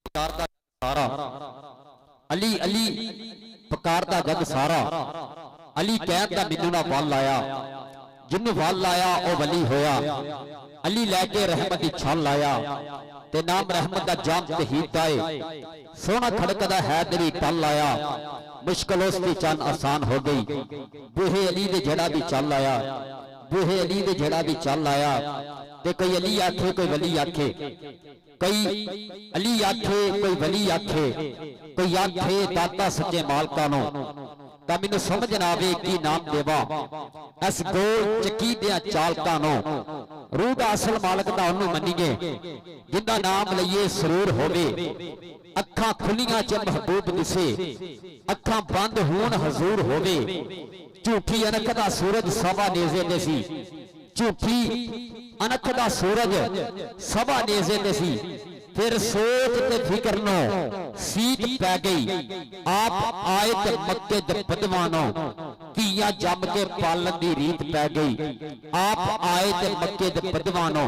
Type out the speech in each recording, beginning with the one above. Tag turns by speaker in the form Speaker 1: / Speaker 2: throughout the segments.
Speaker 1: पुकारदा सारा अली अली पुकारदा जग सारा अली कहता मैनू ना वल आया जिन्नू वल आया वह वली होया अली लैके रहमत दी छल आया ते नाम रहमत दा जाम ते हीता है सोना खड़कदा है तेरी टल आया मुश्किल उसकी चन आसान हो गई बूहे अली दे जड़ा भी चल आया बूहे अली दे जड़ा भी चल आया ते कोई अली आखे कोई वली आखे कई अली आखे कोई वली आखे कोई आखे दाता सच्चे मालका नो तां मैनू समझ ना आवे की नाम देवा इस गोल चक्की दे चालकां नो रूह दा असल मालक दा ओनू मन्नीए जिंदा नाम लईए सरूर होवे अखां खुलियां च महबूब दिसे अखां बंद होण हजूर होवे झूठी अनख दा सूरज सवा नेज़े ते सी झूठी अनख दा सूरज सवा नेज़े ते सी फिर सोच ते फिक्र नो सीत पै गई आप आए ते मक्के दे बदवानो किया जम के पालन दी रीत पै गई आप आए ते मक्के दे बदवानो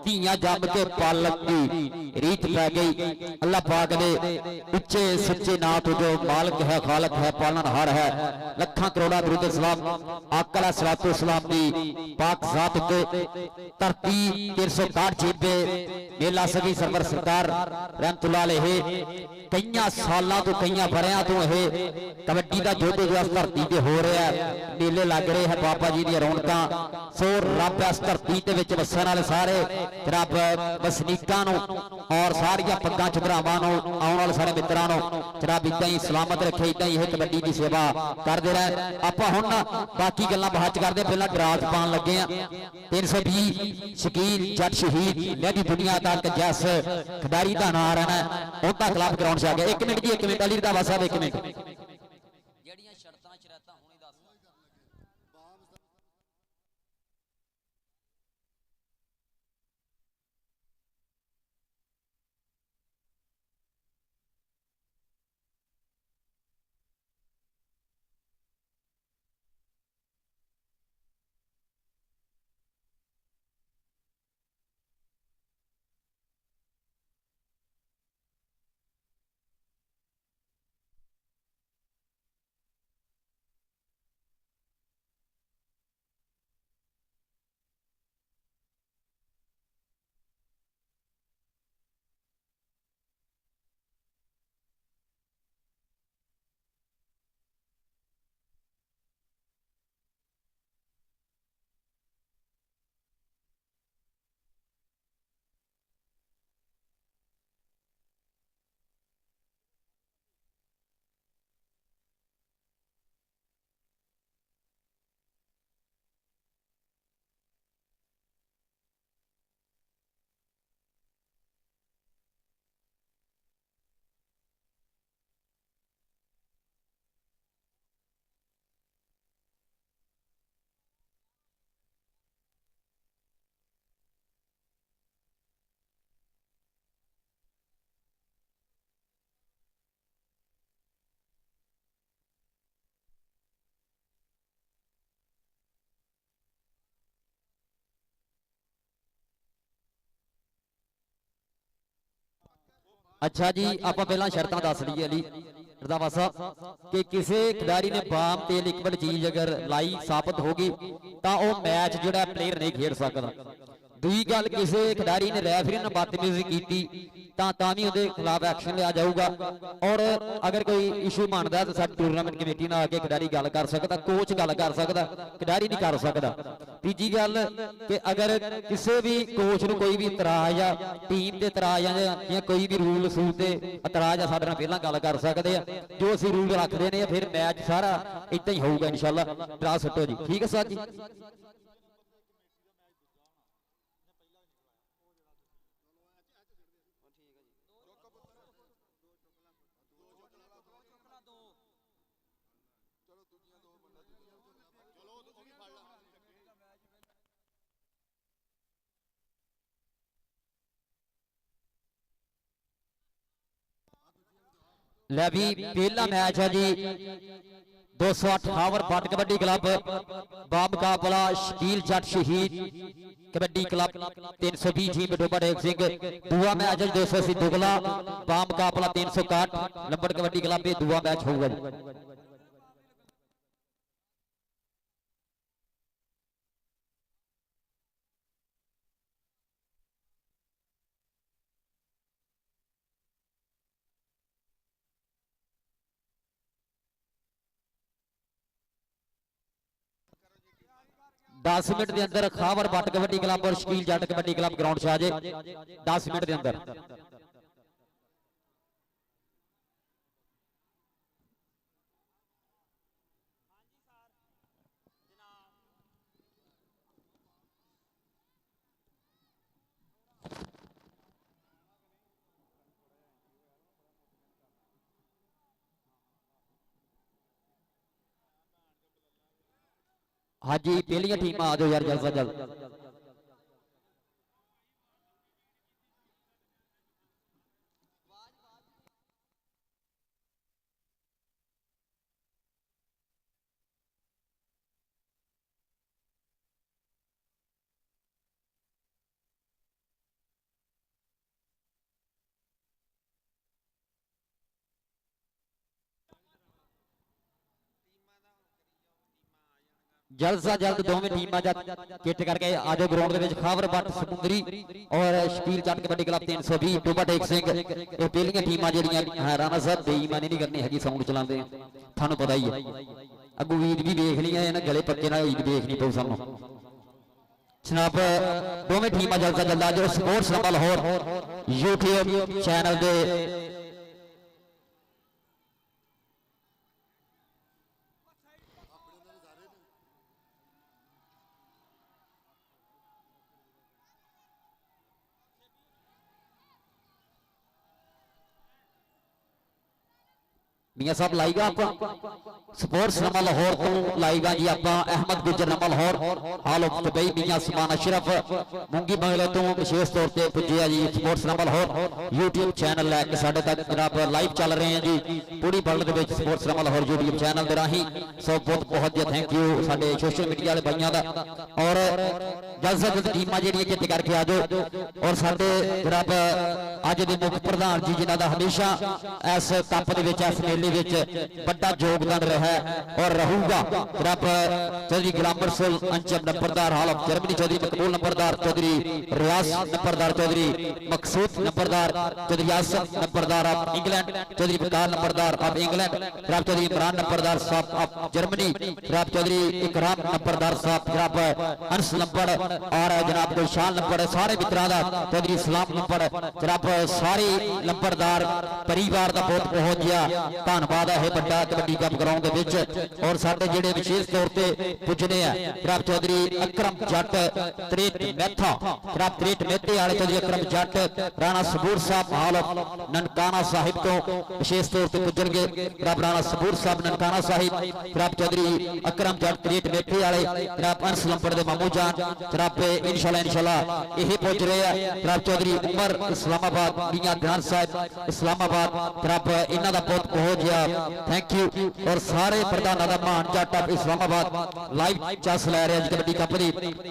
Speaker 1: किया जम के पालन दी रीत पै गई अल्लाह पाक ने उच्चे सच्चे नाम तो जो मालिक है खालिक है पालनहार है लखां करोड़ा दुरूद सलाम आका अलैहिस्सलातु वस्सलाम दी पाक जात को धरती 360 जीबे मेला सभी सरवर सरकार रहमतुल्लाह अलैहि कईयां सालां तो कईयां वरियां तो यह कबड्डी का युद्ध जो इस धरती ते हो रहा है मेले लग रहे हैं बाबा जी दी रौनकां सो रब इस धरती ते विच वसण वाले सारे रब वसनीकां नूं और सारियां पग्गां चढ़ावां नूं आउण वाले सारे मित्रां नूं रब इदां ही सलामत रखे इदां ही कबड्डी की सेवा करदे रहे आपां हुण बाकी गल्लां बाਅद च करदे पहलां ड्राज पाउण लगे आ 320 शकील जट शहीद लहदी दुनिया तक जस खिडारी का नाम रहना उनका खिलाफ ग्राउंड से आ गया 1 मिनट जी 1 मिनट अली रंधावा साहब 1 मिनट अच्छा जी आप पहला शर्तां दस लीए अली रंधावा साहब कि किसी खिडारी ने बाम ते लिक्विड चीज अगर लाई साबित होगी तो वह मैच जो प्लेयर नहीं खेड सकता दूई गल किसी खिडारी ने रैफरी ने बदतमीजी की भी उहदे खिलाफ एक्शन लिया जाऊगा और अगर कोई इशू बनता है तो साडी टूरनामेंट कमेटी नाल आके खिडारी गल कर सकता कोच गल कर सकता खिडारी नहीं कर सकता तीजी गल कि अगर किसी भी कोच नूं कोई भी इतराज या टीम के इतराज या कोई भी रूल सूल से इतराज आ साडे नाल पहलां गल कर सकते हैं जो असीं रूल रखते हैं फिर मैच सारा इदां ही होऊगा इंशाअल्लाह ड्रा सट्टो जी ठीक है सर जी लै भी पहला मैच है जी 208 बट कबड्डी क्लब बामुकाबला शकील जट शहीद कबड्डी क्लब 320 टीम डोबा टेक सिंह दुआ मैच 280 दुगला बा मुकाबला 361 लंबड़ कबड्डी क्लब में दुआ मैच होगा। 10 मिनट के अंदर खावर बट कबड्डी क्लब और शकील जट कबड्डी क्लब ग्राउंड से आ जाए 10 मिनट के अंदर। हाँ जी पहलिया टीम आ जाओ यार जल्द से जल्द। जल्द से जल्द दोवें टीम किट करके आ जाओ ग्राउंड के खावर बट समुंदरी और शकील जट कबड्डी क्लब 320 डोबा टेक सिंह ये पहलियां टीमां जेहड़ियां राणा साहब बेईमानी नहीं करनी हैगी साउंड चलाते थानू पता ही है अगू ईद भी देख ली है गले पक्के ना ईद देखनी पऊ सानू जनाब दोवें टीमां जल्द से जल्द आ जाओ। Sports number Lahore YouTube channel दे मियां साहब लाएगा आप स्पोर्ट्स नंबर लाहौर तो लाएगा जी आप अहमद गुजर नंबर लाहौर हाल ऑफ दुबई मियां समान अशरफ मुंगी बंगले तो विशेष तौर पर पुजे जी sports number Lahore YouTube channel लैके साढ़े तक जनाब लाइव चल रहे हैं जी पूरी वर्ल्ड के sports number Lahore YouTube channel के राही सो बहुत बहुत जी थैंक यू साढ़े सोशल मीडिया वाले भाइयों का और जल्द से जल्द टीमां जी जित करके आ जाओ और साढ़े जनाब अज के मुख प्रधान जी जिन्हों का हमेशा इस कप इस मेले बड़ा योगदान रहा और रहूगा जनाब चौधरी गुलाम रसूल अंचम नंबरदार हाल of Germany Chaudhary Maqbool Nambardar Chaudhary Riyaz Nambardar Chaudhary Maqsood Nambardar Chaudhary Asaf Nambardar of England Chaudhary Bakar Nambardar of England जनाब चौधरी इमरान नंबरदार साहब ऑफ जर्मनी जनाब चौधरी इकराम नंबरदार साहब जनाब अंस नंबर और जनाब गुलशान नंबर सारे मित्रों का चौधरी इस्लाम नंबर जनाब सारे नंबरदार परिवार का बहुत बहुत जिया धन्यवाद है बड़ा कबड्डी कप ग्राउंड और साडे जेडे विशेष तौर पर पुजने जनाब चौधरी अकरम जट त्रेट मैथा जनाब त्रेट मैथे वाले चौधरी अकरम जट राणा सबूर साहब हाल ननकाना साहिब तो विशेष तौर पर पुजणगे जनाब राणा सबूर साहब ननकाना साहिब जनाब चौधरी अकरम जट त्रेट मैथे वाले जनाब अंस लंबड़ के मामू जान जनाब इंशाल्लाह यही पुज रहे हैं जनाब चौधरी उमर इस्लामाबाद मियां ध्यान साहब इस्लामाबाद जनाब इन्हों का बहुत बहुत थैंक यू और सारे प्रधानों का मान जट ऑफ इस्लामाबाद लाइव चस लै रहे कबड्डी कप की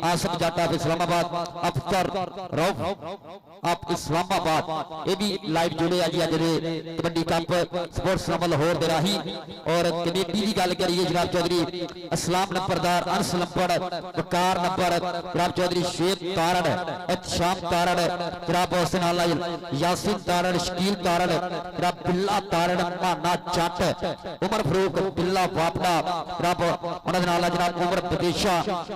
Speaker 1: आसफ जट ऑफ इस्लामाबाद अफतर रऊफ ऑफ इस्लामाबाद ये भी लाइव जुड़े अज अज kabaddi cup sports number Lahore के राही और कमेटी की गल करिए जनाब चौधरी इस्लाम नंबरदार अंस लंबड़ वकार नंबर जनाब चौधरी शेख तारड़ एहतशाम तारड़ जनाब यासिन तारड़ शकील तारड़ जनाब बिल्ला तारड़ माना जट उमर फरूक बिल्ला वापड़ा जनाब जनाब उमर बदेशा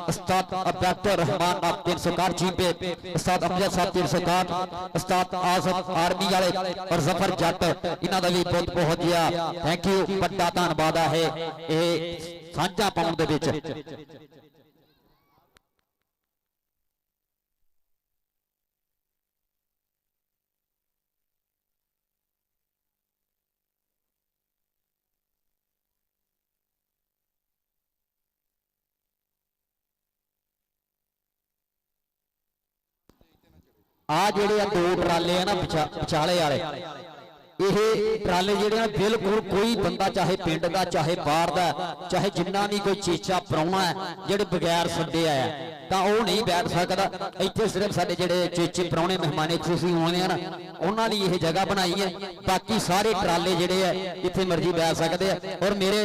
Speaker 1: उस्ताद अब्दुल रहमान आप 361 जी पे उस्ताद अमजद साहब 361 उस्ताद आसफ आर्मी वाले और जफर जट इन्हों का भी बहुत बहुत दिया थैंक यू बड़ा धन्यवाद है ये साझा पाउण दे विच। आ जेडे दो ट्राले है ना विचाले वाले ਇਹ ਟਰਾਲੇ ਜਿਹੜੇ ਨੇ ਬਿਲਕੁਲ ਕੋਈ ਬੰਦਾ ਚਾਹੇ ਪਿੰਡ ਦਾ ਚਾਹੇ ਬਾਹਰ ਦਾ ਚਾਹੇ ਜਿੰਨਾ ਵੀ ਕੋਈ ਚੀਚਾ ਪ੍ਰਾਹੁਣਾ ਹੈ ਜਿਹੜੇ ਬਗੈਰ ਸੱਦੇ ਆਇਆ ਤਾਂ ਉਹ ਨਹੀਂ ਬੈਠ ਸਕਦਾ। ਇੱਥੇ ਸਿਰਫ ਸਾਡੇ ਜਿਹੜੇ ਚੇਚੇ ਪ੍ਰਾਹੁਣੇ ਮਹਿਮਾਨ ਇੱਥੇ ਅਸੀਂ ਆਉਂਦੇ ਆ ਨਾ ਉਹਨਾਂ ਲਈ ਇਹ ਜਗ੍ਹਾ ਬਣਾਈ ਹੈ। ਬਾਕੀ ਸਾਰੇ ਟਰਾਲੇ ਜਿਹੜੇ ਆ ਇੱਥੇ ਮਰਜ਼ੀ ਬੈਠ ਸਕਦੇ ਆ। ਔਰ ਮੇਰੇ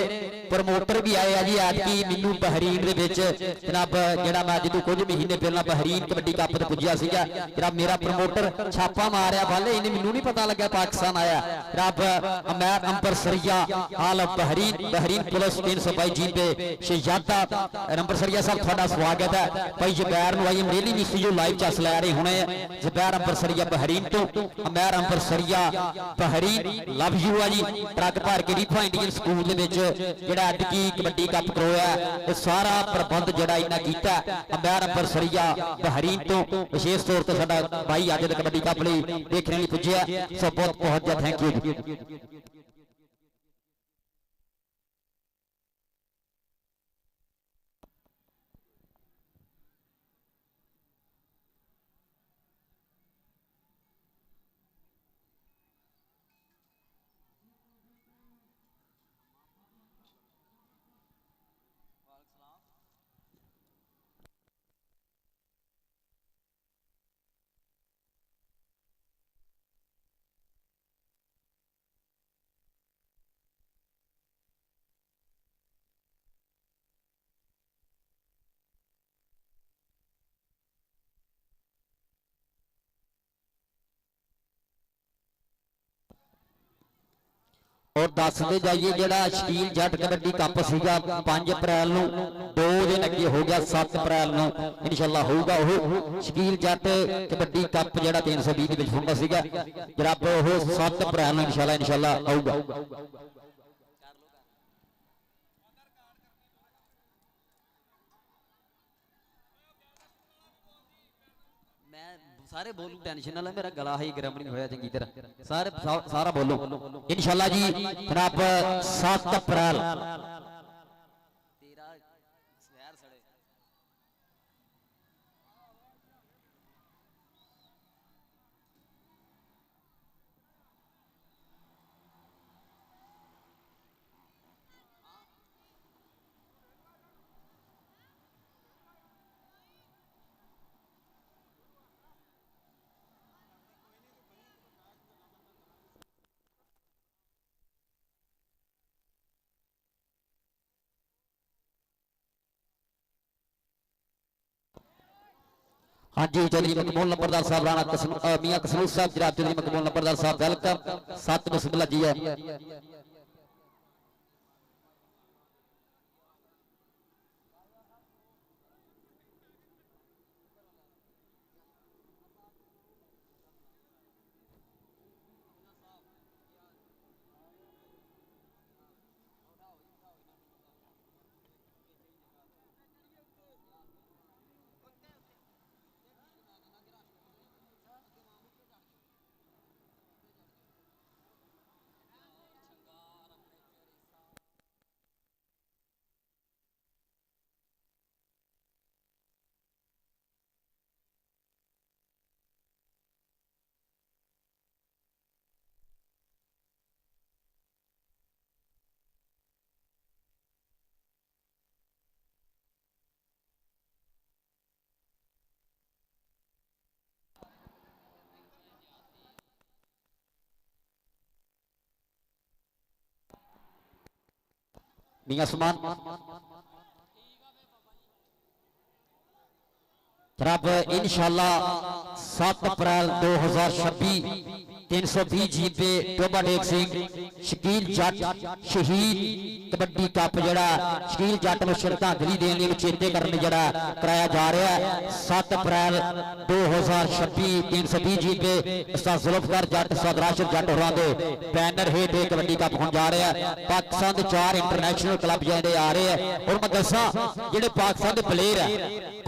Speaker 1: ਪ੍ਰਮੋਟਰ ਵੀ ਆਏ ਆ ਜੀ ਐਤਕੀ ਮੈਨੂੰ ਬਹਿਰੀਨ ਦੇ ਵਿੱਚ ਜਨਾਬ ਜਿਹੜਾ ਮੈਂ ਜਦੋਂ ਕੁਝ ਮਹੀਨੇ ਪਹਿਲਾਂ ਬਹਿਰੀਨ ਕਬੱਡੀ ਕੱਪ ਤੇ ਪੁੱਜਿਆ ਸੀਗਾ ਜਿਹੜਾ ਮੇਰਾ ਪ੍ਰਮੋਟਰ ਛਾਪਾ ਮਾਰਿਆ ਵਾਲੇ ਇਹਨੇ ਮੈਨੂੰ ਨਹੀਂ ਪਤਾ ਲੱਗਾ ਪਾਕਿਸਤਾਨ ਆਇਆ रब अमैर अंबर सरिया आल बहरीन पुलिस 322 जी पे शहजादा अंबर सरिया साहब थोड़ा स्वागत है भाई Zubair I am really miss you live चस लै रहे होने जबैर अंबर सरिया बहरीन तो अमैर अंबर सरिया बहरीन लव यू है जी ट्रक भर के रीफा इंडियन स्कूल दे विच जिहड़ा अज की कबड्डी कप करवाया ये सारा प्रबंध जिहड़ा इन्हां कीता अमैर अंबर सरिया बहरीन तो विशेष तौर पर साडा भाई अज दे कबड्डी कप लई देखने लई पुज्जिया सो बहुत बहुत ज्यादा थैंक यू। और दस दे जाइए जड़ा शकील जट कबड्डी कप सीगा 5 अप्रैल नूं 2 दिन अगे हो गया 7 अप्रैल नूं इंशाअल्लाह होगा वो शकील जट कबड्डी कप जड़ा 320 दे विच होंदा सीगा जरा वो 7 अप्रैल नूं इंशाअल्लाह आऊगा। सारे बोलू टेंशन ना मेरा गला ही गर्म नहीं होया चंगी तरह सारे सारा बोलो इंशाल्लाह जी जनाब 7 अप्रैल हाँ जी चौधरी मकबूल नंबरदार साहब राणा मियां कसरूर साहब जनाब चौधरी मकबूल नंबरदार साहब वेलकम 7 बिस्मिल्लाह जी है। मियां समान रब इंशाअल्लाह 7 अप्रैल 2026 320 जी पे टोबा टेक सिंह शकील जट शहीद कबड्डी कप जड़ा शकील जट को श्रद्धांजलि देने चेते करने जड़ा कराया जा रहा है 7 अप्रैल 2026 320 जी पे उस्ताद जुल्फकार जट उस्ताद राशिद जट होरां दे बैनर हेठ कबड्डी कप होने जा रहा है। पाकिस्तान के 4 इंटरनेशनल क्लब जेडे आ रहे हैं और मैं दसा जेडे पाकिस्तान के प्लेयर है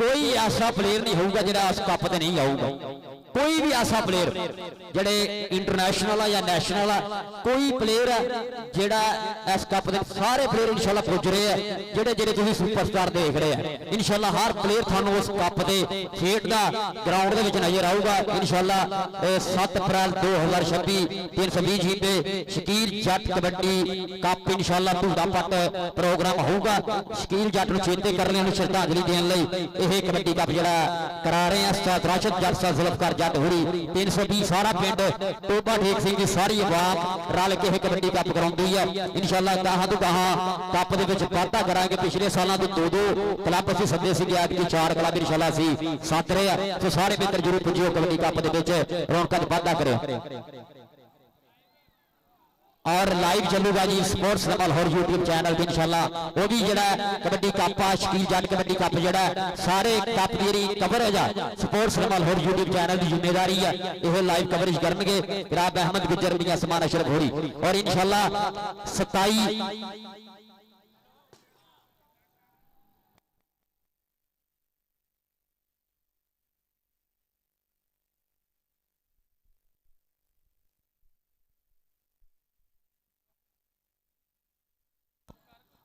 Speaker 1: कोई ऐसा प्लेयर नहीं होगा जिहड़ा इस कप ते नहीं आऊगा कोई भी ऐसा प्लेयर जेडे इंटरनेशनल या नैशनल कोई प्लेयर है जेड़ा इस कप दे सारे प्लेयर इंशाल्लाह पुज रहे हैं जेडे जेडे तुसीं सुपरस्टार देख रहे हैं इंशाल्लाह हर प्लेयर थानू उस कप दे खेडदा ग्राउंड दे विच नजर आऊगा इंशाल्लाह 7 अप्रैल 2026 320 जीपे शकील जट कबड्डी कप इंशाल्लाह धूड़ा पट प्रोग्राम होगा शकील जट नूं चेते करने नूं श्रद्धांजलि देण लई यह कबड्डी कप जिहड़ा करा रहे हैं उस्ताद राशिद जट साहब जुल्फकार जट होरी 320 सारा पिंड टोबा ठीक सिंह की सारी आवाम रल के कबड्डी कप कराउंदी है इंशाल्लाह गाहां तो गाहां कप दे विच वाधा करांगे पिछले सालां तो दो क्लब असीं सद्दे सी अज की 4 क्लब इंशाल्लाह असीं सद रहे हैं तो सारे मित्र जरूर पुजियो कबड्डी कप दे विच रौनकां वाधा करियो और लाइव चलूगा जी स्पोर्ट्स लाहौर यूट्यूब चैनल पे इंशाल्लाह वो भी जड़ा कबड्डी कप शकील जट कबड्डी कप जड़ा सारे कप की कवरेज है स्पोर्ट्स लाहौर यूट्यूब चैनल की जिम्मेदारी है यह लाइव कवरेज करनगे राब अहमद गुजर मियां समान अशरफ होरी और इंशाल्लाह 27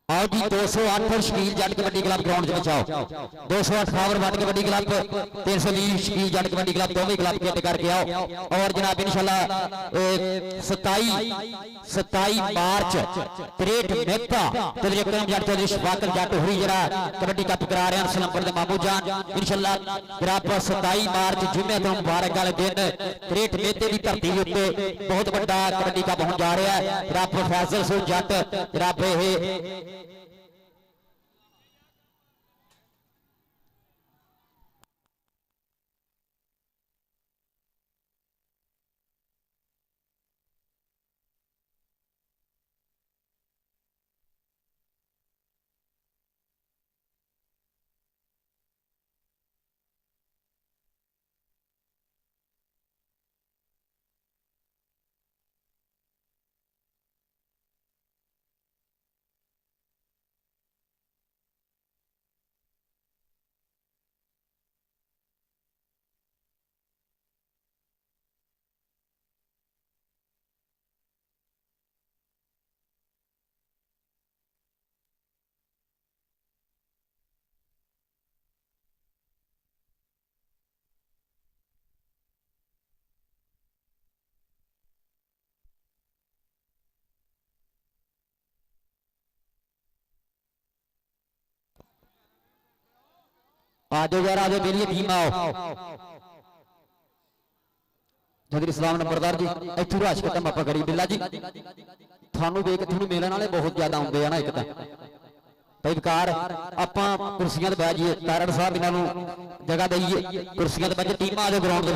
Speaker 1: आओ जी 208 शकील जट कबड्डी क्लब ग्राउंड में आओ 208 पावर वट कबड्डी क्लब 320 शकील जट कबड्डी क्लब दोवें क्लब गेट करके आओ और जनाब इंशाल्लाह 27 मार्च 63 मेहता त्रिकरम जट चौधरी शफाकत जट हुरी जरा कबड्डी कप करा रहे हैं सलमपुर दे मामू जान इंशाल्लाह जनाब 27 मार्च जुम्मे तो मुबारक वाले दिन 63 मेहते की धरती उत्ते बहुत बड़ा कबड्डी कप होने जा रहा है जनाब फैसल सुल जट जनाब ये आज यार आज मेरी टीम आओ जगरी इस्लाम नंबरदार जी इत्थों राश खत्म आप करी बिल्ला जी थानू देख थानू मिलने वाले बहुत ज्यादा आते हैं ना एक तो विकार आप कुर्सियां बह जाइए तारड़ साहब इन्हों जगह दईए कुर्सियां बह टीम आ जाओ ग्राउंड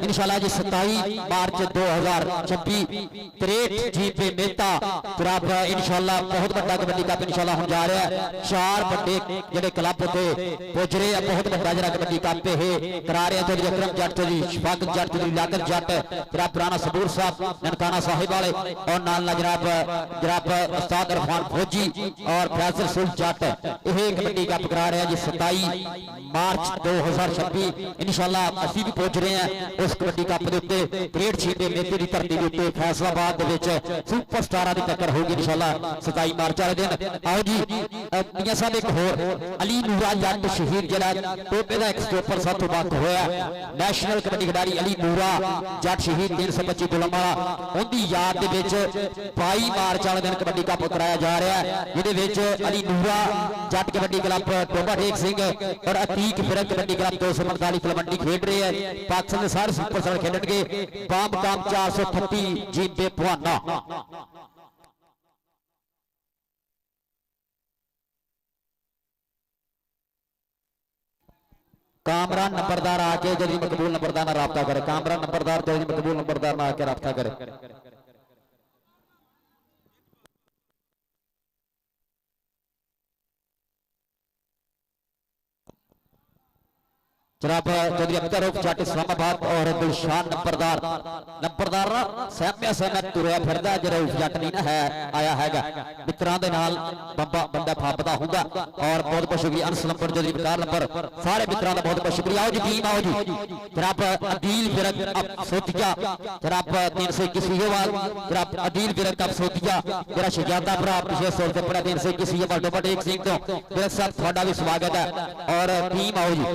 Speaker 1: इंशाल्लाह जी 27 मार्च 2026 63 जीपे मेहता जनाब इंशाल्लाह बहुत बड़ा कबड्डी कप इंशाल्लाह होने जा रहा है 4 बड़े जेडे क्लब उत्ते पुज रहे हैं बहुत बड़ा जरा कबड्डी कप ये करा रहे हैं चौधरी अकरम जट चौधरी शफाकत जट चौधरी लियाकत जट जनाब पुराना सबूर साहब ननकाना साहिब वाले और नाल जनाब उस्ताद इरफान फौजी और फैसल सुल जट यह कबड्डी कप करा रहे हैं जी 27 मार्च 2026 इंशाल्लाह असीं भी पहुंच रहे हैं उस कबड्डी कप के उत्ते 63 छीटे मेते की धरती के उत्ते फैसलाबाद सुपरस्टार की टक्कर होगी इंशाल्लाह 27 मार्च वाले दिन आओ जी मियां साहब एक होर अली नूरा जट शहीद जिला टोपे का एक स्टॉपर सब तो बात होया नैशनल कबड्डी खिडारी अली नूरा जट शहीद 325 गुलामाला उनकी याद के 22 मार्च वाले दिन कबड्डी कप कराया जा रहा है जिहदे अली नूरा जट कबड्डी क्लब टोबा टेक सिंह और अतीक फिरक कबड्डी क्लब 245 तलवंडी खेड रहे हैं पाकिस्तान के सारे सुपर स्टार खेलणगे पाम काम 438 जीत बेपवाना कामरान नंबरदार आके जल्दी मकबूल नंबरदार राब्ता करे कामरान नंबरदार जल्दी मकबूल नंबरदार आके राब्ता करे जनाब चौधरी अख्तर उर्फ जट इस्लामाबाद और गुलशान नंबरदार सहमिया सहमिया तुरया फिरदा जो उर्फ जट नहीं ना है आया हैगा मित्रां दे नाल बंदा फापदा हुंदा और बहुत बहुत शुक्रिया अनस नंबर चौधरी बकार नंबर सारे मित्रां दा बहुत बहुत शुक्रिया। आओ जी टीम आओ जी जनाब अदील फिरक सोतिया जनाब 321 वाल जनाब अदील फिरक सोतिया जरा शहजादा भरा पिछले सौर से बड़ा 321 बटो बट एक सिंह तो मेरे साथ थोड़ा भी स्वागत है और टीम आओ जी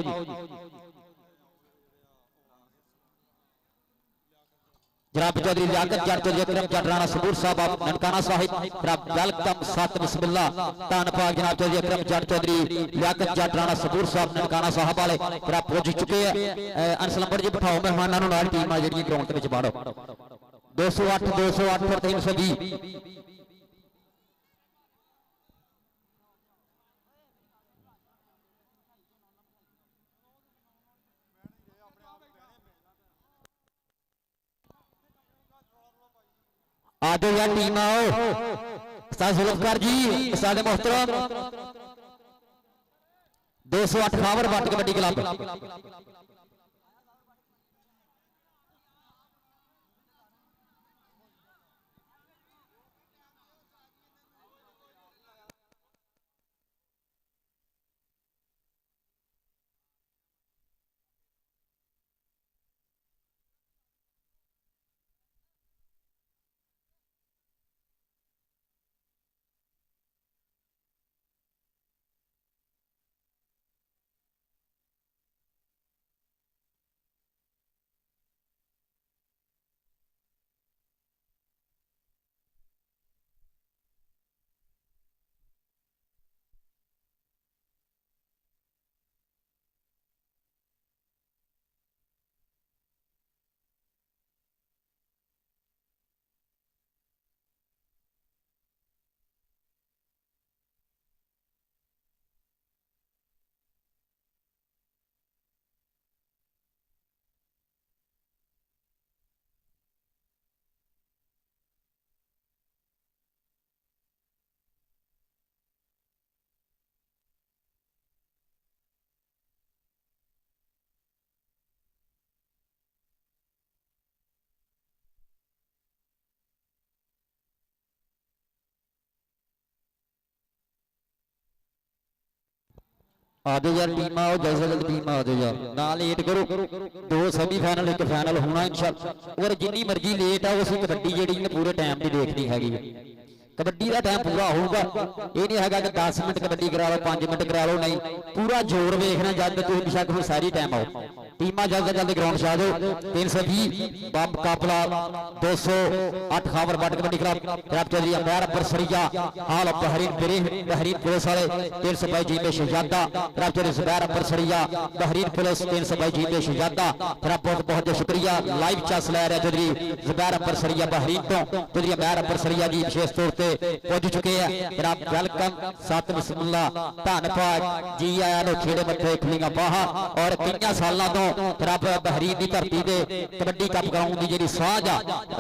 Speaker 1: जनाब चौधरी लियाकत जट चौधरी अकरम जट राणा सबूर साहब आप ननकाना साहिब जनाब वेलकम सात बिस्मिल्लाह तान पाक जनाब चौधरी अकरम जट चौधरी लियाकत जट राणा सबूर साहब ननकाना साहब वाले जनाब पहुंच चुके हैं। अंस नंबर जी बिठाओ मेहमानों नूं नाल टीमां जिहड़ियां ग्राउंड दे विच बाड़ो 208 और 320 आजो यार टीम आओ उस्ताद जुल्फकार जी उस्ताद मोहतरम 208 खावर बट कबड्डी क्लब आजो यार टीम आओ जल्द जल्द टीम आ जाओ यार ना लेट करो 2 सेमीफाइनल एक फाइनल होना इंशाअल्लाह और जिन्नी मर्जी लेट आओ उसी कबड्डी जेडी ने पूरे टाइम दी देखनी हैगी कबड्डी का टाइम पूरा होगा ये नहीं है कि 10 मिनट कबड्डी करा लो 5 मिनट करा लो नहीं पूरा जोर देखना जब तुम बेशक फिर सारी टाइम आओ टीमां जल्द जल्द ग्राउंड से आ जाओ 320 बम कापला 208 खावर बट कबड्डी क्लब जनाब चौधरी अमैर बरसरिया हाल बहरीन पुलिस वाले 322 जी में शहजादा जनाब चौधरी जुबैर बरसरिया बहरीन पुलिस 322 जी में शहजादा जनाब बहुत बहुत शुक्रिया लाइव चस लै रहे चौधरी जुबैर बरसरिया बहरीन तो चौधरी अमैर बरसरिया जी विशेष तौर पर पहुंच चुके हैं जनाब वेलकम सात बिस्मिल्लाह धन्नवाद जी आया नो खेड़े मथे खुलियां बाहां और कई सालों तो रब बहरीन की धरती से कबड्डी कप ग्राउंड की जी साझ आ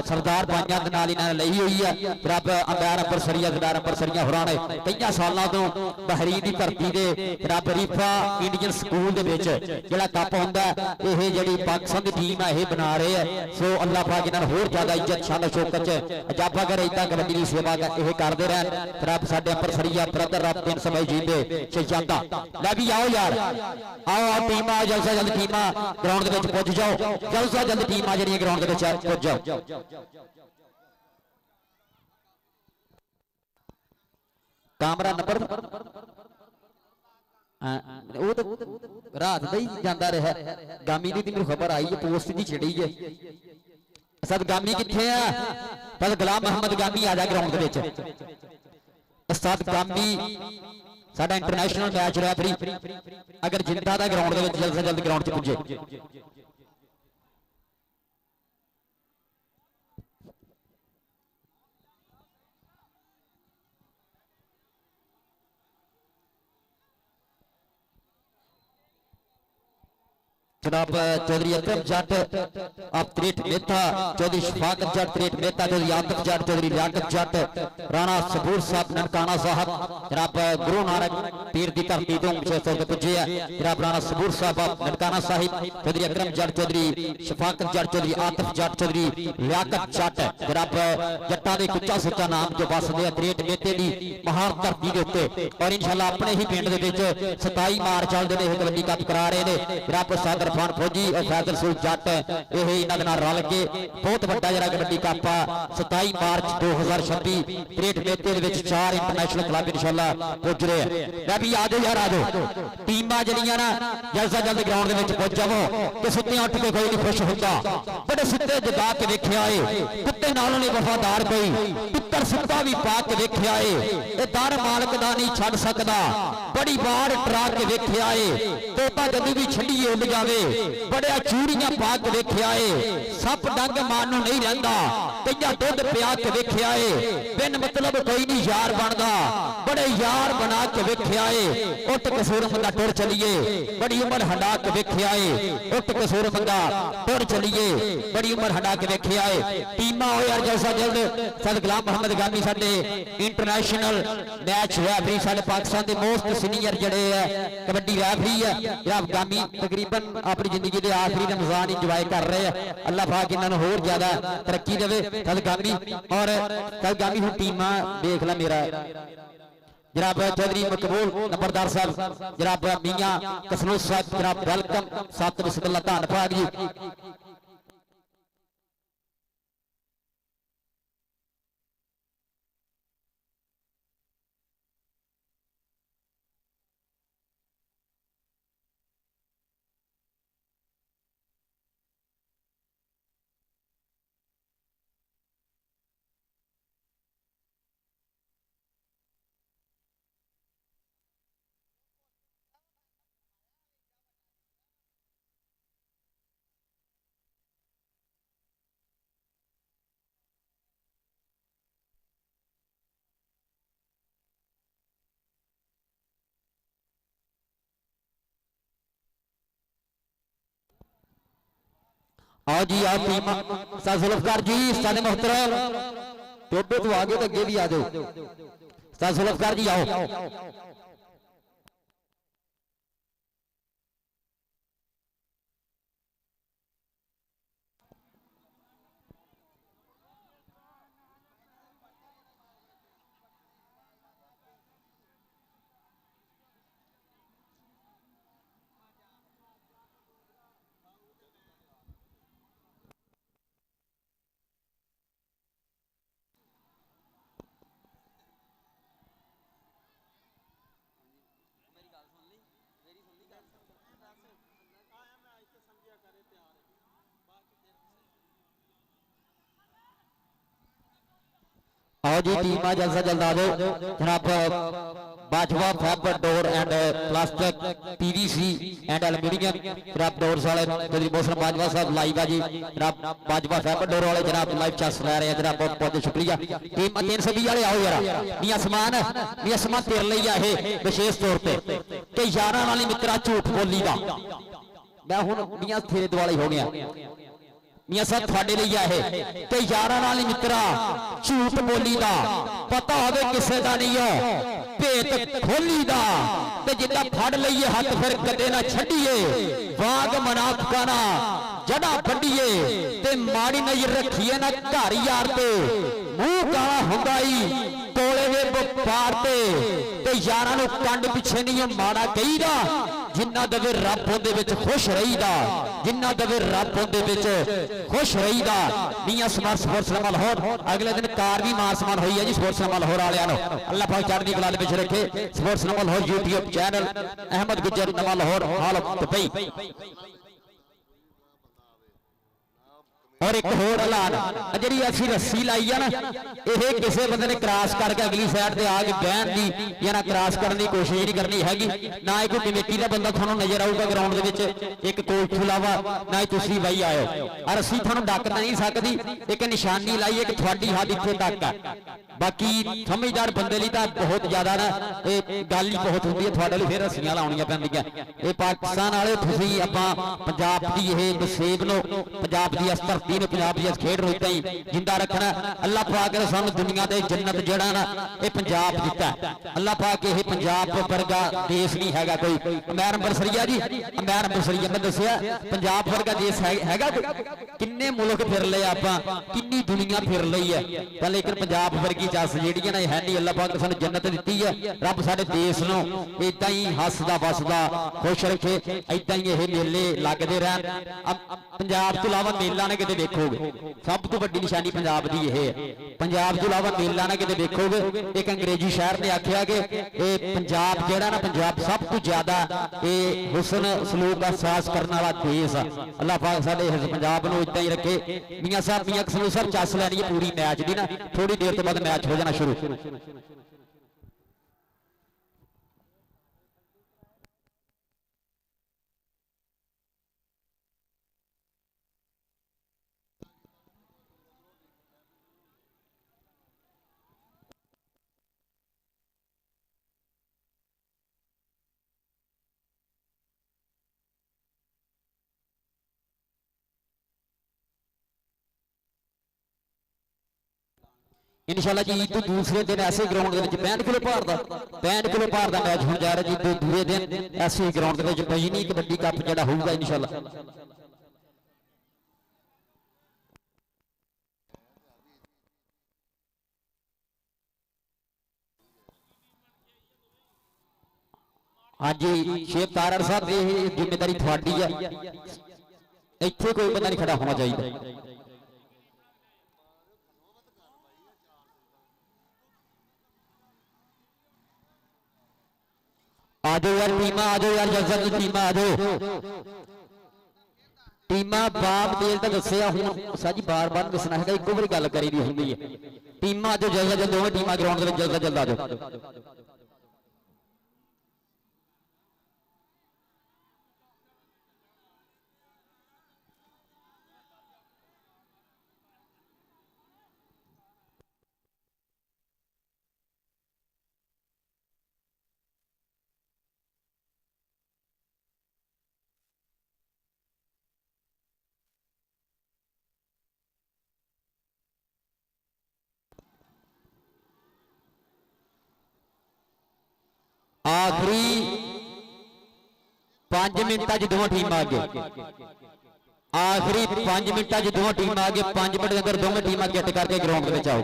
Speaker 1: सरदार भाइयों के नाल इन्होंने ली हुई है रब अंबैर अंबरसरिया सरदार अंबरसरिया होरां ने कई सालों तो बहरीन की धरती से रब रीफा इंडियन स्कूल के जोड़ा कप होंगे ये जी पाकिस्तान की टीम है ये बना रहे हैं सो अल्लाह पाक इन्होंने होर ज्यादा इज्जत शान शौकत अजाबा कर इदा कबड्डी की सेवा ये करते रहन रब साडे अंबरसरिया ब्रदर रब 322 जी दे शहजादा लै भी आओ यार आओ टीम आओ जल्द से जल्द टीम ग्राउंड के पहुंच जाओ जल्द से जल्द टीम जी ग्राउंड के पहुंच जाओ कामरा नंबर रात का ही जाता रहा गामी की मेरी खबर आई है पोस्ट की छिड़ी है सद गामी किथे है बस गुलाम मोहम्मद गामी आ जा ग्राउंड के उस्ताद गामी साडा इंटरनेशनल मैच रेफरी अगर जिंदा दा ग्राउंड के जल्द से जल्द ग्राउंड च पुजे जनाब चौधरी अकरम जट आप त्रेट मेहता, चौधरी शफाकत जट त्रेट मेहता, चौधरी आतिफ जट, चौधरी लियाकत जट, राणा सबूर साहब ननकाना साहब, जनाब गुरु नानक पीर की धरती तो विशेष तौर पर पुजे है जनाब राणा सबूर साहब ननकाना साहिब, चौधरी अकरम जट, चौधरी शफाकत जट, चौधरी आतिफ जट, चौधरी लियाकत जट, जनाब जट्टा के कुचा सुचा नाम जो बसते त्रेट मेहते की महान धरती के उत्ते और इंशाअल्लाह अपने ही पिंड के 27 मार्च चलते हैं कबड्डी कप करा रहे हैं जनाब सागर खान फौजी और फैजल सूल जट यह इन्होंने रल के बहुत बड़ा जरा कबड्डी कप 27 मार्च 2026 त्रेट मेते 4 इंटरनेशनल क्लब इंशाअल्लाह पुज रहे हैं। मैं भी आ जाओ यार आ जाओ टीमां जड़ियां ना जल्द से जल्द ग्राउंड में पुज जाओ कि सुत्ते उठ के कोई नहीं खुश होता बड़े सुत्ते जगा के वेख्या है कुत्ते नालों नहीं वफादार कोई पुत्र सुत्ता भी पा के वेख्या है ये दर मालक दा नहीं छड़ सकदा बड़ी बार ट्रा के वेख्या है तोता जदों भी छड़ीए उड़ जावे बड़े चूड़ियां पा के वेख्या है सप डंग मान नूं नहीं रहिंदा कईयां दुध पिया के वेख्या है बिन मतलब कोई नहीं यार बनदा बड़े यार बना के वेख्या है उठ कसूर बंदा टुर चलिए बड़ी उम्र हंडा के वेख्या है उठ कसूर बंदा टुर चलिए बड़ी उम्र हंडा के वेख्या है टीमां हो यार जैसा जल्द सद गुलाम मोहम्मद गामी साडे इंटरनेशनल मैच रैफरी साडे पाकिस्तान के मोस्ट सीनियर जड़े है कबड्डी रैफरी है जनाब गामी तकरीबन अपनी जिंदगी के आखिरी रमजान इंजॉय कर रहे हैं अल्लाह पाक इन्होंने होर ज्यादा तरक्की देवे सद गामी और सद गामी हूं टीमां देख ला मेरा जनाब चौधरी मकबूल नंबरदार साहब जनाब मियां कसनूस साहब जनाब वेलकम सत बिस्मिल्लाह धन पाक जी आओ जी आओ टीम जुल्फकार जी साडे मोहतरम टोबे तो आगे तो अगे भी आ जाओ जुल्फकार जी आओ आओ जी टीम जल्द से जल्द आ जाओ जनाब Bajwa fibre door and plastic PVC and aluminium जनाब डोर्स वाले चौधरी मोहसिन बाजवा साहब लाइव है जी जनाब बाजवा फाइबर डोर वाले जनाब लाइव चस ले रहे हैं जनाब बहुत बहुत शुक्रिया टीम 320 वाले आओ यार मियां समान तेरे लिए है विशेष तौर पे कि यारां वाली मित्रा झूठ बोली दा मैं हुण मियां तेरे दुआले हो गया मियां साहब थोड़े लिए है कि यारां नाल मित्रा झूठ बोली दा पता होवे किसे दा नहीं हो भेत खोली दा ते जिद्दां फड़ लईए हाथ फिर कदे ना छड्डीए वाग मुनाफिकां ना जड़ा फड़ीए ते माड़ी नजर रखीए ना घर यार ते मुंह काला हुंदा ही कोले वे व्यापार ते यारां नूं कंड पिछे नहीं माड़ा कहीदा जिन्ना दवे रब उहदे विच खुश रहीदा जिन्ना दवे रब उहदे विच खुश रहीदा मियां स्मार्ट स्पोर्ट्स लाहौर अगले दिन कार भी मान सम्मान हुई है जी स्पोर्ट्स लाहौर वालियां नूं अल्लाह पाक चढ़दी कला दे विच रखे sports Lahore YouTube channel Ahmad Gujjar नवा लाहौर हाल दुबई और एक होर ऐलान जी असी रस्सी लाई है ना ये किसी बंदे ने क्रॉस करके अगली साइड से आके बहन की या ना क्रॉस करने की कोशिश नहीं करनी हैगी ना ही कोई कमेटी का बंदा थानू नजर आऊगा ग्राउंड के एक कोच तो इलावा ना ही तुसी बाई आयो और रस्सी थानू डक नहीं सकती एक निशानी लाई है कि थोड़ी हद इत्थे तक है बाकी समझदार बंदे लिए तो बहुत ज्यादा ना गल ही बहुत होती है थोड़े लिए फिर रस्सियां लाउणियां पैंदियां ये पाकिस्तान वाले तुसी आपां पंजाब की ये नसीब नो पंजाब की इस धरती ने पंजाब की इस खेड नो इदां ही जिंदा रखना अल्लाह पाक ने सानू दुनिया ते जन्नत जिहड़ा ना ये पंजाब दिता अल्लाह पाक ये पंजाब वर्गा देश नहीं हैगा कोई अमैर अंबरसरिया जी अमैर अंबरसरिया मैं दसिया पंजाब वर्गा देश हैगा किन्ने मुल्क फिर लए आपां किन्नी दुनिया फिर लई है पर लेकिन पंजाब वर्गी चस जिहड़ियां ना है नहीं अल्लाह पाक ने सानू जन्नत दित्ती है रब साडे देश नू इदां ही हसदा बसदा खुश रखे इदां ही ये मेले लगदे रहन पंजाब तो इलावा मेला ना किते देखोगे सब तो वड्डी निशानी पंजाब दी ये है पंजाब तो इलावा मेला ना किते देखोगे एक अंग्रेजी शायर ने आख्या कि पंजाब जिहड़ा ना पंजाब सब तो ज्यादा हुसन सलूक का एहसास करने वाला देश अल्लाह पाक साडे पंजाब नू इदां ही रखे मियां साहब मियां खसूस सर चस लैनी है पूरी मैच दी ना थोड़ी देर तो बाद मैच हो जाना शुरू इंशाल्लाह जी ईद तो दूसरे दिन ऐसे ग्राउंड के 65 किलो भार का मैच होने जा रहा जी दूसरे दिन ऐसे ग्राउंड के बजनी कबड्डी कप जो होगा इंशाल्लाह हाँ जी शेख तारड़ साहब ये जिम्मेदारी थोड़ी है इत्थे कोई बंदा नहीं खड़ा होना चाहिए आ जाओ यार टीमा आ जाओ यार जल्द जल्द टीमा आ जाओ टीमा बाप देल तो दसिया हूं साजी बार बार दसना है इको बारी गल करी दी हुंदी है टीमा आ जाओ जल्द जल्द दोवें टीमा ग्राउंड दे जल्द जल्द आ जाओ आखिरी 5 मिनटा दोनों टीम आगे आखिरी 5 मिनटा दोनों टीम आगे 5 मिनट के अंदर दोनों टीम गेट करके ग्राउंड में आओ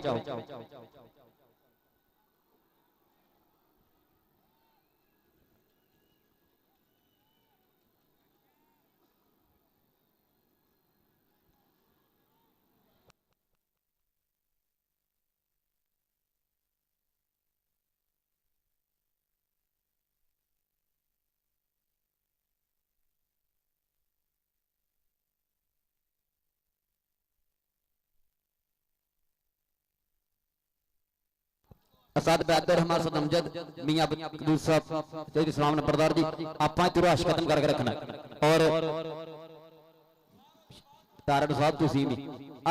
Speaker 1: असद बैदर हमारे साथ अमजद मियां अब्दुल साहब जय इस्लाम नंबरदार जी आपा इतु राश खत्म करके रखना और तारड़ साहब तुसी भी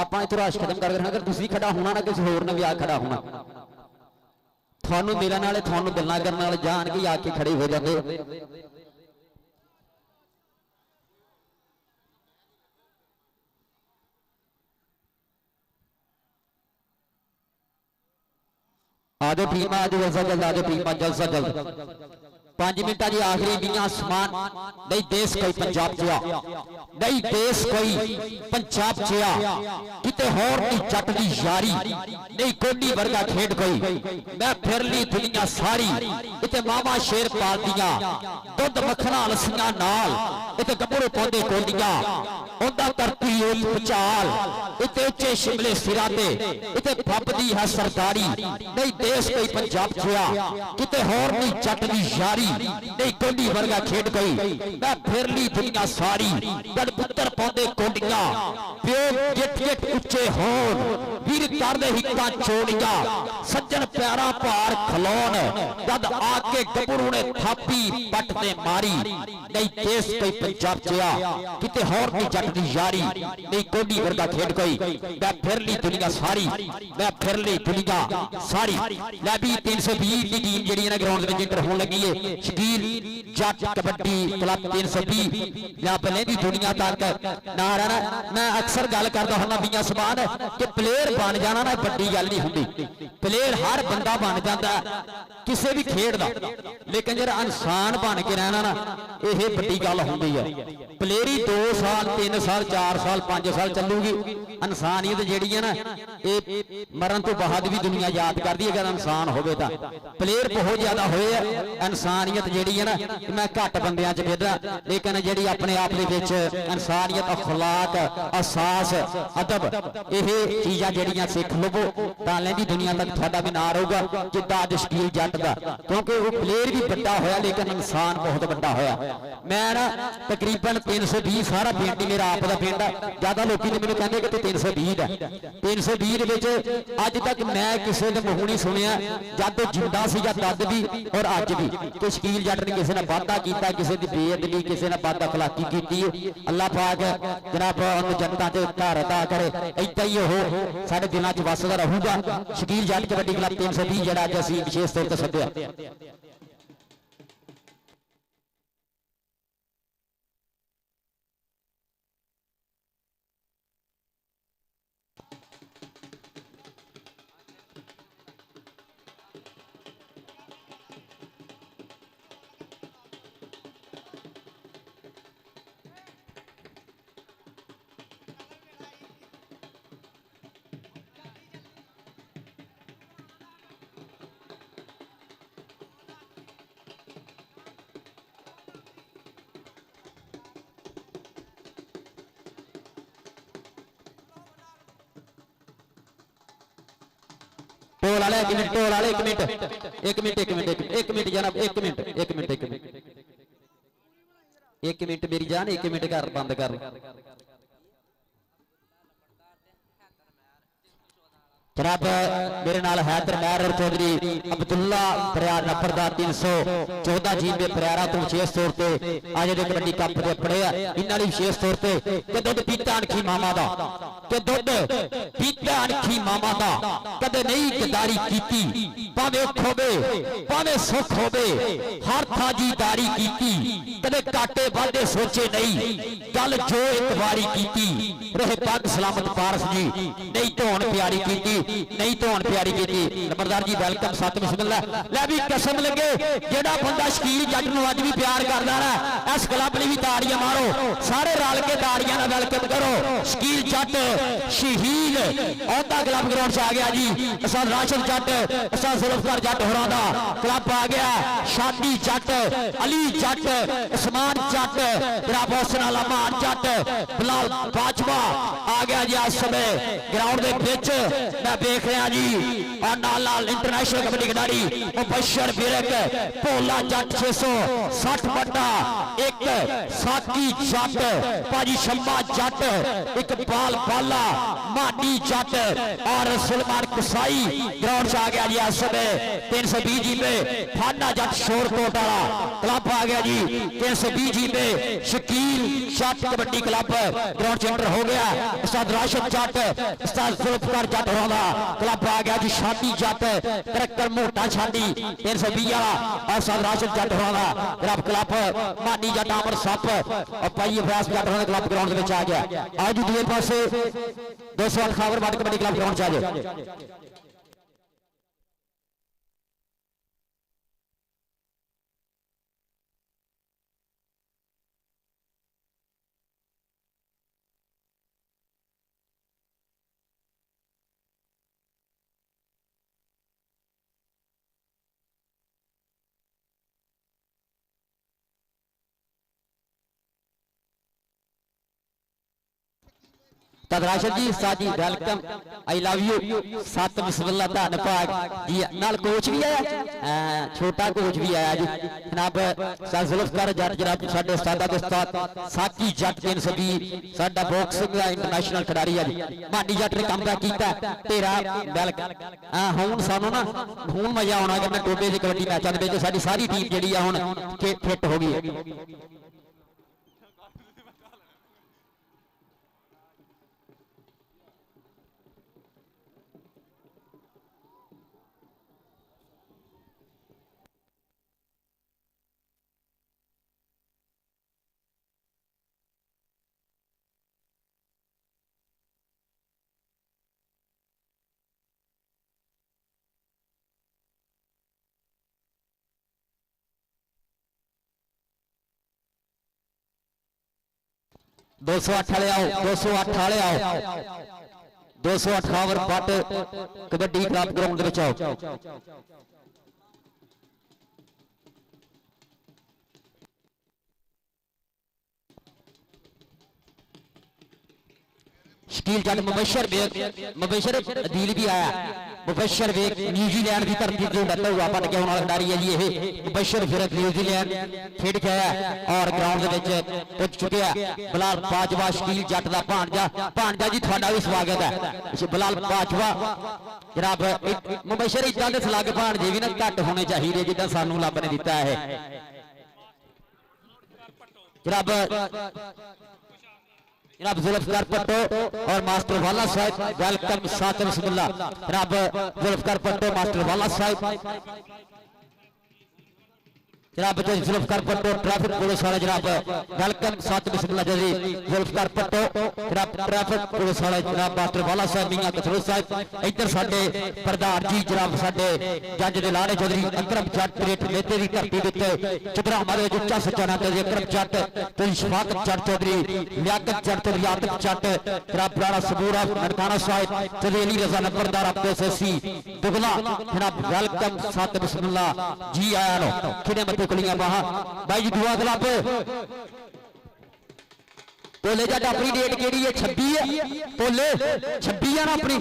Speaker 1: आपा इतु राश खत्म करके रखना अगर तुसी खड़ा होना ना किसी होर ने भी आ खड़ा होना थानू मिलने वाले थानू गल्लां करने वाले जान के आके खड़े हो जाते आजो टीम आज जल्द जल्द आजो टीम जल्द से जल्द 5 मिनट जी आखिरी दियां आसमान नहीं देश कोई पंजाब च नहीं देश कोई पंजाब च किते होर दी जट दी यारी नहीं कोनी वर्गा खेड कोई मैं फिर ली दुनिया सारी इते मामा शेर पाल दियां दुध मखना लसियां नाल इते गबरू पौंदे कोलियां ਉਹਦਾ ਕਰਤੀ ਓਟ ਪਚਾਲ इते उच्चे शिमले सिरा ते इते फबदी है सरदारी नहीं देश कोई पंजाब छुआ किते होर नहीं जट दी यारी नहीं कोहली वर्गा खेड गई मैं फिर ली दुनिया सारी जद पुत्र पौंदे कोंडियां प्यो गिट गिट उच्चे होन वीर करदे हिक्का चोड़ियां सज्जन प्यारा भार खलोन जद आके गबरू ने थापी पट ते मारी नहीं देश कोई पंजाब छुआ किते होर नहीं जट दी यारी नहीं कोहली वर्गा खेड गई मैं फिर ली दुनिया सारी मैं फिर ली दुनिया सारी लै भी 320 की टीम जी ग्राउंड में इंटर होने लगी है शकील जट कबड्डी क्लब 320 या भले की दुनिया तक ना रहना मैं अक्सर गल करता हूं बीया समान कि प्लेयर बन जाना ना बड़ी गल नहीं होंगी प्लेयर हर बंदा बन जाता किसी भी खेड का लेकिन जो इंसान बन के रहना ना यह बड़ी गल होंगी है प्लेयर ही 2 साल 3 साल 4 साल 5 साल चलूगी इंसानियत जी है ना ये मरण तो बाद भी दुनिया याद करती है अगर इंसान होवे तां प्लेयर बहुत ज्यादा होए इंसानियत जी है ना मैं घट बंदियां च खेदा लेकिन जी अपने आप के इंसानियत अखलाक एहसास अदब ये चीज़ां जड़ियां सिख लवो तां लैंदी दुनिया तक तुहाडा भी नां रहूगा जिद्दां अज शकील जट दा क्योंकि वो प्लेयर भी बड़ा होया लेकिन इंसान बहुत बड़ा होया मैं ना तकरीबन 320 सारा पिंड मेरा आप दा पिंड है ज्यादा लोग मैंने कहते कि 320 है 320 अज तक मैं किसी ने मूँह नहीं सुनिया जब जिंदा सीगा तद भी और अज भी कि शकील जट ने किसी ने वादा किया किसी की बेअदबी किसी ने बद अखलाकी की अल्लाह पाक जनाब जनता से घर अदा करे इदा ही वो साढ़े दिलों च वसदा रहूगा शकील जट कबड्डी क्लब 320 जरा अज असीं विशेष तौर पर सद्दिया टोल वाले 1 मिनट टोल वाले 1 मिनट 1 मिनट 1 मिनट 1 मिनट जनाब 1 मिनट 1 मिनट 1 मिनट 1 मिनट मेरी जान 1 मिनट कर बंद कर जनाब मेरे नाल हैदर महर चौधरी अब्दुल्ला बरियार नंबरदार 314 जी में बरियारा तो विशेष तौर पर आज जो कबड्डी कप के पड़े इन्होंने विशेष तौर पर कि दुध पीता अनखी मामा का कि दुध पीता अनखी मामा का कदे नहीं गदारी की भावे उख होवे भावे सुख होवे हर थां दारी की कदे काटे वादे सोचे नहीं गल जो एक बारी की रहे पग सलामत पारस जी नहीं धोन प्यारी की नहीं धोन प्यारी की नंबरदार जी वेलकम सत बिस्मिल्लाह लै भी कसम लगे जेड़ा बंदा शकील जट नूं अज भी प्यार करदा ना इस क्लब लई भी ताड़ियां मारो सारे रल के ताड़ियां नाल वेलकम करो शकील जट शहीद औंदा क्लब ग्राउंड से आ गया जी उस्ताद राशिद जट उस्ताद जुल्फकार जट होरां दा क्लब आ गया शादी जट अली जट उस्मान जट जनाब हुसैन अमान जट बिलाल बाजवा आ गया जी इस समय ग्राउंड दे विच मैं देख रहा जी और नाल नाल इंटरनेशनल कबड्डी खिडारी मुबशर बिरक भोला जट 660 बट्टा एक साकी जट भाजी शम्मा जट इकबाल बाला मानी जट और सुलेमान कुसाई ग्राउंड से आ गया जी इस समय 320 जी पे फाना जट शोरकोट वाला क्लब आ गया जी 320 जी पे शकील जट कबड्डी क्लब ग्राउंड से एंटर हो गया उस्ताद राशिद जट उस्ताद जुल्फकार जट होगा क्लब आ गया जी शादी जट करकर मोटा शादी 320 वाला और उस्ताद राशिद जट होगा क्लब क्लब मानी जट अमर सप और भाई व्यास जट होगा क्लब ग्राउंड में आ गया आज दूसरे पासे 208 खावर बाट कबड्डी क्लब ग्राउंड से आ जाए ਤਾਂ ਰਾਸ਼ਦ ਜੀ ਸਾਹ ਜੀ ਵੈਲਕਮ ਆਈ ਲਵ ਯੂ ਸਤ ਬਿਸਮਿਲ੍ਲਾ ਧੰਨ ਭਾਗ ਜੀ ਨਾਲ ਕੋਚ ਵੀ ਆਇਆ ਛੋਟਾ ਕੋਚ ਵੀ ਆਇਆ ਜੀ ਜਨਾਬ ਸਾਹ ਜ਼ੁਲਫਕਾਰ ਜੱਟ ਜਨਾਬ ਸਾਡੇ ਉਸਤਾਦਾਂ ਦੇ ਉਸਤਾਦ ਸਾਕੀ ਜੱਟ 320 ਸਾਡਾ ਬਾਕਸਿੰਗ ਦਾ ਇੰਟਰਨੈਸ਼ਨਲ ਖਿਡਾਰੀ ਹੈ ਜੀ ਮਾਨੀ ਜੱਟ ਨੇ ਕੰਮ ਕੀਤਾ ਤੇਰਾ ਵੈਲਕਮ ਹੁਣ ਸਾਨੂੰ ਨਾ ਹੁਣ ਮਜ਼ਾ ਆਉਣਾ ਕਿ ਮੈਂ ਟੋਬੇ ਦੇ ਕਬੱਡੀ ਮੈਚਾਂ ਦੇ ਵਿੱਚ ਸਾਡੀ ਸਾਰੀ ਟੀਮ ਜਿਹੜੀ ਆ ਹੁਣ ਫਿੱਟ ਹੋ ਗਈ ਹੈ 208 वाले आओ 208 वाले आओ 208 ओवर पट कबड्डी क्लब ग्राउंड में आओ शकील जट मुबशर अदील भी आया मुबशर बेग न्यूजीलैंड की धरती से डरता हुआ बन के आने वाला खिडारी है जी ये मुबशर फिर न्यूजीलैंड खेड के आया और ग्राउंड पहुंच चुके हैं बिलाल बाजवा शकील जट का भांजा जी थोड़ा भी स्वागत है बिलाल बाजवा जनाब मुबशर इदा के सलग भांजे भी ना घट होने चाहिए जिदा सानू रब ने दिता है जनाब जनाब जुल्फकार भट्टो और मास्टर वाला साहब वेलकम साथ बिस्मिल्लाह जनाब जुल्फकार भट्टो मास्टर वाला साहब जनाब जुल्फकार भट्टो ट्रैफिक पुलिस वाले जनाब वेलकम साथ बिस्मिल्लाह जी जुल्फकार भट्टो जनाब ट्रैफिक पुलिस वाले जनाब मास्टर वाला साहब मियां कथरू साहब इधर साडे प्रधान जी जनाब साडे जज दे लाड़े चौधरी अकरम जट परेट नेते दी धरती उत्ते चतरामा दे उच्चा सचाना ते अकरम जट ते शफाकत जट चौधरी लियाकत जट ते रियाकत जट जनाब पुराना सबूरा ननकाना साहब ते अली रजा नंबरदार आपके एसएससी दुगला जनाब वेलकम साथ बिस्मिल्लाह जी आया नो खिने मत कुलियां बाहा भाई जी दुआ क्लब बोले जट अपनी डेट केड़ी है 26 है बोले 26 है ना अपनी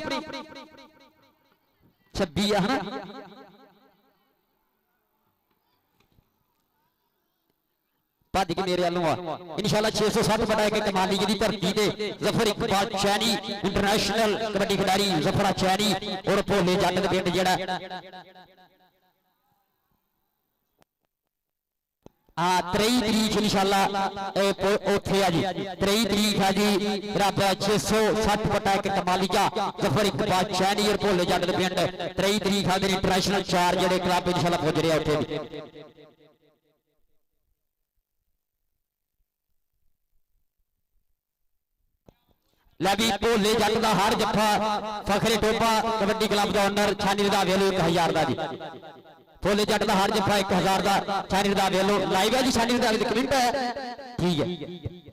Speaker 1: 26 है ना भज के मेरे वालों इंशाल्लाह 660 बटा के कमाली की धरती से जफर इकबाल चैनी इंटरनेशनल कबड्डी खिडारी जफरा चैनी और भोले जट दे पिंड जेड़ा हाँ 23 तरीक इंशाल्लाह उत्थे है जी 23 तरीक है जी रब 660 बटा एक कमालिया जफर इकबाल चैनी और भोले जट दे पिंड 23 तरीक है इंटरनेशनल 4 जेडे क्लब इंशाल्लाह पुज रहे उत्थे लै भी भोले जट का हर जफा फखरे टोपा कबड्डी क्लब का ओनर छानी रदा वेलो 1000 का जी भोले जट का हर जफा 1000 का छानी रदा वेलो लाइव है जी छानी रदा वेलो कमेंट है ठीक है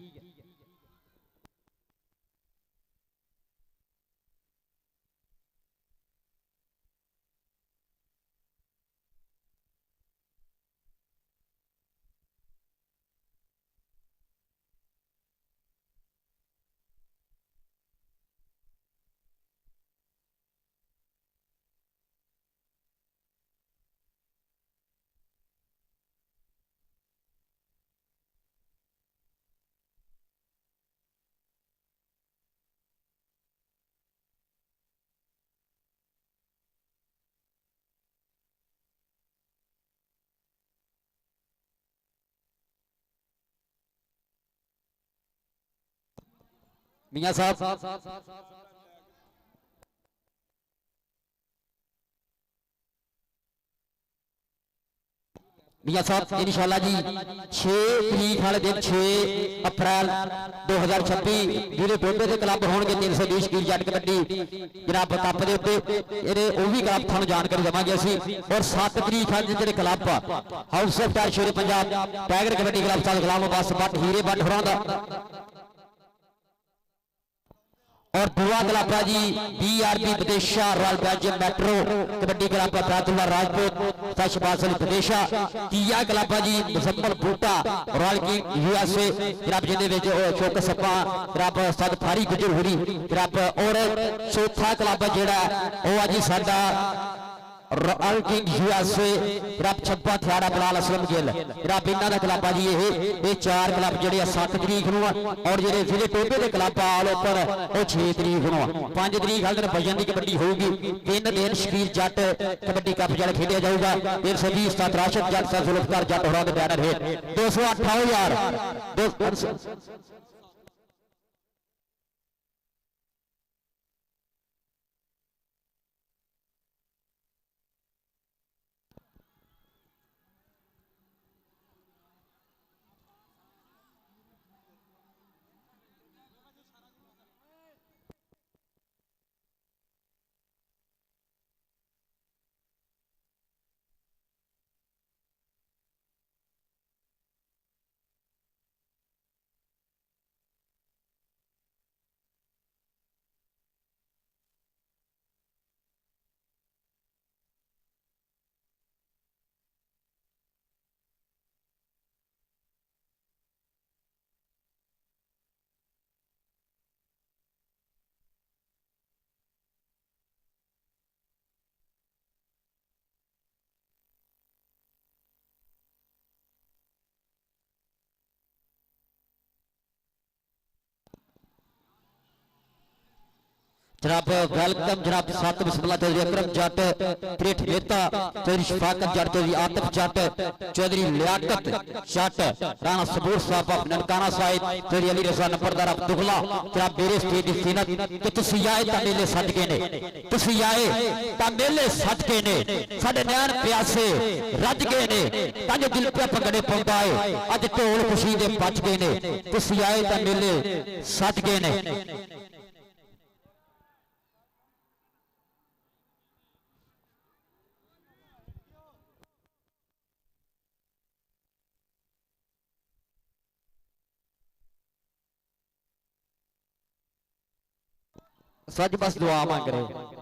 Speaker 1: मियां साहब मियां साहब इंशाल्लाह जी 6 तरीक वाले दिन 6 अप्रैल 2026 जिहदे टोबे दे क्लब होणगे 320 शकील जट कबड्डी जनाब कप दे उत्ते इहदे ओह भी क्लब थानू जानकारी देवांगे असीं और 7 तरीक है जिहड़े club house of tyre Shere Punjab tiger kabaddi club साल गुलाम अब्बास भट्ट हीरे भट्ट होरां दा और दुआ क्लब है जी BRB विदेशा royal Belgium metro kabaddi club Faizullah Rajput Shahbaz Ali विदेशा किया क्लब है जी Muzammil Boota royal king USA club जिंदे चौक सपा क्लब सद फारी गुजर हुरी क्लब और चौथा क्लब है जेड़ा वो है जी साडा रॉयल किंग USA क्लब छप्पा थियाड़ा बलाल असलम गिल क्लब इन्हां दा क्लब आ जी ये चार क्लब जेडे 7 तरीक नूं और जेडे जिले टोबे दे क्लब आल ओपर वो 6 तरीक नूं 5 तरीक हल दिन वजन दी कबड्डी होगी 3 दिन शकीर जट कबड्डी कप जेड़ा खेडिया जाऊगा 320 उस्ताद राशिद जट सर जुल्फकार जट होरां दे बैनर हेठ 208 यार जनाब वेलकम जनाब सात बिस्मिल्लाह चौधरी अकरम जट त्रिठ मेहता चौधरी शफाकत जट चौधरी आतिफ जट चौधरी लियाकत जट राणा सबूर साहब ऑफ ननकाना साहिब चौधरी अली रजा नंबरदार अब्दुल्ला जनाब मेरे स्टेज की सीनत कि तुसी आए ता मेले सदके ने तुसी आए ता मेले सदके ने साडे नैन प्यासे रज गए ने तंज दिल पे भंगड़े पाउंदा है अज ढोल खुशी दे बज गए ने तुसी आए ता मेले सदके ने सच बस दुआ मांग रहे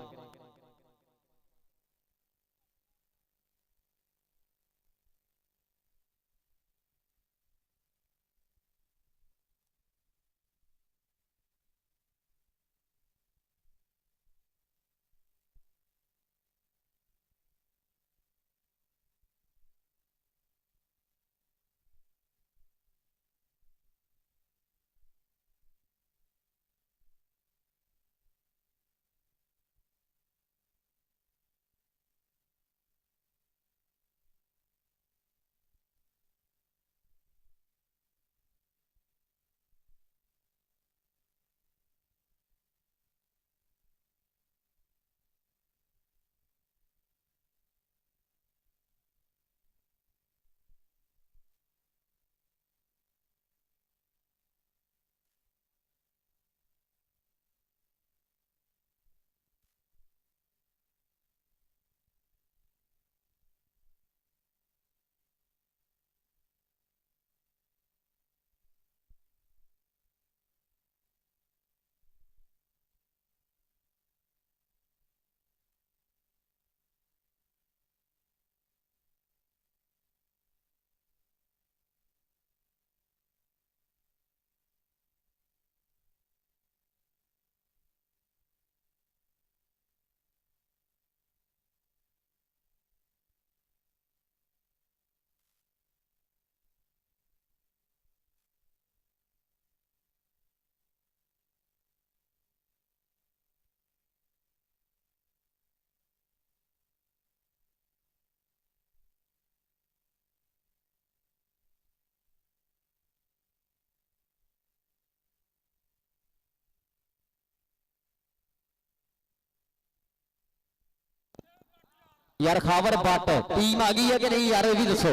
Speaker 1: यार खावर बट टीम आ गई है कि नहीं यार भी दसो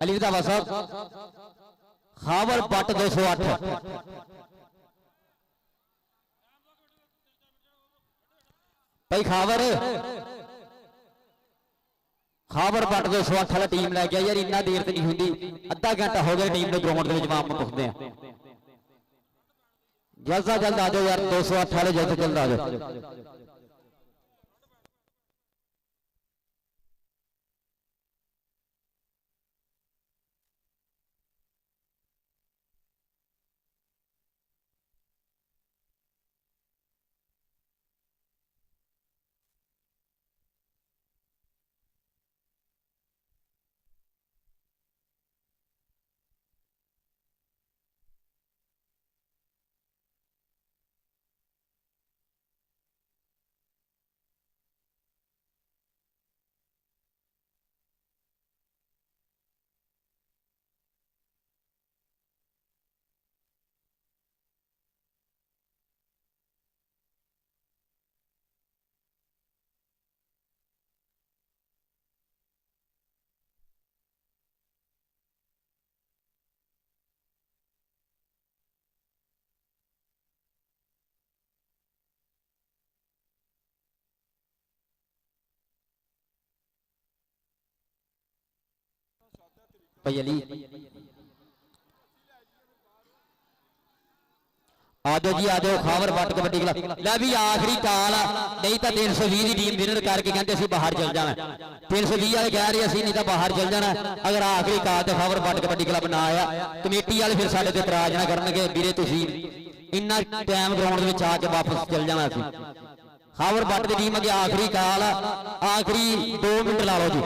Speaker 1: अली विदावा साहब खावर बट 208 भाई खावर खावर बट 208 वाला टीम लै गया यार इन्ना देर तो नहीं होंगी अद्धा घंटा हो गया टीम ने ग्राउंड के वार्म पुखते हैं जल्द से जल्द आ जाओ यार 208 वाले जल्द से जल्द आ जाओ। भाई अली आजो जी आजो खावर बट कबड्डी क्लब लै भी आखिरी काल नहीं तो 320 की टीम विनर करके कहते असं बाहर चल जाना 320 वाले कह रहे असं नहीं तो बाहर चल जाना अगर आखिरी काल तो खावर बट कबड्डी क्लब ना आया कमेटी वाले फिर साढ़े ते इतराज ना करनगे वीरे तुसीं इन्ना टाइम ग्राउंड में आके वापस चल जाना असीं खावर बट की टीम अगे आखिरी काल आखिरी 2 मिनट ला लो जी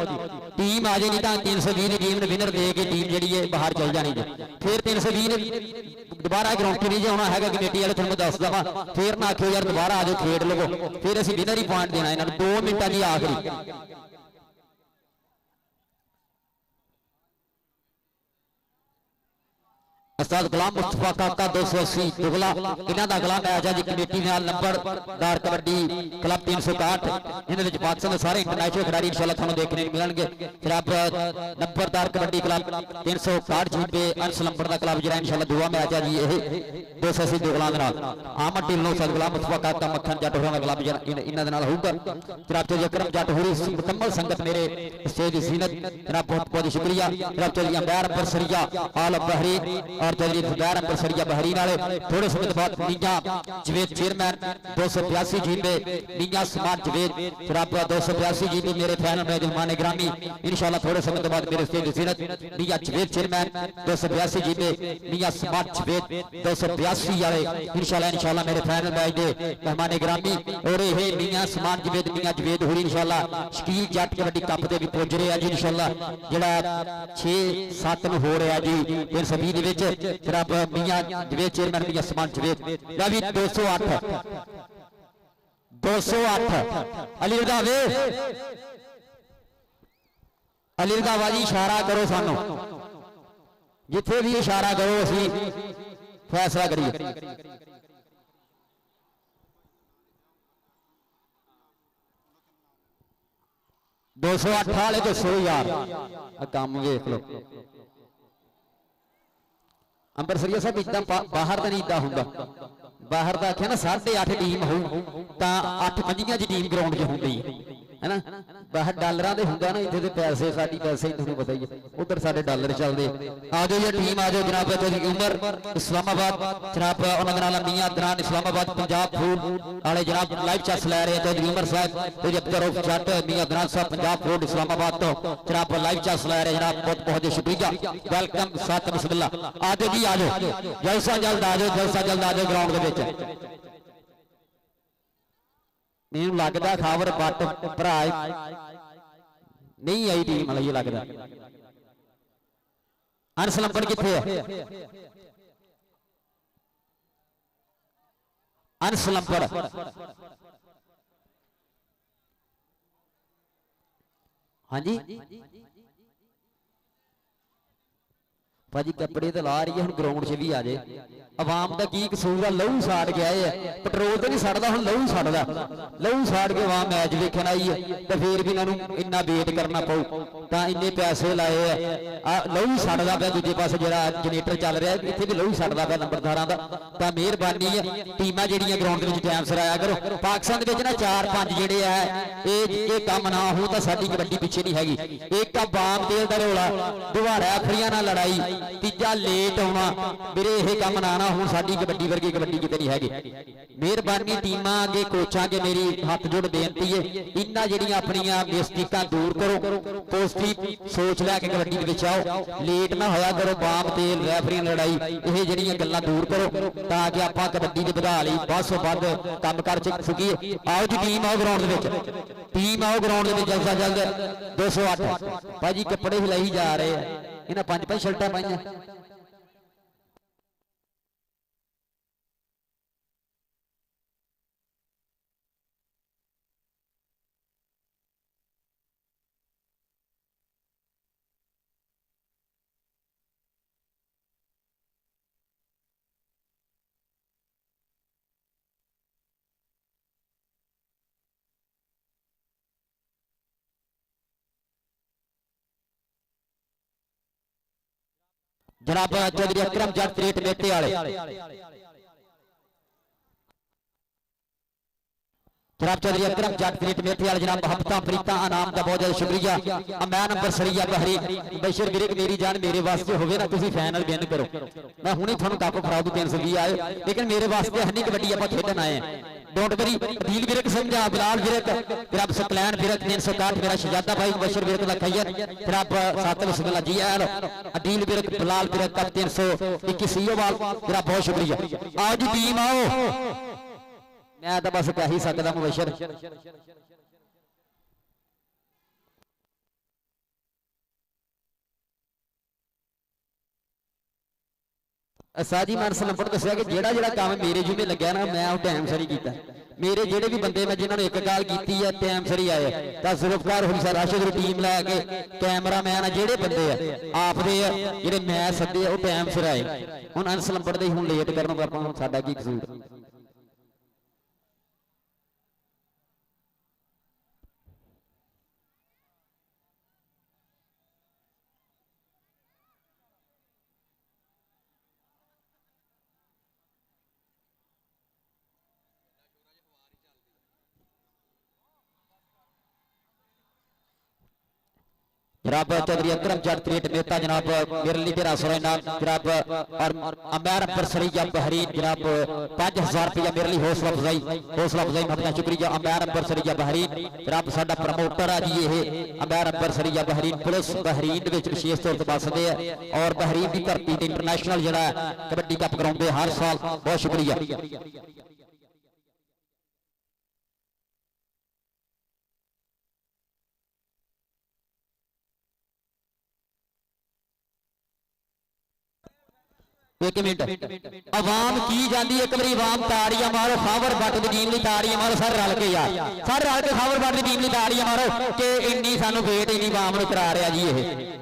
Speaker 1: टीम आ जाए नहीं तो 320 की टीम ने विनर दे के टीम जी है बाहर चल जानी जी फिर 320 ने दोबारा ग्राउंड नहीं जो होना है कमेटी वाले तुहानूं दस दवा फिर ना आखियो यार दोबारा आ जाओ खेड लवो फिर असीं विनर ही पॉइंट देना इन्हां नूं 2 मिनटां की आखिरी उस्ताद गुलाम मुस्तफा काका 280 दुगला इन्हां दा अगला मैच है जी कमेटी नाल नंबरदार कबड्डी क्लब 361 इन्हां विच पाकिस्तान दे सारे इंटरनेशनल खिडारी इंशाअल्लाह तुहानूं देखने मिलणगे जनाब नंबरदार कबड्डी क्लब 361 जीते अंश नंबर दा क्लब जिहड़ा इंशाअल्लाह दूआ मैच है जी ये 280 दुगला दे नाल आमद टीम नो उस्ताद गुलाम मुस्तफा काका मक्खन जट होरां दा क्लब इन्हां दे नाल होऊगा जनाब चौधरी अकरम जट होरी मुकम्मल संगत मेरे स्टेज दी जीनत जनाब बहुत बहुत शुक्रिया जनाब चौधरी अंबैर अंबर सरिया आल बहरीन और चौधरी जुबैर अंबर सरिया बहरीन वाले थोड़े समय बाद मियां जवेद चेयरमैन 282 जीते मियां स्मार्ट जवेद जनाब 282 जीते मेरे फैन मेहमान ग्रामी इंशाअल्लाह थोड़े समय बाद मेरे स्टेज जीनत मियां जवेद चेयरमैन 282 जीते मियां स्मार्ट जवेद 282 वाले इंशाअल्लाह मेरे फैन मैच दे मेहमान ग्रामी और ये मियां स्मार्ट जवेद मियां जवेद हुरी इंशाअल्लाह शकील जट कबड्डी कप ते भी पहुंच रहे हैं जी इंशाअल्लाह जेड़ा 6-7 ਨੂੰ हो रहा जी 320 ਦੇ ਵਿੱਚ जनाब मियां जवेद चेयरमैन मियां समान जवेद ला भी 208 अली रज़ा अली रज़ा वाजी इशारा करो सानू जिथे भी इशारा करो असी फैसला करिए 208 वाले तो 100 यार काम वेख लो अंबर सरिया साहब इदा बाहर का नहीं इदा होंगे बाहर का आख्या ना 8.5 टीम हो 8 मंजियां दी टीम ग्राउंड च होंदी है ना बाहर डॉलर के होंगे ना इतने पैसे साड़ी पैसे तुहानूं पता ही है उधर साढ़े डॉलर चलते आ जाओ ये टीम आ जाओ जनाब चौधरी उमर इस्लामाबाद जनाब उन्होंने मियां अदनान इस्लामाबाद पंजाब फूड वाले जनाब लाइव चैस लै रहे चौधरी उमर साहब चौधरी अब्दुल रऊफ जट मियां अदनान साहब पंजाब फूड इस्लामाबाद तो जनाब लाइव चैस लै रहे जनाब बहुत बहुत शुक्रिया वेलकम साथ बिस्मिल्ला आ जाओ जी आ जाओ जलसा जल्द आ जाओ जलसा जल्द आ जाओ ग्राउंड के विच मैनूं लगदा खावर बट भरा नहीं आई टीम वाला ये लगदा अंश लंबड़ किथे है अंश लंबड़ हाँ जी भाजी कपड़े तो ला रही है हम ग्राउंड च भी आ जाए आवाम का की कसूर है लहू साड़ के आए है पेट्रोल तो नहीं सड़ता हम लहू सड़दा लहू साड़ के वहां मैच वेखण आई है तो फिर भी इन्हों इन्ना वेट करना पऊ तो इन्ने पैसे लाए है लहू सड़दा पे दूजे पासे जो जनरेटर चल रहा है इतने भी लहू सड़दा पे नंबरदारां दा तां मेहरबानी है टीमां जिहड़ियां ग्राउंड दे टाइम सिर आया करो पाकिस्तान दे विच ना 4-5 जिहड़े है ये काम ना हो तो साडी कबड्डी पिछे नहीं हैगी एक बाम तेल दा रौला दुहाड़ा अखड़ियां नाल लड़ाई ਤੀਜਾ ਲੇਟ ਆਉਣਾ ਵੀਰੇ ਇਹ ਕੰਮ ਨਾ ਨਾ ਹੁਣ ਸਾਡੀ ਕਬੱਡੀ ਵਰਗੀ ਕਬੱਡੀ ਕਿਤੇ ਨਹੀਂ ਹੈਗੀ। ਮਿਹਰਬਾਨੀ ਟੀਮਾਂ ਅੱਗੇ ਕੋਚਾਂ ਅੱਗੇ ਮੇਰੀ ਹੱਥ ਜੋੜ ਬੇਨਤੀ ਹੈ, ਇਹਨਾਂ ਜਿਹੜੀਆਂ ਆਪਣੀਆਂ ਮਿਸਟੇਕਾਂ ਦੂਰ ਕਰੋ, ਪੋਜ਼ਿਟਿਵ ਸੋਚ ਲੈ ਕੇ ਕਬੱਡੀ ਦੇ ਵਿੱਚ ਆਓ, ਲੇਟ ਨਾ ਹੋਇਆ ਕਰੋ, ਬਾਮ ਤੇਲ ਰੈਫਰੀ ਲੜਾਈ ਇਹ ਜਿਹੜੀਆਂ ਗੱਲਾਂ ਦੂਰ ਕਰੋ ਤਾਂ ਕਿ ਆਪਾਂ ਕਬੱਡੀ ਦੇ ਵਧਾ ਲਈ ਵੱਧ ਤੋਂ ਵੱਧ ਕੰਮ ਕਰ ਸਕੀਏ। ਆਓ ਜੀ ਟੀਮ ਆਓ ਗਰਾਊਂਡ ਦੇ ਵਿੱਚ, ਟੀਮ ਆਓ ਗਰਾਊਂਡ ਦੇ ਵਿੱਚ ਜਲਦ ਤੋਂ ਜਲਦ। 208 ਭਾਜੀ ਕੱਪੜੇ ਹਿਲਾਈ ਜਾ ਰਹੇ ਆ, ਇਹਨਾਂ 5-5 ਸ਼ਰਟਾਂ ਪਾਈਆਂ। जनाब चौधरी अकरम जट त्रेट मेटे वाले, जनाब चौधरी अकरम जट त्रेट मेटे वाले, जनाब हफ्ता प्रीता इनाम का बहुत ज्यादा शुक्रिया। मैं नंबर सरिया बहरी बशर गिरे मेरी जान मेरे वास्ते होवे ना तुसी फाइनल विन करो, मैं हुणे थानू कप फड़ा दूं 320 आए, लेकिन मेरे वास्ते हनी कबड्डी आपां खेडन आए हैं। डोंट वरी अदील विरक समझा बिलाल विरक फिर आप सकलैन विरक 361 मेरा शहजादा भाई बशर विरक का खैर फिर आप सातल बिस्मिल्लाह जी आल अदील विरक बिलाल विरक का 321 सीओवाल फिर आप बहुत शुक्रिया। आज टीम आओ, मैं तो बस कह ही सकदा मुबशर साजी मान सलंपड़ दसिया कि जेड़ा जेड़ा काम मेरे जिम्मे लग्या ना मैं वो टाइम सिर ही कीता। मेरे जेड़े भी बंदे मैं जिन्होंने एक गाल की है टाइम सिर ही आए, तो जुल्फकार होई सर राशिद टीम लैके कैमरा मैन जेड़े बंदे आप जेड़े मैच सदे वो टाइम सिर आए। हुण अनसलंपड़ दे हुण लेट करन आपां साडा की कसूर। जनाब चौधरी अकरम जट त्रेट मेहता जनाब मेरे लिए तेरा सुरैना जनाब और अमैर अब्बर सरिया बहरीन जनाब 5000 रुपया मेरे लिए हौसला अफजाई अपना शुक्रिया। अमैर अब्बर सरिया बहरीन जनाब साडा प्रमोटर है जी ये अमैर अब्बर सरिया बहरीन पुलिस बहरीन विच विशेष तौर पर बसदे है और बहरीन की धरती ते इंटरनेशनल जिहड़ा कबड्डी कप कराउंदे हर साल, बहुत शुक्रिया। एक मिनट आवाम की जाती एक बार आवाम ताड़ियां मारो खावर बट की टीम ताड़ियां मारो सर रल के यार सर रल के खावर बट की टीम ताड़ियां मारो कि इन्नी सानू वेट इन्नी आवाम नूं करा रहा जी ये।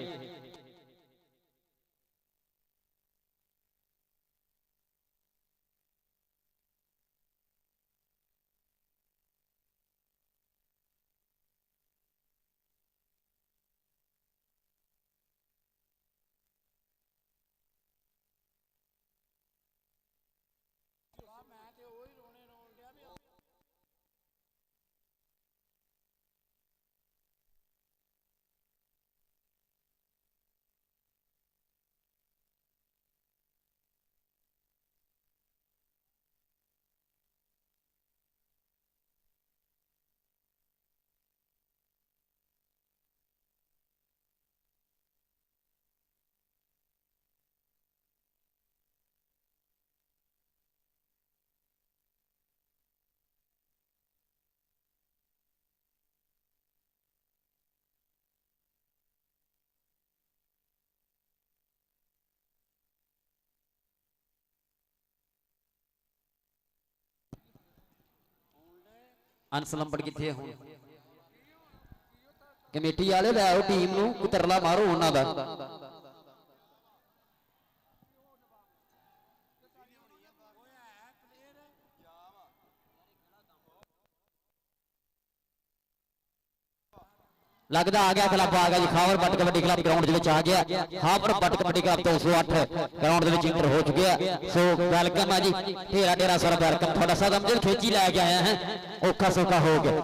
Speaker 1: अनसलंपड़ किथे हुण कमेटी वाले लै आओ टीम नूं तरला मारो उन्हां दा। लगता आ गया क्लब आ गया जी खावर बट कबड्डी क्लब ग्राउंड आ गया। Khawar Butt kabaddi club 208 ground enter हो चुके हैं। सो वेलकम है जी ढेरा ढेरा सारा वेलकम थोड़ा सा समझ खेची लैके आया है औखा सौखा हो गया।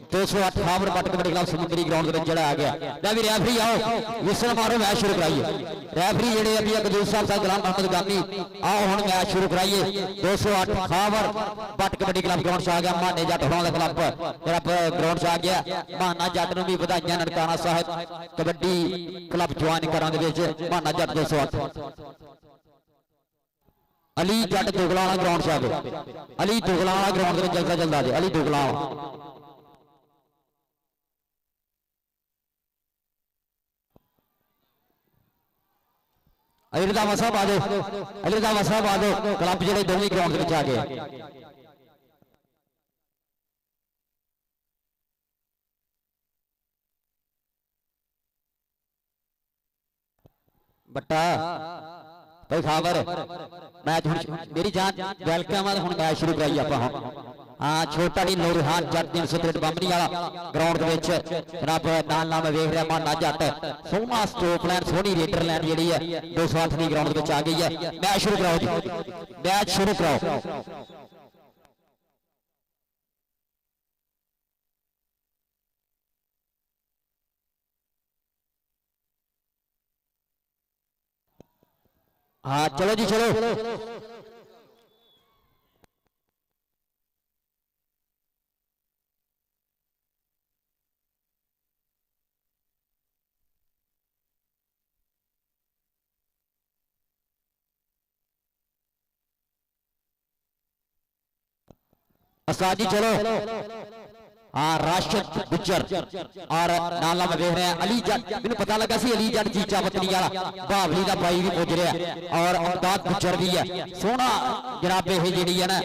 Speaker 1: 208 हावर बट कबड्डी क्लब समुद्री ग्राउंड जड़ा आ गया। लै भी रैफरी आओ विसल मारो मैच शुरू कराइए। रैफरी जेडे अभी कदूर साहब गुलाम मोहम्मद गामी आओ हम मैच शुरू कराइए। 208 हावर बट कबड्डी क्लब ग्राउंड से आ गया। माने जट होना क्लब जरा ग्राउंड से आ गया। माना जट नूं भी बधाइयां ननकाना साहब कबड्डी क्लब ज्वाइन कराने दे विच माना जट 208 अली जट दुगलाना ग्राउंड से आ गए। अली दुगलाना ग्राउंड में जल्दा जल्दा जे अली दुगलाना अलीरदावा साहब आ जाओ। अलीरदावा साहब आ जाओ। क्लब जो दोनों ग्राउंड में आ गए। बट्टा भाई खावर मैच मेरी जान वेलकम है। हम मैच शुरू कराइए आप। हाँ छोटा नहीं नूरहान जट 363 बंबरी वाला ग्राउंड जनाब नाल नाम वेख रहा माना जट सोहना स्टोप लैंड सोहनी रेडर लैंड जी है 208 ग्राउंड आ गई है। मैच शुरू कराओ जी मैच शुरू कराओ। हाँ चलो जी चलो। असादी चलो। हाँ राशिद गुज्जर और नाला में देख रहे हैं अली जट। मैंने पता लगा सी अली जट चीचा पत्नी वाला भावली का भाई भी पुज रहा है और अमदाद गुज्जर भी है। सोहना जनाब यह जी है ना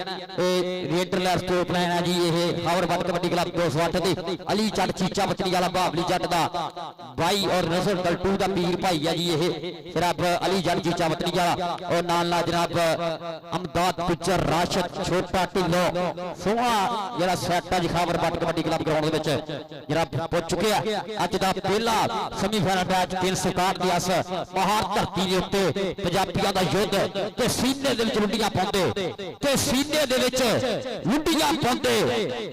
Speaker 1: रेडर स्टोप लाइन है जी। ये हावर बट कबड्डी क्लब 208 की अली जट चीचा पत्नी वाला भावली जट का भाई और नसर गलटू का पीर भाई है जी। ये जनाब अली जट चीचा पत्नी वाला और नाल जनाब अमदाद गुज्जर राशिद छोटा ढिल्लो सोहना जरा सैट है जी। हावर बट क्लब ग्राउंड पहुंच चुके हैं। अज का पहला सेमीफाइनल मैच 361 की अस पहाड़ धरती के उत्ते पंजाबियों का युद्ध ते सीने दे विच लुंडियां पाउंदे ते सीने दे विच लुंडियां पाउंदे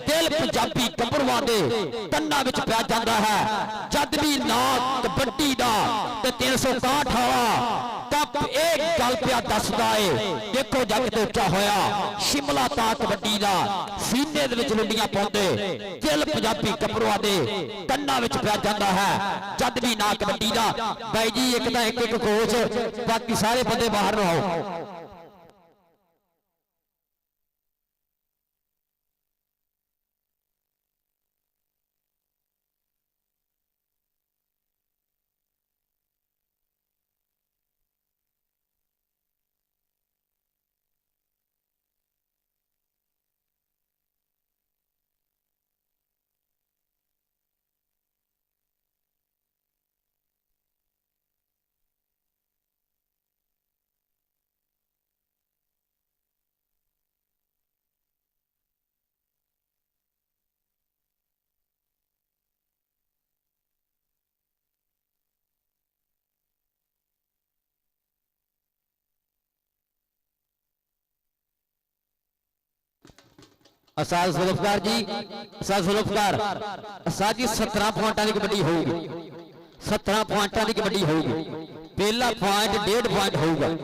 Speaker 1: दिल पंजाबी गभरुआं दे कन्नां विच पै जांदा है जद भी नाम कबड्डी दा ते 361 वाला तब एक गल पिया दसदा है। देखो जग ते उच्चा होया शिमला ता कबड्डी दा सीने दे विच लुंडियां पाउंदे दिल पंजाबी गभरुआं दे कन्नां विच पै जांदा है जद भी ना कबड्डी दा। भाई जी एक तां एक कोच बाकी सारे बंदे बाहर नु आओ। असाद जुल्फकार जी असाद जुल्फकार असाद जी 17 पॉइंटां की कबड्डी होगी। 17 पॉइंटां की कबड्डी होगी। पहला पॉइंट 1.5 पॉइंट होगा।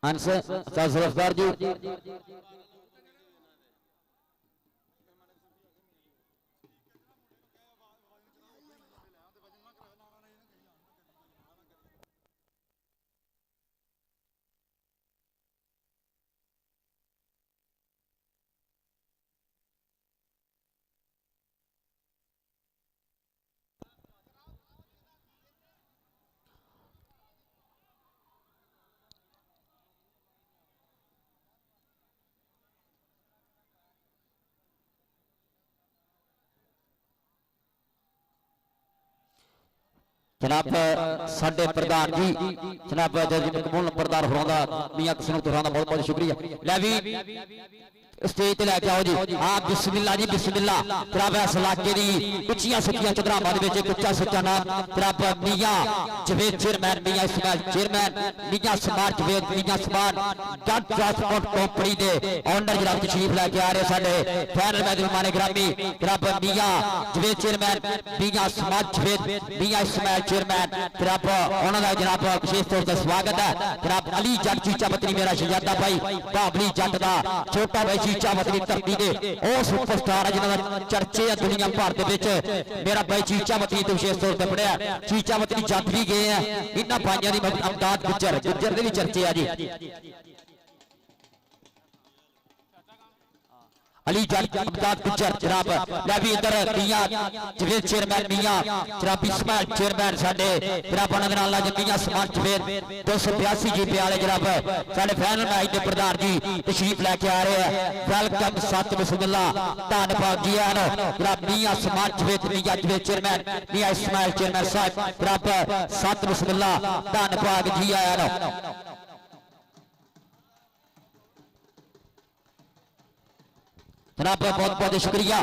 Speaker 1: आंसर असाद जुल्फकार जी जनाब साडे प्रधान जी जनाब कबूल नंबरदार होरां दा मियां किस्मत होरां दा बहुत बहुत शुक्रिया। लै भी स्टेज ते लैके आओ जी। हाँ बिस्मिल्लाह जी बिस्मिल्लाह। जनाब इस इलाके दी उच्चियां सुच्चियां चदराबाद विच एक उच्चा सुच्चा नाम जनाब मियां जवेद चेयरमैन मियां इस्माइल चेयरमैन मियां समार जवेद मियां समार जट ट्रांसपोर्ट कंपनी दे ओनर जनाब तशरीफ लैके आ रहे साडे फाइनल मेहमान ग्रामी जनाब मियां जवेद चेयरमैन मियां समार जवेद मियां इस्माइल चेयरमैन जनाब उन्हां दा जनाब विशेष तौर ते स्वागत है। जनाब अली जट चीचा पत्नी मेरा शहजादा भाई बाबली जट दा छोटा भाई चीचा पत्नी धरती दे ओ सुपरस्टार है जिन्हां दा चर्चे है दुनिया भर दे विच। मेरा भाई चीचा पत्नी तो विशेष तौर पर पढ़िया चीचा पत्नी जट भी गए हैं इन्हां भाइयों दी अमदाद गुज्जर गुज्जर दे भी चर्चे है जी। अली जट अमदाद गुज्जर जनाब लै भी इधर मियां जवेद चेयरमैन मियां जनाब इस्माइल चेयरमैन साडे जनाब उन्हां दे नाल मियां समान जवेद 282 जीपी वाले जनाब साडे फाइनल मैच दे प्रधान जी तशरीफ लैके आ रहे हैं। वेलकम सत बिस्मिल्लाह धन्नवाद जी आनो जनाब मियां समान जवेद मियां जवेद चेयरमैन मियां इस्माइल चेयरमैन साहब जनाब सत बिस्मिल्लाह धन्नवाद जी आनो। जनाब बहुत बहुत शुक्रिया।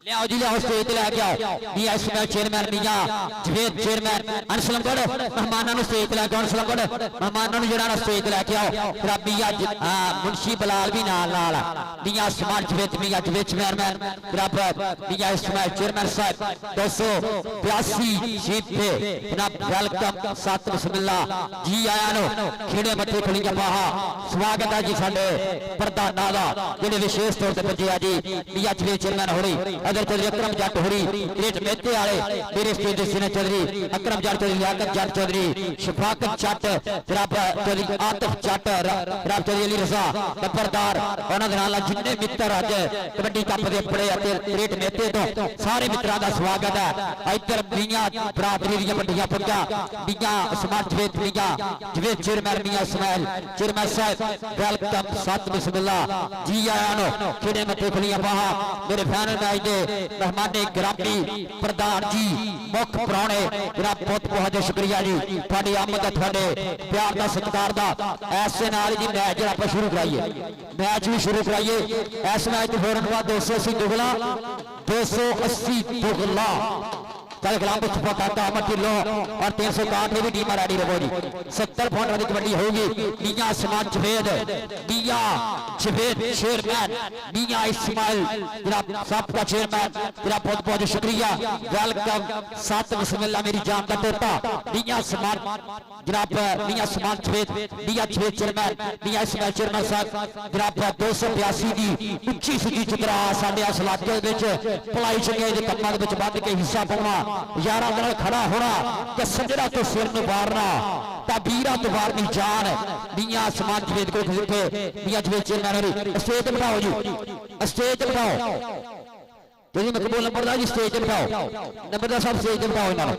Speaker 1: लियाओ जी लियाओ स्टेज ते लैके आओ मियां इस्माइल चेयरमैन मियां जवेद चेयरमैन अनसलमगढ़ मेहमानों को स्टेज ते लैके आओ अनसलमगढ़ मेहमानों को जरा स्टेज ते लैके आओ जनाब मियां मुंशी बिलाल भी नाल नाल मियां इस्माइल जवेद मियां जवेद चेयरमैन जनाब मियां इस्माइल चेयरमैन साहब 282 सीट पे जनाब वेलकम सत बिस्मिल्लाह जी आया नो खेड़े मथे खुलियां बाहा स्वागत है जी साडे प्रधाना दा जेडे विशेष तौर ते पुजे जी मियां जवेद चेयरमैन होरी अगर चौधरी अकरम जट होरी ग्रेट मेहते वाले मेरे स्टेज दे सीने चौधरी अकरम जट चौधरी लियाकत जट चौधरी शफाकत जट जनाब चौधरी आतिफ जट जनाब चौधरी अली रजा नंबरदार उन्हां दे नाल जिन्ने मित्र अज कबड्डी कप दे पड़े ग्रेट मेहते तो सारे मित्रां दा स्वागत है। इधर मियां बरादरी दी वड्डियां पग्गां मियां उस्मान जवेद मियां जवेद चेयरमैन मियां इस्माइल चेयरमैन साहब वेलकम सत बिस्मिल्लाह जी आया नो खेड़े मथे खुलियां बाहां मेरे फाइनल मैच मेहमाने ग्रामी प्रधान जी मुख प्राणे जनाब बहुत बहुत शुक्रिया जी थोड़ी आमद थोड़े प्यार का सत्कार का ऐसे नाल जी मैच जो आप शुरू कराइए मैच भी शुरू कराइए। इस मैच फौरन बाद 280 दुगला 280 दुगला चल गलाम मुस्तफा काका अहमद ढिल्लो और 361 भी टीम रेडी रहो जी। 70 पॉइंट वाली कबड्डी होगी मियां समान जवेद मियां जवेद चेयरमैन मियां इस्माइल जनाब साहब का चेयरमैन जनाब बहुत बहुत शुक्रिया। वेलकम सत बिस्मिल्लाह मेरी जान का तोता मियां समान जनाब मियां समान जवेद मियां जवेद चेयरमैन मियां इस्माइल चेयरमैन साहब जनाब 282 की उच्ची सुची चतरा साडे इस इलाके विच भलाई चंगे दे कम्मां दे विच वध के हिस्सा पाउणा यारा खड़ा होना कि सजरा तो सिर में मारना ताबीरा तो मारनी जान मियां समान जवेद को मियां जवेद चेयरमैन स्टेज बिठाओ जी स्टेज बिठाओ जी मकबूल नंबरदार जी स्टेज बिठाओ नंबरदार साहब स्टेज बिठाओ इन्होंने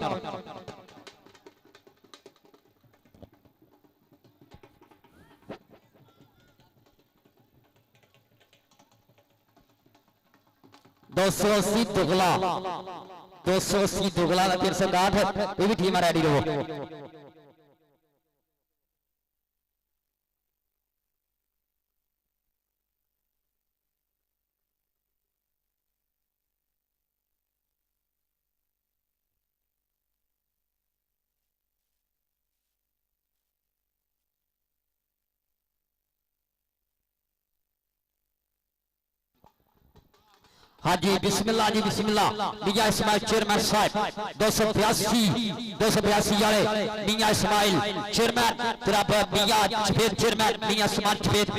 Speaker 1: 280 दुगला 280 दुगला 360 ये भी टीम रेडी रहो। हाँ जी बिस्मिल्लाह जी बिस्मिल्लाह मियां इस्माइल चेयरमैन साहब 282 वाले मियां इस्माइल चेयरमैन जनाब मियां जवेद चेयरमैन मियां इस्माइल जवेद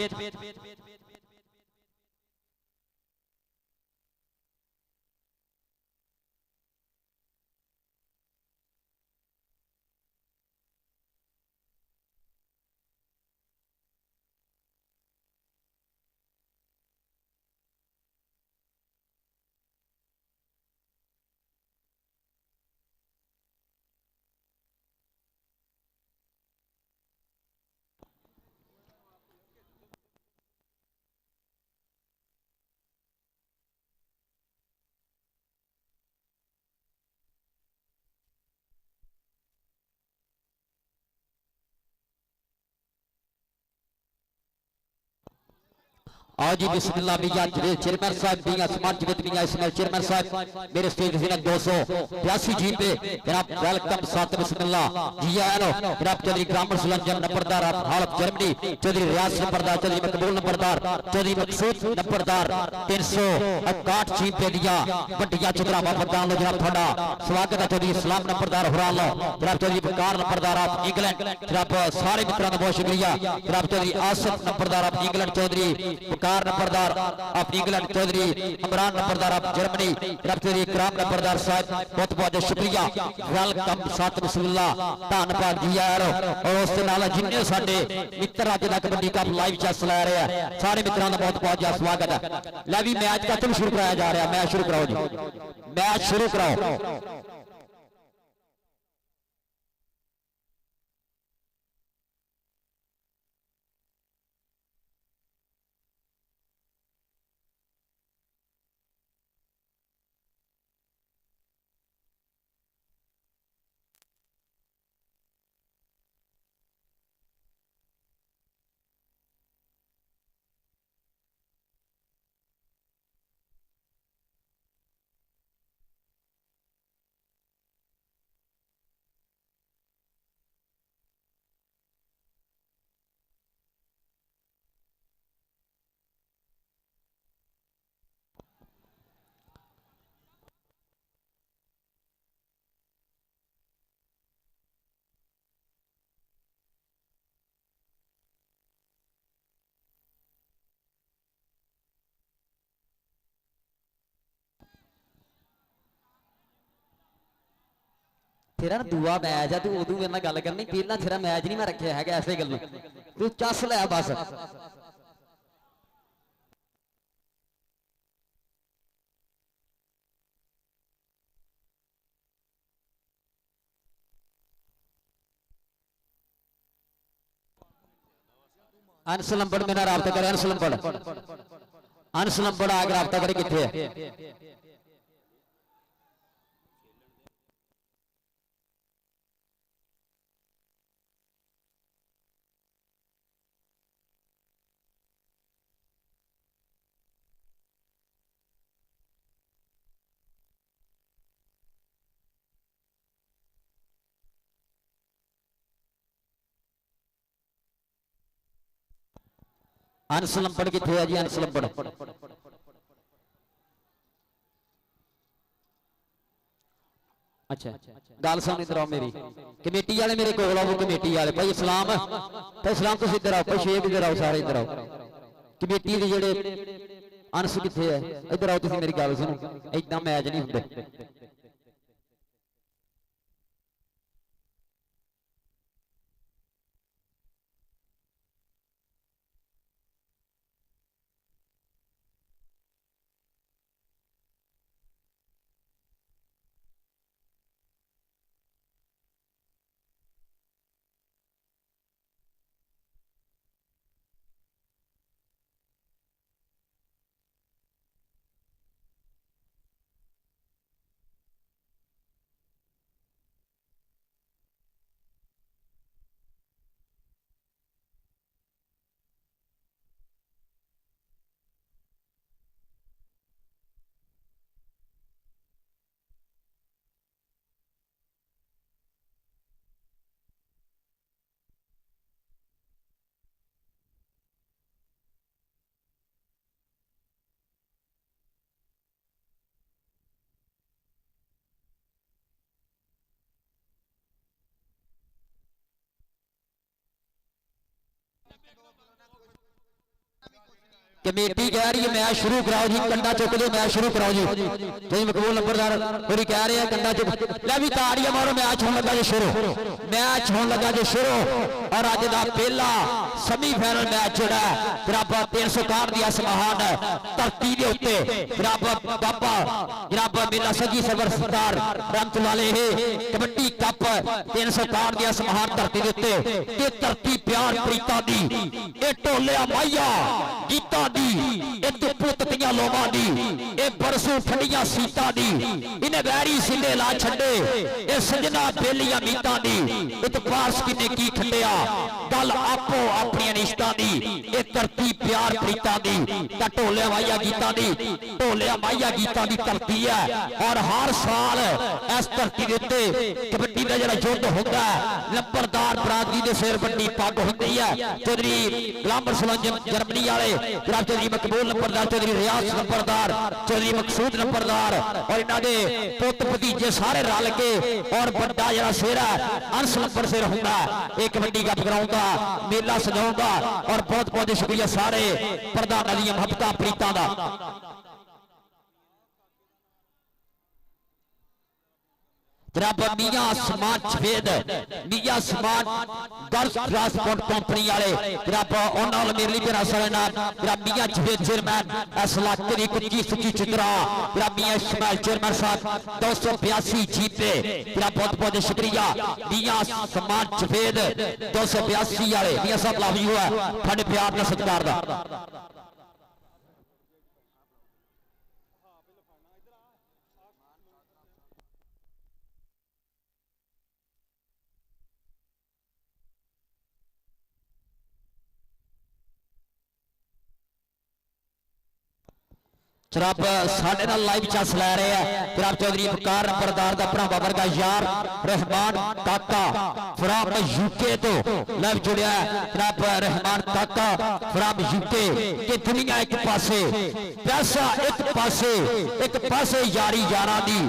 Speaker 1: आओ जी बिस्मिल्लाह मियां चेयरमैन साहब मियां समाज जवेद मियां इसमाइल चेयरमैन साहब मेरे स्टेज से 282 जी पे जनाब वेलकम साथ बिस्मिल्लाह जी आया जनाब चौधरी ग्रामर सुलंजन नंबरदार हालत जर्मनी चौधरी रियाज नंबरदार चौधरी मकबूल नंबरदार चौधरी मकसूद नंबरदार 361 जी पे दिया बटिया चुगरावा प्रधान लो जनाब थोड़ा स्वागत है चौधरी इस्लाम नंबरदार हुरान लो जनाब चौधरी बकार नंबरदार आप इंग्लैंड जनाब सारे मित्रों का बहुत शुक्रिया जनाब चौधरी आसिफ नंबरदार आप इंग्लैंड चौधरी कार नंबरदार आप इंग्लैंड चौधरी इमरान नंबरदार आप जर्मनी जनाब चौधरी इकराम नंबरदार साहब बहुत बहुत शुक्रिया वेलकम साथ बिस्मिल्लाह धन्यवाद जी यार और उस नाल जिन्ने साडे मित्र अज दा कबड्डी कप लाइव चैस ला रहे हैं सारे मित्रों का बहुत बहुत स्वागत है लै भी मैच का शुरू कराया जा रहा है मैच शुरू कराओ जी मैच शुरू कराओ तेरा दूआ मैच है तू उदू मेरे गल करनी पहला तेरा मैच नहीं मैं रखा है ऐसे गल तू चस लै बस अंश लंबड़ मेरा राबता करे अंश लंबड़ आके राबता करे कितने है अंश लंबड़ कितने है जी अंश लंबड़ अच्छा गल सुन इधर आओ मेरी कमेटी वाले मेरे कोल आओ कमेटी वाले भाई इस्लाम तुम इधर आओ भाई शेख इधर आओ सारे इधर आओ कमेटी के जेडे अंश कितने है इधर आओ तुम मेरी गल सुनो इदा मैच नहीं होंगे कमेटी कह रही है मैच शुरू कराओ जी कंडा चुक दो मैच शुरू कराओ जी जी मकबूल नंबरदार पूरी कह रहे हैं कंडा चुक ले भी ताड़ियां मारो मैच होने लगा जी शुरू मैच होने लगा जी शुरू और अज का पहला सेमीफाइनल मैच जोड़ा जनाब 361 दिया समाहन धरती के उत्ते जनाब बाबा जनाब मेला सगी सबर सरदार रहमतुल्लाह कबड्डी कप 361 दिया समाहन धरती के उत्ते ते धरती प्यार प्रीता दी ए ढोलिया माइया गीता दी ए पुत तियां लोवां दी ये परसों ठंडिया सीतां दी इन्हें वैरी सिले ला छड़े ये सजना बेलियां मीतां दी इतबास किने की खंडिया गल आपो अपनी रिश्ता दी ये धरती प्यार प्रीतां दी तां ढोलिया माइया गीतां दी ढोलिया माइया गीतां दी धरती है और हर साल इस धरती दे उत्ते कबड्डी दा जिहड़ा युद्ध हुंदा है लंबरदार बरादरी दे सिर बड्डी पग हुंदी है चौधरी गुलाम रसूल जर्मनी वाले जनाब चौधरी मकबूल नंबरदार चौधरी रियाज नंबरदार चौधरी मकसूद नंबरदार और इन्हां दे पुत भतीजे सारे रल के और बड़ा जिहड़ा सिर है अंश नंबर सिर हुंदा है एक कबड्डी कप कराउंदा मेला सजाउंदा और बहुत बहुत शुक्रिया सारे प्रधानां दी मुहब्बतां प्रीतां दा जनाब मियां आसमान छवेद मियां आसमान गर्ल्स ट्रांसपोर्ट कंपनी वाले जनाब ओनल मेरे लिए असर नाम जनाब मियां छवेद चेयरमैन इस इलाके की 25 25 चित्रा जनाब मियां इस्माइल चेयरमैन साहब 282 जीते जनाब बहुत बहुत शुक्रिया मियां आसमान छवेद 282 वाले मियां साहब लाभी हुआ थोड़े प्यार का सत्कार दा जनाब साढ़े नाल लाइव चस लै रहे हैं जनाब चौधरी बकार नंबरदार दा भरावा वर्गा यार रहमान काका फ्राम यूके तो लाइव जुड़िया जनाब रहमान काका फ्राम यूके कि दुनिया एक पासे पैसा एक पासे यारी यारां दी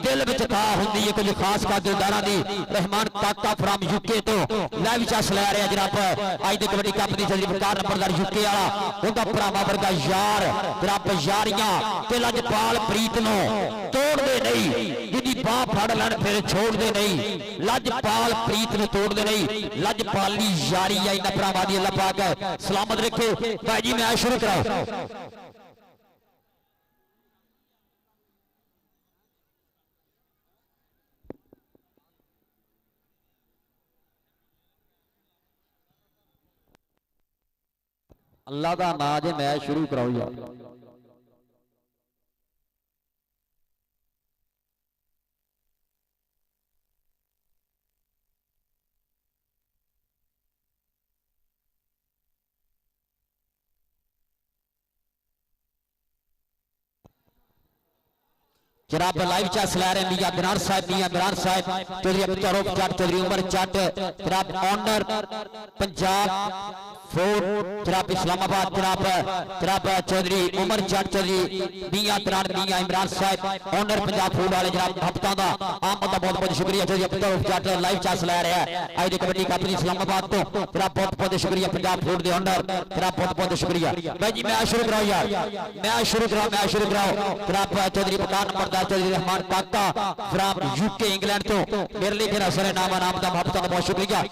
Speaker 1: दिल विच था हुंदी है कुछ खास खातिरदारां दी रहमान काका फ्राम यूके तो लाइव चस लै रहे हैं जनाब अज दे कबड्डी कप दी चौधरी बकार नंबरदार यूके वाला उनका भरावा वर्गा यार जनाब यारियां लजपाल प्रीत नो तोड़ते नहीं जिंदी बाह फड़ लैन फिर छोड़ते नहीं लजपाल प्रीत नु तोड़ते नहीं लजपाली यारी है इन्हां भरावां दी अल्लाह पाक सलामत रखे भाई जी मैं शुरू कराओ अल्लाह का नाम जे मैं शुरू कराओ यार जनाब लाइव चस लै रहे मियां इमरान साहब चौधरी अब्दुल जट चौधरी उमर जट जनाब ऑनर पंजाब फोर्ट जनाब इस्लामाबाद जनाब चौधरी उमर जट चौधरी मियां इमरान साहब ऑनर पंजाब फूड वाले जनाब हफ्ता का आमद का बहुत बहुत शुक्रिया चौधरी अब्दुल जट लाइव चस लै रहा है अज कबड्डी कप इस्लामाबाद तो जनाब बहुत बहुत शुक्रिया पंजाब फूड के ऑनर जनाब बहुत बहुत शुक्रिया भाई जी मैं शुरू कराओ यार मैं शुरू कराओ जनाब चौधरी बकार नंबरदार चौधरी रहमान काका फ्राम यूके इंग्लैंड तो मेरे लिए फिर असर नाम का मोहब्बत का बहुत शुक्रिया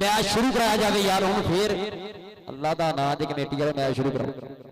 Speaker 1: मैं शुरू कराया जाए यार हूँ फिर अल्लाह का नाम की कमेटी वाले मैं शुरू कराऊं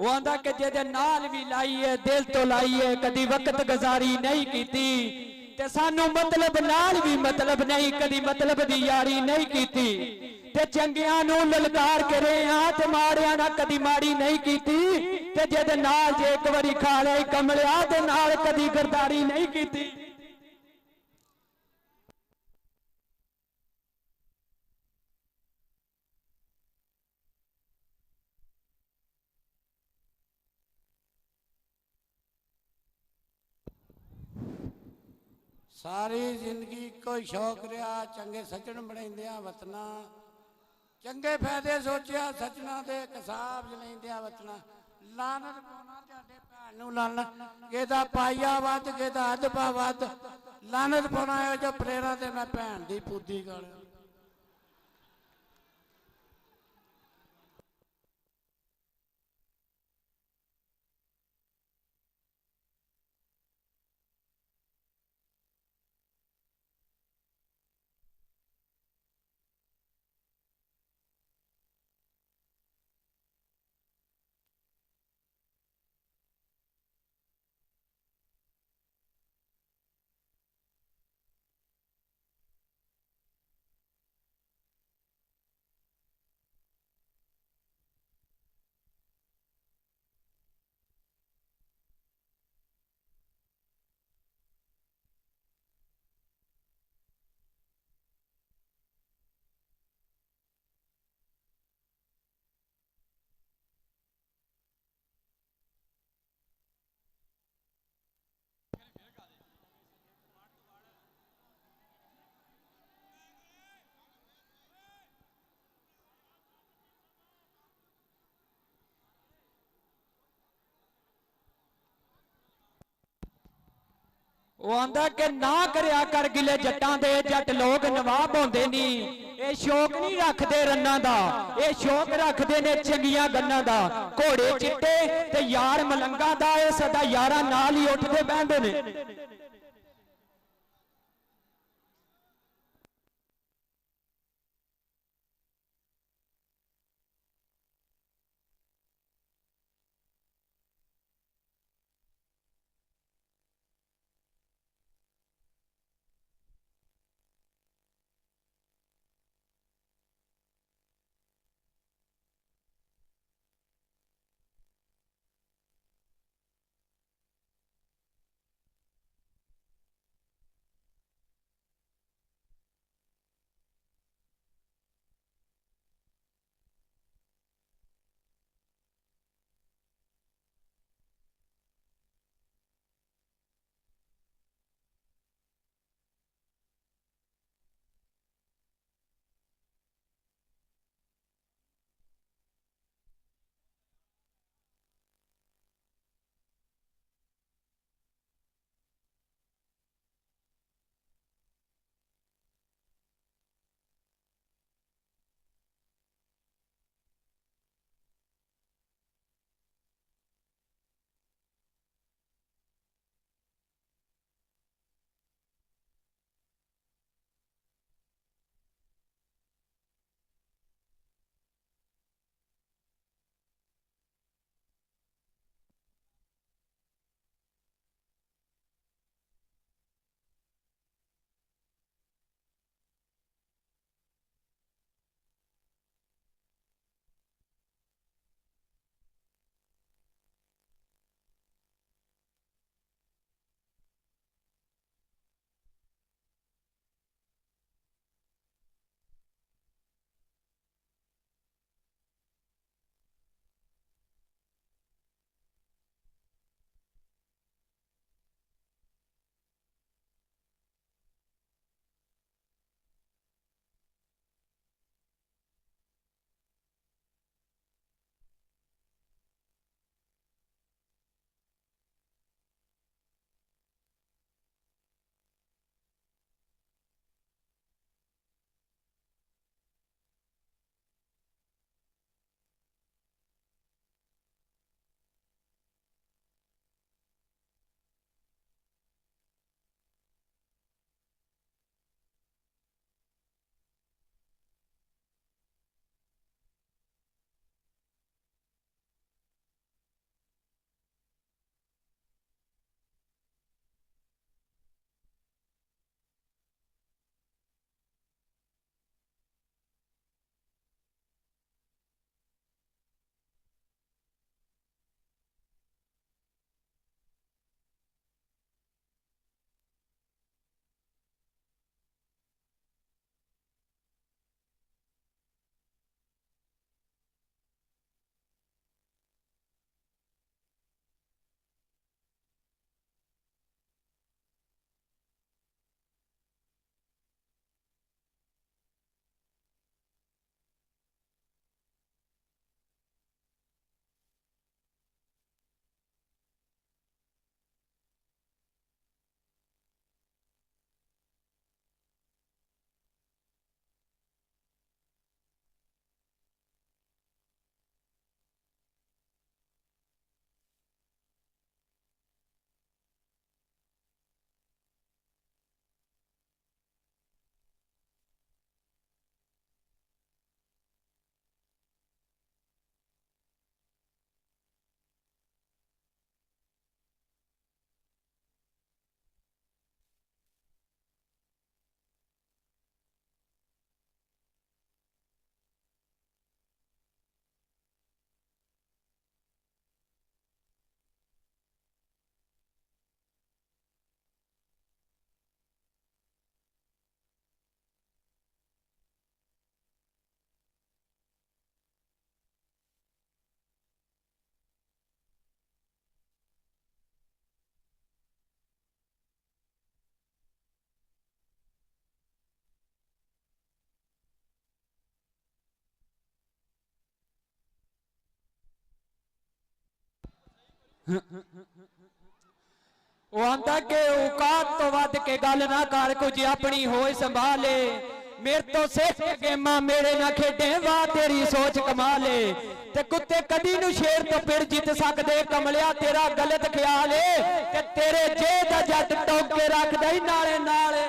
Speaker 2: ਉਹ ਆਂਦਾ ਕਿ ਜਿਹਦੇ ਨਾਲ ਵੀ ਲਾਈਏ ਦਿਲ ਤੋਂ ਲਾਈਏ ਕਦੀ ਵਕਤ ਗੁਜ਼ਾਰੀ ਨਹੀਂ ਕੀਤੀ ਤੇ ਸਾਨੂੰ ਮਤਲਬ ਨਾਲ ਵੀ ਮਤਲਬ ਨਹੀਂ ਕਦੀ ਮਤਲਬ ਦੀ ਯਾਰੀ ਨਹੀਂ ਕੀਤੀ ਤੇ ਚੰਗਿਆਂ ਨੂੰ ਲਲਕਾਰ ਕੇ ਰਹੇ ਆ ਤੇ ਮਾੜਿਆਂ ਨਾਲ ਕਦੀ ਮਾੜੀ ਨਹੀਂ ਕੀਤੀ ਤੇ ਜਿਹਦੇ ਨਾਲ ਜੇ ਇੱਕ ਵਾਰੀ ਖਾ ਲਈ ਕਮਲਿਆ ਦੇ ਨਾਲ ਕਦੀ ਗਰਦਾਰੀ ਨਹੀਂ ਕੀਤੀ।
Speaker 3: सारी जिंदगी कोई शौक रहा चंगे सज्जन बनाइंदिया वतना चंगे फायदे सोचिया सज्जना दे कसाब जलाइंदिया वतना लानत पाउणा तुहाडे भैन नूं लानत किहदा पाइया वध किहदा अधपा वध लानत पाउणा इहो जिहा प्रेरा ते मैं भैन दी पूदी गल।
Speaker 2: ਉਹ ਆਂਦਾ ਕਿ ਨਾ ਕਰਿਆ ਕਰ ਗਿਲੇ ਜੱਟਾਂ ਦੇ ਜੱਟ ਲੋਕ ਨਵਾਬ ਹੁੰਦੇ ਨਹੀਂ ਇਹ ਸ਼ੌਕ ਨਹੀਂ ਰੱਖਦੇ ਰੰਨਾਂ ਦਾ ਇਹ ਸ਼ੌਕ ਰੱਖਦੇ ਨੇ ਚੰਗੀਆਂ ਗੰਨਾਂ ਦਾ ਘੋੜੇ ਚਿੱਟੇ ਤੇ ਯਾਰ ਮਲੰਗਾ ਦਾ ਇਹ ਸਦਾ ਯਾਰਾਂ ਨਾਲ ਹੀ ਉੱਠਦੇ ਬਹਿੰਦੇ ਨੇ। ਉਹ ਆਂਦਾ ਕਿ ਔਕਾਤ ਤੋਂ ਵੱਧ ਕੇ ਗੱਲ ਨਾ ਕਰ, ਕੁਝ ਆਪਣੀ ਹੋਏ ਸੰਭਾਲੇ। ਮੇਰੇ ਤੋਂ ਸਿੱਖ ਕੇ ਗੇਮਾਂ ਮੇਰੇ ਨਾਲ ਖੇਡੇ, ਵਾਹ ਤੇਰੀ ਸੋਚ ਕਮਾਲੇ। ਤੇ ਕੁੱਤੇ ਕਦੀ ਨੂੰ ਸ਼ੇਰ ਤੋਂ ਪਿੜ ਜਿੱਤ ਸਕਦੇ, ਕਮਲਿਆ ਤੇਰਾ ਗਲਤ ਖਿਆਲ ਏ। ਤੇ ਤੇਰੇ ਜੇ ਦਾ ਜੱਟ ਟੋਕ ਕੇ ਰੱਖਦਾ ਹੀ ਨਾਲੇ ਨਾਲੇ।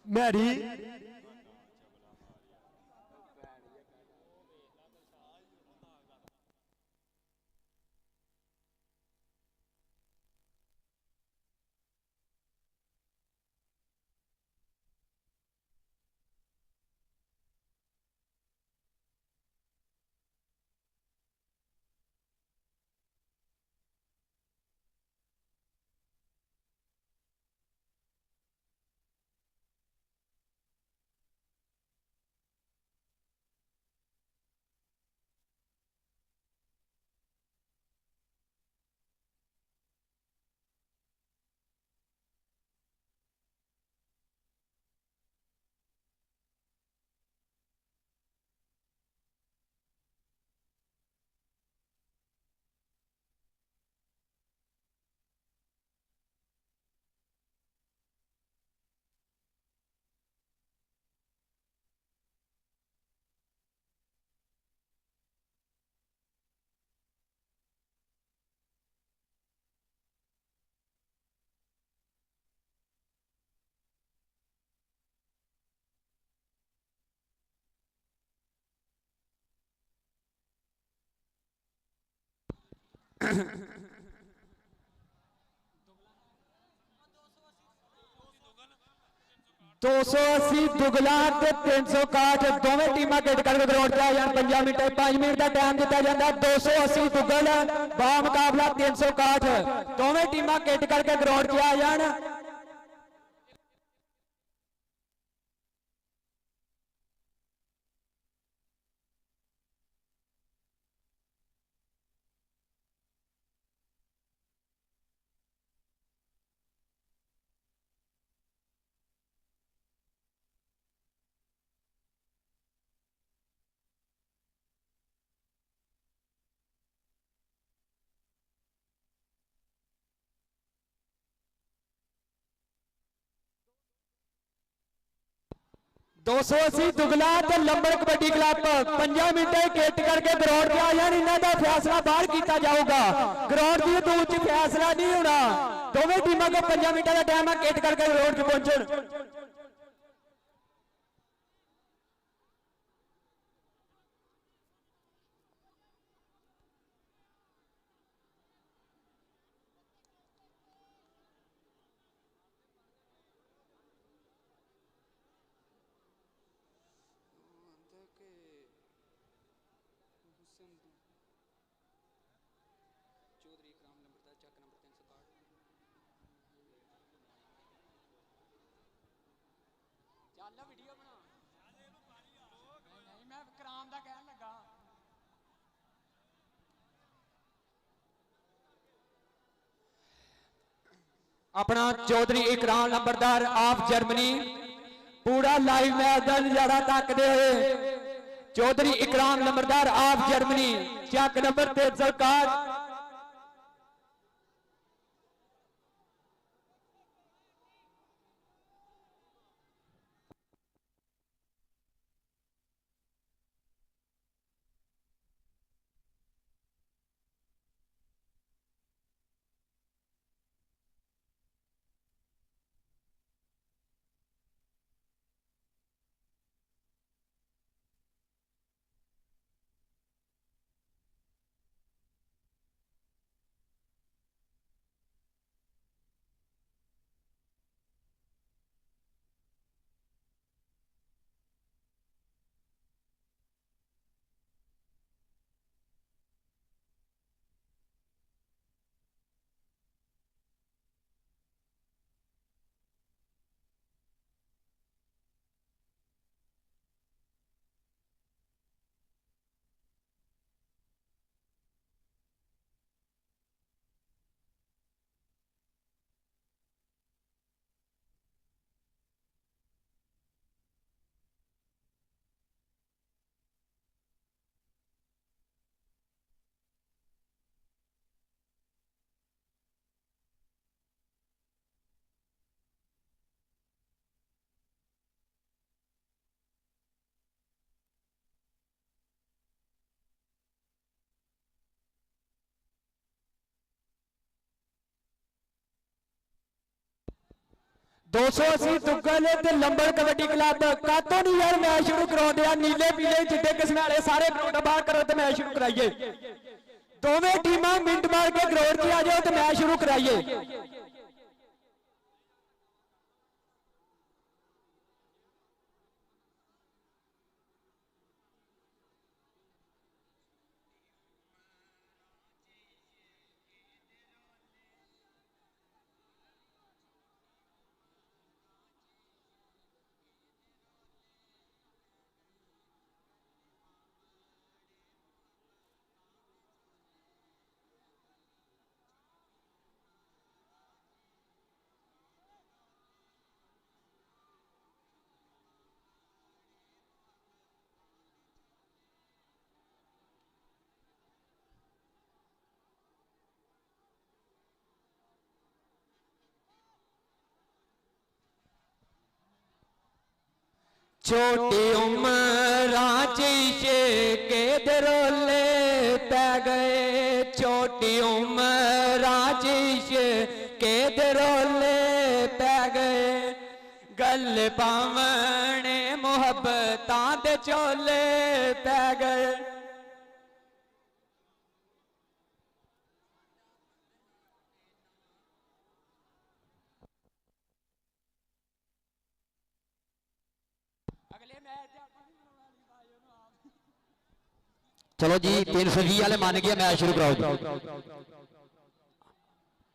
Speaker 4: ਮੈਰੀ
Speaker 2: दो सौ 80 दुगला ते 361 दोवें टीमां गेट करके ग्राउंड च आ जान। 5 मिनट 5 मिनट का टाइम दिता जाता। 280 दुगल बा मुकाबला 361 दोवें टीमां गेट करके ग्राउंड च आ जान। दो सौ 80 दुगला ते लंबर कबड्डी क्लब 5 मिनट गेट करके ग्राउंड पे आ जान। इन्हां दा फैसला बाहर किया जाऊगा। ग्राउंड की दूर च फैसला नहीं होना। दोवें टीमां को 5 मिनट का टाइम है गेट करके ग्राउंड च पहुंचण। अपना चौधरी इकराम नंबरदार ऑफ जर्मनी पूरा लाइव मैच का नजारा तकते हुए चौधरी इकराम नंबरदार ऑफ जर्मनी चक नंबर 361। 280 दुग्गल ते लंबड़ कबड्डी क्लब कातों नहीं यार मैच शुरू कराते हैं नीले पीले चिट्टे किस्म वाले सारे ग्राउंड बाहर करो तो मैच शुरू कराइए दोवें टीमां मिनट मार के ग्राउंड 'च आ जाओ तो मैच शुरू कराइए छोटी उम्र के दरोले पै गए छोटी उम्र के दरोले पै गए गल पावने मुहब्बतां दे चोले पै गए
Speaker 1: चलो जी 320 वाले मान गए मैच शुरू कराओ जी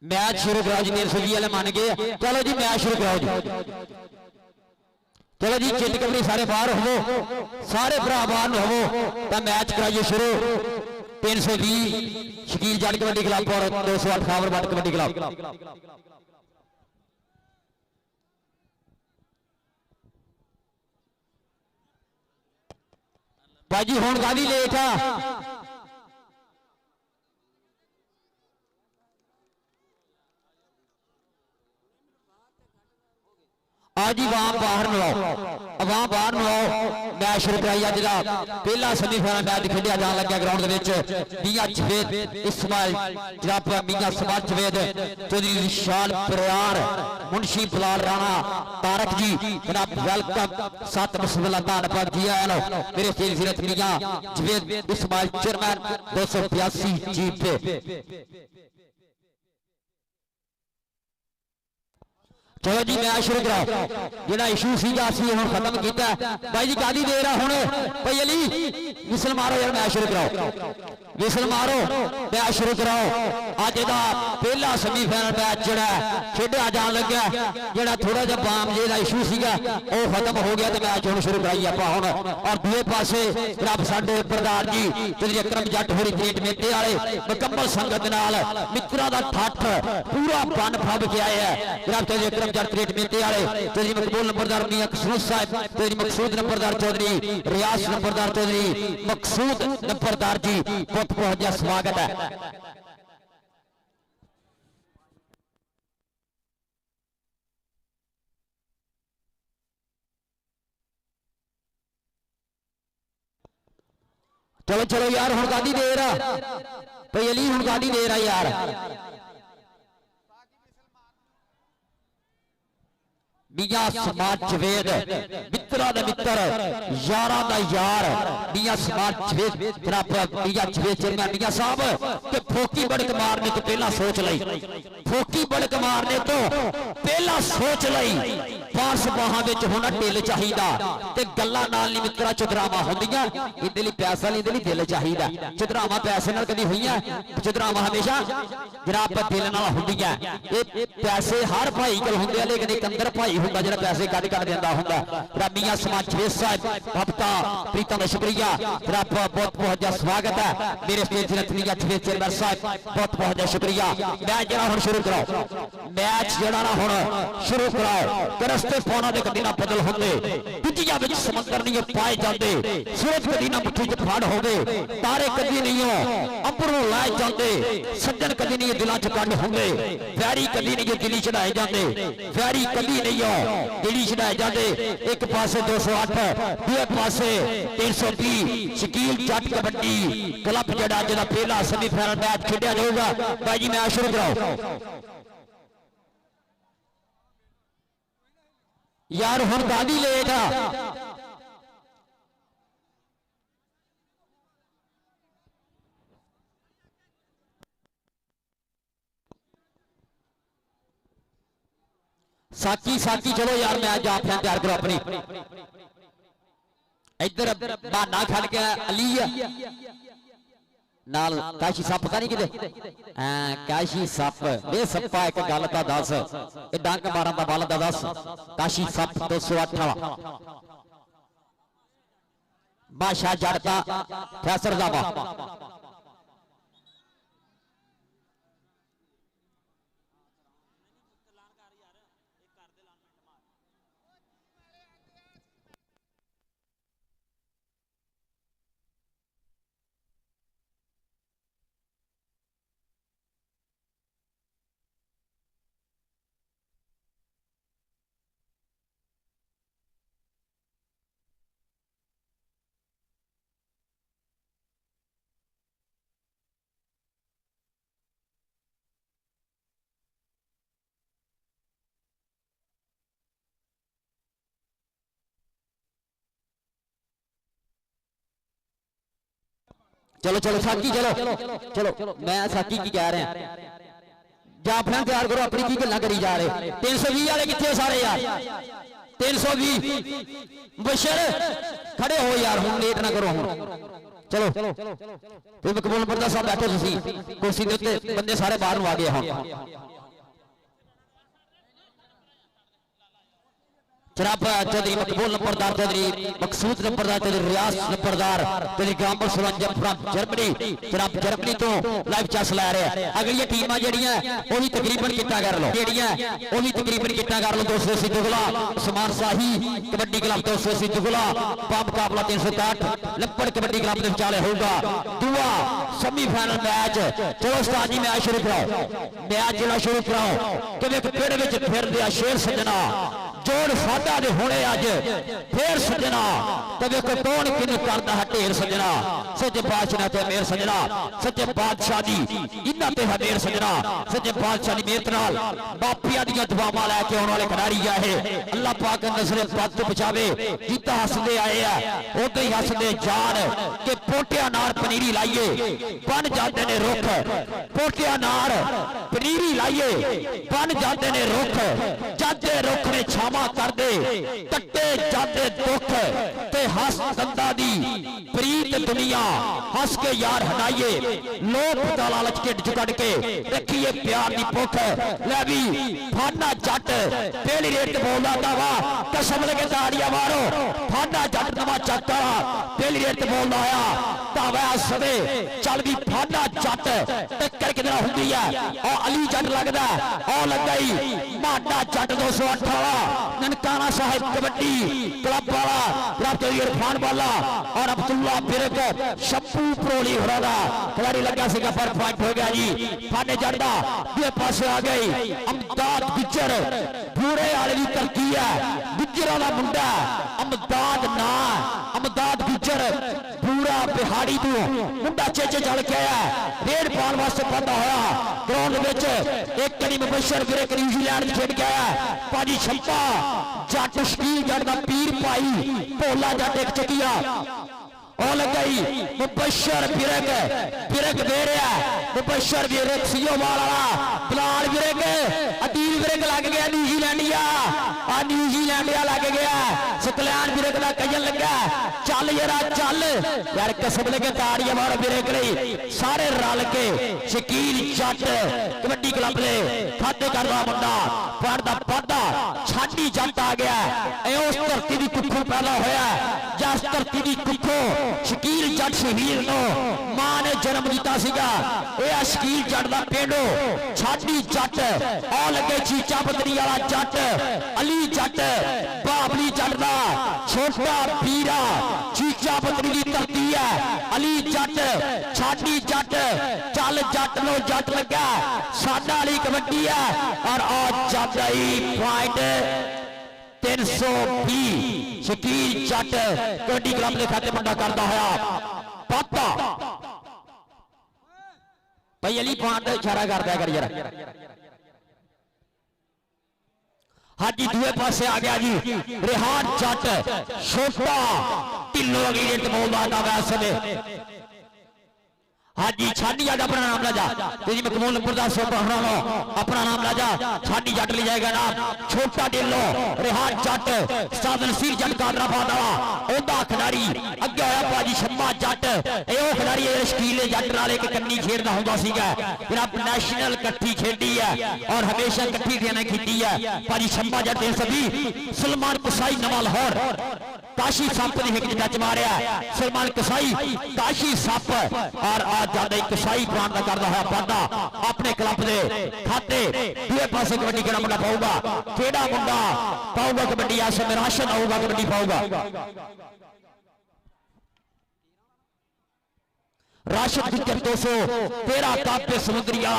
Speaker 1: मैच शुरू कराओ जी 320 वाले मान गए चलो जी मैच शुरू कराओ जी चलो जी चिट कबड्डी सारे बाहर हो सारे भरा बाहर हो तो मैच कराइए शुरू 320 शकील जट कबड्डी क्लब और 208 खावर बट कबड्डी क्लब भाई जी हुण कादी लेट आ आज ही वहां बाहर वहां बाहर मैच शुरू कराई अज का पहला सेमीफाइनल मैच खेलिया जान लग्या ग्राउंड मियां जवेद इस्माइल जनाब मियां समाज जवेद चौधरी विशाल परियार मुंशी बिलाल राणा तारक जी जनाब वेलकम सत बिस्मिल्लाह धन्यवाद जी आया मेरे सीरत मियां जवेद इस्माइल चेयरमैन 282 जी पे चलो जी मैच शुरू कराओ जो इशू सीगा हम खत्म किया भाई जी कादी देर है हूँ भाई अली विसल मारो यार मैच शुरू कराओ विसल मारो मैच शुरू कराओ अज का पहला सेमीफाइनल मैच जो खेडिया जान लग्या जो थोड़ा जहा बाम जे का इशू सीगा वो खत्म हो गया तो मैच हम शुरू कराइए आप हूँ और दूसरे पासे रब साडे प्रधान जी चौधरी अकरम जट होरी ट्रीट मेटे वाले मुकम्मल संगत नाल मित्रा का ठठ पूरा बन फब के आए हैं जनाब चौधरी अकरम ट्रीट मेटे वाले चौधरी मकबूल नंबरदार मियां कसूद साहब चौधरी मकसूद नंबरदार चौधरी रियाज नंबरदार चौधरी मकसूद नंबरदार जी बहुत बहुत स्वागत है चलो चलो यार हुण कादी देर आ भाई अली हुण कादी देर आ यार मियां समाज जवेद मित्रा दा मित्र यारा दा यार मियां समाज जवेद जनाब मियां जवेद चेयरमैन मियां साहब के फोकी बड़क मारने तो पहला सोच लई फोकी बड़क मारने तो पहला सोच लई पास बाहां विच होना दिल चाहिदा ते गल्लां नाल नहीं मित्रा चुदरावां हुंदियां इहदे लई पैसा नहीं इहदे लई दिल चाहिदा चुदरावां पैसे नाल कदी होईयां चुदरावां हमेशा जनाब दिल नाल हुंदियां ये पैसे हर भाई कोल हुंदे आ लेकिन एक अंदर भाई हुंदा जिहड़ा पैसे कढ कढ दिंदा हुंदा मियां समाज जवेद साहब भगता प्रीतम दा शुक्रिया जनाब बहुत बहुत स्वागत है मेरे स्टेज मियां जवेद चेयरमैन साहब बहुत बहुत शुक्रिया मैच जिहड़ा हुण शुरू कराओ मैच जिहड़ा ना हुण शुरू कराओ रस्ते पौना दे कदी ना बदल होंदे दुजिया विच समंदर नहीं पाए जाते सूरज कदी ना मुट्ठी च फड़ होवे तारे कदी नहीं हो अंबरों लाए जाते सज्जन कदी नहीं दिलों च कंड होंदे वैरी कदी नहीं दिली चढ़ाए जाते वैरी कदी नहीं हो दिली चढ़ाए जाते एक पासे 208 दूसरे पासे 320 शकील जट कबड्डी क्लब जिहड़ा जिहदा पहला सेमीफाइनल मैच खेडिया जाऊगा भाई जी मैच शुरू कराओ यार हुण गांधी लेगा साकी साकी चलो यार मैं आज आप तैयार करो अपनी इधर बहाना खड़ के अली नाल काशी सप पता नहीं किते काशी सप बे सप्पा एक गल ता दस ए डंक मारन दा बल दा दस काशी सप 208 वाला बादशाह जड़ता फैसर दा चलो चलो साकी चलो चलो मैं साकी की कह रहा जाफर तैयार करो अपनी की गल्लां करी जा रहे 320 वाले कितने सारे यार 320 बशर खड़े हो यार हुण लेट ना करो हुण चलो ते मकबूल पर्दा साहब बैठो तुसी कुर्सी दे उत्ते बंदे सारे बाहर नु आ गए हुण जनाब चौधरी मकबूल नंबरदार चौधरी मकसूद नंबरदार चौधरी रियाज नंबरदार चौधरी गांबर सुरंजन फ्रॉम जर्मनी जनाब जर्मनी तो लाइव चैस ला रहे हैं अगली टीमां जेड़ियां ओ भी तकरीबन कितना कर लो जेड़ियां ओ भी तकरीबन कितना कर लो 280 दुगला उस्मान शाही कबड्डी क्लब 280 दुगला पाम मुकाबला 360 लपड़ कबड्डी क्लब के विचाले होगा दुआ सेमीफाइनल मैच चलो उस्ताद जी मैच शुरू कराओ मैच जेड़ा शुरू कराओ कि पेड़ विच फिरदे आ शेर सजना जोड़ साडा दे होने अज फिर सजना ते देखो कौन किनू करदा है ढेर सजना सच्चे बादशाह ते मेहर सजना सच्चे बादशाह दी इन्हां ते है मेहर सजना सच्चे बादशाह दी मेहर नाल बापियां दी दुआवां लेके आउण वाले खिडारी आ है अल्लाह पाक नजरे बद तो बचावे जिता हसदे आए आ उदां ही हसदे जान के पोटियां नाल पनीरी लाइए बन जाते ने रुख पोटियां नाल पनीरी लाइए बन जाते ने रुख जाते रुख ने छावा कर दे कट्टे जाते दुख ते हस दंदा दी प्रीत दुनिया हस के यार हटाइए लोक दा लालच ढिड च कढ के रखिए प्यार दी भुख ले भी फाना जट पहली रेट बोलदा दावा कसम लगे ताड़ियां मारो फाना जट नवा चक्का पहली रेट बोलदा आया दावा सदे चल भी फाना जट टक्कर किधर हुंदी है ओ अली जट लगदा ओ लगाई माडा जट 208 वाला ननकाना साहिब कबड्डी क्लब वाला प्राप्त इरफान वाला और अब्दुल्ला बिरक शप्पू प्रोली हो रहा खिलाड़ी लगा सीगा पर पॉइंट हो गया जी फाने जड़दा ये पासे आ गई अमदाद गुज्जर पूरे वाले की धरती है गुज्जर वाला मुंडा अमदाद ना अमदाद गुज्जर पूरा बिहाड़ी तू मुंडा चेचे चल के आया रेड पाने वास्ते पता होया ग्राउंड विच एक करी मुबशर बिरक न्यूजीलैंड खेड के आया पाजी छप्पा जट शकील जट दा पीर भाई भोला जट एक चकिया और लगाई मुबशर बिरक बिरक दे रहा मुबशर बिरक सीओ वाला बिलाल बिरक अदील बिरक लग गया न्यूजीलैंडिया आ न्यूजीलैंडिया लग गया सकलैन बिरक दा कजन लगा चल यार चल यार कसम लगे ताड़ियां मारो बिरक लई सारे रल के शकील जट कबड्डी क्लब दे खाते करदा मुंडा पढ़दा पढ़दा छाडी जट आ गया ए उस धरती दी कुखों पैदा होया जिस धरती दी कुखों शकील जट शहीर नो मां ने जन्म दिता सीगा ए शकील जट दा पेंडो छाडी जट आ लगे चीचा पतरी वाला जट अली जट बाबली जट दा छोटा पीरा चीचा पतरी दी धरती है अली जट छाडी जट चल जट नो जट लगा साडा वाली कबड्डी है और आ जट आई पॉइंट 320 शकील जट कबड्डी क्लब के खाते मुंडा करता होया पापा भाई अली पॉइंट इशारा कर दिया कर यार हाजी दूए पासे आ गया जी रेहान जट छोटा ढिल्लो अगली बोलदा था वैसे हाजी छानी जट अपना नाम लाजा तेजी मकबूल गुरदास अपना नाम लाजा छानी जट ले जाएगा नाम छोटा ढिल्लो रेहान जट साधन सिर जट कादराबाद वाला ओदा खिडारी अगे होया भाजी शम्मा जट ये खिडारी शकील जट नाल एक कन्नी खेडदा हुंदा सीगा जनाब नेशनल कट्ठी खेडी है और हमेशा कट्ठी खेने खीती है भाजी शम्मा जट सभी सलमान कसाई नवा लाहौर काशी सप की हिक टच मारिया सलमान कसाई काशी सप और आज ज्यादा कसाई प्राण का करता है वादा अपने क्लब के खाते दूसरे पासे कबड्डी केड़ा मुंडा पाऊगा केड़ा मुंडा पाऊगा कबड्डी आशा में राशन आऊगा कबड्डी पाऊगा राशिद गुजर 213 कापे समुद्रिया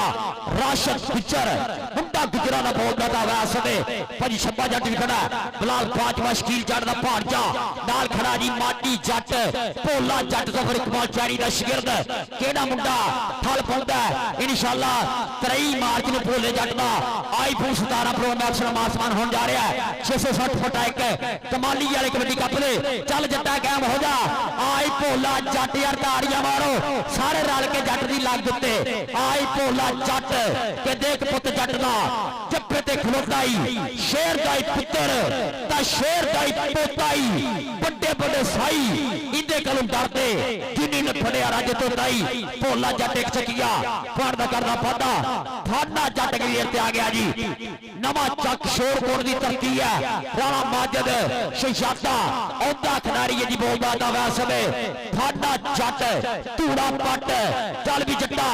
Speaker 1: राशिद गुजर मुंडा गुजरा का बोलता था वैसे भाजी शब्बा जट भी खड़ा बिलाल पांचवा शकील जट का भांजा नाल खड़ा जी माटी जट भोला जट तो फिर इकबाल चैरी का शिगिरद केड़ा मुंडा ठल पाउंदा इंशाअल्लाह 23 मार्च ਨੂੰ भोले जट का आईफोन 17 प्रो मैक्स आसमान होने जा रहा है 660 फुट एक कमाली वाले कबड्डी कप दे चल जट्टा कायम हो जा आई भोला जट यार ताड़ियां मारो सारे रल के जट दी लग दिते आई भोला जट के देख पुत जट दा जप्पे ते खलोताई शेर दा पुत्र ता शेर दा पोताई बड़े बड़े साई इंदे कोलों डरदे जिन्नी ने फड़िया राज तो ताई भोला जट एक चकिया फड़ दा करदा फादा फाना जट गलीर ते आ गया जी नवा चक शोरकोट दी धरती है राणा माजिद शहजादा औदा खिडारी जी बोलदा दा वैसे फाना जट धूड़ा पट चल भी जट्टा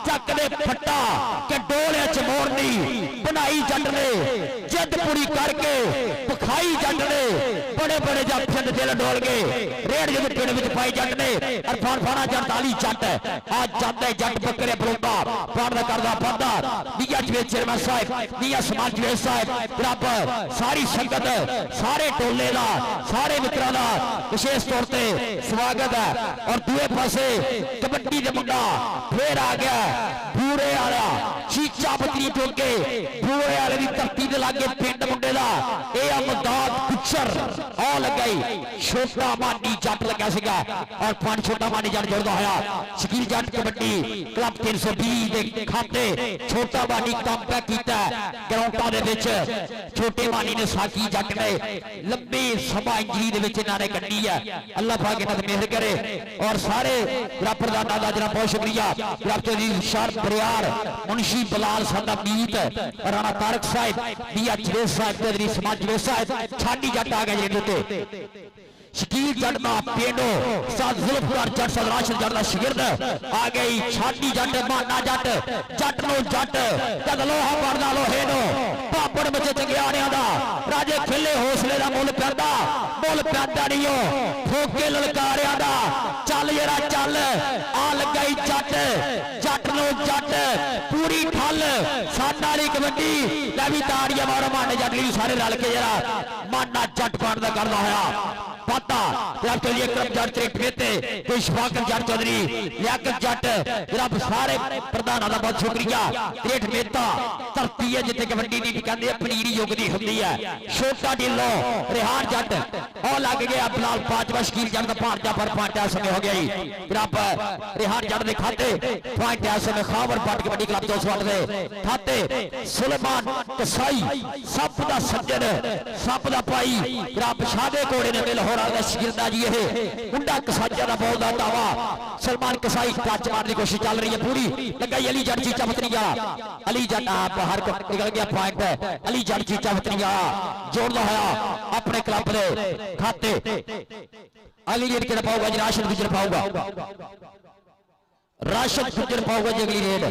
Speaker 1: चक दे फट्टा के डोले च मोरनी बनाई जट ने जिद पूरी करके पखाई जट ने बड़े बड़े जट दिल डोल गए रेड जब पिंड विच पाई जट ने अरफान फाना जट आली जट आज जाते जट बकरे बलोंदा पाड़ करदा फादा मियां जवेद चेयरमैन साहब मियां समाज जवेद साहब रब सारी संगत सारे टोले दा सारे मित्रां दा विशेष तौर ते स्वागत है और दूए पासे कबड्डी दे मुंडा फिर आ गया बूरे वाला चीचा बकरी टोके बूरे वाले की धरती के लागे पिंड मुंडे दा ए अमदाद गुजर आ लगाई छोटा मानी जट लगा सीगा और पांच छोटा मानी जट जुड़दा होया शकील जट कबड्डी क्लब 320 दे खाते छोटा मानी कम पे कीता ग्राउंडां दे विच छोटे मानी ने साकी जट ने लंबी सभा इंजरी दे विच इन्हां ने कड्डी है अल्लाह पाक इन्हां ते मेहर करे और सारे प्रधाना का जरा बहुत शुक्रिया शार बरियार मुंशी बलाल सादा मीत राणा तारक साहब मियां जवेद साहब समाज जवेद साहब छानी जट आ गए शकील जट का पेंडो साथ जुल्फकार जट साथ राशिद जट का शिगिरद आ गई छानी जट माना जट जट नो जट जद लोहा पड़दा लोहे नो पापड़ बचे चंगियारियां दा राजे खेले हौसले दा मुल पैंदा नहीं हो ठोके ललकारियां दा चल जरा चल आ लगाई जट जट नो जट पूरी ठल साड वाली कबड्डी लै भी ताड़ियां मारो माने जट ली सारे रल के जरा माना जट पांदा करदा होया पाता जट त्रिकमेते शफाकत जट चौधरी लियाकत जट जनाब सारे प्रधान का बहुत शुक्रिया त्रेठ मेहता धरती है जिथे कबड्डी की कहते पनीरी युगती होंगी है छोटा ढिल्लो रेहान जट और लग गया बिलाल पांचवा शकील जट का भांजा पर पांचा समय हो गया जनाब रेहान जट के खाते पांचा समय खावर पट कबड्डी क्लब 208 दे खाते सुलेमान कसाई सप दा सज्जन सप दा भाई जनाब शादे घोड़े ने मिल हो शिगिरदा जी मुंडा कसाजा का बहुत दावा सलमान कसाई टच मारने की कोशिश चल रही है पूरी लगाई अली जट चीचा बतरिया अली जट बाहर निकल गया पॉइंट अली जट चीचा बतरिया जोड़दा होया अपने क्लब के खाते अगली रेड किहड़ा पाऊगा जी राशिद गुजर पाऊगा राशिद गुजर पाऊगा जी अगली रेड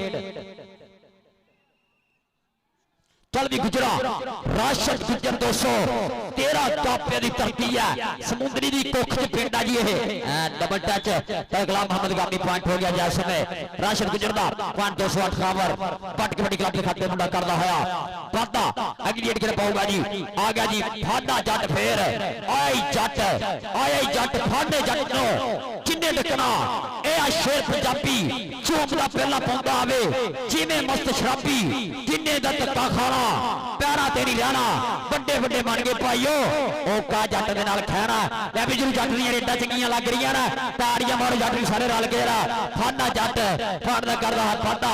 Speaker 1: चल भी गुजरा राशिद गुजर 213 कापे की धरती है समुद्री की कुख च पिंड है जी डबल टच गुलाम मोहम्मद गामी पॉइंट हो गया जैसे में राशिद गुजर का पॉइंट 208 खावर पट कबड्डी क्लब के खाते मुंडा करदा होया फादा अगली रेड पाऊगा जी आ गया जी फादा जट फेर आई जट फाडे जट नो किन्ने डकना ए आ शेर पंजाबी चौंकदा पहला पाउंदा आवे जिवें मस्त शराबी किन्ने दा धक्का खाना पैरा ते नहीं रहना बड़े बड़े बन गए भाईओ ओका जट दे नाल खैना लै भी जरूर जट दियां रेडां चंगियां लग रही ना ताड़ियां मारो जट सारे रल गए फाना जट फाड़दा करदा हाथ फाड़ा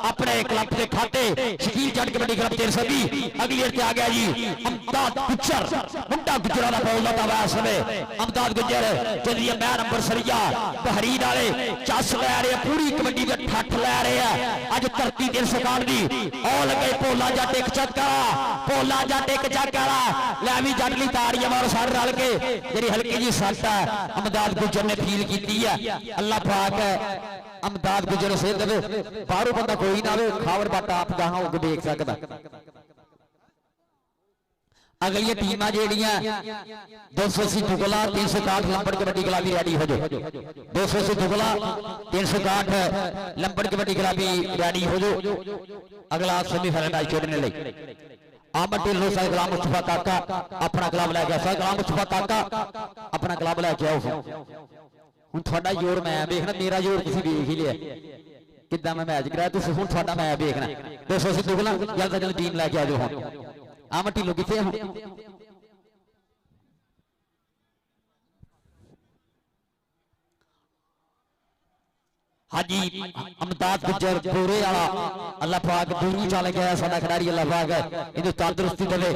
Speaker 1: अपने क्लब के खाते शकील जट कबड्डी क्लब 320 अगली गेट आ गया जी अमदाद गुज्जर मुंडा गुजरा दा बॉल लाता हुआ समय अमदाद गुज्जर चलिए मैं नंबर सरिया बहरीन वाले चस लै रहे पूरी कबड्डी के ठठ लै रहे हैं अज धरती 361 दी ओ लगे भोला जट एक चक्का भोला जट एक चक्का लै भी जट ली ताड़ियां मारो सारे रल के जी हल्की जी सट है अमदाद गुज्जर ने फील की है अल्लाह पाक अमदाद गुज्जर से देवे बाहरों बंदा कोई ना आवे खावर बाटा आप जहां हो देख सकता अगली टीम जेड़ियां 280 दुगला 360 लंबड़ कबड्डी गुलाबी रेडी हो जाओ 280 दुगला 360 लंबड़ कबड्डी गुलाबी रेडी हो जाओ अगला सेमीफाइनल मैच खेलने लई आमद ढिल्लों सा गुलाम मुस्तफा काका अपना क्लब लैके सा गुलाम मुस्तफा काका अपना क्लब लैके आओ हुण तुहाडा जोर मैं देखना मेरा जोर तुसीं देख ही लिया किद्दां मैं मैच कराया तुसीं हुण तुहाडा मैं देखना 280 दुगला जल्द जल्द टीम लैके आ जाओ हुण आमद ढिल्लों किथे हाजी अमदाद गुज्जर पूरे वाला अल्लाह पाक दूरी चल गया साडा खिडारी अल्लाह पाक इहनू तंदुरुस्ती देवे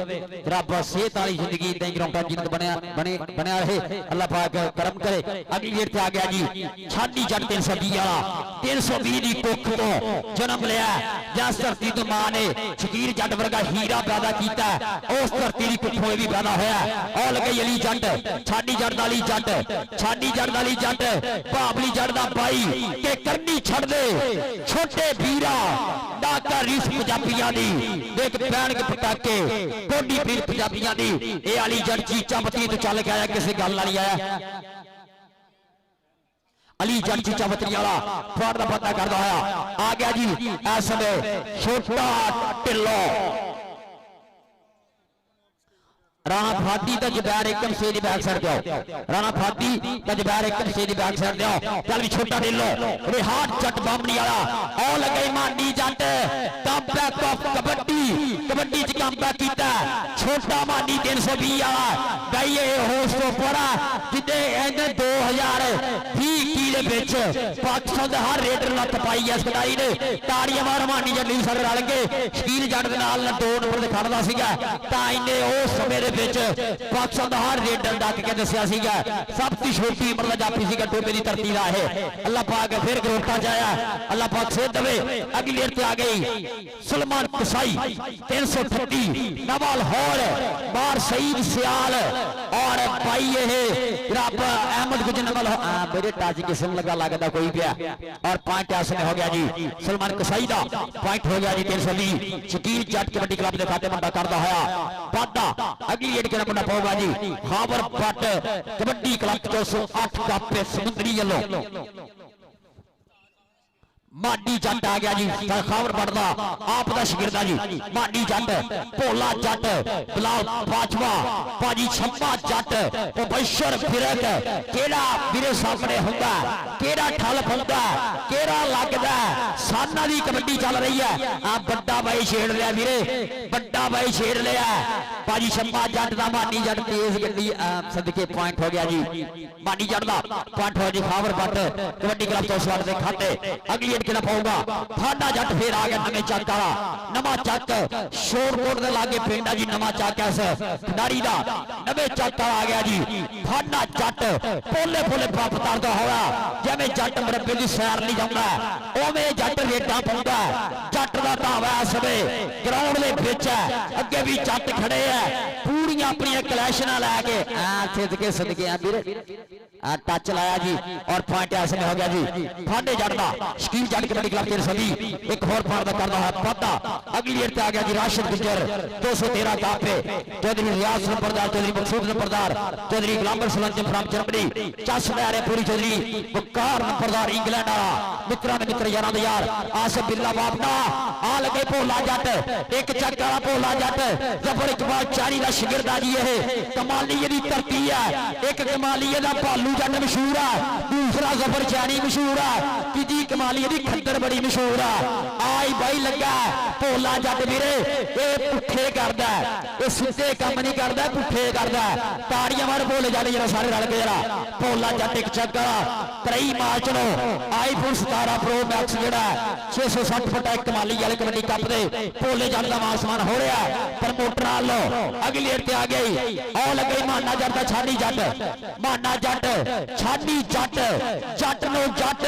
Speaker 1: रब सेहत वाली जिंदगी ते ग्राउंडां जिंद बनया रहे अल्लाह पाक करम करे अगली गेट पे आ गया जी छानी जट 320 वाला 320 दी कुख तो जन्म लिया जिस धरती तो मां ने शकीर जट वर्गा हीरा पैदा किया उस धरती दी कुखों भी पैदा होया और लगे अली जट छानी जट वाली जट छानी जट वाली जट भाबली जट दा भाई के करनी छड़ दे छोटे वीरा डाका रीस पंजाबियां दी देख पैण के पटाके कोडी पीर पंजाबियां दी ए वाली जट चीचा बती तो चल के आया किसी गल वाली आया अली जट चीचा बतरी वाला फाड़ दा पता करदा होया आ गया जी इस समय छोटा ढिल्लो राणा फादी का जबैर एकदम से दी बैक साइड जाओ राणा फादी का जबैर एकदम से दी बैक साइड जाओ चल भी छोटा ढिल्लो रिहाट जट बामणी वाला ओ लगे मांडी Jatt come back of kabaddi kabaddi च कम बैक कीता छोटा मांडी 320 वाला गई ये होश तो पड़ा जिते इन्हें 2020 दे विच पाकिस्तान दे हर रेडर लत पाई इस खिडारी ने ताड़ियां मार मांडी जट ली सारे रल के शकील जट दे नाल 2 नंबर ते खड़दा सीगा तां इन्हें उस समय पाकिस्तान का हर रेडर डक के दसिया सब की छोटी उम्र जाफी सी टोबे की धरती का है अल्लाह पाक फिर ग्रोटा जाया अल्लाह पाक सेहत देवे अगली गेट पे आ गई सलमान कसाई 338 नवाल हॉल बार सईद सियाल और भाई ये रब अहमद गुजर नवल मेरे टच किस्म लगा लगता कोई गया और 5 में हो गया जी सलमान कसाई का पॉइंट हो गया जी 320 शकील जट कबड्डी क्लब के खाते मुंडा करता होया वादा अगली गेट के मुंडा पाऊगा जी हावर भट्ट कबड्डी क्लब 208 कापे समुद्री यलो माडी जट आ गया जी खावर बढ़दा आप दा शिगिरदा जी माडी जट भोला जट बिलाल बाजवा पाजी छप्पा जट मुबशर फिरक केड़ा वीरे सामने हुंदा केड़ा ठल हुंदा केड़ा लगदा साना दी कबड्डी चल रही है आ बड़ा भाई छेड़ लिया वीरे बड़ा भाई छेड़ लिया पाजी छप्पा जट दा माडी जट तेज गड्डी सदके पॉइंट हो गया जी माडी जट दा पॉइंट हो जी खावर भट्ट कबड्डी क्लब 208 दे खाते अगली खेलना पाऊंगा फाडा जट फिर आ गया नवे चक वाला नवा चक शोरकोट दे लागे पिंड जी नवा चक ऐस खिडारी दा नवे चक आ गया जी फाडा जट पोले पोले पतारदा होया जिवें जट मरबे दी सैर नहीं जांदा ओवें जट रेडा पाउंदा जट दा धावा इस वे ग्राउंड दे विच अगे भी जट खड़े है पूरियां अपनी कलैशनां लैके सिदके सदके वीर टच लाया जी और पॉइंट ऐसे में हो गया जी फाडे जट दा शकील जट कबड्डी क्लब 320 एक और फाड़ करता है पता अगली गेट पे आ गया जी राशिद गुजर 213 कापे चौधरी रियाज नंबरदार चौधरी मकसूद नंबरदार चौधरी गुलाम सलंजम फ्रॉम जर्मनी चस रहे पूरी चौधरी वकार नंबरदार इंग्लैंड वाला मित्रा ने मित्र यारा दे यार आसिफ बिल्ला बापना आ लगे भोला जट एक चक वाला भोला जट जबर इकबाल चारी का शिगिर ਸ਼ਗਿਰਦ ਆ ਜੀ ਇਹ ਕਮਾਲੀਏ ਦੀ ਧਰਤੀ ਹੈ ਇੱਕ ਕਮਾਲੀਏ ਦਾ ਭਾਲੂ ਜੱਟ ਮਸ਼ਹੂਰ ਆ ਦੂਸਰਾ ਜ਼ਫਰ ਚੈਣੀ ਮਸ਼ਹੂਰ ਆ ਤੀਜੀ ਕਮਾਲੀਏ ਦੀ ਖੱਦਰ ਬੜੀ ਮਸ਼ਹੂਰ ਆ ਆਈ ਬਾਈ ਲੱਗਾ ਭੋਲਾ ਜੱਟ ਵੀਰੇ ਇਹ ਪੁੱਠੇ ਕਰਦਾ ਇਹ ਸਿੱਧੇ ਕੰਮ ਨਹੀਂ ਕਰਦਾ ਪੁੱਠੇ ਕਰਦਾ ਤਾੜੀਆਂ ਮਾਰ ਭੋਲੇ ਜੱਟ ਜਰਾ ਸਾਰੇ ਰਲ ਕੇ ਜਰਾ ਭੋਲਾ ਜੱਟ ਇੱਕ ਚੱਕਰ ਕਰਈ ਮਾਰਚ ਨੂੰ ਆਈਫੋਨ 17 ਪ੍ਰੋ ਮੈਕਸ ਜਿਹੜਾ 660 ਫੁੱਟ ਇੱਕ ਕਮਾਲੀ ਵਾਲੇ ਕਬੱਡੀ ਕੱਪ ਦੇ ਭੋਲੇ ਜੱਟ ਦਾ ਮਾਸਮਾਨ ਹੋ ਰਿਹਾ ਪ੍ਰਮੋਟਰ ਨਾਲ ਅਗਲੀ ਏਡ ਤੇ ਆ ਗਈ ਆਉ ਲੱਗੇ ਮਾਨਾ ਜੱਟ ਦਾ ਛਾਨੀ ਜੱਟ ਮਾਨਾ ਜੱਟ ਛਾਨੀ ਜੱਟ ਜੱਟ ਨੂੰ ਜੱਟ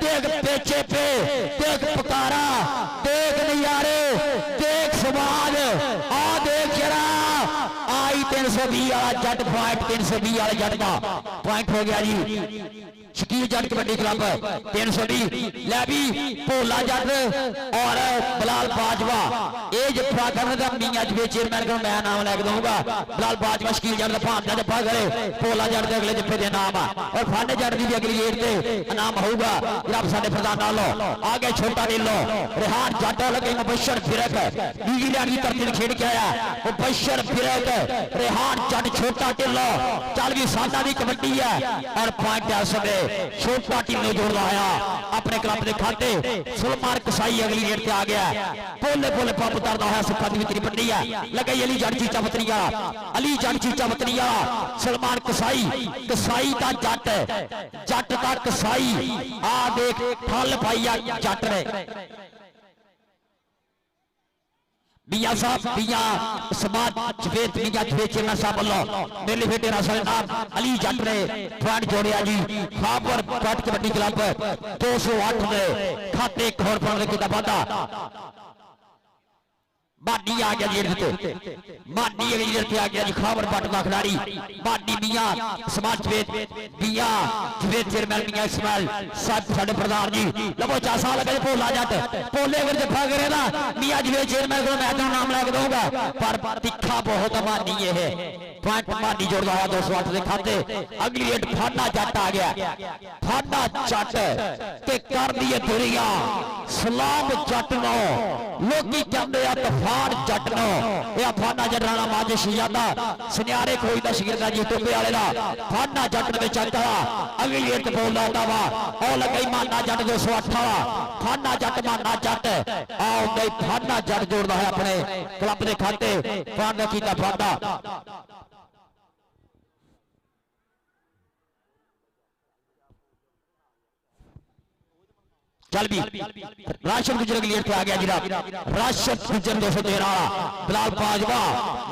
Speaker 1: ਦੇਖ ਪੇਚੇ ਪੇ ਦੇਖ ਪੁਕਾਰਾ ਦੇਖ ਨਜ਼ਾਰੇ ਦੇਖ ਸਵਾਦ ਆ ਦੇਖ ਜਰਾ आई 320 वाला जट पॉइंट 320 वाले जट का पॉइंट हो गया जी शकील जट कबड्डी क्लब 320 लै भी भोला जट और बिलाल बाजवा ये जफा करने मियां जफे चेयरमैन को मैं नाम लैके दूंगा बिलाल बाजवा शकील जट का भांजा जफा करे भोला जट के अगले जफे के नाम और फाने जट की भी अगली गेट से इनाम होगा जब साडे प्रधान नालों आगे छोटा नीलो रेहान जट लगे मुबशर फिरक न्यूजीलैंड की धरती खेड के आया मुबशर फिरक रेहान जट छोटा टिल्लो चल भी सादा की कबड्डी है और पॉइंट है समय छोटा टीम ने जोड़ लाया अपने क्लब के खाते सुलमान कसाई अगली गेट से आ गया बोले बोले पंप उतारता है सुखा दी वितरी बनी है लगे अली जट चीचा बतरिया अली जट चीचा बतरिया सलमान कसाई कसाई का जट जट का कसाई आ देख फल पाई जट ने मियां साहब मियां समाज जवेद मियां जवेद चेयरमैन साहब वालों मेरे बेटे रासल नाम अली जट ने पॉइंट जोड़िया जी खापर कट कबड्डी क्लब 208 ने खाते एक होर पर किता वादा मानी आ गया जी इधर मानी इधर पे आ गया जी खावर बट का खिलाड़ी मानी मियां समाज जवेद मियां जवेद चेयरमैन मियां इस्माइल साहब साडे प्रधान जी लबो 4 साल लगे भोला जट भोले अगर जफा करे ना मियां जवेद चेयरमैन को मैं तो नाम लेके दूंगा पर तिखा बहुत मानी है पॉइंट मानी जोड़ रहा 208 के खाते अगली रेट फाना जट आ गया फाना जट ते कर दिए दुनिया सलाम जट नो लोकी कहंदे आ तफान जट नो ये फाना जट राणा माजिश यादा सुनियारे कोई दा शिगिरदा जी टोपे वाले दा फाना जट ने चलता अगली रेट बोल लाता वा ओ लगे माना जट 208 वाला फाना जट माना जट आओ गई फाना जट जोड़दा है अपने क्लब के खाते फाना कीता फाना चल भी राशिद गुजर के लिए आ गया जनाब राशिद गुजर 213 बिलाल बाजवा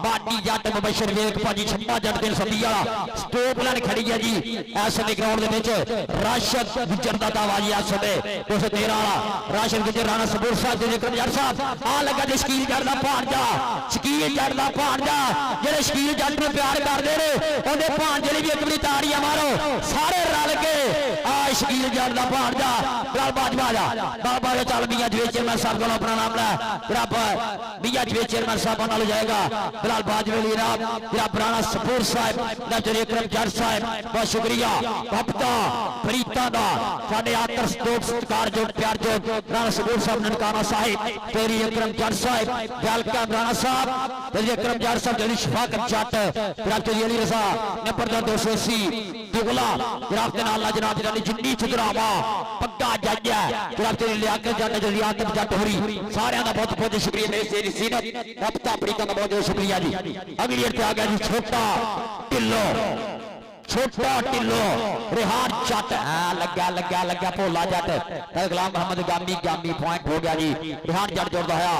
Speaker 1: बाडी जट मुबशर वेख भाजी छप्पा जट 320 वाला स्टोप लाइन खड़ी है जी इस समय ग्राउंड दे विच राशिद गुजर दा दावा जी इस समय 213 वाला राशिद गुजर राणा सबूर साहब जी करम यार साहब आ लगा जी शकील जट दा भांजा शकील जट दा भांजा जेड़े शकील जट नूं प्यार करदे ने ओदे भांजे लई भी एक बारी ताड़ियां मारो सारे रल के आ शकील जट दा भांजा बिलाल बाजवा बाबा चल मियां जवेद चेयरमैन साहब को अपना नाम लै जनाब मियां जवेद चेयरमैन साहब नाल जाएगा बिलाल बाजवे ली जनाब जनाब राणा सपूर साहब डॉक्टर इकरम जट साहब बहुत शुक्रिया भक्ता फरीदा दा साडे आदर स्तोक सत्कार जो प्यार जो राणा सपूर साहब ननकाना साहिब तेरी इकरम जट साहब वेलकम राणा साहब तेरी इकरम जट साहब तेरी शफाकत जट जनाब तेरी अली रजा नंबर 280 दुगला जनाब के नाल जनाब जिन्नी चुदरावा पक्का जज है जनाब तेरी लियाकत जट तेरी आदत जट हो रही सारे का बहुत बहुत शुक्रिया मेरी तेरी सीनत रब्ता अफ्रीका का बहुत बहुत शुक्रिया जी अगली ईयर पे आ गया जी छोटा टिल्लो रेहान जट लग्या लग्या लग्या भोला जट गुलाम मोहम्मद गामी गामी पॉइंट हो गया जी रेहान जट जोड़दा है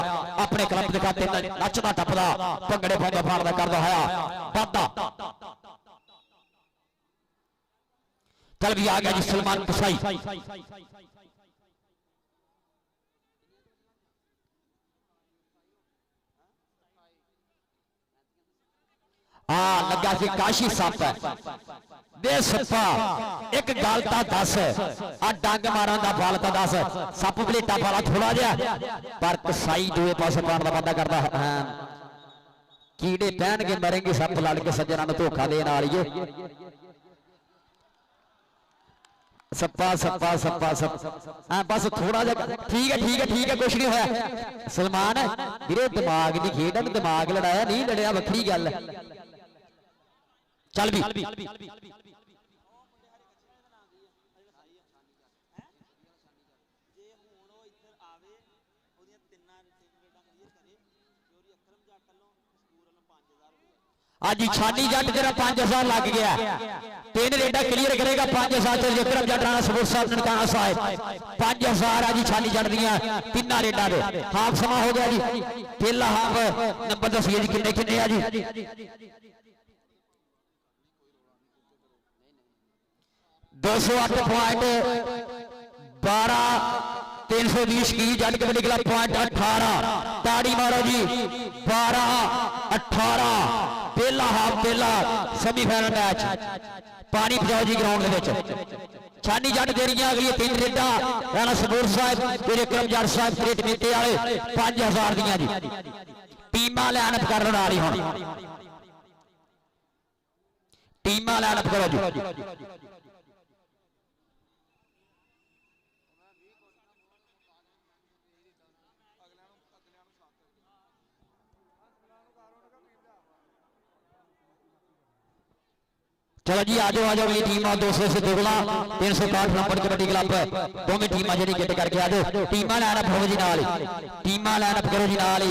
Speaker 1: अपने क्लब के खाते नचदा टपदा भंगड़े पांदा फाड़दा करदा है वादा चल भी आ गया जी सलमान कसाई लगा सी काशी सप दे सप्पा एक गल ता दस आ डंग मारन दा फल ता दस सप बलेटा वाला थोड़ा जिहा पर कसाई दूए पासे पाण दा वादा करदा है कीड़े पहन के मरेंगे सप लड़ के सज्जना नूं धोखा देण वालीए सप्पा सप्पा सप्पा सप बस थोड़ा जा ठीक है कुछ नहीं होया सलमान वीरे दिमाग दी खेड दिमाग लड़ाया नहीं लड़िया वखरी गल चल भी आज छानी जट तेरा 5000 लग गया 3 रेडा क्लियर करेगा 5000 से विक्रम जट राणा सपोर्ट साहब ननकाना साहब 5000 आज छानी जट दियां 3 रेडा दे हाफ समा हो गया जी पहला हाफ नंबर दसिए जी किन्ने किन्ने आ जी 208.12 320 की जट के निकला पॉइंट 18 ताड़ी मारो जी 12-18 पहला हाफ पहला सेमीफाइनल मैच पानी पिजाओ जी ग्राउंड छानी जट दे रही अगली 3 रेडा राणा सपोर्ट साहब विक्रम जट साहब क्रिकेट मेते वाले 5000 दियां जी टीमां लाइनअप कर ला रही हुण टीमां लाइनअप करो जी चलो जी आज अगली टीम 200 से दोगला 360 नंबर कबड्डी क्लब दोवें टीमां जी गेट करके आज टीमां लाइनअप हो जी नाल टीमां लाइनअप करो जी नाल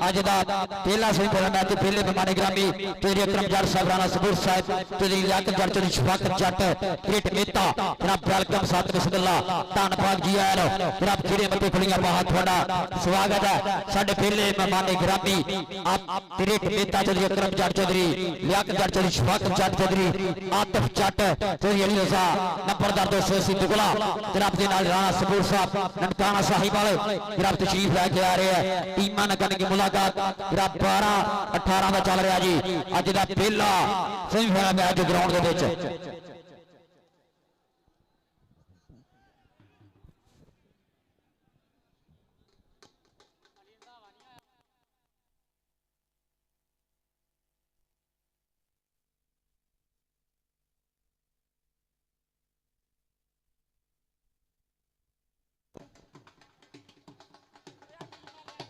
Speaker 1: अज दा पहला सेमीफाइनल मैच पहले मेहमान ग्रामी तेरे विक्रम जट साहब राणा सपोर्ट साहब तेरी लियाकत जट तेरी शफाकत जट क्रिकेट मेता जनाब वेलकम साथ बिस्मिल्लाह धन्नवाद जी आए जनाब खिड़े मते खुलियां बाहां थोड़ा स्वागत है साडे पहले मेहमान ग्रामी आप क्रिकेट मेता तेरी विक्रम जट चौधरी लियाकत जट तेरी शफाकत जट चौधरी आतिफ जट तेरी अली रजा नंबरदार 280 दुगला जनाब के नाल राणा सपोर्ट साहब ननकाना साहिब वाले जनाब तशरीफ लेके आ रहे हैं टीमां नकन की मुलाकात जनाब 12-18 का चल रहा जी अज का पहला सेमीफाइनल मैच ग्राउंड के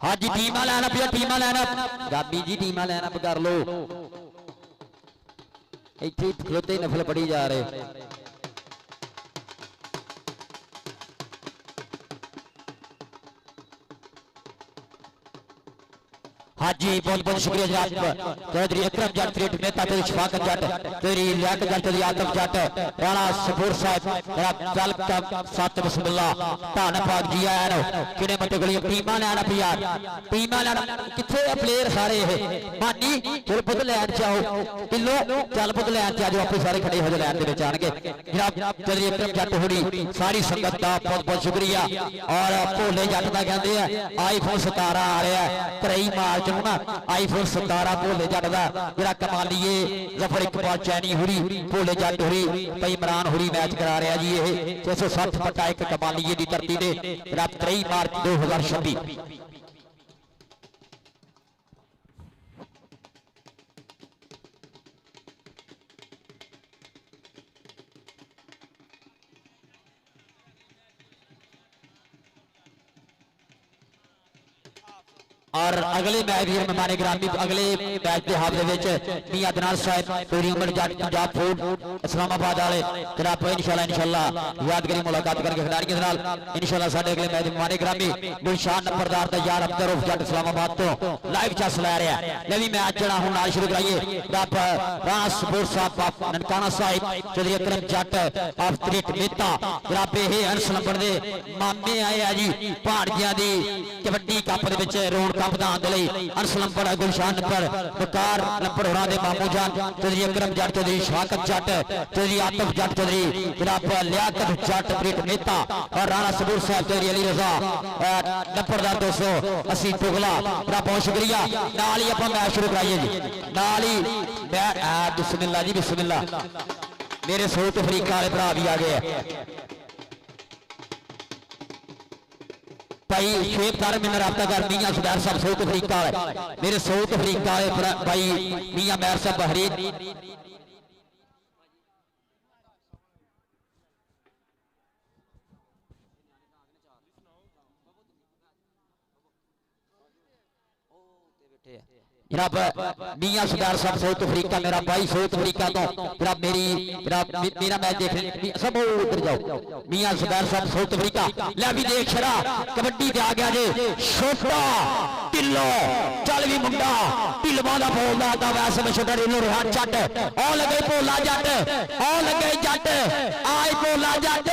Speaker 1: हाँ जी टीमां लाइनअप या टीमां लाइनअप गाबी जी टीमां लाइनअप कर लो इत्थे खलोते ही नफल पड़ी जा रहे हाँ जी बहुत बहुत शुक्रिया जनाब चौधरी विक्रम जट क्रिकेट मेहता तेरी शफाकत जट तेरी लियाकत जट तेरी आतिफ जट राणा सपोर्ट साहब जनाब वेलकम साथ बिस्मिल्लाह धन्नवाद जी आए किने मते गली टीमां लाइनअप यार टीमां लाइनअप किथे प्लेयर सारे ये मानी चल पुत लैन च आओ किलो चल पुत लैन च आ जाओ आपे सारे खड़े हो जाओ लैन दे विच आणगे जनाब चौधरी विक्रम जट होरी सारी संगत दा बहुत बहुत शुक्रिया और भोले जट दा कहंदे आ आईफोन 17 आ रहा है करई मार्च आईफोन 17 भोले जट का जरा कमालीए जफर इकबाल चैनी हुरी भोले जट हुरी भाई इमरान हुरी मैच करा रहा जी ये 660 पट्टा एक कमालीए की धरती से 23 मार्च 2026 और अगले मैच मेहमान ग्रामी अगले मैच के हाफ मियां अदनान साहब पूरी उम्र जट पंजाब फूड इस्लामाबाद वाले जनाब इंशाल्लाह यादगारी मुलाकात करके खिलाड़ियों के नाल इंशाल्लाह साडे अगले मैच मेहमान ग्रामी गुलशान नंबरदार दा यार अख्तर उर्फ जट इस्लामाबाद तो लाइव चस लै रहा है ले भी मैच जड़ा हुण नाल शुरू कराइए जनाब राणा सपोर्ट साहब ननकाना साहिब चौधरी विक्रम जट ऑफ क्रिकेट मेहता जनाब ये अंश नंबर दे मामे आए आ जी भाणजियां दी कबड्डी कप दे विच रौनक प्रधान दे लई अंश नंबर गुलशान नंबर बकार नंबर होना दे मामू जान चौधरी विक्रम जट चौधरी शफाकत जट चौधरी आतिफ जट चौधरी जनाब लियाकत जट क्रिकेट मेहता और राणा सपूर साहब चौधरी अली रजा नंबरदार 280 दुगला बड़ा बहुत शुक्रिया नाल ही आपां मैच शुरू कराइए जी नाल ही बिस्मिल्लाह जी बिस्मिल्लाह मेरे साउथ अफ्रीका वाले भरा भी आ गए भाई शेख तार में रब्ता कर मियां सुबैर साहब साउथ अफ्रीका मेरे साउथ अफ्रीका भाई मियां मैर साहब बहरीन जनाब मियां सरदार साहब साउथ अफ्रीका मेरा भाई साउथ अफ्रीका तो जनाब मेरा मैच देख सब उधर जाओ मियां सरदार साहब साउथ अफ्रीका ले भी देख शरा कबड्डी ते आ गया जे छोटा ढिल्लो चल भी मुंडा ढिलवा दा बोलदा दा वैसे में छोटा ढिल्लो रेहान जट आ लगे भोला जट आ लगे जट आए भोला जट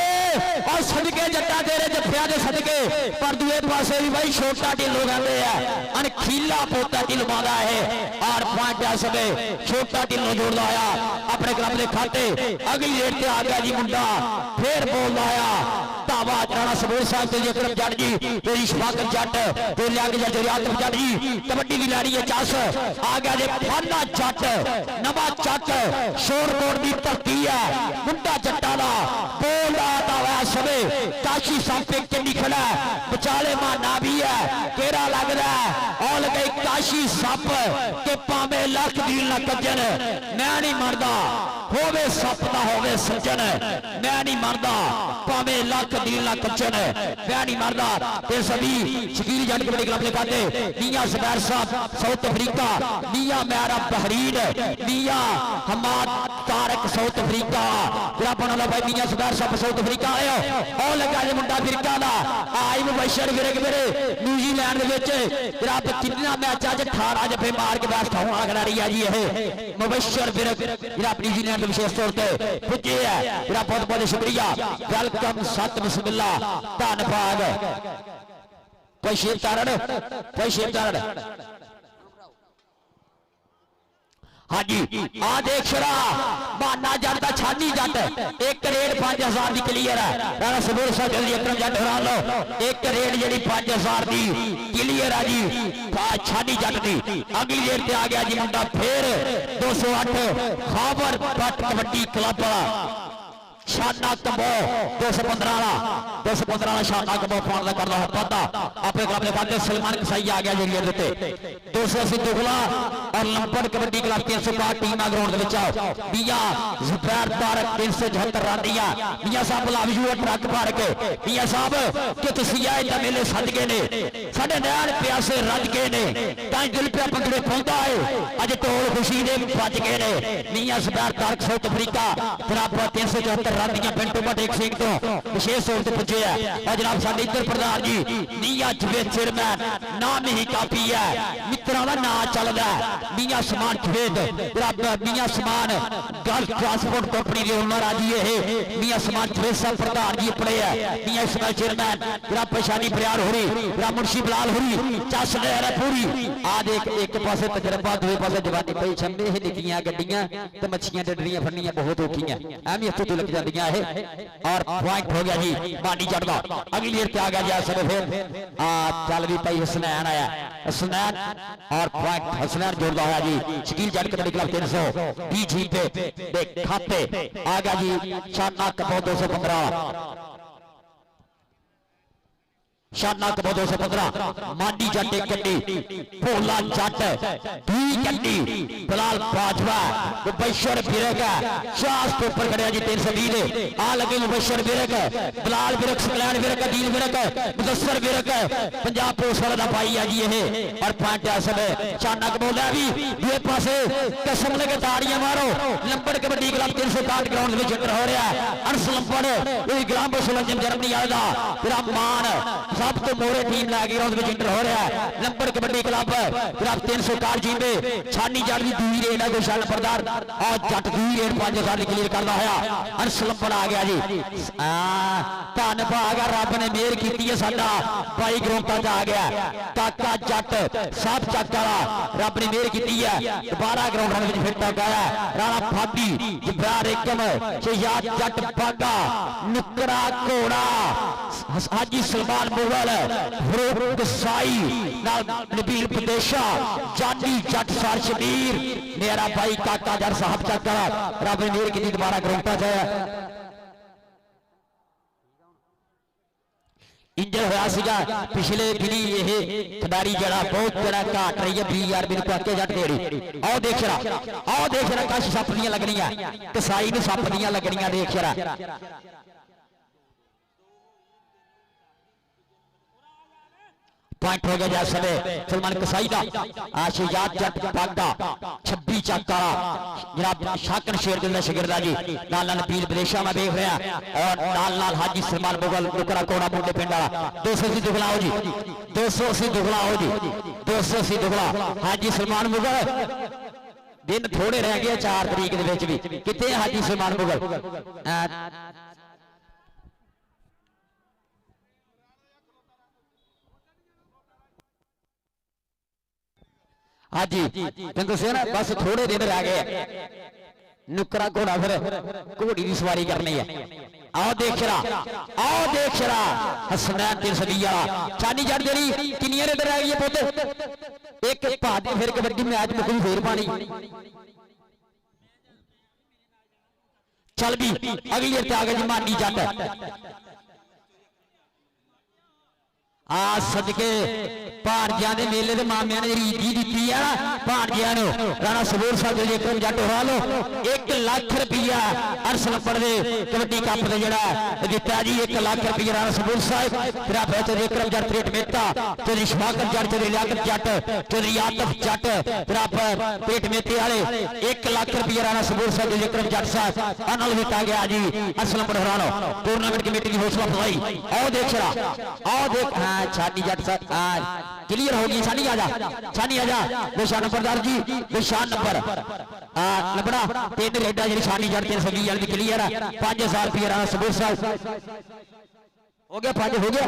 Speaker 1: और सदके जट्टा तेरे जफिया दे सदके पर दूए पासे भी भाई छोटा ढिल्लो कहते हैं अनखीला पोता ढिलवा दा है और पॉइंट समय छोटा ढिल्लो जोड़दा आया अपने क्लब के खाते अगली रेड से आ गया जी मुंडा फिर बोल आया दावा राणा सबूर साहब ते अकरम जट जी तेरी शफाकत जट ते लग जा तेरी आत्म जट जी कबड्डी भी लड़ी है चस आ गया जे फाना जट नवा जट शोरकोट की धरती है मुंडा जट्टा दा बोल आता हुआ समय काशी सांपे चंडी खड़ा बचाले माना भी है केरा लगदा और लगे काशी सप के पावे लख दीन ना कजन मैं नहीं मरदा होवे सप दा होवे सज्जन मैं नहीं मरदा पावे लख दीन ना कजन मैं नहीं मरदा ते सभी शकील जट कबड्डी क्लब के खाते मियां सरदार साहब साउथ अफ्रीका मियां मेरा बहरीन मियां हमाद तारक साउथ अफ्रीका जरा बना भाई मियां सरदार साहब साउथ अफ्रीका आयो और लगा जे मुंडा फिरका दा आई मुबशर विरक मेरे न्यूजीलैंड दे विच जरा कितना मैच अज 18 जफे मार के बैठ खाऊं आ खिलाड़ी है जी ये मुबशर विरक जरा न्यूजीलैंड विशेष तौर पे पुजे है जरा बहुत बहुत शुक्रिया वेलकम सत बिस्मिल्लाह धन्यवाद पैसे तारण हाँ जी आ देख शरा बहाना जट का छानी जट एक रेड 5000 की क्लियर है राणा सबूर साहब जल्दी अकरम जट हरा लो एक रेड जी 5000 की क्लियर है जी छानी जट की अगली रेड से आ गया जी मुंडा फिर 208 खाबर भट्ट कबड्डी क्लब शाना कबो 215 शाना कबो फोन कर रहा पता अपने क्लब के खाते सलमान कसाई आ गया जरिए देते 280 दुगला और लंबड़ कबड्डी क्लब 360 टीम ग्राउंड में आओ मियां जुबैर तारक 376 रन दिया मियां साहब लव यू ट्रक भर के मियां साहब कि तुसी आए ता मेले सद गए ने साडे नैन प्यासे रज गए ने तां दिल पे पंगड़े पाउंदा है अज टोल खुशी दे बच गए ने मियां जुबैर तारक साउथ अफ्रीका जनाब 374 रन दिया पिंटू बटेक सिंह तो विशेष तौर पर पुजे है और जनाब साडे इधर प्रधान जी मियां जवेद चेयरमैन नाम ही काफी है मित्रों का नाम चलता है मियां समान जवेद जनाब मियां समान गल्फ ट्रांसपोर्ट कंपनी के ओनर आज ये मियां समान जवेद साहब प्रधान जी पड़े है मियां इसमाइल चेयरमैन जनाब पेशानी प्यार हो रही जनाब मुंशी बिलाल हो रही चस लहर है पूरी आज एक पासे तजर्बा दूसरे पासे जवानी पई छंबे ही निक्कियां गड्डियां ते मच्छियां डडड़ियां फड़नियां बहुत औखियां अहमियत तो लग जांदियां है और पॉइंट हो गया जी बानी चढ़दा अगली रेड पे आ गया जी सब फिर चल भी पई हसनैन आया हसनैन और पॉइंट हसनैन जोड़दा होया जी शकील जट कबड्डी क्लब 320 जी पे खाते आ गया जी शाना कबो 215 शाना कबो 215 मांडी जट एक कड्डी भोला जट दुई कड्डी बिलाल बाजवा मुबशर विरक शास के ऊपर खड़े जी 320 ने आ लगे मुबशर विरक बिलाल विरक सकलैन विरक दीन विरक मुदस्सर विरक पंजाब पुलिस वाला दा भाई है जी ये और पॉइंट है समय शाना कबो ले भी दूसरे पासे कसम लगे ताड़ियां मारो लंबड़ कबड्डी क्लब 360 ग्राउंड में एंटर हो रहा है अनस लंबड़ ये ग्राम बसुलजम जर्मनी आएगा फिर मान सब तो मोरे टीम लैके ग्राउंड में एंटर हो रहा है लंबड़ कबड्डी क्लब 360 जी में छानी जट की दूई रेड है गुलशन परदार और जट दूई रेड 5000 क्लियर करता होया अंश लंबड़ आ गया जी धन भागा रब ने मेहर की है साडा भाई ग्राउंड आ गया काका जट सब चक वाला रब ने मेहर की है दोबारा ग्राउंड में फिर तक आया राणा फादी जब्रार एकम शहजाद जट बागा नुकड़ा घोड़ा हाजी सलमान मुगल फरूक साई नबील प्रदेशा जानी जट सर शबीर मेरा भाई काका जट साहब चक्कर रब ने मेहर की दोबारा ग्राउंड जाया इंजर होया सीगा पिछले दिनी ये खिडारी जड़ा बहुत जड़ा घाट रही है 20,000 बिन काके जट देड़ी आओ देख रहा कश सप दियां लगनियां कसाई नूं सप दियां लगनियां देख रहा पॉइंट हो गया जैसे समय सलमान कसाई का आशियात जट पागा 26 चक्का जनाब शाकन शेर के शिगिरदा जी नाल नाल पीर विदेशा में देख रहा और नाल नाल हाजी सलमान मुगल नुकरा कोड़ा मुंडे पिंड वाला 280 दुगला हो जी 280 दुगला हो जी 280 दुगला हाजी सलमान मुगल दिन थोड़े रह गए 4 तरीक दे विच भी किथे हाजी सलमान मुगल हाँ जी तुम दसिया ना बस थोड़े दिन रह गए नुकरा घोड़ा फिर घोड़ी की सवारी करनी है आओ देख रहा हसनैन 320 वाला चानी जट जेरी किन्नियां रेड रह गई पुत एक भाजी फिर कबड्डी मैच मुकदी फिर पानी चल भी अगली हफ्ते आ गए जी मानी जट आ सदके भाणजियां दे मेले दे मामियां ने रीत दी दी है भाणजियां नु राणा सबूर साहब दे जेकर जट उड़ा लो 1 लाख रुपया अर्श नंबर दे कबड्डी कप दे जेड़ा दिता जी 1 लाख रुपया राणा सबूर साहब फिर आप जेकर जट क्रिकेट मेहता चौधरी शफाकत जट चौधरी लियाकत जट चौधरी आतफ जट फिर आप पेट मेहते वाले 1 लाख रुपया राणा सबूर साहब दे जेकर जट साहब अनल दिता गया जी अर्श नंबर हरानो टूर्नामेंट कमेटी की हौसला अफजाई आओ देख छानी जट साहब क्लियर होगी छानी आजा निशान नंबरदार जी निशान नंबर लबड़ा 3 रेडा जी छानी जट 320 वाली क्लियर है 5000 रुपया राणा सबूर साहब हो गया 5 हो गया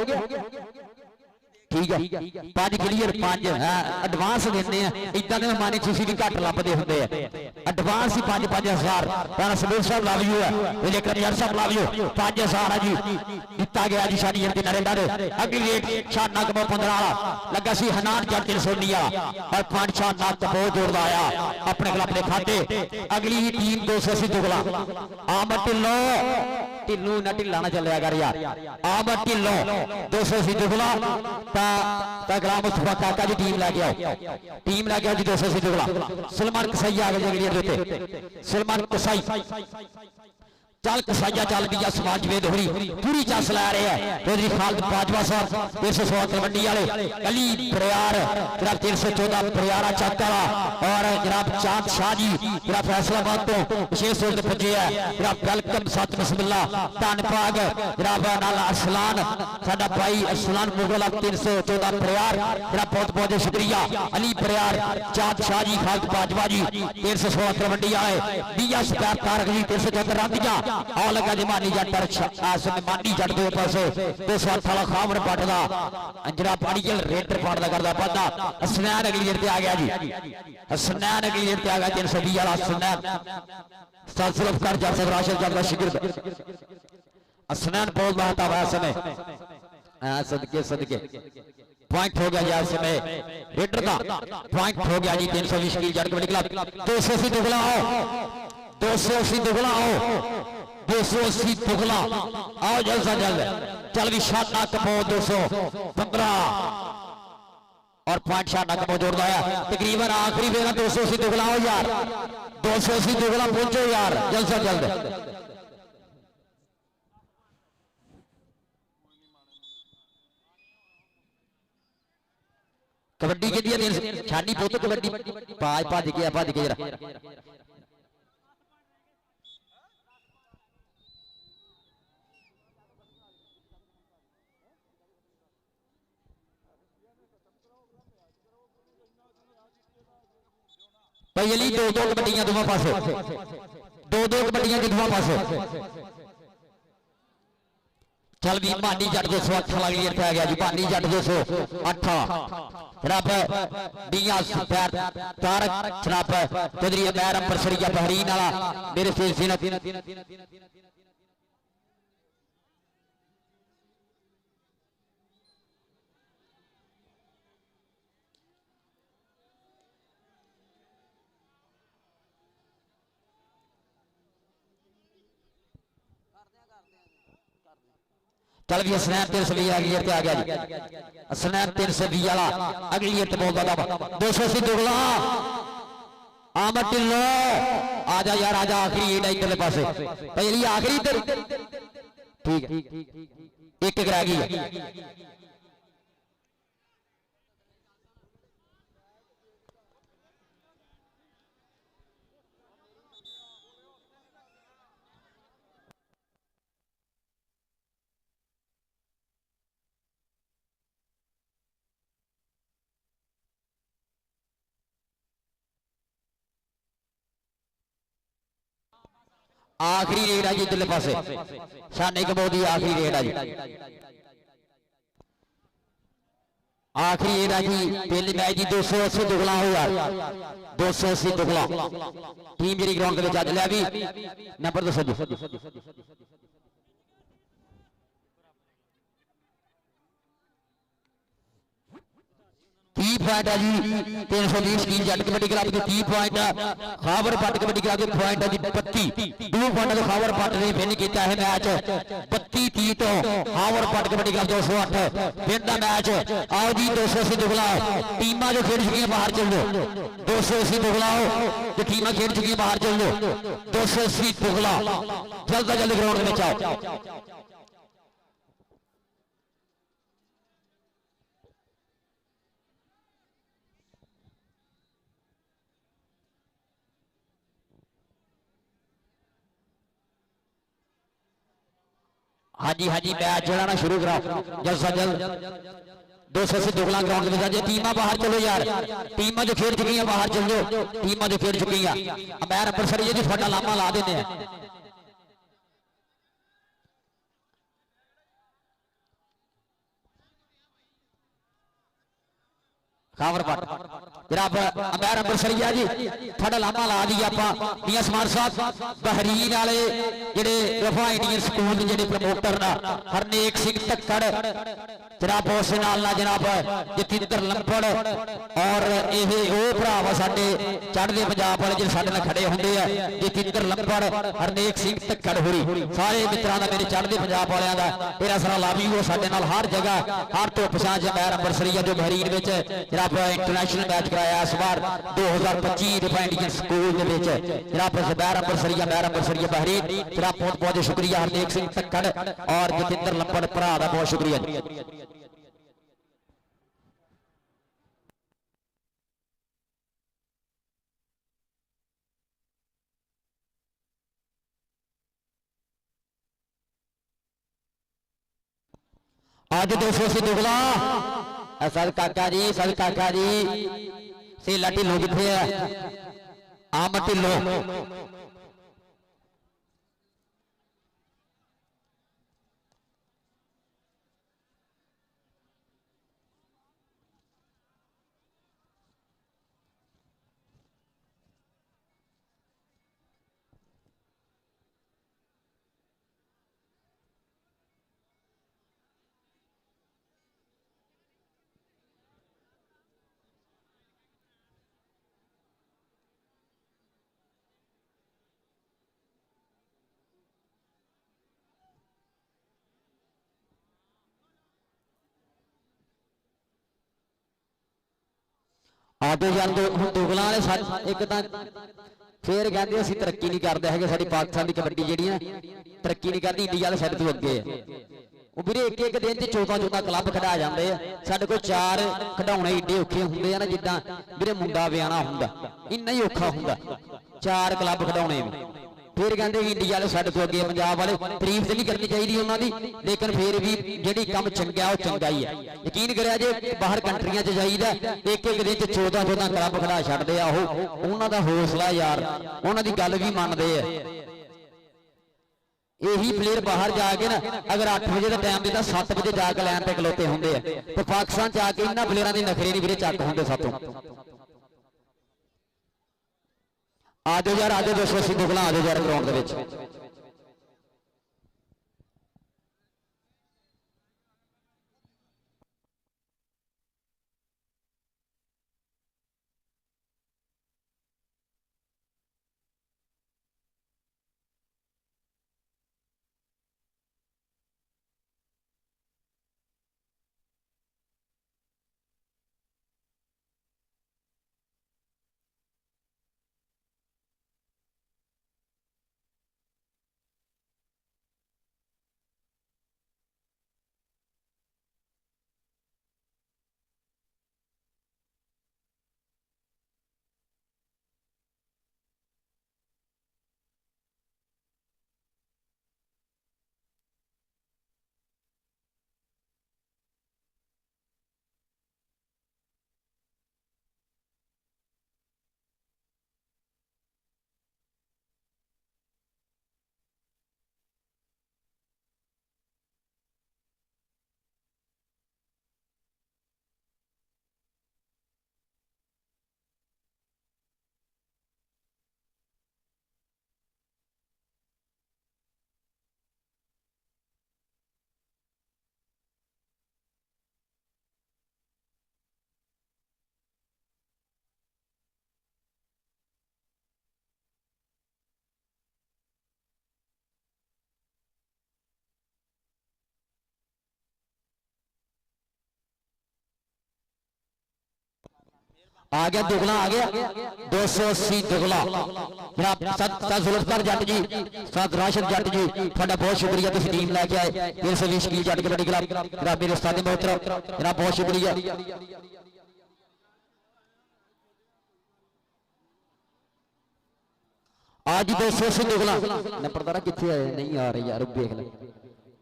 Speaker 1: ठीक है 5 क्लियर 5 एडवांस देने इदा के मानी खुशी भी घट लभदे हुंदे एडवांस ही 5-5000 राणा सबूर साहब लव यू है जेकर यार साहब लव यू 5000 है जी दिता गया जी शानी जट नरेंडा दे अगली रेट शाना कबो 15 वाला लगा सी हनान जट 319 वाला और 5 शाना कबो जोड़दा आया अपने क्लब दे खाते अगली ही टीम 280 दुगला आमद टिल्लू ना ढिला ना चलिया कर यार आमद टिल्लो 280 दुगला ग्राम मुस्तफा काका जी टीम लेके आओ जी 280 दुगला सलमान कसाई आ गए सलमान कसाई चल कसाइया चल दिया समाज वेद होरी पूरी चस लै रहे हैं चौधरी खालिद बाजवा साहब 316 तलवंडी वाले अली बरियार जनाब 314 बरियारा चक वाला और जनाब चांद शाह जी जनाब फैसलाबाद तो विशेष तौर पर पुजे है जनाब वेलकम सत बिस्मिल्लाह धन भाग जनाब नाल अरसलान साडा भाई अरसलान मुगल 314 बरियार जनाब बहुत बहुत शुक्रिया अली बरियार चांद शाह जी खालिद बाजवा जी 316 तलवंडी वाले दिया शिकार तारक जी 374 रांदिया आ लगा जी मानी जट मानी जट दो पासे 208 वाला खामर पटदा अंजरा पानी जल रेडर पटदा करदा पता हसनैन अगली जेर पे आ गया जी हसनैन अगली जेर पे आ गया 320 वाला हसनैन सल्सलफ कर जा सब राशिद जब शिगिर हसनैन बहुत बहता हुआ समय सदके पॉइंट हो गया यार समय रेडर का पॉइंट हो गया जी 320 की जट कबड्डी क्लब 280 दुगला आओ 280 दुगला आओ 280 दुगला आओ जल्द से जल्द चल भी शाना कपो 215 और 5 शाना कपो जोड़ दिया तकरीबन आखिरी बेरा 280 दुगला आओ यार 280 दुगला पहुंचो यार जल्द से जल्द कबड्डी के दिया छानी पोतो कबड्डी भज गया जरा भाई अली 2-2 कबड्डियां दोनों पासे 2-2 कबड्डियां दोनों पासे चल भी मानी जट 208 लगी आ गया जी मानी जट 208 रब दिया पैर तारक जनाब चौधरी मैर अंबरसरिया बहरीन वाला मेरे से चल भी हसनैन 320 अगली आ गया जी हसनैन 320 वाला अगली बोलता था 280 दुगला आमद टिल्लो आजा यार आजा आखिरी एड इधरले पासे पहली आखिरी इधर ठीक है एक रह गई आखिरी रेड है जी इधरले पासे शाने कबो दी आखिरी रेड है जी आखिरी रेड है जी पहले मैच जी 280 दुगला हो यार 280 दुगला टीम जी ग्राउंड के अज लिया भी नंबर दसो जी 30 पॉइंट है जी 320 टीम जट कबड्डी क्लब के 30 पॉइंट खावर पट कबड्डी क्लब के पॉइंट है जी 32 2 पॉइंट तो खावर पट ने विन किया है मैच 32-30 तो खावर पट कबड्डी क्लब 208 विन दा मैच आओ जी 280 दुगला टीमां जो खेल चुकी हैं बाहर चल जाओ 280 दुगला जो टीमां खेल चुकी हैं बाहर चल जाओ 280 दुगला जल्द जल्द ग्राउंड में आओ हाँ जी मैच जो ना शुरू कराओ जल्द से जल्द 280 दुगला ग्राउंड में जाए टीमां बाहर चलो यार टीमां जो खेल चुकी हैं बाहर चल जाओ टीमां जो खेल चुकी हैं मैं अंबरसर जी थोड़ा लामा ला देने हैं खावरपट जनाब अंबैर अंबरसरिया जी थोड़ा लामा ला दी आप मियां समार साहब बहरीन वाले जेडे रफा इंडियन स्कूल के जेडे प्रमोटर ना हरनेक सिंह धक्कड़ जनाब उस नाल ना जनाब जतिंदर लंपड़ और ये भरा वा साडे चढ़दे पंजाब वाले जो साडे नाल खड़े हुंदे आ जतिंदर लंपड़ हरनेक सिंह धक्कड़ होरी सारे मित्रां दा मेरे चढ़दे पंजाब वालियां दा तेरा सरा लावी वो साडे नाल हर जगह हर धुप छां अंबैर अंबरसरिया जो बहरीन विच जनाब इंटरनेशनल मैच कराया इस बार 2025 रफा इंडियन स्कूल के जनाब अंबैर अंबरसरिया बहरीन जनाब बहुत बहुत शुक्रिया हरनेक सिंह धक्कड़ और जतिंदर लंपड़ भरा दा बहुत शुक्रिया आज 280 दुगला सर काका जी सेला ढिलो किथे है आम ढिलो आदो यार दुगला वाले एक फिर कहते असं तरक्की नहीं करते है साड़ी पाकिस्तान की कबड्डी जी तरक्की नहीं करती इंडिया वाले साइड तो अगे है ਵੀਰੇ एक एक दिन 14 क्लब खड़ा जाते हैं साढ़े को 4 खिडाने एडे औखे होंगे ना जिदा ਵੀਰੇ मुंडा ਵਿਆਹਣਾ ਹੁੰਦਾ इन्ना ही औखा ਹੁੰਦਾ 4 क्लब खिडाने भी फिर कहते इंडिया वाले साढ़े तो अगे पंजाब वाले तारीफ तो नहीं करनी चाहिए उन्होंने लेकिन फिर भी जी काम चंगा वो चंगा ही है यकीन करा जे बाहर कंट्रिया जाइदा एक एक दिन 14 क्लब खड़ा छड्डदे आ उन्हों का हौसला यार उन्हों की गल भी मनते हैं यही प्लेयर बाहर जाके ना अगर 8 बजे का टाइम देता 7 बजे जाके लैन पे खलोते होंगे तो पाकिस्तान च आके इन्होंने प्लेयरों के नखरे नहीं वीरे चक होंगे सातों आजो यार आजो 280 दुगला आजो यार ग्राउंड आ गया दुगला, आ गया 280 दुगला जनाब। जुल्फकार जट जी, सत राशिद जट जी, थोड़ा बहुत शुक्रिया, तुम टीम लैके आए 320 की जट कबड्डी क्लब जनाब। मेरे उस्ताद मोहतरम जनाब, बहुत शुक्रिया। आज 280 दुगला नंबरदारा कितने आए, नहीं आ रही यार, देख ले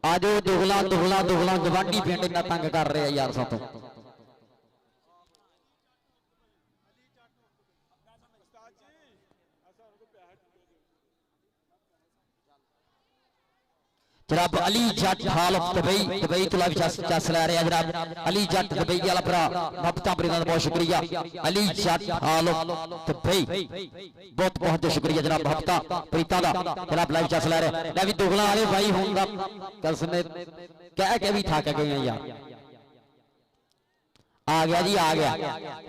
Speaker 1: आज दुगला दुगला दुगला गवांडी पिंड इतना तंग कर रहे हैं यार सातों। जनाब अली जट हाल दुबई तो लाइव चस लै रहे हैं जनाब। अली जट दुबई वाला भरा भक्तां प्रीतां दा बहुत शुक्रिया। अली जट हाल दुबई बहुत बहुत शुक्रिया जनाब, भक्तां प्रीतां दा जनाब लाइव चस लै रहे। मैं भी दुगला वाले भाई होऊंगा कसम कह के भी थक गए हैं यार। आ गया जी, आ गया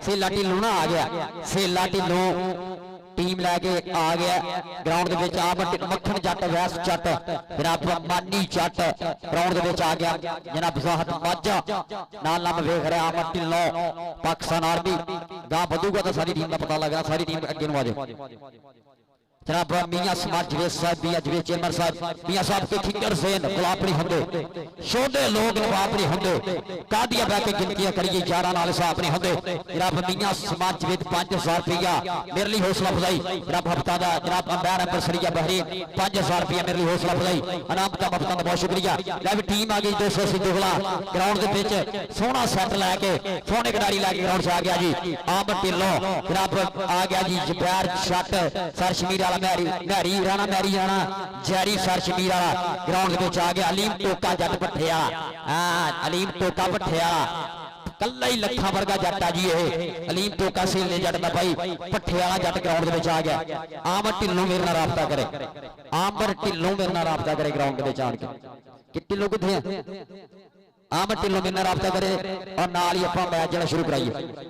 Speaker 1: सेला ढिल्लों ना, आ गया सेला ढिल्लों टीम लैके आ गया ग्राउंड के विच। आ मक्खन जट वैस जट जनाब, मानी जट ग्राउंड के विच आ गया जनाब। ज़ाहद माझा नाल नाम वेख रहा आमद ढिल्लों पाकिस्तान आर्मी गां बधूगा तो सारी टीम का पता लगना, सारी टीम अगे नू आ जाए जनाब। मियां समाज जवेद साहब, मियां जवेद चेयरमैन साहब, मियां साहब के खिंगर सेन गुलाब नहीं होंगे, छोटे लोग नवाब नहीं होंगे, कादिया बह के गिनतियां करिए 11 नाल साहब नहीं होंगे जनाब। मियां समाज जवेद 5000 रुपया मेरे लिए हौसला अफजाई जनाब। हफ्ता का जनाब अंबैर अंबरसरिया बहरीन 5000 रुपया मेरे लिए हौसला अफजाई अनाम का हफ्ता बहुत शुक्रिया। जब टीम आ गई 280 दुगला ग्राउंड के सोहना सैट लैके सोहने खिडारी लैके ग्राउंड से आ गया जी। आमद ढिल्लों जनाब आ गया जी। जुबैर शट सर शमीर वाला मैरी राणा, मैरी राणा जैरी सर शमीर वाला ग्राउंड के आ गया। अलीम टोका जट भट्ठे वाला, अलीम टोका भट्ठे वाला कल्ला ही लखा वर्गा जट आ जी। ये अलीम टोका सेले जट का भाई भट्ठे वाला जट ग्राउंड के आ गया। आमद ढिल्लों मेरे नाल राबता करे, आमद ढिल्लों मेरे नाल राबता करे ग्राउंड के आन के। ढिल्लों कित्थे है? आमद ढिल्लों मेरे नाल राबता करे और नाल ही आपां मैच जेड़ा शुरू कराइए।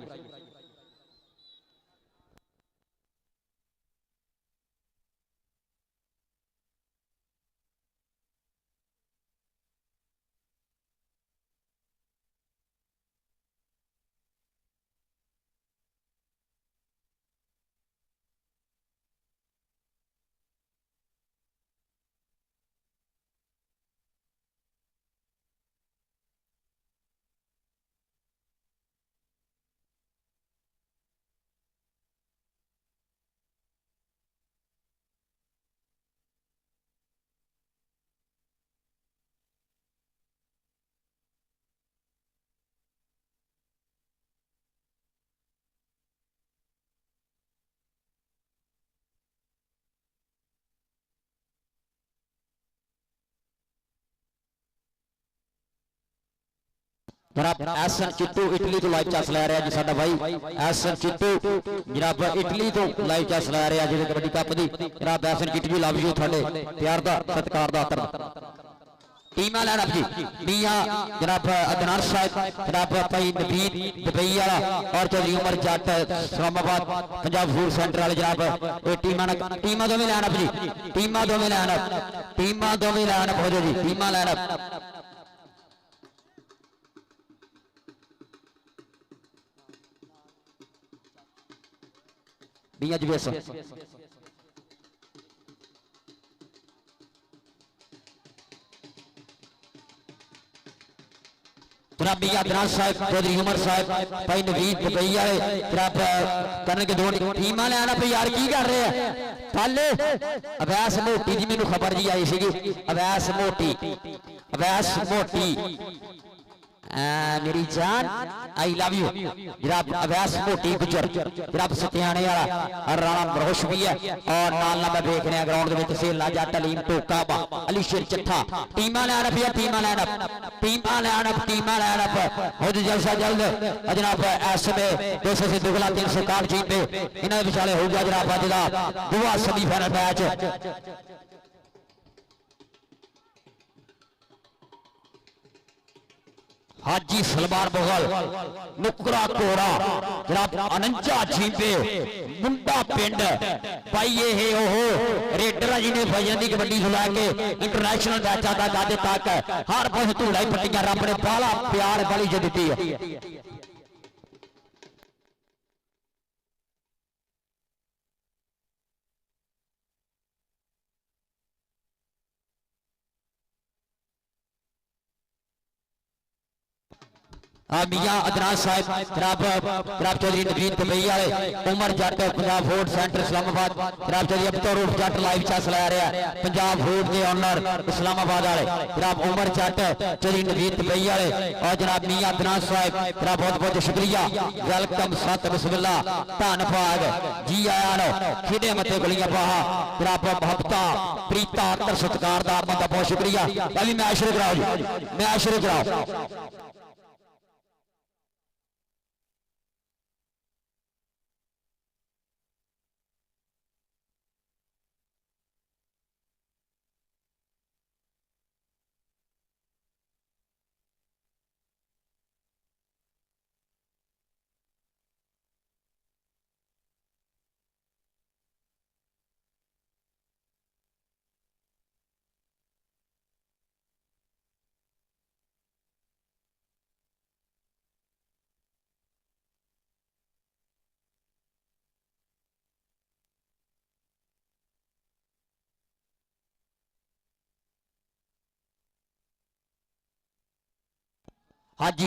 Speaker 1: जनाब एसएन चिट्टू इटली तो लाइव चस लै रहा जी साडा भाई एसएन चिट्टू जनाब इटली तो लाइव चस लै रहा जी कबड्डी कप दी जनाब। SN Chittu ji love you, थोड़े प्यार दा सत्कार दा आदर टीम लैन जी। मियां जनाब अदनान साहब जनाब भाई नबीन दुबई वाला और चौधरी उमर जट इस्लामाबाद पंजाब फूड सेंटर वाले जनाब। ये टीमां दोवें लैन जी, टीमां दोवें लैन, टीमां दोवें लैन हो जाओ जी, टीमां लैन। मियां जवेद जनाब, मियां अदनान साहब चौधरी उमर साहब भाई नवीद दुबई वाले जनाब करन के दो टीमां ले आना भाई यार की कर रहे हैं पहले। अवैस मोटी जी मैनू खबर जी आई सी, अवैस मोटी, अवैस मोटी मेरी जान आई लव यू जनाब। अवैस मोटी गुजर जनाब सत्याने वाला और राणा बरोश भी है और नाल नाल देख रहे हैं ग्राउंड के विच सेला जट अलीम टोका अली शेर चट्ठा। टीमां लैन अप, टीमां लैन अप, टीमां लैन अप, टीमां लैन अप हो जलसा जल्द जनाब। एस में 200 से दुगला 361 जीत पे इन्हां दे विचाले हो गया जनाब अज दा दूआ सेमीफाइनल मैच। हाजी सलमान मुगल नुकरा कोड़ा जनाब 49 जीपे मुंडा पिंड भाई ये ओहो रेडर जी ने वजन की कबड्डी सुला के इंटरनेशनल मैचा का अज तक हर पास धूलाई पट्टियां रब ने बाला प्यार वाली जो दी है। मियां अदनान साहब जनाब चौधरी नवीन दुबई वाले उमर जट पंजाब फूड सेंटर इस्लामाबाद जनाब चौधरी अब्दुल रूफ जट लाइव चैस लै रहा है पंजाब फूड के ऑनर इस्लामाबाद वाले जनाब उमर जट चौधरी नवीन दुबई वाले और जनाब मियां अदनान साहब जनाब बहुत बहुत शुक्रिया वेलकम सत बिस्मिल्ला धन्नवाद जी आया नो खिडे मते गलियां पाहा जनाब मोहब्बता प्रीता आदर सत्कार दा आपका बहुत शुक्रिया अभी मैच शुरू कराओ जी मैच शुरू कराओ हाँ जी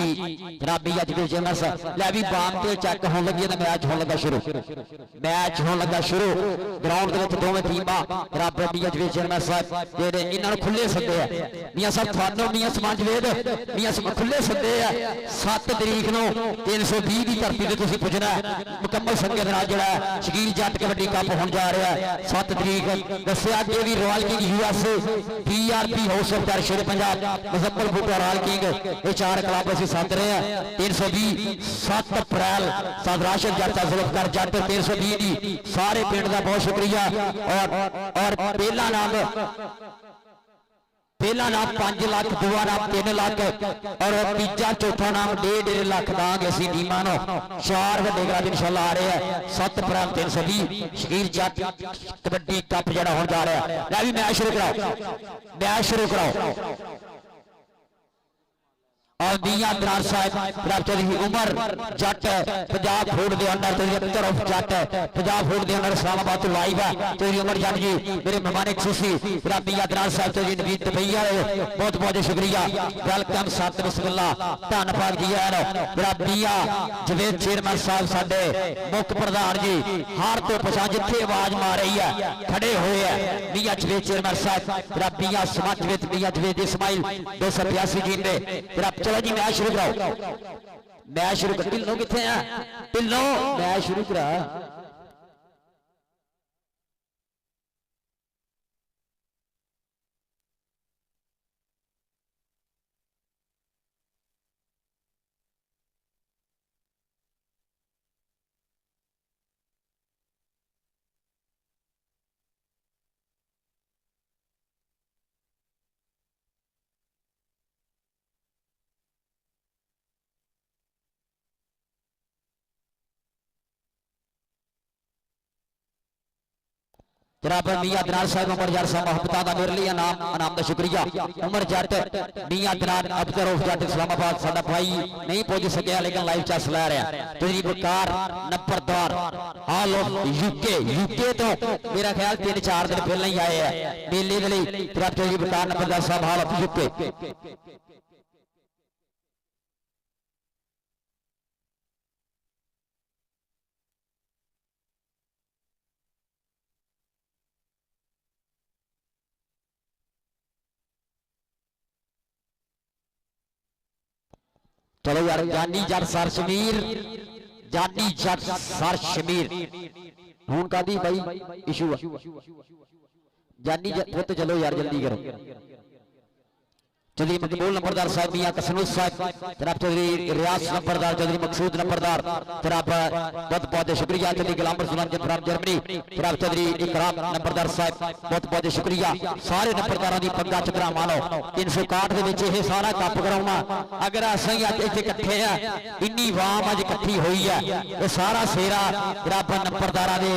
Speaker 1: जनाब भी अज फेमस लै भी बाम ते चेक होने लगी है मैच होने लगा शुरू मैच होने लगा शुरू ग्राउंड के दोवें टीमां जनाब भी अज फेमस जेडे इन्हां नूं खुले सद्दे है मियां साहब थानों मियां समाज वेद मियां साहब खुले सद्दे है 7 तरीक नूं 320 की धरती ते तुसीं पुजना मुकम्मल संगे दे नाल जिहड़ा शकील जट कबड्डी कप होण जा रहा है 7 तरीक दस्सिया कि भी royal king USA PRP house of the शेर पंजाब मुजफ्फर बूटा रॉयल किंग ये 4 क्लब ਅਸੀਂ ਸੱਦ ਰਹੇ ਆ 320 7 ਅਪ੍ਰੈਲ ਸਾਦਰਾਸ਼ਰ ਜੱਟ ਜ਼ੁਲਫਕਾਰ ਜੱਟ 320 ਦੀ ਸਾਰੇ ਪਿੰਡ ਦਾ ਬਹੁਤ ਸ਼ੁਕਰੀਆ ਔਰ ਪਹਿਲਾ नाम 5 लाख दूआ नाम 3 लाख और तीजा चौथा नाम 1.5 लाख दांगे असी टीमां नूं 4 वड्डे ग्रां इंशाअल्लाह आ रहे हैं 7 अप्रैल 320 शकील जट कबड्डी कप जिहड़ा होण जा रहा है लै भी मैच शुरू कराओ और मियां अदनान साहब जनाब चौधरी उमर जट पंजाब फूड के अंडर चौधरी तरफ जट पंजाब फूड के अंडर इस्लामाबाद तो लाइव है चौधरी उमर जट जी मेरे मेहमान खुशी जनाब मियां अदनान साहब चौधरी नवीन दुबई वाले बहुत बहुत शुक्रिया वेलकम सत बिस्मिल्ला धन्नवाद जी है जनाब मियां जवेद चेयरमैन साहब साडे मुख्य प्रधान जी हर तो पछा जिथे आवाज मार रही है खड़े हुए है मियां जवेद चेयरमैन साहब जनाब मियां समाज जवेद मियां जवेद इस्माइल 282 जी ने जनाब चलो जी मैच शुरू कराओ मैच शुरू कर ढिल्लो किथे है ढिल्लो मैच शुरू करा जनाब मियां अदनान साहब उमर जट साहब मोहब्बता का मेरे लिए नाम का शुक्रिया उमर जट मियां अदनान अब्दुल रूफ जट इस्लामाबाद साडा भाई नहीं पहुंच सकिया लेकिन लाइव चैस लै रहा चौधरी बकार नंबरदार ऑल ऑफ यूके तो मेरा ख्याल 3-4 दिन पहले ही आए हैं मेले के लिए जनाब चौधरी बकार नंबरदार साहब ऑल ऑफ यूके चलो यार जानी जट सर शमीर जानी जट सर शमीर हूं का दी भाई इशू जानी जट चलो यार जल्दी करो चौधरी मकबूल नंबरदार साहब मियां कसनूस साहब जनाब चौधरी रियाज नंबरदार चौधरी मकसूद नंबरदार जनाब बहुत बहुत शुक्रिया चौधरी गुलाम रसूल फ्रॉम जर्मनी जनाब चौधरी इकराम नंबरदार साहब बहुत बहुत शुक्रिया सारे नंबरदारां दी पग्गा चकरा मानो 361 दे विच ये सारा कप कराउणा अगर असीं अज इत्थे इकट्ठे आ इन्नी वाम अज इकट्ठी हुई है ये सारा सेरा जनाब नंबरदारां दे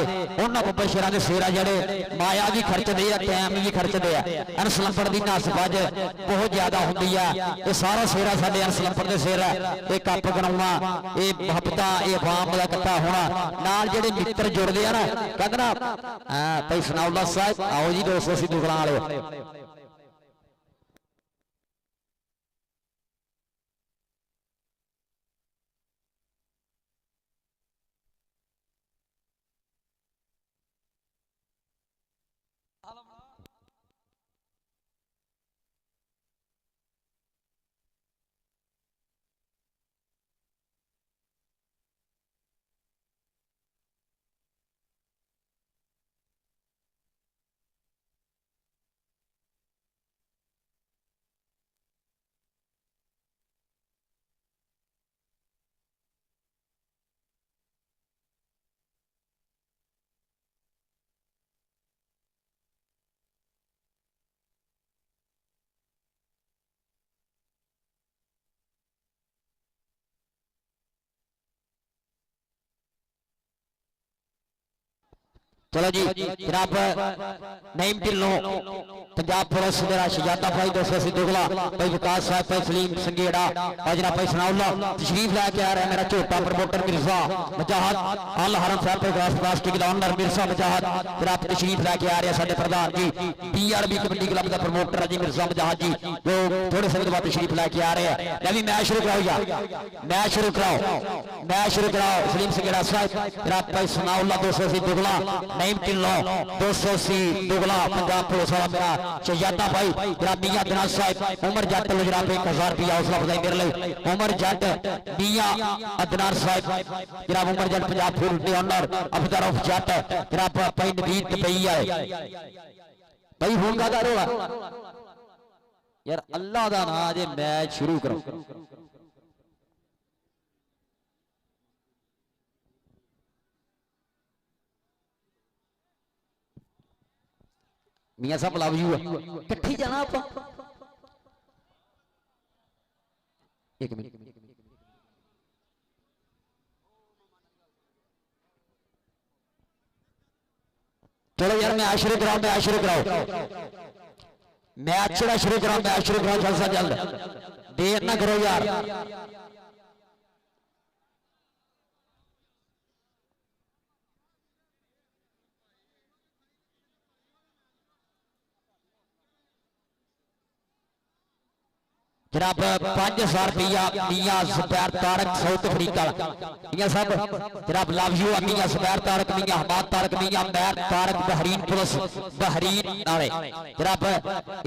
Speaker 1: उन्हां मुबशरां दे सेरा जिहड़े माया भी खर्चदे आ टाइम भी खर्चदे आ अनस नंबर दी नसबज बहुत ज्यादा होंदी है ये सारा सेरा साडे अनस नंबर दे सेरा ये कप बनाउणा ये मुहब्बतां ये वाम दा इकट्ठा होना नाल जिहड़े मित्र जुड़दे आ ना कहंदे ना भाई सनाउल्लाह साहब आओ जी दोस्तों सिद्धू कलां वाले चलो जी जनाब नईम ढिल्लों पंजाब पुलिस मेरा शहजादा भाई दोस्तों से दुगला भाई विकास साहब भाई सलीम संगेड़ा और जनाब भाई सनाउल्ला तशरीफ लेके आ रहा है मेरा छोटा प्रमोटर मिर्जा मुजाहद अल हरम साहब प्लास्टिक का ऑनर मिर्जा मुजाहद जनाब तशरीफ लेके आ रहे हैं साडे प्रधान जी PRB कबड्डी क्लब का प्रमोटर जी मिर्जा मुजाहद जी जो थोड़े समय बाद तशरीफ लेके आ रहे हैं। अभी मैच शुरू कराओ यार मैच शुरू कराओ सलीम संगेड़ा साहब जनाब भाई सनाउल्ला दोस्तों से दुगला नईम ढिल्लों 280 दुगला पंजाब पुलिस वाला मेरा शहजादा भाई जनाब मियां अदनान साहब उमर जट लो जनाब 1000 रुपया हौसला अफजाई मेरे लिए उमर जट मियां अदनान साहब जनाब उमर जट पंजाब फूल के ऑनर अफसर ऑफ जट जनाब भाई नवीद पई है भाई फोन का रोला यार अल्लाह दा नाम जे मैच शुरू करो। मियां साहब लव यू कट्ठी जाना आप एक मिनट चलो यार मैच शुरू कराओ मैच शुरू कराओ जल्द से जल्द देर ना करो यार। जनाब 5000 रुपया मियां जुबैर तारक साउथ अफ्रीका मियां साहब जनाब लव यू मियां जुबैर तारक मियां हमाद तारक मियां मैर तारक बहरीन पुलिस बहरीन वाले जनाब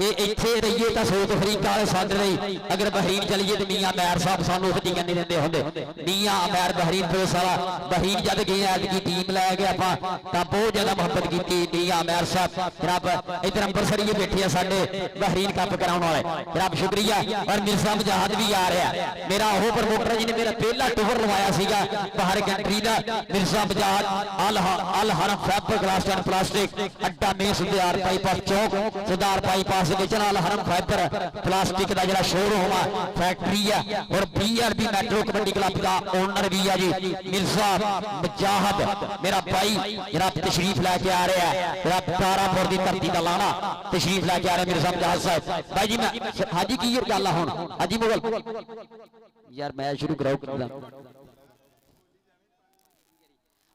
Speaker 1: ये इत्थे रहिए तो साउथ अफ्रीका वाले साथ रही अगर बहरीन चलिए तो मियां मैर साहब सानू टिकट नहीं देंदे होंदे मियां मैर बहरीन पुलिस वाला बहरीन जद गए ऐतकी टीम लै गए आपां तां बहुत ज्यादा मोहब्बत की मियां मैर साहब जनाब इधर अंबरसरी बैठे हैं साडे बहरीन कप कराने वाले जनाब शुक्रिया। मिर्जा मुजाहद भी आ रहा है मेरा वो प्रमोटर जी ने मेरा पहला टूर लवाया सीगा बाहर कंट्री का मिर्जा मुजाहद अल हरम फैबर ग्लास एंड प्लास्टिक अड्डा में सुधार बाईपास चौक सुधार बाईपास अल हरम फैबर प्लास्टिक का जो शोरूम है फैक्ट्री है और PRB मेट्रो कबड्डी क्लब का ओनर भी है जी मिर्जा मुजाहद मेरा भाई जनाब तशरीफ लैके आ रहा है जनाब तारापुर की धरती का लाना तशरीफ लैके आ रहे मिर्जा मुजाहद साहब भाई जी मैं हाजी की गल है हुण हाजी मुगल यार मैच शुरू कराओ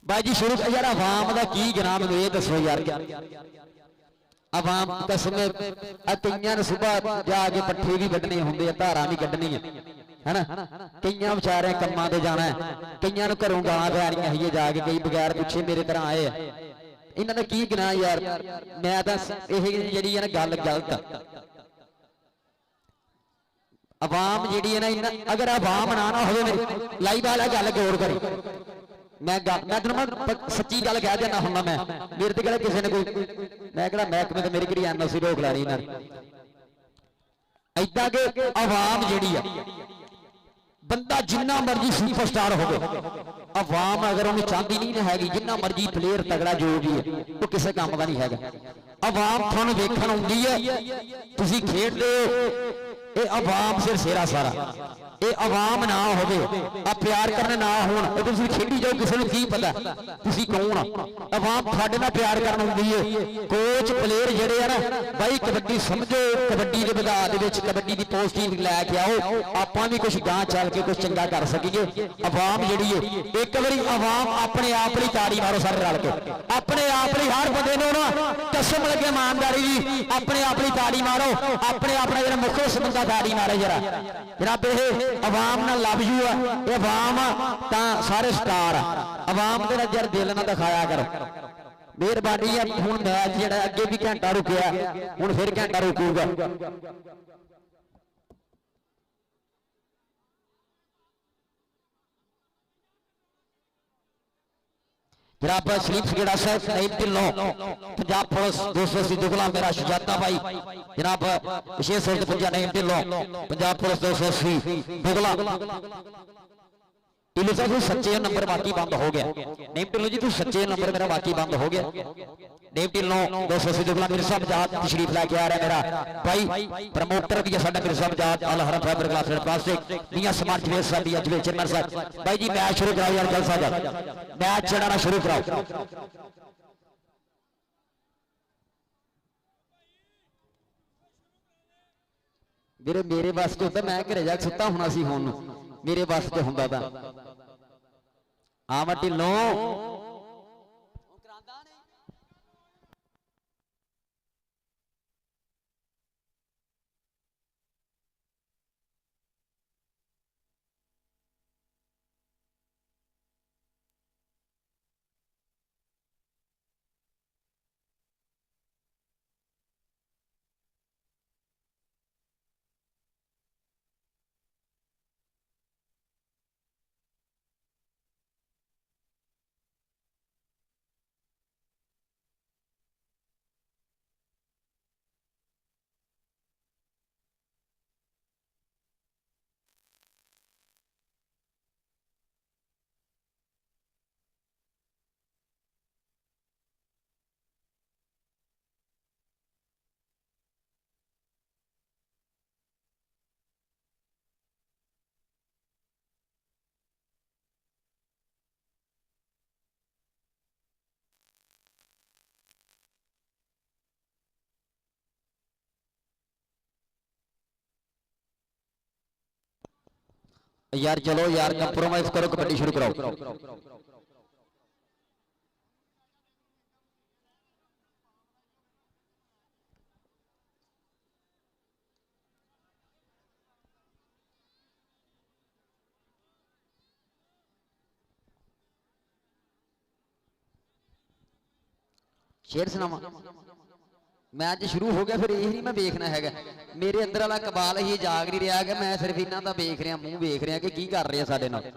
Speaker 1: भाई जी शुरू यार आवाम का की गिनाम ये दसो यार आवाम कसम कईयां ने सुबह जाके पट्ठे भी कड्ढने होंगे धारा भी कड्ढनी है ना कईयां बेचारे कम्मां ते जाना है कईयां नूं घरों गालां पैणियां ही जाके कई बगैर पुछे मेरे तरह आए इन्हां दा की गिनाह यार मैं तां इह जिहड़ी है ना गल गलत आवाम जी है ना अगर आवाम ना हो लाइव वाला गल गौर करी मैं सच्ची गल कह देना हूं मैं मेरे तो किसी ने कोई मैं कहना महकमे तो मेरी कि NOC रोक ला रही इदा के आवाम जी बंदा जिन्ना मर्जी सुपरस्टार हो आवाम अगर उन्हें चाहती नहीं हैगी जिन्ना मर्जी प्लेयर तगड़ा जो भी है वो किसी काम का नहीं है आवाम थानू देखण आउंदी है तुसीं खेडदे हो ये आवाम सिर सेरा सारा ये आवाम ना हो प्यार करने ना हो खेडी जाओ किसी को की पता तुसी कौन आवाम थाडे नाल प्यार करन हुंदी है कोच प्लेयर जेडे है ना भाई कबड्डी समझो कबड्डी के बधा दे विच कबड्डी दी पोस्टिंग लैके आओ आपां भी कुछ गां चल के कुछ चंगा कर सकीए आवाम जेडी है एक बारी आवाम अपने आप ही ताड़ी मारो सारे रल के अपने आप ही हर बंदे नूं ना कसम लगे ईमानदारी दी अपने आप ही ताड़ी मारो अपने अपना जेड़ा मुखलिस बंदा ताड़ी मारे जरा जनाब ये आवाम ना लव यू है आवाम तां सारे स्टार आवाम तेरा जर दिल ना दिखाया करो मेहरबानी है हुण मैच जेड़ा अगे भी घंटा रुकिया हुण फिर घंटा रुकूगा जनाब सलीम संगेड़ा साहब नईम ढिल्लों पंजाब पुलिस 280 दुगला मेरा शहजादा भाई जनाब विशेष रूप से नईम ढिल्लों पंजाब पुलिस 280 दुगला ढिल्लों साहब सच्चे नंबर बाकी बंद हो गया नईम ढिल्लों जी तू सच्चे नंबर मेरा बाकी बंद हो गया नईम ढिल्लों 280 दुगला मिर्जा मुजाहद तशरीफ लेके आ रहा है मेरा भाई प्रमोटर भी है साडा मिर्जा मुजाहद अल हरम फैबर ग्लास एंड प्लास्टिक मियां समाज जवेद साहब भी अजमेर चेयरमैन साहब भाई जी मैच शुरू कराओ यार जल्द से जल्द मैच चढ़ाना शुरू कराओ ਵੀਰੇ ਮੇਰੇ ਬਸ ਚ ਹੁੰਦਾ, ਮੈਂ ਘਰੇ ਜਾ ਕੇ ਸੁੱਤਾ ਹੋਣਾ ਸੀ ਹੁਣ ਨੂੰ, ਮੇਰੇ ਬਸ ਚ ਹੁੰਦਾ ਤਾਂ ਆਵਾਂ ਢਿੱਲੋਂ यार चलो यार कंप्रोमाइज करो, कबड्डी शुरू कराओ। शेर सुनावा मैच शुरू हो गया, फिर यही नहीं मैं देखना है, मेरे अंदर वाला कबाल ही जाग नहीं रहा कि मैं सिर्फ इन्हों का वेख रहा, मूँह वेख रहा कि की कर रहे साडे नाल,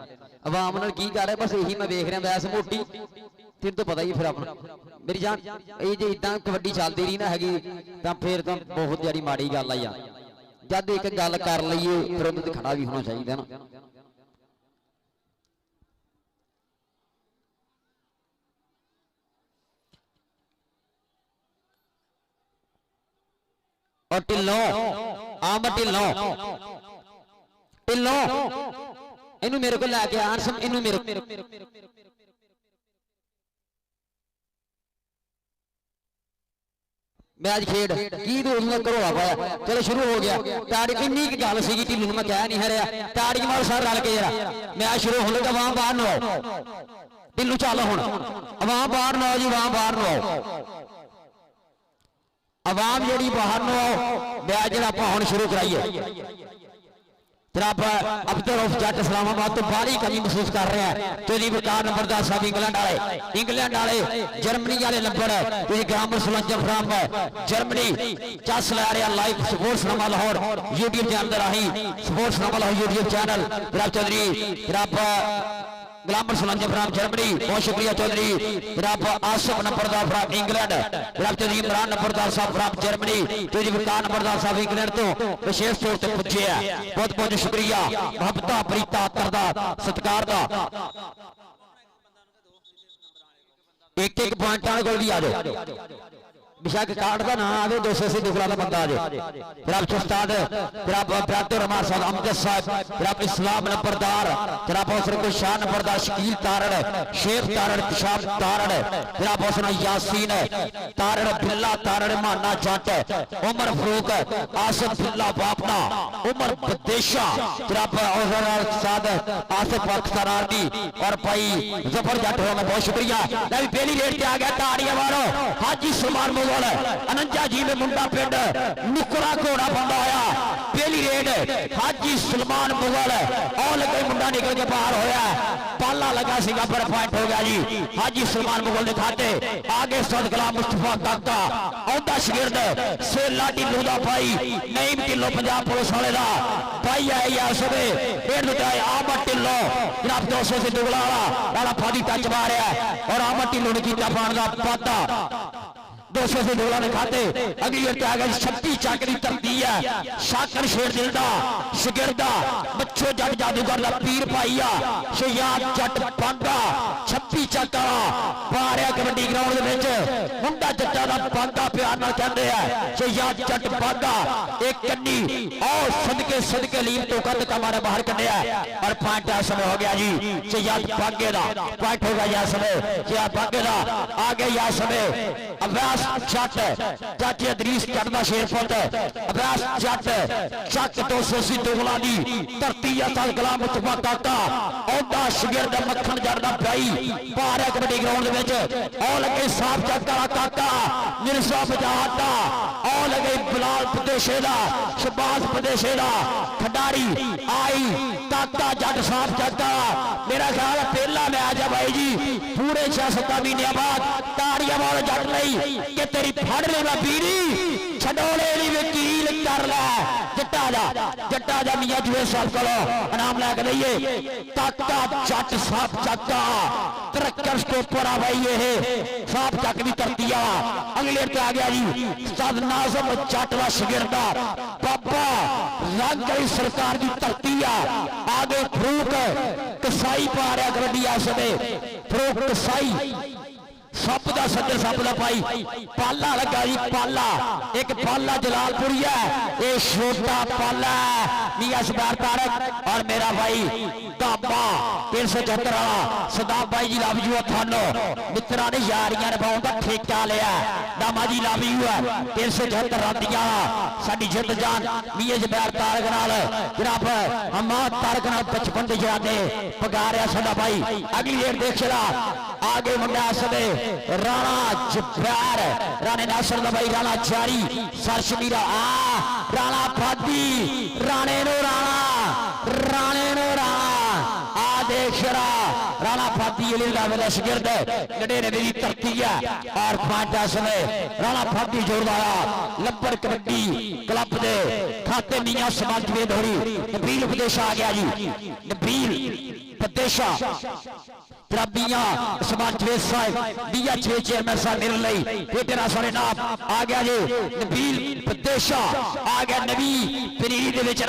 Speaker 1: आवाम नाल की कर रहे, बस यही मैं वेख रहा। वैस मोटी तेन तो पता ही फिर अपना मेरी जान, ये जो इदा कबड्डी चलती रही ना हैगी तो फिर तो बहुत ज्यादा माड़ी गल आई। जब एक गल कर लीए फिर उन्हें खड़ा भी होना चाहिए ना। और ढिल्लों आम ढिल्लों ढिल्लों इनू मेरे को लैके आन सम, इनू मेरे मैच खेड की दोस्त घरोला पाया। चलो शुरू हो गया, ताड़ी इन्नी की गल सी ढिल्लू मैं कह नहीं रहा, ताड़ी मारो सार रल के जरा मैच शुरू हो लगा। वहां बाहर नो आओ ढिल्लू, चल हुण वहां बाहर नो आओ जी, वहां बाहर नो आओ आवाम जी बाहर नो आओ। मैच जो आप शुरू कराइए जनाब अब्दुल रऊफ जट इस्लामाबाद तो बाहरी कमी महसूस कर रहे हैं। चौधरी वकार नंबरदार साहब इंग्लैंड वाले जर्मनी वाले नंबर ग्रामर सुलंजम फ्राम जर्मनी चस लै रहा लाइव स्पोर्ट्स नामा लाहौर यूट्यूब चैनल राही, स्पोर्ट्स नामा लाहौर यूट्यूब चैनल जनाब चौधरी जनाब ग्लामर सुलंजम फ्राम जर्मनी, बहुत शुक्रिया चौधरी जनाब आसिफ नंबरदार फ्राम इंग्लैंड, जनाब चौधरी इमरान नंबरदार साहब फ्राम जर्मनी, चौधरी वकार नंबरदार साहब इंग्लैंड तो विशेष तौर पर पुजे है। बहुत बहुत शुक्रिया, मोहब्बत प्रीता तरदा सत्कार दा। एक एक पॉइंट को भी आ जाओ, बेशक कार्ड का ना आवे 280 दुखला का बंदा आ जाए। जनाब उस्ताद जनाब ब्रातो रमार साहब अमजद साहब, जनाब इस्लाम नंबरदार, जनाब हौसर को शाह नंबरदार शकील तारड़, शेख तारड़, पिशाब तारड़, जनाब हौसना यासीन तारड़, बिल्ला तारड़, माना जट, उमर फरूक, आसिफ बिल्ला बापना, उमर बदेशा, जनाब हौसर साद आसिफ पाकिस्तान आर्मी और भाई जफर जट हो, बहुत शुक्रिया। पहली रेट से आ गया, ताड़ियां मारो हाजी सलमान अनंजा जी में मुंडा पिंड नुकरा घोड़ा बंदा होया। पहली रेड हाजी सलमान मुगल और लगे मुंडा निकल के बाहर होया, पाला लगा सीगा पर पॉइंट हो गया जी हाजी सलमान मुगल ने खाते। आगे सदगला मुस्तफा काका औदा शगिर्द से लाडी लूदा भाई नईम ढिल्लों पंजाब पुलिस वाले दा भाई आए यार सबे रेड लुटाए आमद ढिल्लों जनाब 200 से दुगला वाला फादी टच मारिया और आमद ढिल्लों ने किया पान का पाता 200 से डोला ने खाते। अगली आ गई 36 चाकरी तरती है, शाकर शेर दिलदा शिगिरदा बच्चो जट जादूगर दा पीर भाईया शयाद जट पांगा 26 चाका पारिया कबड्डी ग्राउंड दे विच मुंडा जट्टा दा पांगा प्यार नाल कहंदे आ शयाद जट पांगा एक कन्नी और सदके सदके लीम तो कद का मारे बाहर कन्या और पॉइंट आ समय हो गया जी शयाद पांगे दा पॉइंट हो गया या समय शयाद पांगे दा आ गया या समय अभ्यास जट चाचे अदरीस जट का शेर पुत अब्यास जट चक 280 दोगला दी धरती असल गुलाम मुस्तफा काका औदा शगिरद मक्खन जट का भाई पार कबड्डी ग्राउंड औ लगे साफ चक वाला काका मिर्जा बजात दा औ लगे बिलाल प्रदेशे दा शबाज प्रदेशे दा खिडारी आई काका जट साफ चक मेरा ख्याल है पहला मैच है भाई जी पूरे 6-7 महीने बाद ताड़ियां मारो जट नहीं कि तेरी फड़ ले मैं पीरी छडोले दी वकील कर लै जट्टा जा मियां जुए साहब को इनाम लैके लईए काका जट साफ चक्का तरक्कर स्टोपर आ भाई ये साफ चक भी करती आ अगले आ गया जी उस्ताद नाज़म जट दा शागिर्द बाबा रंग गई सरकार की धरती आ आगे फरूक कसाई पा रहा कबड्डी आ समय फरूक कसाई सप का सज्जर सप का भाई पाला लगा जी पाला एक पाला जलालपुरी है ये छोटा पाला मियां सरदार तारक और मेरा भाई काबा 374 वाला सदाब भाई जी लव यू थानो मित्रा ने यारियां निभाउण दा ठेका लिया दामा जी लव यू है 374 रातियां साडी जिंद जान मियां सरदार तारक नाल जनाब हमाद तारक नाल 55 दे जाते पगारिया साडा भाई अगली रेड देख चला आगे मुंडा सदे राणा जब्बार राणे नासर दा भाई राणा जारी सरशमीरा राणा फादी राणे नो राणा आ देख शरा राणा फादी अली लावेला शागिर्द गडे ने मेरी धरती है और पांचा समय राणा फादी जोरदारा लब्बर कबड्डी क्लब दे खाते मियां समाज में धोरी नबील उपदेश आ गया जी नबील उपदेशा बिया समाज साहब बिया 6 चेयरमैन साहब मेरे लिए बेटे सारे नाम आ गया जी नबील प्रदेशा आ गया नबी पनीरी दे विच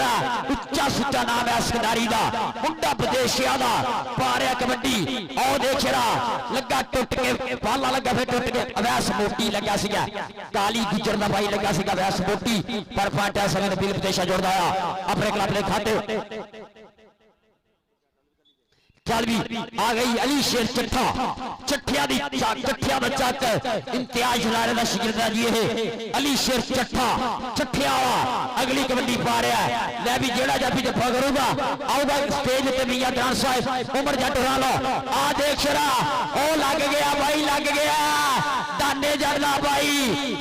Speaker 1: उच्चा सुच्चा नाम है खिडारी दा मुंडा प्रदेशिया दा पारिया कबड्डी ओ देख रहा लगा टुट के पाला लगा फिर टुट के अवैस मोटी लगा सीगा काली गुजर दा भाई लगा सीगा अवैस मोटी पर पाटा समय नबील प्रदेशा जोड़दा अपने क्लब दे खाते चल भी आ गई अली शेर चट्ठा चट्ठिया दी चट्ठिया दा चक इम्तियाज लारे दा शागिर्द जी है अली शेर चट्ठा चट्ठिया अगली कबड्डी पा रहा है ले भी जेड़ा जाफी जफा करूंगा आऊगा स्टेज पे मियां जान साहब उमर जट लो आ देख शरा ओ लग गया भाई लग गया दाने जड़ना भाई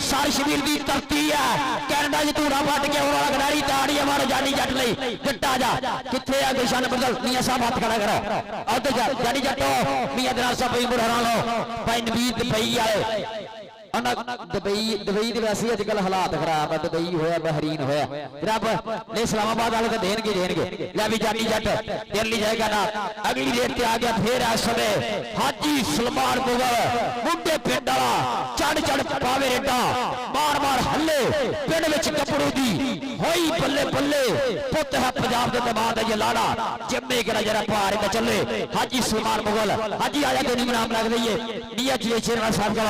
Speaker 1: सर शबीर दी धरती है कैनेडा च धूड़ा फट के आने वाला खिडारी ताड़ी हमारा जानी जट नहीं जट्टा जा किथे आ गुलशन बदल मियां साहब हाथ खड़ा करो जानी जट्टो मियां दरार साहब भाई बुढ़ा लो भाई नवीद दुबई आए दुबई वैसे अजकल हालात खराब है दुबई होया बहरीन होया रब ने इस्लामाबाद वाले तो देंगे लै भी जानी जट तेरे लिए जाएगा ना अगली रेट पे आ गया फिर इस समय हाजी सलमान मुगल मुंडे पिंड वाला चढ़ पावे रेडा मार हल्ले पिंड विच कपड़ू दी होई बल्ले बल्ले पुत है पंजाब के दमाद है ये लाड़ा जम्मे करा जरा पार का चले हाजी सलमान मुगल हाजी आया तो नहीं नाम लग रही है मियां जी चेयरमैन साहब का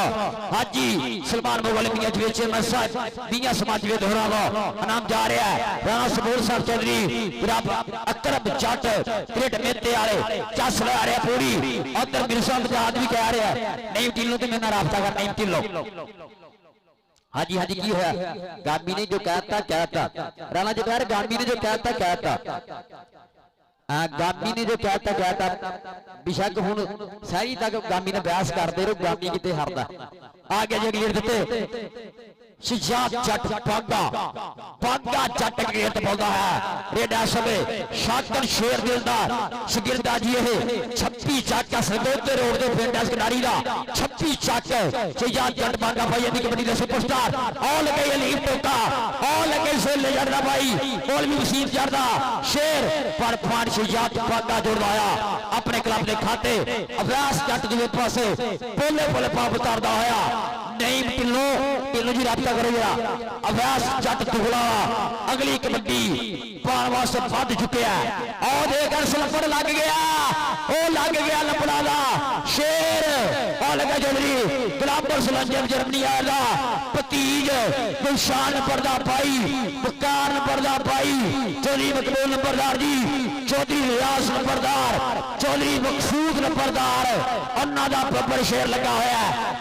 Speaker 1: हाजी सलमान मुगल मियां जी चेयरमैन साहब मियां समाज में दोहरा लो नाम जा रहा है राणा सबूर साहब चौधरी अकरम जट क्रिकेट मेते वाले चस ला रहे पूरी उधर मिर्जा बजाद भी कह रहा है नहीं ढिल्लो तो मेरे राबता कर नहीं ढिल्लो हाँ जी की होया गामी ने जो कहता राणा जवाहर गामी ने जो कहता गामी ने जो कहता बेशक हुण सही तक गामी ने बहस करते रहो गामी किते हारदा आ गया जी अगली दिते शिजात जट पागा जट गेट बोलता है रेडा समय शाकन शेर दिलदार शागिर्दा जी है 26 चक का सरगोदे रोड दे पिंड इस खिडारी दा 26 चक शिजात जट पागा भाई अभी कबड्डी दे सुपरस्टार और लगे अलीम टोका और लगे से ले जाना भाई मौलवी वसीम जरदा शेर पर फाड़ शिजात पागा जोड़वाया अपने क्लब दे खाते अभ्यास जट दे पासे बोले बोले पाप उतारदा होया नहीं ढिल्लो जी राबता करो जरा अभ्यास जट टुकड़ा अगली कबड्डी पान वास्ते बध चुके हैं और देख लपड़ लग गया लपड़ा दा शेर और लगा चौधरी गुलाबर सलंजर जर्मनी आया भतीज गुलशान नंबरदार भाई बकार नंबरदार भाई चौधरी मकबूल नंबरदार जी चौधरी रियाज नंबरदार चौधरी मकसूद नंबरदार अन्ना दा बब्बर शेर लगा होया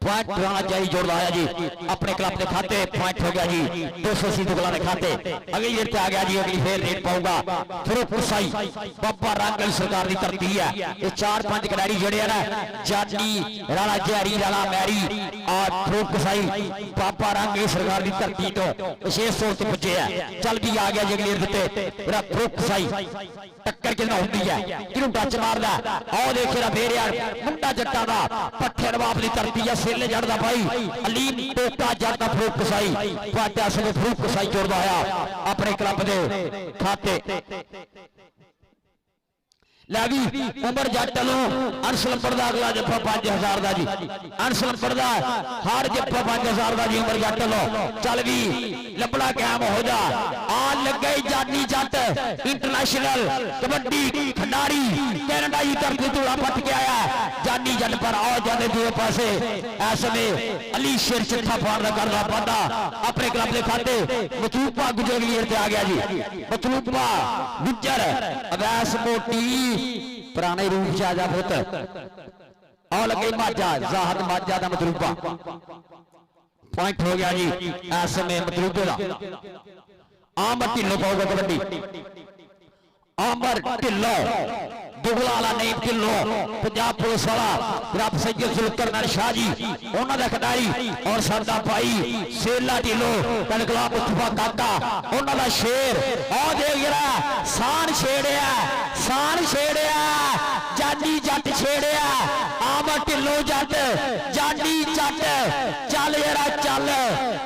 Speaker 1: पॉइंट राणा जारी जोड़ लाया जी अपने क्लब के खाते पॉइंट हो गया जी 280 दुगला के खाते अगली रेट पे आ गया जी अगली फिर रेट पाऊंगा फरूक कुसाई बाबा रांगल सरकार की धरती है ये 4-5 खिलाड़ी जड़े ना जानी राणा जहरी राणा मैरी और फरूक कुसाई बाबा रांगल सरकार की धरती तो विशेष तौर पर पुजे है चल भी आ गया जी अगली रेट पे फरूक कुसाई टक्कर कितना होती है किनू टच मारदा आओ देखिए फिर यार मुंडा जट्टा दा पट्ठे नवाब की धरती है सेले जड़दा भाई अलीम टोका जड़दा फरूक कुसाई पाटा से फरूक कुसाई जोड़दा आया अपने क्लब दे खाते लैवी उमर जट लो अनसलम पड़दा अगला जफ्फा 5000 दा जी अनसलम पड़दा हर जफ्फा 5000 दा जी उमर जट लो चल भी लबड़ा कायम हो जा आ लगे जानी जट इंटरनेशनल कबड्डी खिडारी कनाडा की धरती धूड़ा पट के आया जानी जट पर आओ जाने दूसरे पासे ऐसे अली शेर चिट्ठा फाड़ करना पाता अपने क्लब के खाते मतलूबा गुजर आ गया जी मतलूबा गुजर अवैस मोटी पुराने रूप से आजा पुत्र और लगे माजा जाहद माजा का मतलूबा पॉइंट हो गया जी ऐसे में मतलूबे का आमर ढिल्लो पाऊगा कबड्डी आमर ढिल्लो दुगला वाला नहीं ढिल्लो पंजाब पुलिस वाला रब सैयद जुल्फकर शाह जी उन्होंने खिडारी और साडा भाई सेला ढिल्लो कनकला मुस्तफा काका उन्होंने शेर और देख जरा शान छेड़िया जानी जट छेड़िया आमर ढिल्लो जट जानी जट चल जरा चल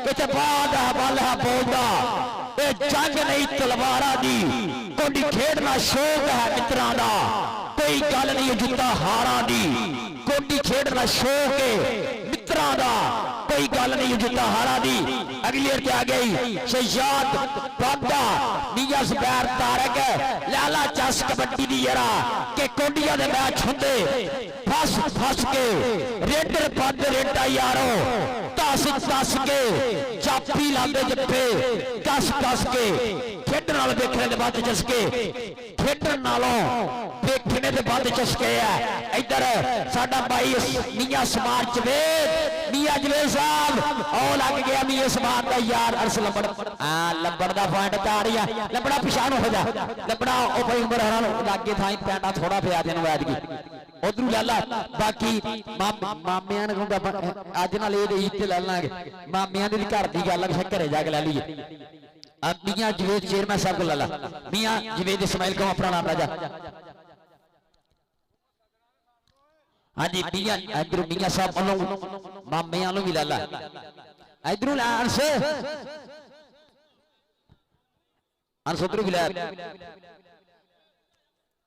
Speaker 1: किते बाद बल है बोलदा जंग नहीं तलवारा दी कोई खेडना शौक है मित्रा दा कोई गल नहीं जुत्ता हारा दी कोई खेडना शौक है मित्रा दा कोई गल नहीं जुत्ता हारा दी अगली आ गई शहजाद बाबा मियां जुबैर तारक लाला चस कबड्डी दी जरा के कोडिया दे मैच हुंदे फस के रेडर बंद रेडा यारो दस के चापी लांदे जप्पे कस के खेडण वाले देखने के बाद चस्के खेडण नालों देखने के बाद चस्के है इधर साडा भाई मियां समार जवेद मियां जवेद साहब और लग गया मियां समार का यार अरस लबड़ लबड़ का पॉइंट आ रही है लबड़ा पिछाण हो जा लबड़ा ओ भाई उमर हरान लागे थाई पैंडा थोड़ा पिया तेन वैद की उधरू लै ला बाकी मामिया ने कहूंगा अज नाल ईद ते लै लांगे मामिया दी घर दी गल है घरे जाके लै लीए मियां जवेद चेयरमैन साहब को लै ला मियां जवेद इस्माइल को अपना नाम राजा हाँ जी मियां इधर मियां साहब वालों मामिया नु भी लै ला इधरू लै अंश उधरू भी लै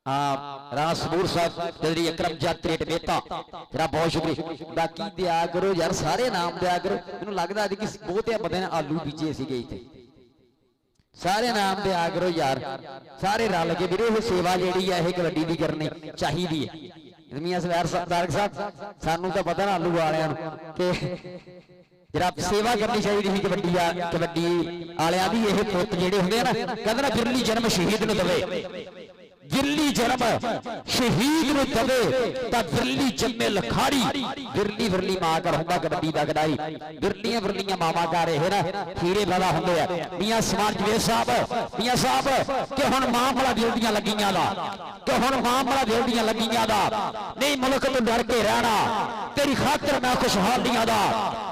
Speaker 1: राणा सबूर साहब जल्दी अकरम जात्रेट मेहता तेरा बहुत शुक्रिया बाकी दिया करो यार सारे नाम दिया करो मैनूं लगदा कि बहुते बंदे ने आलू बीजे सीगे इत्थे सारे नाम दिया करो यार सारे रल के वीरे ये सेवा जिहड़ी है ये कबड्डी दी करनी चाहिदी है मियां सवैर तारक साहब सानू तो पता ना आलू वालियां नूं कि जरा सेवा करनी चाहिए कबड्डी वालियां दी ये पुत जिहड़े हुंदे ना कहंदे ना बिरली जन्म शहीद नूं दवे बिरली जन्म शहीद नूं दवे तां बिरली जन्मे लखाड़ी बिरली बिरली मां कर हुंदा कबड्डी दा खिडारी बिरलियां बिरलियां मावां कर रहे ना हीरे वाला हुंदे आ मियां समार जवेद साहब कि हुण मामला दिलदियां लगियां दा कि हुण मामला दिलदियां लगियां दा नहीं मुल्क तो डर के रहना तेरी खातिर मैं खुशहालियां दा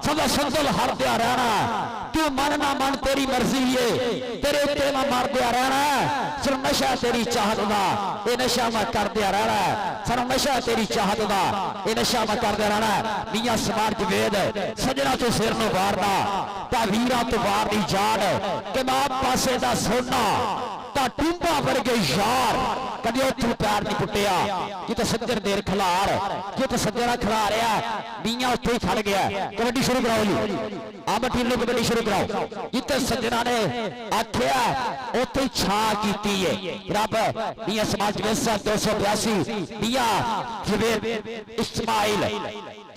Speaker 1: सदा संदल हरदिया रहना तू मन ना मन तेरी मर्जी है तेरे उत्ते मैं मरदिया रहना सिर्फ नशा तेरी चाहत दा ये नशा मैं करदिया रहना सिर्फ नशा तेरी चाहत दा ये नशा मैं करदिया रहना मियां समार जवेद सजना तो सिर नूं वारदा तां वीरां तो वार दी जान कि मां पासे दा सोना तां टुंबा वर्गे यार कदे उत्थों पैर नहीं पुट्टिया जिते सज्जन देर खिलार जिते सज्जना खिला रहा मियां उत्थे ही खड़ गया कबड्डी शुरू कराओ जी आम टीम कबड्डी शुरू कराओ जिते सज्जना ने आख्या उत्थे छा कीती है रब मियां समाज जवेद 282 मियां जवेद इस्माइल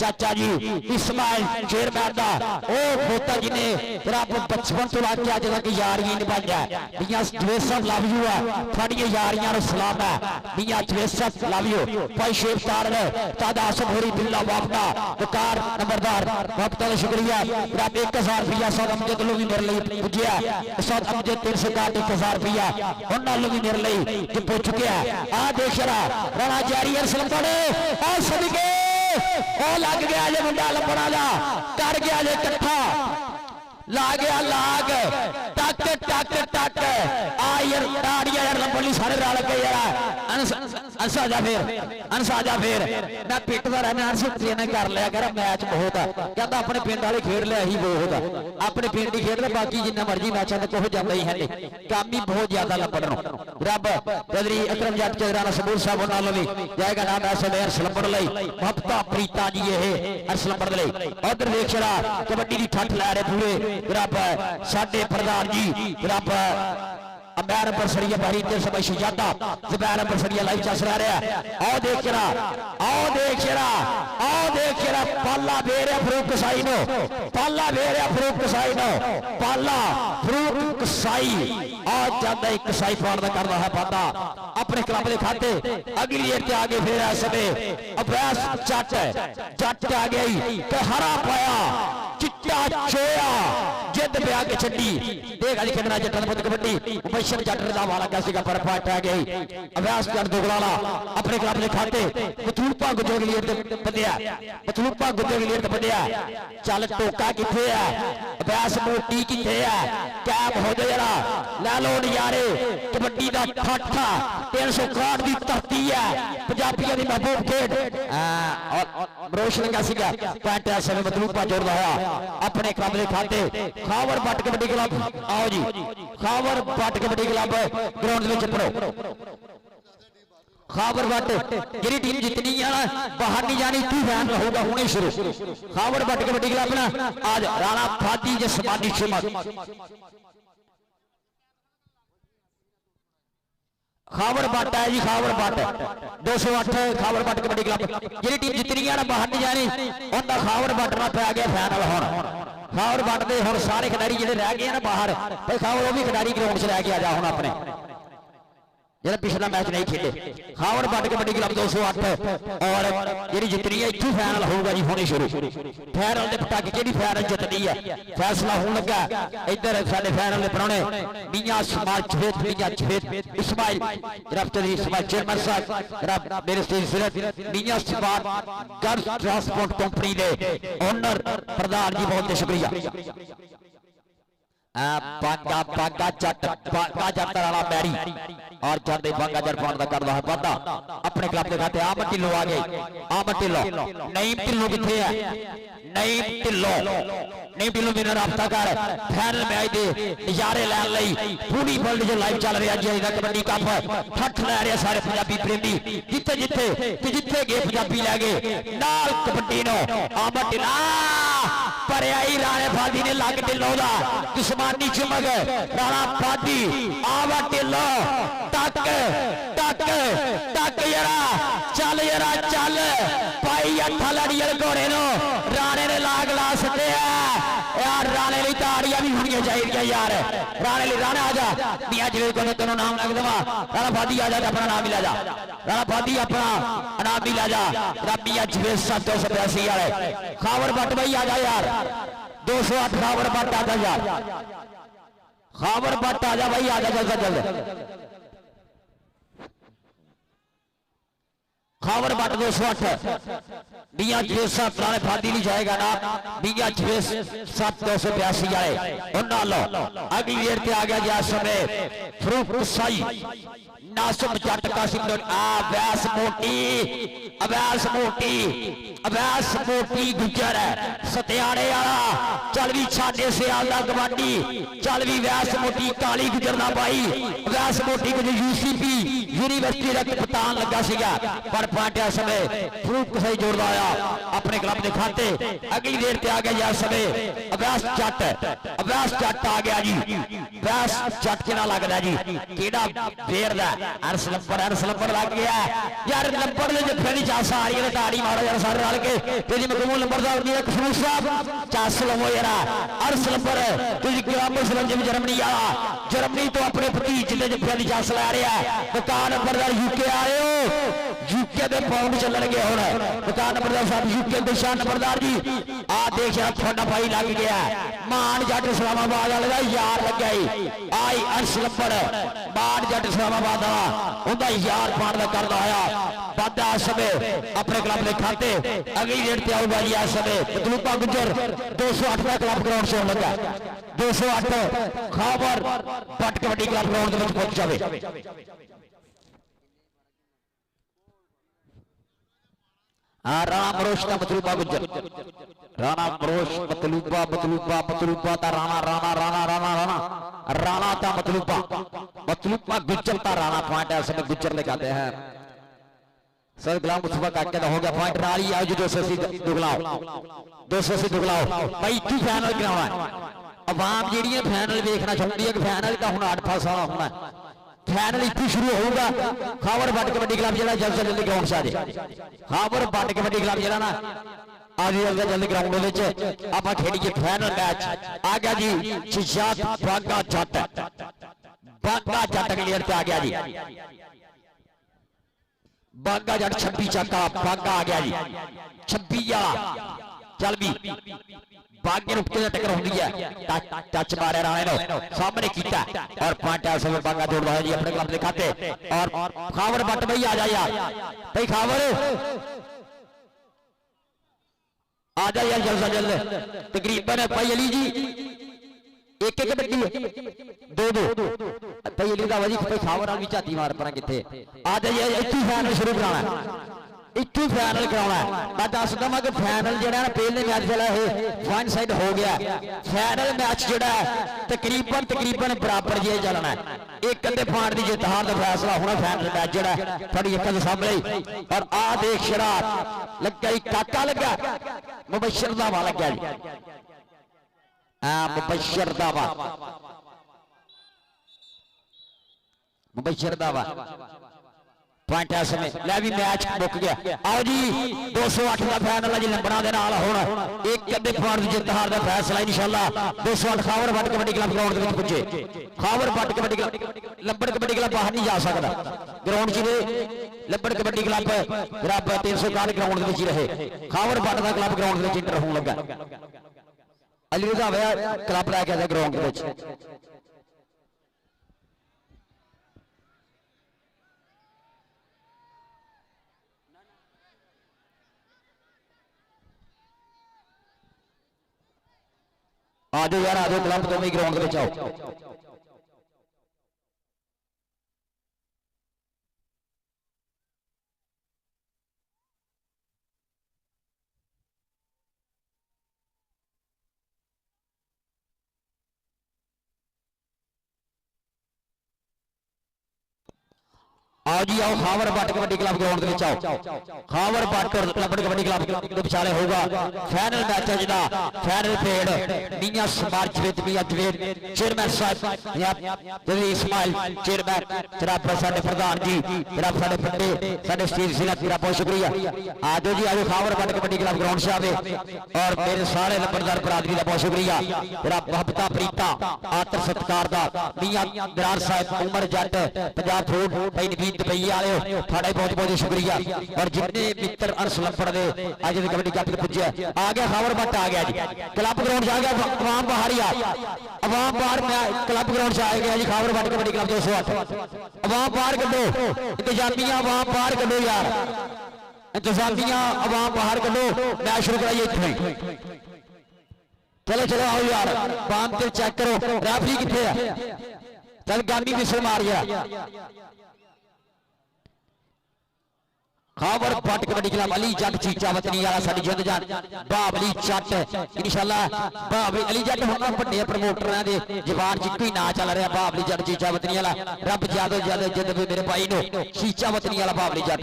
Speaker 1: चाचा जी इस्माइल चेयरमैन दा ओ पोता जी ने रब बचपन तो लाके अज तक यारियां निभाई है मियां जवेद साहब लव यू है थोड़ियां यारियां नु सलाम है मियां जवेद साहब लव यू भाई शेख तार ने तादा आसम होरी बिल्ला वापना वकार नंबरदार वक्त का शुक्रिया रब 1000 रुपया साद अमजद लो भी मेरे लिए पुजिया साद अमजद 360 रुपया उन्हां लो भी मेरे लिए जो पुज चुकिया आ देख जरा राणा जारी सलाम पड़े आ सदके ओ लग गया जे मुंडा लपड़ा दा कर गया जे कट्ठा ला गया लाग टक टक टक आ यार ताड़ियां यार लंबड़ी सारे रल के यार अंसा जा फिर मैं पिटदा रहना अंस ट्रेनिंग कर लिया कर मैच बहुत है कहता अपने पिंड वाले खेड लिया ही बहुत है अपने पिंड ही खेड बाकी जिन्ना मर्जी मैचों में कोई जाता ही है नहीं काम ही बहुत ज्यादा लंबड़ रब चौधरी अकरम जट चौधरी सबूर साहब नाल भी जाएगा नाम ऐसे अर्श लंबड़ लई महबता प्रीता जी ये अर्श लंबड़ लई उधर देख छड़ा कबड्डी की ठठ लै रहे पूरे रब साडे प्रधान जी रब अंबैर बरसड़िया बारी ते समय शुजाता ज़ुबैर बरसड़िया लाइव चल रहा है आओ देख रहा पाला बेर फरूक कसाई नो पाला बेर फरूक कसाई नो पाला फरूक कसाई आज जाता एक कसाई फाड़ दा कर रहा है पाता अपने क्लब के खाते अगली एट आगे फिर ऐसे अभ्यास जट आ गई कि हरा पाया चिट्टा चोया जिद पे आके छड्डी देख अली खेलना जट्टा दा कबड्डी मुबशर जट दा वाला कैसे पर फाट आ गई अभ्यास जट दुगलाला अपने क्लब के खाते मथुलपा गुजोगली ते बंदिया मथुलपा गुजोगली ते बंदिया चल टोका किथे है अभ्यास मोटी किथे है कैम हो जा जरा ले लो नजारे कबड्डी दा ठाठा 361 दी धरती है पंजाबियों दी महबूब खेड रोशन का सीगा पैंट ऐसे में मथुलपा जोड़दा होया अपने क्लब के खाते खावर बट कबड्डी क्लब आओ जी खावर बट कबड्डी क्लब ग्राउंड में पड़ो खावर बट जी टीम जितनी है बाहर नहीं जानी तू फैन होगा होने शुरू खावर बट कबड्डी क्लब ना आज राणा फादी जसमानी चमक खावर बट है जी खावर बट 208 खावर बट कबड्डी क्लब जी टीम जितनी है ना बाहर नहीं जानी उनका खावर बट ना पै गया फाइनल होना खावर बट दे हुण सारे खिडारी जिहड़े रह गए ना बाहर भाई खावर वो भी खिडारी ग्राउंड च लैके आ जा हुण अपने जरा पिछला मैच नहीं खेले खावर बट कबड्डी क्लब 208 और जी जितनी है इतनी फाइनल होगा जी होने शुरू फाइनल के पटाके कि फाइनल जितनी है फैसला होने लगा इधर साडे फाइनल के प्राणे मियां इस्माइल जनाब चौधरी इस्माइल चेयरमैन साहब जनाब मेरे स्टेज सिरत मियां इस्माइल गर्ल्स ट्रांसपोर्ट कंपनी के ओनर प्रधान जी बहुत शुक्रिया बागा बागा जट वाला बैरी और जाते बागा जट पाउंड का करदा है वादा अपने क्लब के खाते आमद ढिल्लो आ गए आमद ढिल्लो नईम ढिल्लो किथे है नईम ढिल्लो मेरा राब्ता कर फाइनल मैच दे नजारे लैन लई पूरी वर्ल्ड जो लाइव चल रहा जी दा कबड्डी कप ठठ लै रहे सारे पंजाबी प्रेमी जिथे जिथे गए पंजाबी लै गए नाल कबड्डी नो आमद ढिल्ला पर आई राणे फादी ने लग ढिल्लो दा दुश्मनी चमक राणा फादी आवा ढिल्लो टक टक टक यारा चल भाई अठा लड़ियल घोड़े नो राणे ने लाग ला सके यार राणे ली ताड़ियां भी होनी चाहिए यार राणे ली राणा आजा मियां जिले को तेन नाम लग देवा राणा फादी आजा अपना नाम ही ला जा राणा फादी अपना नाम भी ला जा मियां जिले 782 वाले खावर बट भाई आजा यार 208 खावर बट आजा यार खावर बट आजा भाई आजा जल्द खावर बट 208 मियां जिले पुराने फादी नहीं जाएगा ना मियां जिले 782 वाले उन्ना लो अगली देर पे आ गया जी समय फरूक कसाई नासिम जट कासिम अवैस मोटी गुजर सत्याने वाला चल भी छाडे सियाल दा गवांडी चल भी वैस मोटी काली गुजर दा भाई वैस मोटी कुछ यूसीपी यूनिवर्सिटी का कप्तान लगा सीगा पर पाटिया समय फरूक कसाई जोड़दा आया अपने क्लब के खाते अगली देर पे आ गया यार समय अभ्यास जट आ गया जी अभ्यास जट के ना लगदा जी केड़ा फेरदा अरस लंबर लग गया यार लंबर दे जफे दी चास आ रही है ताड़ी मारो यार सारे रल के ते जी मकबूल नंबरदार जी खसूर साहब चास लवो यार अरस लंबर तुझी ग्राम मुस्लिम जर्मनी वाला जर्मनी तो अपने भतीज दे जफे दी चास लै रहा है मकान नंबरदार यूके आए हो यूके दे पाउंड चलन गए हुण मकान नंबरदार साहब यूके दे शान नंबरदार जी आ देख यार थोड़ा भाई लग गया मान जट इस्लामाबाद वाले दा यार लग गई आई अर्श लंबर मान जट इस्लामाबाद वाला उनका यार पान का करदा होया बादा समय अपने क्लब के खाते अगली रेट पे आऊगा जी इस समय मतलूबा गुजर 208 का क्लब ग्राउंड से लगा 208 खाबर पट कबड्डी क्लब ग्राउंड में पहुंच जाए राणा मरोश का मतलूबा गुजर राणा मरोश मतलूबा ता राणा था मतलूबा गुजर ता राणा पॉइंट है समय गुजर लगाते हैं सर गुलाम मुस्तफा काके का हो गया पॉइंट नाली आओ जो 280 दुगलाओ भाई की फाइनल कराना आवाम जी फाइनल देखना चाहती है कि फाइनल का हुण 8 साल होना फाइनल इतनी शुरू होगा खावर बट कबड्डी क्लब जरा जल्द से जल्द ग्राउंड से आ जाए खावर बट कबड्डी क्लब जरा ना आज जल्द ग्राउंड में आप खेलिए फाइनल मैच आ गया जी शिशात बागा जट क्लियर पे आ गया जी बागा जट 26 चक्का बागा आ गया जी 26 चल भी बागे रुकते टक्कर होंगी है टच मारे राणे नो सामने कीता और पॉइंट ऐसे में बागा जोड़ रहा है जी अपने क्लब के खाते और खावर बट भाई आ जा यार भाई खावर आ जा यार जल्द से जल्द तकरीबन भाई अली जी एक कबड्डी दो भाई अली दा वजी भाई खावर वाली झाती मार परा किथे आ जा यार इत्थू फाइनल शुरू कराना इतू फाइनल कराना मैं दस दवा कि फाइनल जो पहले मैच जो है वन साइड हो गया फाइनल मैच जो तकरीबन बराबर जी चलना है एक अद्धे पॉइंट की जित हार का फैसला होना फाइनल मैच जो थोड़ी अखा के सामने और आ देख शराब लगा काका लगा मुबशर दावा लगा जी मुबशर दावा पॉइंट समय लै भी मैच मुक गया आओ जी 208 का फाइनल है जी लंबड़ा दे नाल हुण एक अद्धे पॉइंट की जित हार का फैसला इंशाअल्लाह 208 खावर बट कबड्डी क्लब ग्राउंड में पुजे खावर बट कबड्डी क्लब लंबड़ कबड्डी क्लब बाहर नहीं जा सकता ग्राउंड च लंबड़ कबड्डी क्लब रब 361 ग्राउंड में रहे खावर बट का क्लब ग्राउंड में इंटर होने लगा अली रजा क्लब लै गया ग्राउंड में आ जाओ यार आ जाओ क्लब तो ग्राउंड में आओ आओ जी आओ खावर बट कबड्डी क्लब ग्राउंड में आओ खावर बट लंबड़ कबड्डी क्लब के विचाले होगा फाइनल मैच है जिदा फाइनल पेड़ मियां समाज विद मियां जवेद चेयरमैन साहब जनाब इस्माइल चेयरमैन जनाब साडे प्रधान जी जनाब साडे फटे साडे स्टील सिंह तेरा बहुत शुक्रिया आ जाओ जी आओ खावर बट कबड्डी क्लब ग्राउंड से आवे और मेरे सारे लंबड़दार बरादरी का बहुत शुक्रिया जनाब मोहब्बता प्रीता आदर सत्कार दा मियां दरार साहब उमर जट पंजाब फूड भाई दुबई वाले थोड़ा बहुत बहुत शुक्रिया और जितने मित्र अंश लंबड़ दे अज कबड्डी कप पुजे आ गया खावर बट आ गया जी क्लब ग्राउंड आ गया अवाम बाहर ही आ अवाम बाहर क्लब ग्राउंड से आ गया जी खावर बट कबड्डी क्लब 208 अवाम बाहर कढो इंतजामिया अवाम बाहर कढो यार इंतजामिया अवाम बाहर कढो मैच शुरू कराइए इतने चलो चलो आओ यार बाम ते चेक करो रेफरी किथे है चल गामी विसल मार गया खावर बट कबड्डी क्लब अली जट चीचा वतनी वाला साडी जिंद जान बाबली जट इंशाअल्लाह बाबली अली जट हुण वड्डे प्रमोटरां दे जवान च कोई ना चल रहा बाबली जट चीचा वतनी वाला रब ज्यादा ज्यादा जिंद मेरे भाई नो चीचा वतनी वाला बाबली जट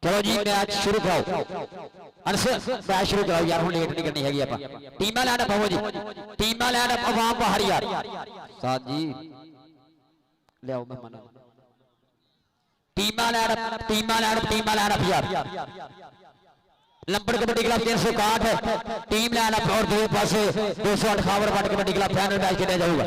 Speaker 1: चलो जी मैच शुरू कराओ अनस मैच शुरू कराओ यार, हम लेट नहीं करनी हैगी आपां। टीमां लैन अप हो जी, टीमां लैन अप अवाम बाहर यार। साथ जी ले आओ मेहमान, टीमां लैन अप, टीमां लैन अप, टीमां लैन अप यार। लंबड़ कबड्डी क्लब 361 टीम लैन अप और दूसरे पासे 208 Khawar Butt kabaddi club final match खेला जाऊगा।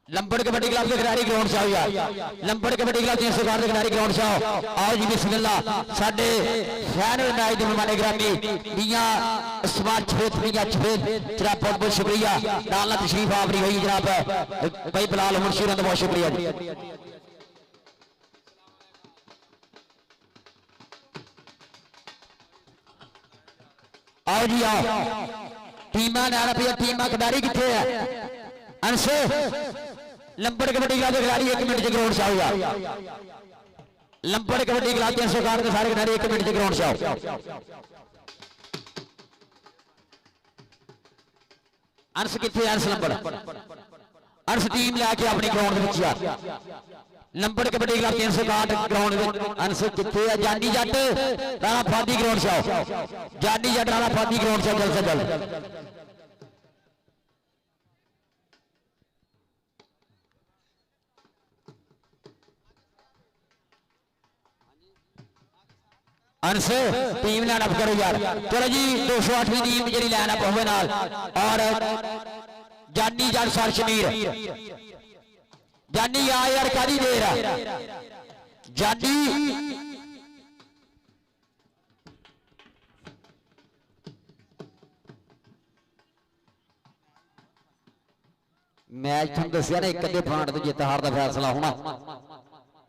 Speaker 1: लंबड़ कबड्डी क्लब के खिलाड़ी ग्राउंड से आओ यार, लंबड़ कबड्डी क्लब 360 के खिलाड़ी ग्राउंड से आओ। आओ जी बिस्मिल्लाह। साडे फाइनल मैच दे मेहमान ग्रामी मियां उस्मान छेद, मियां छेद जनाब बहुत बहुत शुक्रिया नाल तशरीफ आवरी हुई जनाब भाई बिलाल मुंशी का बहुत शुक्रिया जी। आओ जी आओ, टीमां नाल पिया, टीमां खिलाड़ी किथे है अनसे लंबड़ कबड्डी क्लब के खिलाड़ी 1 मिनट ग्राउंड से आओ यार। लंबड़ कबड्डी क्लब 361 के सारे खिलाड़ी 1 मिनट ग्राउंड से आओ। अंश किथे अंश लंबड़, अंश टीम लेके अपनी ग्राउंड में यार। लंबड़ कबड्डी क्लब 361 ग्राउंड में अंश किथे है? जानी जट राणा फादी ग्राउंड से आओ, जानी जट राणा फादी ग्राउंड से जल्द से जल्द। अंश टीम लाइन अप करो यार। चलो जी 208वीं टीम जी लाइन अप होवे नाल और जानी जट सर शमीर, जानी आ यार कादी देर जानी मैच तुम दसिया ना एक अद्धे पॉइंट ते जित हार का फैसला होना,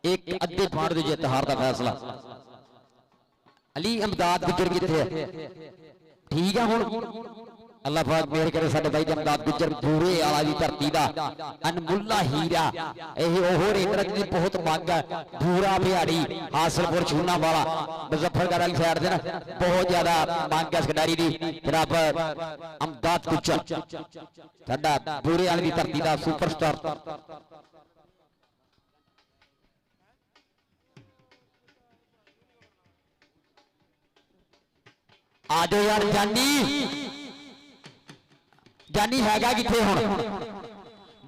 Speaker 1: एक अद्धे पॉइंट ते जित हार का फैसला। अली अमदाद गुजर किथे ठीक है हुण अल्लाह पाक मेहर करे साडे भाई अमदाद गुजर पूरे आला दी धरती दा अनमुल्ला हीरा ਇਹ ਉਹ ਰੇਡਰ ਦੀ ਬਹੁਤ ਮੰਗ ਹੈ। ਪੂਰਾ ਬਿਹਾੜੀ ਹਾਸਲਪੁਰ ਛੂਨਾ ਵਾਲਾ ਮੁਜ਼ੱਫਰਗੜ੍ਹ ਵਾਲੀ ਸਾਈਡ ਤੇ ਨਾ ਬਹੁਤ ਜ਼ਿਆਦਾ ਮੰਗ ਹੈ ਇਸ ਖਿਡਾਰੀ ਦੀ। ਜਨਾਬ ਅਮਦਾਦ ਗੁਜਰ ਸਾਡਾ ਪੂਰੇ ਆਲੇ ਦੀ ਧਰਤੀ ਦਾ ਸੁਪਰਸਟਾਰ। आ जाओ यार जानी, जानी हैगा किथे हुण?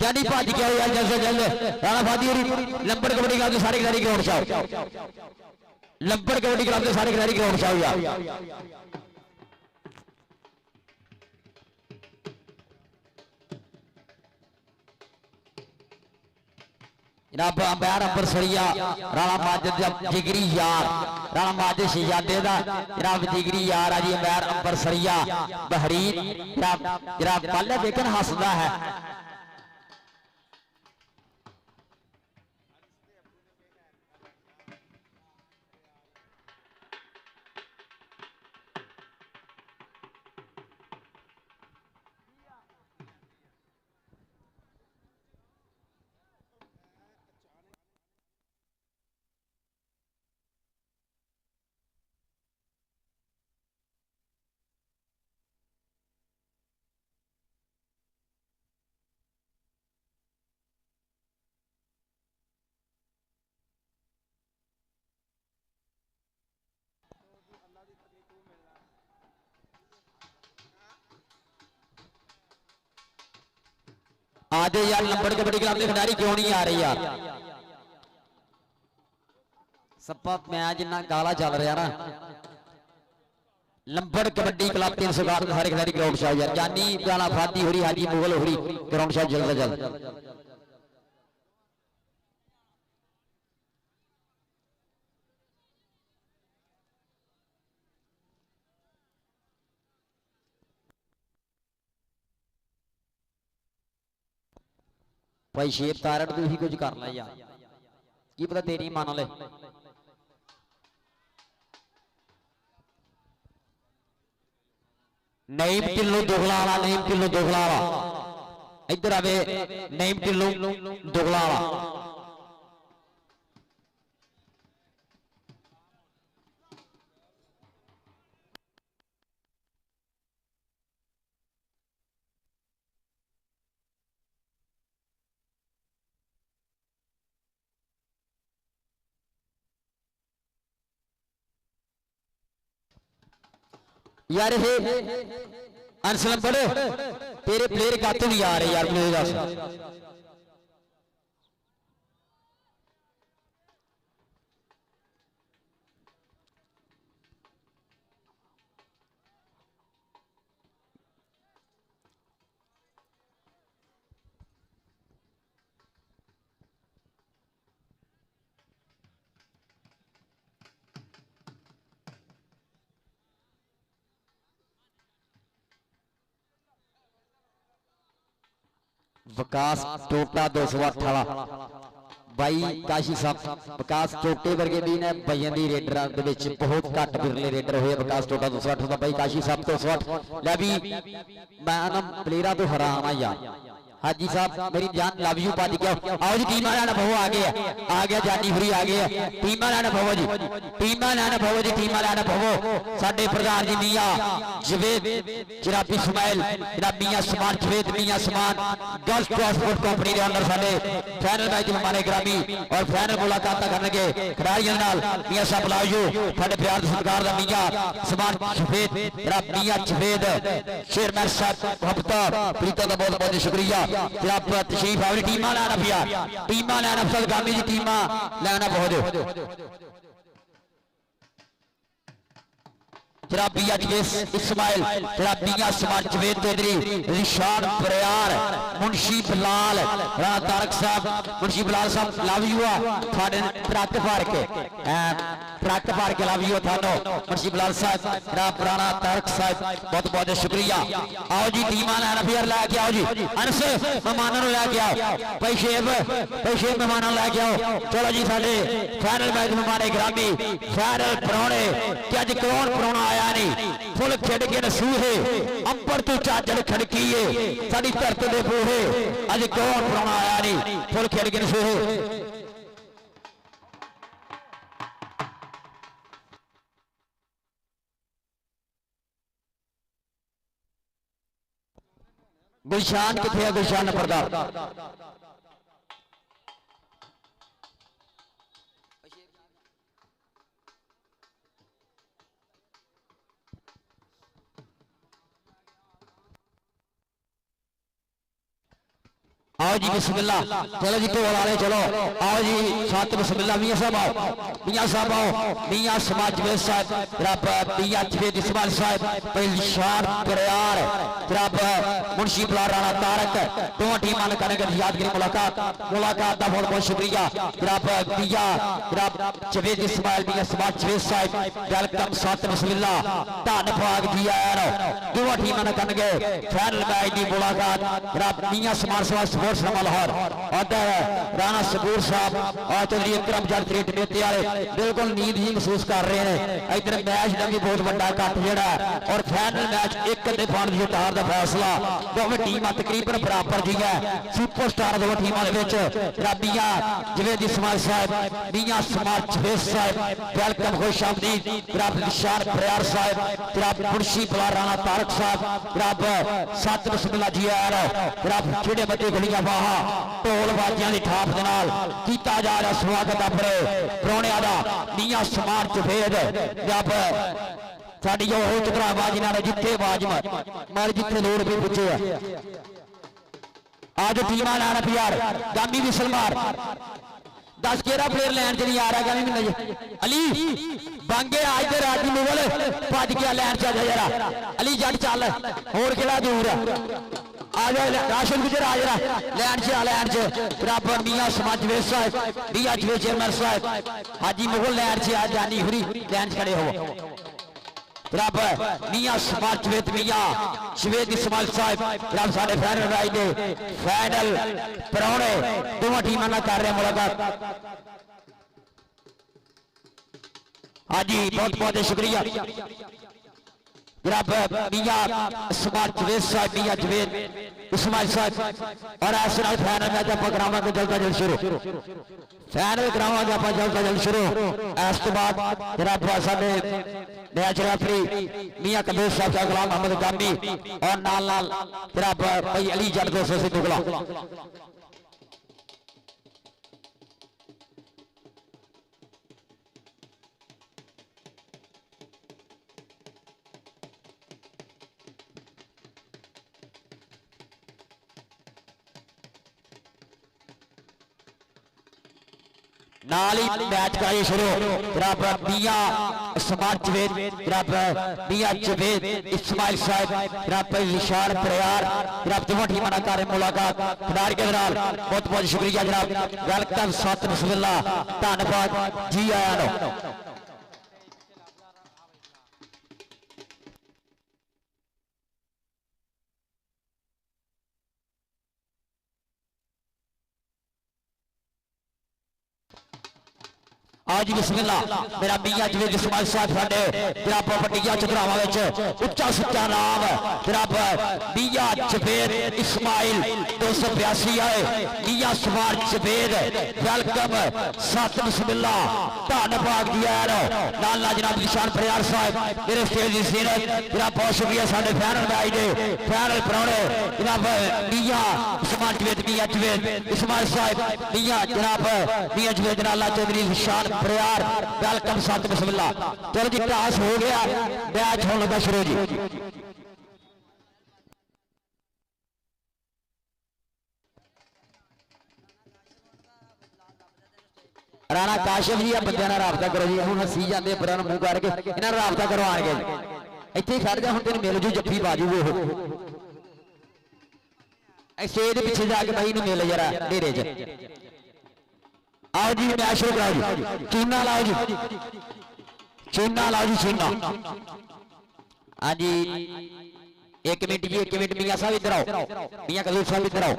Speaker 1: जानी भज के आओ यार जल्द से जल्द। राणा फादी होरी लंबड़ कबड्डी क्लब के सारे खिलाड़ी ग्राउंड से आओ, लंबड़ कबड्डी क्लब के सारे खिलाड़ी ग्राउंड से आओ यार। जनाब अंपायर अंबर सरिया राणा माजिद जिगरी यार, राणा माजिद शहजादे दा जनाब जिगरी यार जी अंपायर अंबर सरिया बहरीन जनाब पहले देखन हसदा है। आधे यार लंबड़ कबड्डी क्लब के खिलाड़ी क्यों नहीं आ रहे यार? सप्पा मैच इन्ना गाला चल रहा ना। लंबड़ कबड्डी क्लब 360 सारे खिलाड़ी ग्राउंड से यार। जानी राणा फादी होरी हाजी मुगल होरी ग्राउंड से जल्द से जल्द। भाई शेर तारड़ तू ही कुछ कर ला यार, की पता तेरी मान ले। नईम ढिल्लों दुगला वाला, नईम ढिल्लों दुगला वाला, इधर आवे नईम ढिल्लों दुगला वाला। यार हे अनसलम बड़े तेरे प्लेयर कातों नहीं आ रहे यार, मुझे दस विकास टोटा 218 बाई काशी साहब विकास टोटे वर्गे भी ने बईयां दी रेडरां दे विच बहुत घट बिरले रेडर होए। विकास टोटा 208 दा बाई काशी साहब 208 ले भी मैं ना प्लेयरां तो हैरान आ यार। हाजी साहब मेरी जान लव यू पज गया। आओ जी टीम वाला अनुभव आ गया जानी हुरी आ गया। टीम वाला अनुभव जी, टीम वाला अनुभव जी, टीम वाला अनुभव साडे प्रधान जी मियां जवेद जनाबी इस्माइल जनाब मियां समान जवेद मियां समान गर्ल्स ट्रांसपोर्ट कंपनी के अंदर साडे फाइनल मैच में हमारे ग्रामी और फाइनल मुलाकात करनगे खिडारियों नाल। मियां साहब लाओ जो साडे प्यार दे सत्कार दा मियां समान जवेद जनाब मियां जवेद चेयरमैन साहब हफ्ता प्रीता दा बहुत बहुत शुक्रिया। जनाब तशरीफ आवरी टीम लाना पिया, टीम लाना अफसल गामी जी टीम लाना बहुत जनाब बिया इस्माइल जनाब बिया समान जवेद चौधरी रिशाद बरियार मुंशी बिलाल राणा तारक साहब मुंशी बिलाल साहब लव यू थाने ट्रक फाड़ के लव यू थानो मुंशी बिलाल साहब जनाब राणा तारक साहब बहुत बहुत शुक्रिया। आओ जी टीम लाना फिर लैके आओ जी अनस मेहमानों लैके आओ पैशेब मेहमानों लैके आओ। चलो जी साडे फाइनल मैच मेहमान ग्रामी फाइनल परौणे कि अज कौन परौणा आया नहीं फुल खेड के नसूहे अंबर तू चादर खड़कीए साडी धरत दे बूहे अज कौन परौणा आया नहीं फुल खेड के नसूहे। गुलशान किथे है गुलशान नंबरदार आओ जी बिस्मिल्लाह। चलो जी ढोल वाले चलो आओ जी साथ बिस्मिल्लाह। मियां साहब आओ, मियां साहब आओ, मियां समाज जवेद साहब जनाब मियां जवेद इस्माइल साहब पहलशान बरियार जनाब मुंशी बिलाल राणा तारक दोनों टीमां ने करेंगे यादगिरी मुलाकात का बहुत बहुत शुक्रिया। जनाब मियां जनाब जवेद इस्माइल मियां समाज जवेद साहब वेलकम साथ बिस्मिल्लाह धन भाग जी आया दोनों टीमां ने करेंगे फाइनल मैच की मुलाकात। जनाब मियां समाज स्पोर्ट्स लाहौर अदर राणा सबूर साहब और चौधरी इकरम जट क्रिकेट मेते वाले बिल्कुल नींद ही महसूस कर रहे हैं। इधर मैच का भी बहुत बड़ा कट जड़ा और फाइनल मैच एक अद्धे पानी की हार का फैसला दोवें टीमां तकरीबन बराबर जी है। सुपरस्टार दोवें टीमां मियां जवेद इस्माइल साहब मियां समाज जवेद साहब वेलकम खुश आमदीद जनाब निशान बरियार साहब जनाब मुंशी बिलाल राणा तारक साहब जनाब सत बिस्मिल्लाह जी आया जनाब जेड़े बच्चे गलियां बाहा ढोल बाजियां की थाप दे नाल कीता जा रहा स्वागत अपने परौणियां दा मियां समान जवेद जब साडी जो हो चुका आवाज नाल जिथे आवाज मार जिथे लोड़ भी पूछे आज टीमां लाना प्यार गामी भी सलमार 10 केरा प्लेयर लैन च नहीं आ रहा गामी मिलना अली बांगे आज दे राजी मुगल भज गया लैन च जरा अली जट चल होर केड़ा दूर आ जाए राशन गुजर आ जरा लैन च बराबर मियां समाज जवेद साहब मियां जवेद चेयरमैन साहब हाजी मुगल लैन च आ जानी हुरी लैन च खड़े हो रब मियां समाज जवेद मियां जवेद इस्माइल साहब रब साडे फाइनल राय दे फाइनल परौणे दोवां टीमां नाल कर रहे मुलाकात। हाजी बहुत बहुत शुक्रिया। जनाब मियां इस्माइल जवेद साहब, मियां जवेद इस्माइल साहब और इस नाल फाइनल मैच आप करावांगे जल्द अज जल्द शुरू, फाइनल करावांगे आप जल्द अज जल्द शुरू। इस तो बाद जनाब साडे मैच रेफरी मियां कबीर साहब गुलाम मोहम्मद गामी और नाल नाल जनाब भाई अली जट 200 सिद्धू गुलाम। नाल ही मैच कराइए शुरू जनाब मियां इस्माइल जवेद, जनाब मियां जवेद इस्माइल साहब, जनाब निशान प्रयार, जनाब दोनों टीम ना कर मुलाकात खिलाड़ी के दौरान बहुत बहुत शुक्रिया जनाब, वेलकम सत बिस्मिल्लाह धन्यवाद जी आया नो। आज बिस्मिल्लाह मेरा मियां जवेद इस्माइल साहब साडे जनाब वड्डिया चतरावां विच उच्चा सुच्चा नाम जनाब मियां जवेद इस्माइल 282 आए मियां इस्माइल जवेद वेलकम सत बिस्मिल्लाह धन्यवाद दिया नाल नाल जनाब निशान प्रयार साहब मेरे स्टेज दी सीरत जनाब बहुत शुक्रिया साडे फाइनल मैच दे फाइनल प्राणे जनाब मियां इस्माइल जवेद मियां जवेद इस्माइल साहब मियां जनाब मियां जवेद नाला चौधरी निशान प्रयार वेलकम सत बिस्मिल्लाह। चलो जी टॉस हो गया, मैच होने लगा शुरू जी। राणा काशिफ जी बंदे राबता करो जी, हम हसी जाते बुरा मुंह करके इन्होंने राबता करो आएंगे इतने खड़ जा, हम तेन मिल जू जफ्फी बाजू वो स्टेज पिछे जाके भाई मिल जरा डेरे च आओ जी मैच शुरू कराओ जी, चूना लाओ जी, चूना लाओ जी चूना। हाँ जी 1 मिनट जी 1 मिनट मियां साहब इधर आओ, मियां कबीर साहब इधर आओ।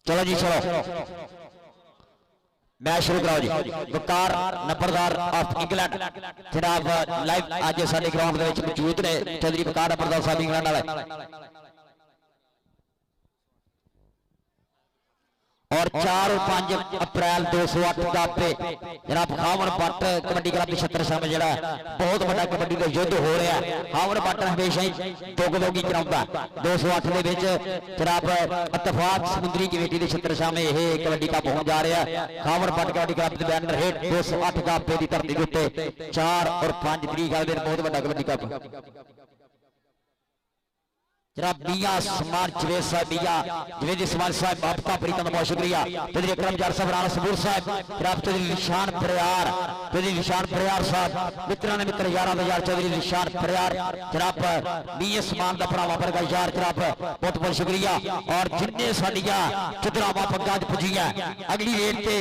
Speaker 1: चलो जी चलो मैच शुरू कराओ जी। वकार नंबरदार ऑफ इंग्लैंड जनाब लाइव आज साडे ग्राउंड दे विच मौजूद ने चौधरी वकार नंबरदार साहब इंग्लैंड वाले और 4 और 5 अप्रैल 208 का पे जनाब खावन पट कबड्डी क्लब नक्षत्र सामने जड़ा बहुत बड़ा कबड्डी का युद्ध हो रहा है। खावन पट हमेशा ही दोगलोगी कराउंदा 208 दे विच जनाब इत्तेफाक समुद्री कमेटी के नक्षत्र सामने यह कबड्डी कप होने जा रहा है। खावन पट कबड्डी क्लब के बैनर हेठ 208 का पे की धरती के उत्ते 4 और 5 तरीक वाले बहुत बड़ा कबड्डी कप जनाब मियां इस्माइल जवेद साहब मियां जवेद इस्माइल साहब आपका प्रीतम बहुत शुक्रिया। चौधरी अकरम जार साहब राणा सबूर साहब जनाब चौधरी निशान प्रयार साहब मित्रा ने मित्र यार चौधरी निशान प्रयार जनाब मियां इस्माइल का भरावा वर्गा यार जनाब बहुत बहुत शुक्रिया। और जिन्ने साडियां चुतरावां पग्गां पुजियां अगली रेड से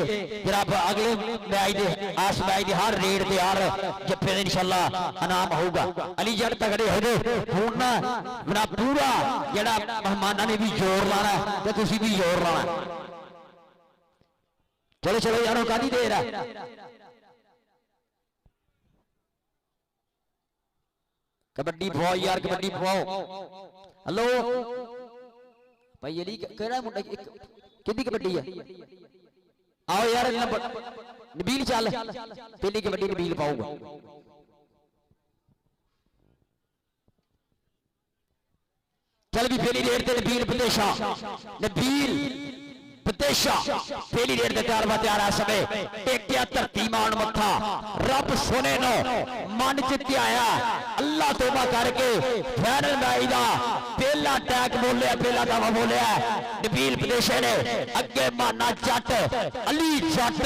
Speaker 1: जनाब अगले मैच दे आस मैच दे हर रेड से हर जप्पे दे इंशाअल्लाह इनाम होगा। अली जट तगड़े हो गए हुण ना पूरा जड़ा मेहमाना ने भी जोर लाना तो तुसी भी जोर लाना। चलो चलो यारों कादी देर है कबड्डी पवाओ यार कबड्डी पवाओ। हेलो भाई ये केड़ा मुंडा किदी कबड्डी है आओ यार नबील चल पहली कबड्डी नबील पाऊंगा। चल भी पहली रेड ते नबील बदेशा पहली रेड ते तैयार है समय टेकिया धरती मान मत्था रब ਸੋਨੇ ਨੂੰ ਮਨ ਚ ਧਿਆਇਆ ਅੱਲਾ ਤੋਬਾ ਕਰਕੇ ਫਾਈਨਲ ਮੈਚ ਦਾ ਪਹਿਲਾ ਟੈਗ ਬੋਲਿਆ, ਪਹਿਲਾ ਦਾਵਾ ਬੋਲਿਆ ਨਬੀਲ ਪਦੇਸ਼ੇ ਨੇ। ਅੱਗੇ ਮਾਨਾ ਜੱਟ ਅਲੀ ਜੱਟ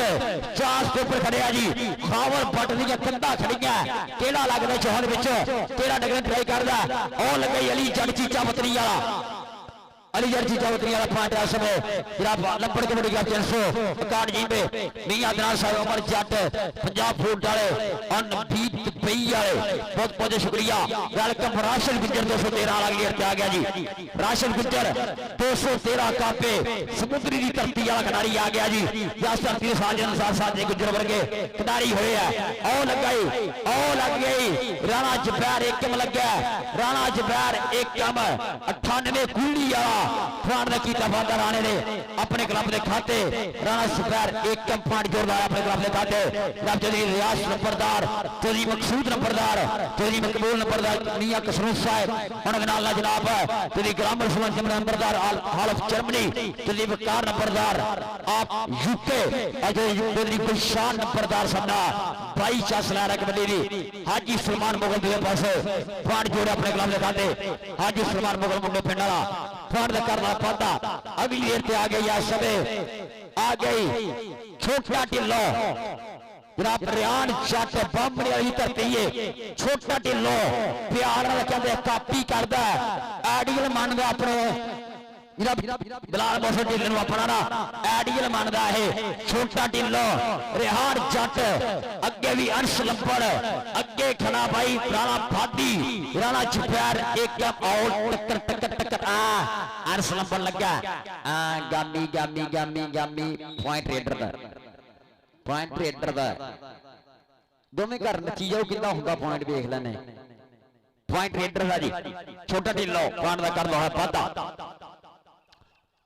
Speaker 1: ਚਾਸ ਦੇ ਉੱਪਰ ਖੜਿਆ ਜੀ, ਖਾਵਰ ਬੱਟ ਦੀਆਂ ਕੰਧਾਂ ਖੜੀਆਂ, ਕਿਹੜਾ ਲੱਗਦਾ ਚੌਹਨ ਵਿੱਚ, ਕਿਹੜਾ ਡਗਣ ਟਰਾਈ ਕਰਦਾ, ਉਹ ਲੱਗੇ ਅਲੀ ਜੱਟ ਚੀਚਾ ਬਤਰੀ ਵਾਲਾ, अली जर्सी चौधरी वाला पॉइंट है समय जनाब लंबड़ कबड्डी का 361 जी में मियां अदनान साहब उमर जट पंजाब फूड वाले अनबीत पई वाले बहुत बहुत शुक्रिया। वेलकम राशन गुजर 213 वाला गियर पे आ गया जी, राशन गुजर 213 कापे समुद्री की धरती वाला खिडारी आ गया जी। जस धरती साजन साथ गुजर वर्गे खिडारी होए है। ओ लग गई राणा जबैर एक कम लग गया, राणा जबैर एक कम 98 कुल्ली वाला फाड़ ने कीता वादा राणे ने अपने क्लब के खाते, राणा जबैर एक कम फाड़ जोड़दा अपने क्लब के खाते। जनाब चौधरी रियाज नंबरदार, चौधरी मकसूद नंबरदार, चौधरी मकबूल नंबरदार, मियां कसरूर साहब उन्होंने नाल जनाब चौधरी ग्रामर सुमन नंबरदार हाल ऑफ जर्मनी, चौधरी वकार नंबरदार आप यूके, चौधरी गुलशान नंबरदार सबना भाई चासलारा कबड्डी दी हाजी सलमान मुगल दे पासे फाड़ जोड़े अपने क्लब के खाते। हाजी सलमान मुगल मुंडे पिंड वाला फाड़ करना पाता। अगली देर पे आ गई सबे आ गई छोटा ढिल्लो जनाब रियान जट बामणी वाली धरती है, छोटा ढिल्लो प्यार कहते कापी करता आइडियल मानता अपने बिलाल मोहसन ढिल्लो अपना ना आइडियल मानता है। छोटा ढिल्लो रिहान जट अगे भी अंश लंबड़ अगे खड़ा भाई राणा फादी, राणा जबैर एक आउट टक्कर टक्कर अंश लंबड़ लगा गामी गामी गामी गामी पॉइंट रेडर दा, पॉइंट रेडर दा दोवें घर नची जाओ कितना होगा पॉइंट देख लेने। पॉइंट रेडर दा जी छोटा ढिल्लो पॉइंट दा कर लो है वादा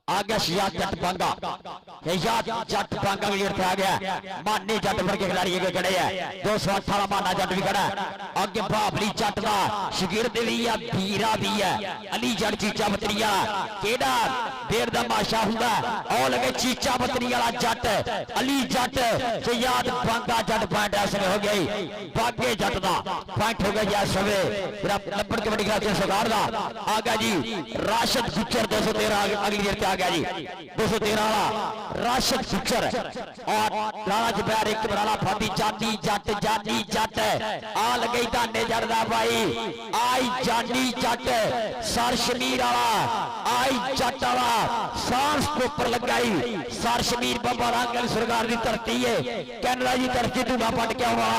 Speaker 1: आ गया शियाद जट पांगा, शियाद जट पांगा भी आ गया। मानी जट वर्गे खिलाड़ी खड़े है 218 माना जट भी खड़ा है। आगे भावली जट का शगिर्द भी है, बीरा भी है। अली जट चीचा बतरिया केड़ा देर दा माशा हुंदा ओ लगे चीचा बतरी वाला जट अली जट शियाद पांगा जट पॉइंट ऐसे हो गई। बागे जट दा पॉइंट हो गया सवे लपड़ के बड़ी खिलाड़ी सरकार दा आ गया जी। राशिद गुजर 213 अगली देर पे आ गया जी 213 वाला राशिद गुजर और राणा जबैर एक बड़ा फादी जानी जट आ लगे धाने जट दा भाई आई जानी जट सर शमीर वाला आई जट वाला सांस के ऊपर लगाई सर शमीर बाबा रांगल सरकार की धरती है कैनेडा की धरती धूना पट के आना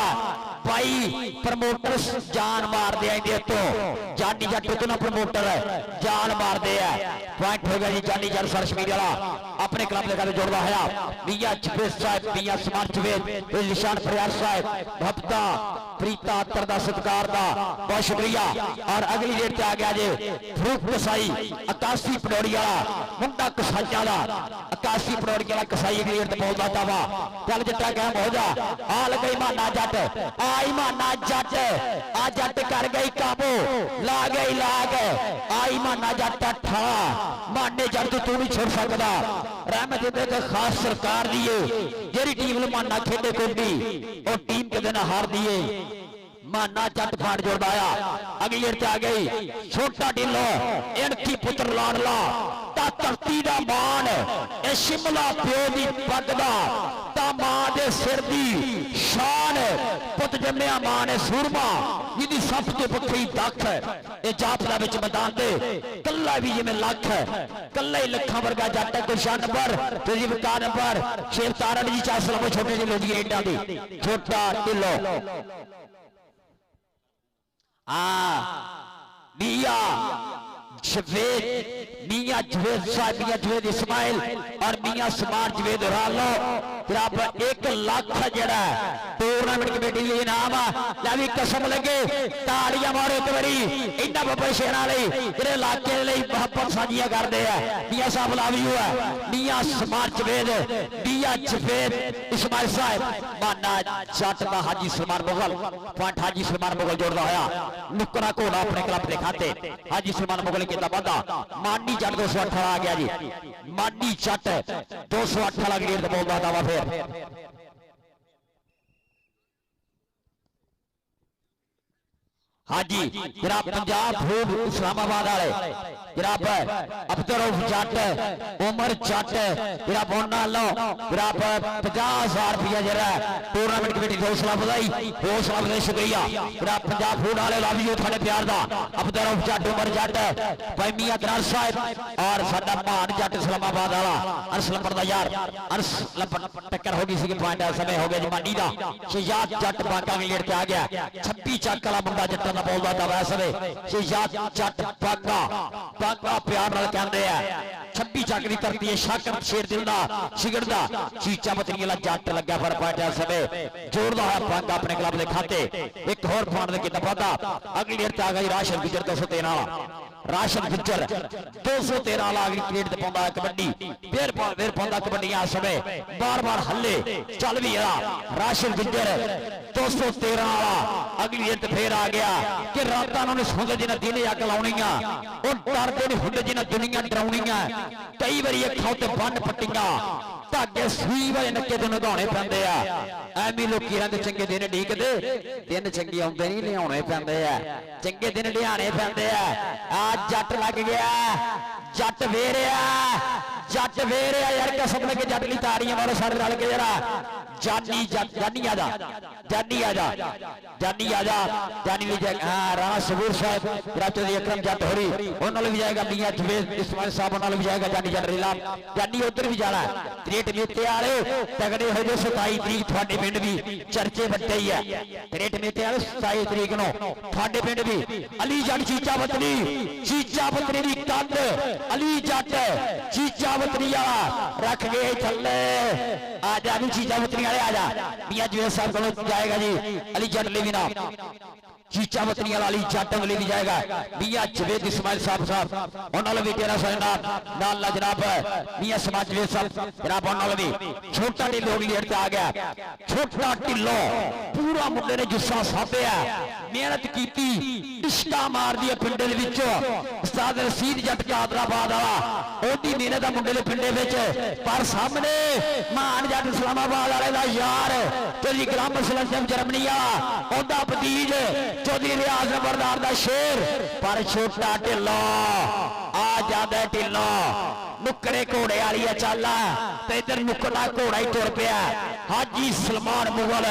Speaker 1: भाई प्रमोटर जान मार दे तो जानी जट तो ना प्रमोटर जान मार दे पॉइंट हो गया जी। जानी जट सर शमीर वाला अपने क्लब के घर जोड़वा है मियां जवेद साहब, मियां समान जवेद, निशान फरियाद साहब भक्ता प्रीता अतर दा सत्कार दा बहुत शुक्रिया। और अगली डेट पे आ गया जी फरूक कसाई 81 पटौड़ी वाला मुंडा कसाइया दा 81 पटौड़ी वाला कसाई अगली डेट बोलदा दावा चल जट्टा कहम हो जा आ लगे माना जट आई माना जट आ जट कर गई काबू ला गई लाग आई माना जट ठा माने जट तू नहीं छोड़ सकदा रहमत दे खास सरकार दिए जेरी टीम माना खेडे कोडी और टीम के दिन हार दिए माना जट फाड़ जोड़ाया अगली देर आ गई छोटा ढिल्लो इनकी पुत्र लाडला ता धरती दा मान ए शिमला प्यो दी पग दा ता मां दे सिर दी शान पुत जम्मिया मां ने सूरमा जिदी सब तो पक्की दख ए जाफला विच मैदान दे कल्ला भी जिवें लख कल्ला ही लखां वर्गा जट गुलशान नंबर तेरी वकार नंबर शेर तारा जी चासला छोटे जी लोधी एडा दी छोटा ढिल्लो मियां जवेद साहब, मियां जवेद इस्माइल और मियां समान जवेद रालो 1 लाख जड़ा टूर्नामेंट कमेटी के इनाम ला भी कसम लगे तालियां मारो एक बारी इन्ना बब्बर शेरा जेडे इलाके मोहब्बत साझियां करते हैं। मियां साहब लव यू है मियां समान जवेद, मियां जवेद इस्माइल साहब माना जट का हाजी सलमान मुगल पॉइंट हाजी सलमान मुगल जोड़ता होया नुकरा घोड़ा अपने क्लब के खाते हाजी सलमान मुगल के वादा मानी जट 218 आ गया जी। मानी जट 218 गेट बोलता दावा फिर हाजी जनाब पंजाब फूड इस्लामाबाद वाले जनाब अब्दुल रऊफ जट उमर जट जनाब उन्होंने जनाब 50,000 रुपया जरा टूर्नामेंट कमेटी हौसला बधाई शुक्रिया जनाब पंजाब फूड वाले लव यू थोड़े प्यार दा अब्दुल रऊफ जट उमर जट भाई मियां दराज साहब और साडा महान जट इस्लामाबाद वाला अरस लंबर दा यार अरस टक्कर हो गई सी पॉइंट समय हो गया जमानी दा शहजाद जट बांका गेट पे आ गया 26 चक वाला मुंडा जट्टां दा बोलदा दा वैसे शहजाद जट बांका बांका प्यार नाल कहंदे आ 26 चक दी धरती है शाकर शेर दिल दा शिगर दा चीचा पतनी वाला जट लग्या पर पॉइंट समय जोड़दा है बांका अपने क्लब दे खाते एक होर पॉइंट दे किता पता अगली डेट ते आ गई राशन गुजर 213 वाला राशन गुजर 213 वाला अगली क्रिकेट ते पाउंदा कबड्डी फिर पाउंदा कबड्डी आ समय बार-बार हल्ले चल भी आ राशन गुजर 213 वाला अगली डेट फिर आ गया कि रातां उन्होंने सोंदे जिन्हां दिने अग लाउणीआं ओ डरदे नहीं हुंदे जिन्हां दुनिया डराउणीआं कई बारी अखां ते बंद पट्टियां धागे सूई वाले नक्के तो नगाने पैंदे आ एवें लोकी रंग चंगे दिन ढीकदे दिन चंगे आउंदे नहीं लियाउणे पैंदे आ चंगे दिन लियाने पैंदे आ जट लग गया जट वेरिया यार कसम लगे जट ली ताड़ियां मारो सारे रल के जरा जानी आजा भी जाएगा हाँ राणा सबूर साहब चौधरी अकरम जट होरी उन्होंने भी जाएगा मियां जवेद इस्माइल साहब उन्होंने भी जाएगा जानी जट रीला जानी उधर भी जाना क्रिकेट मेते वाले तगड़े हो जो 27 तरीक थोड़े पिंड भी चर्चे बट्टे ही है क्रिकेट मेते वाले 27 तरीक नो थोड़े पिंड भी अली जट चीचा पत्नी की कंध अली जट चीचा पत्नी वाला रख गए थले आजा भी चीचा पत्नी वाले आजा मियां जवेद साहब को जाएगा जी अली जट ले भी ना चीचा पत्नी वाला अली जट ले भी जाएगा मियां जवेद इस्माइल साहब उन्होंने भी 1300 नाल जनाब मियां समाज जवेद साहब जनाब उन्होंने भी छोटा ढिल्लो लीडर पे आ गया छोटा ढिल्लो पूरा मुंडे ने जुस्सा साधया मेहनत की इश्का मार दी पिंडे दे विच उस्ताद रशीद जट कादराबाद वाला ओदी मेहनत मुंडे दे पिंडे विच पर सामने महान जट इस्लामाबाद वाले दा यार चौधरी ग्राम सलम जर्मनी वाला ओदा भतीज चौधरी रियाज नंबरदार दा शेर पर छोटा ढिल्लो आ जादा ढिल्लो नुकड़े घोड़े वाली चल ते इधर नुकड़ा घोड़ा ही तुर पिया हाजी सलमान मुगल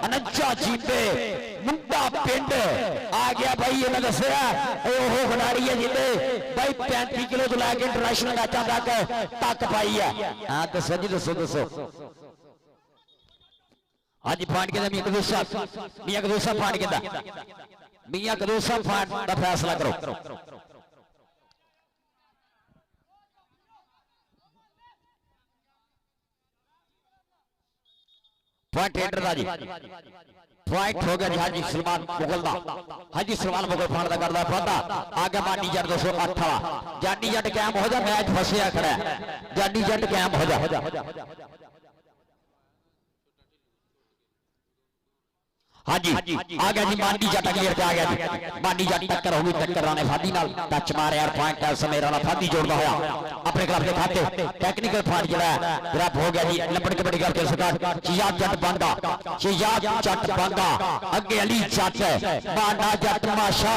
Speaker 1: अनंजा जीते मुंडा पिंड आ गया भाई इन्हें दसिया ओहो खिडारी है जिंदे भाई 35 किलो तो लैके इंटरनेशनल मैचों तक पाई है हाँ दसो जी दसो हाजी पांड के मियां कदूसा पांड के मियां कदूसा पांड का फैसला करो पॉइंट एंटर दा जी पॉइंट हो गया जी हाजी सलमान मुगल दा हाजी सलमान मुगल फाड़ दा करदा फादा आगे मानी जट 208 वाला जानी जट कैम हो जा मैच फसिया खड़ा जानी जट कैम हो जा हाजी आ गया जी मानी जट क्लियर पे आ गया जी मानी जट टक्कर होगी टक्कर राणे फादी नाल टच मारे यार पॉइंट है समय राणा फादी जोड़दा होया अपने क्लब के खाते टेक्निकल फाड़ जड़ा ग्रैप हो गया जी लपड़ के बड़ी करके सरकार शियाब जट बांगा अगे अली जट माना जट माशा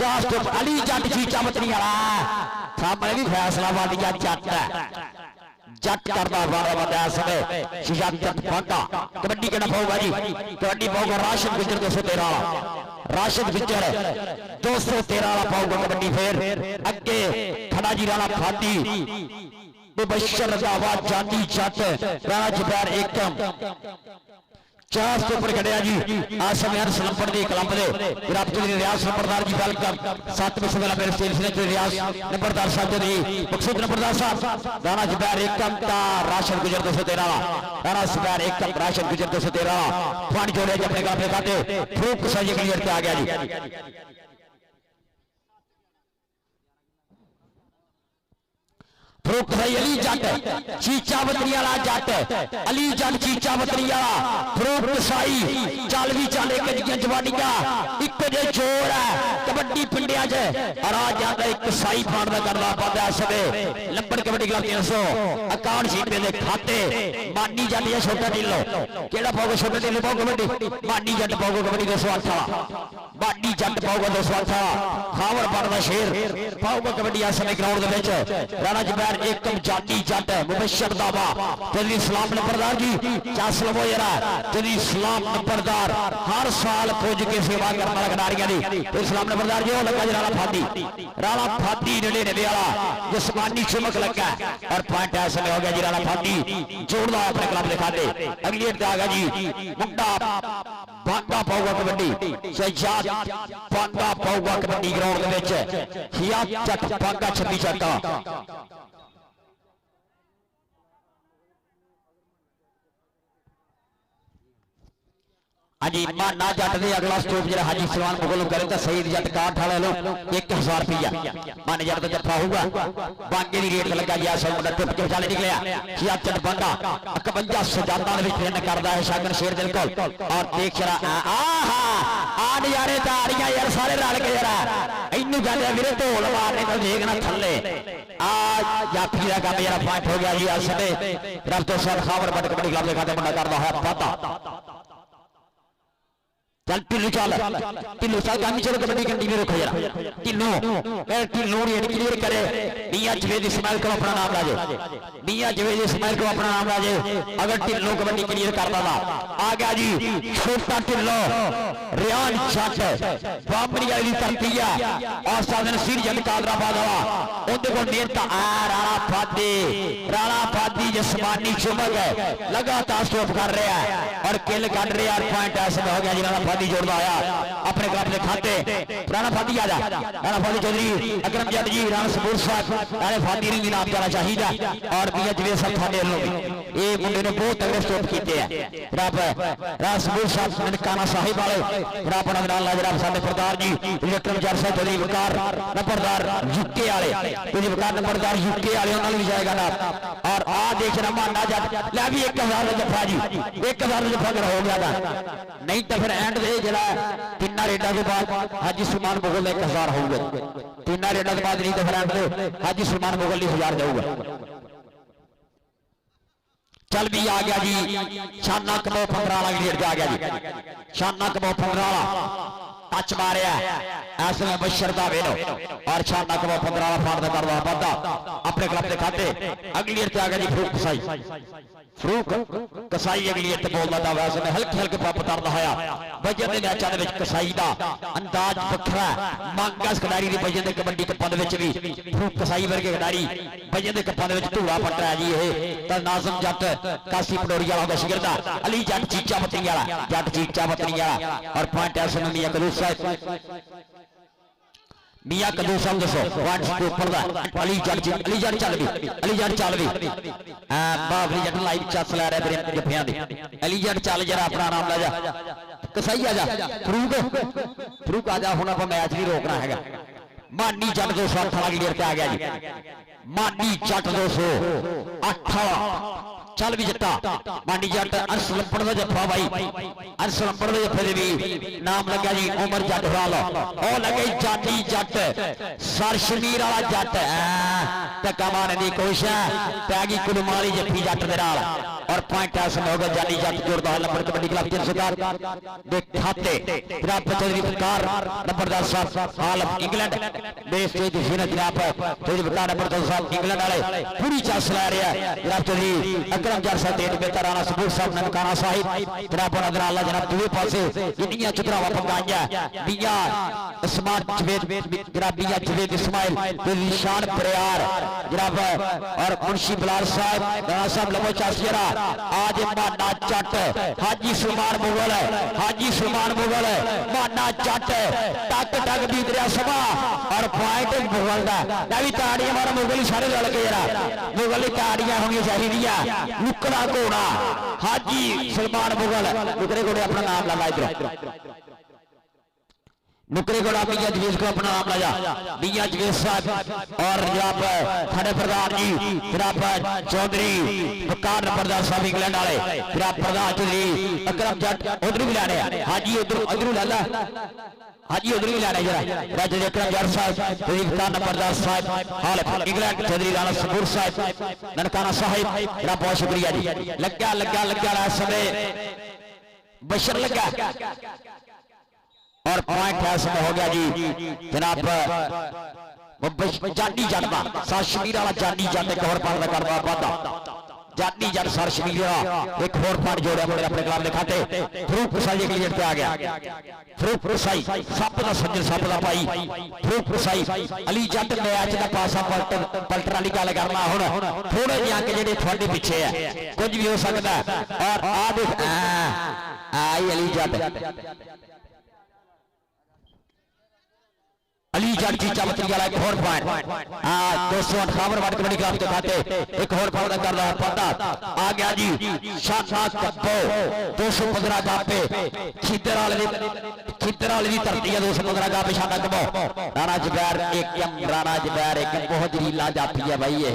Speaker 1: शाह अली जट चीचा मतनी वाला सामने भी फैसला वाली जट जट करदा बारा बताया समय शियाब जट बांगा कबड्डी के ना होगा जी कबड्डी पाऊगा राशिद गुजर 213 राशिद गुजर 213 वाला पाऊगा कबड्डी फिर अगे खड़ा जी राणा फादी मुबशर रजावाद जानी जट राणा जुबैर एकम 4 के ऊपर खड़े जी आज समय हर सलंपड़ the club they gram Chaudhary Riyaz Nambardar ji welcome 7वें समय मेरे स्टेज से रियाज नंबरदार साहब जी मकसूद नंबरदार साहब राणा जुबैर एकम का राशन गुजर 213 राणा जुबैर एकम राशन गुजर 213 पानी जोड़े अपने क्लब के खाते फरूक सजी क्लियर पे आ गया जी फरूक कसाई अली जट चीचा बतरी वाला जट अली जट चीचा बतरी वाला फरूक कसाई चल भी चल एक जवानिया एक जे जोर है कबड्डी पिंडिया च और आ जाता एक कसाई फाड़ का करना पाता समय लंबड़ कबड्डी क्लब 300 अकाउंट सीट में खाते मानी जट या छोटा ढिल्लो केड़ा पाओगे छोटा ढिल्लो पाओ कबड्डी मानी जट पाओगे कबड्डी 208 वाला मानी जट पाओगे 208 वाला खावर बनदा शेर पाओगे कबड्डी आ समय ग्राउंड दे विच राणा जबैर एकम जाती जट मुबशर दावा जदी इस्लाम नंबरदार जी चासल वो जरा जदी इस्लाम नंबरदार हर साल खोज के सेवा करने वाला खिडारियां दी इस्लाम नंबरदार जो लगा राणा फादी नेड़े नेड़े वाला जिस्मानी चमक लगा और पॉइंट ऐसे में हो गया जी राणा फादी जोड़दा अपने क्लब दिखा दे अगली एट आ गया जी मुंडा बांगा पाऊगा कबड्डी सजाद बांगा पाऊगा कबड्डी ग्राउंड दे विच हिया जट बांगा 26 जट्टा हाँ जी माना जट दे अगला स्टॉप जरा हाजी सलमान मुगल करे तो सईद जट काठ वाले लो 1000 रुपया माने जट तो जट्टा होगा बांगे दी रेट लगा गया सब मुंडा टुप के चाले निकलिया खिया जट बंदा 51 सजादा दे विच ट्रेन करदा है शागन शेर दिल कोल और देख जरा आहा आ नजारे ताड़ियां यार सारे रल के जरा इन्नू जाने वीरे ढोल मारने तो देखना थल्ले आ जाफी दा काम जरा पॉइंट हो गया जी आज समय रब तो सर खावर बट कबड्डी क्लब दे खाते मुंडा करदा है पता चल टिल्लू चल टिल्लू चल गामी चलो कबड्डी कंटिन्यू रखो जरा टिल्लू नहीं क्लियर करे मियां जवेद इस्माइल को अपना नाम लाजे मियां जवेद इस्माइल को अपना नाम लाजे अगर टिल्लू कबड्डी क्लियर करता था आ गया जी छोटा टिल्लू रियान जट बामरी वाली धरती है और साधन सिर जट कादराबाद वाला उनके को नेता राणा फादी जिस्मानी चमक है लगातार स्टॉप कर रहा है और किल कर रहा है पॉइंट ऐसे हो गया जी राणा फादी जोड़ता आया अपने क्लब के खाते राणा फादी आ जा राणा फादी चौधरी अकरम जट जी राणा सबूर साहब राणा फादी ने नाम जाना चाहिए और मियां जवेद साहब थाने लोग ये मुंडे ने बहुत तगड़े स्टॉप किए हैं रब राणा सबूर साहब ननकाना साहिब वाले रब नाल जनाब साडे सरदार जी विक्रम जट साहब चौधरी वकार नंबरदार यूके वाले जी वकार नंबरदार यूके वाले उन्होंने भी जाएगा ना और आ देखना माना जट ले भी 1000 जफा जी 1000 जफा हो गया था नहीं तो फिर एंड जरा तीन रेडा के बाद हाजी सलमान मुगल 1000 होगा तीन रेडा के बाद नहीं तो फिर एंड हाजी सलमान मुगल 1000 जाऊगा चल भी आ गया जी शाना कबो 15 वाला गेट आ गया जी शाना कबो 15 वाला टच मारिया ऐसे में बशर दा वेलो और शाना कबो 15 वाला फाड़ कर रहा बंदा अपने क्लब के खाते अगली गेट आ गया जी फरूक कसाई अगली गेट बोलदा था वैसे में हल्के हल्के पाप उतारदा होया वजन दे मैचां दे विच कसाई दा अंदाज वखरा मांगस खिडारी दी वजन दे कबड्डी कप्पां दे विच भी फरूक कसाई वर्गे खिडारी वजन दे कप्पां दे विच धूड़ा पट रहा जी ये तो नाज़म जट कासी पटोरी वाला होगा शिगिरदा अली जट चीचा बतरी वाला और पॉइंट ऐसे में मियां कदूस साहब मियां कदूस साहब दसो पॉइंट के ऊपर दा अली जट चल भी बाबरी जट लाइव चस ला रहा है जफियां दी अली जट चल जरा अपना नाम ला जा कसाई आ जा फरूक आ जा हुण आपां मैच नहीं रोकना हैगा मानी जट 208 वाला गियर पे आ गया जी मानी जट 208 चल भी जट्टा मानी जट अर्श लंपड़ का जफा भाई अर्श लंपड़ के जफे भी नाम लगा जी उमर जट वाला ओ लगे जाती जट सरशमीर वाला जट धक्का मारने की कोशिश पैगी कुलमाली जफी जट दे नाल और पॉइंट ऐसे में होगा जानी जट जोड़दा है लंपड़ कबड्डी क्लब 300 दे खाते जनाब चौधरी वकार नंबरदार साहब आलम इंग्लैंड देश के दिशा जनाब चौधरी वकार नंबरदार साहब इंग्लैंड वाले पूरी चांस ला रहे हैं जनाब चौधरी अकरम जट साहब देख बेहतर राणा सबूर साहब ननकाना साहिब जनाब नजर अल्लाह जनाब दूसरे पासे इन्नियां चुतरावां पंगाइयां मियां इस्माइल जवेद जनाब मियां जवेद इस्माइल निशान परियार जनाब और मुंशी बिलाल साहब राणा साहब लमो चासिया आज माना जट हाजी सलमान मुगल माना जट टक टक बीत रहा सभा और पॉइंट मुगल का भी ताड़ियां मारो मुगल ही सारे रल के जरा मुगल ही ताड़ियां होनी चाहिए लुकड़ा घोड़ा हाजी सलमान मुगल लुकड़े घोड़े अपना नाम लगा इधर नुकरे घोड़ा मियां जवेद को अपना नाम लाया मियां जवेद साहब और जनाब थाने प्रधान जी जनाब चौधरी वकार नंबरदार साहब इंग्लैंड वाले जनाब प्रधान चौधरी अकरम जट उधर भी लाने हाजी उधर लाला हाजी उधर भी लाने जरा राजा अकरम जट साहब वकार नंबरदार साहब हाल इंग्लैंड चौधरी राणा सपूर साहब ननकाना साहब जरा बहुत शुक्रिया जी लग्या समय बशर लगा और पॉइंट है समय हो गया जी जनाब जानी जन्मा सर शमीर वाला जानी जन एक होर पार करवा वादा जानी जन सर शमीर एक होर पार जोड़िया मुझे अपने क्लब के खाते फरूक रसाई एक लीड पे आ गया फरूक रसाई सप का सज्जन सप का भाई फरूक रसाई अली जट मैच का पासा पलटन वाली गल करना हुण थोड़े जे अंक जेडे थोड़े पीछे है कुछ भी हो सकता है और आ देख आई अली जट अली जट चीचा बतरी वाला एक होर पॉइंट 258 वाट कबड्डी क्लब के खाते एक होर पॉइंट कर रहा पता आ गया जी शानदार कप्पो 215 का पे खिदर वाले दी धरती है 215 का पे शानदार कप्पो राणा जुबैर एक बहुत जरीला जाती है भाई ये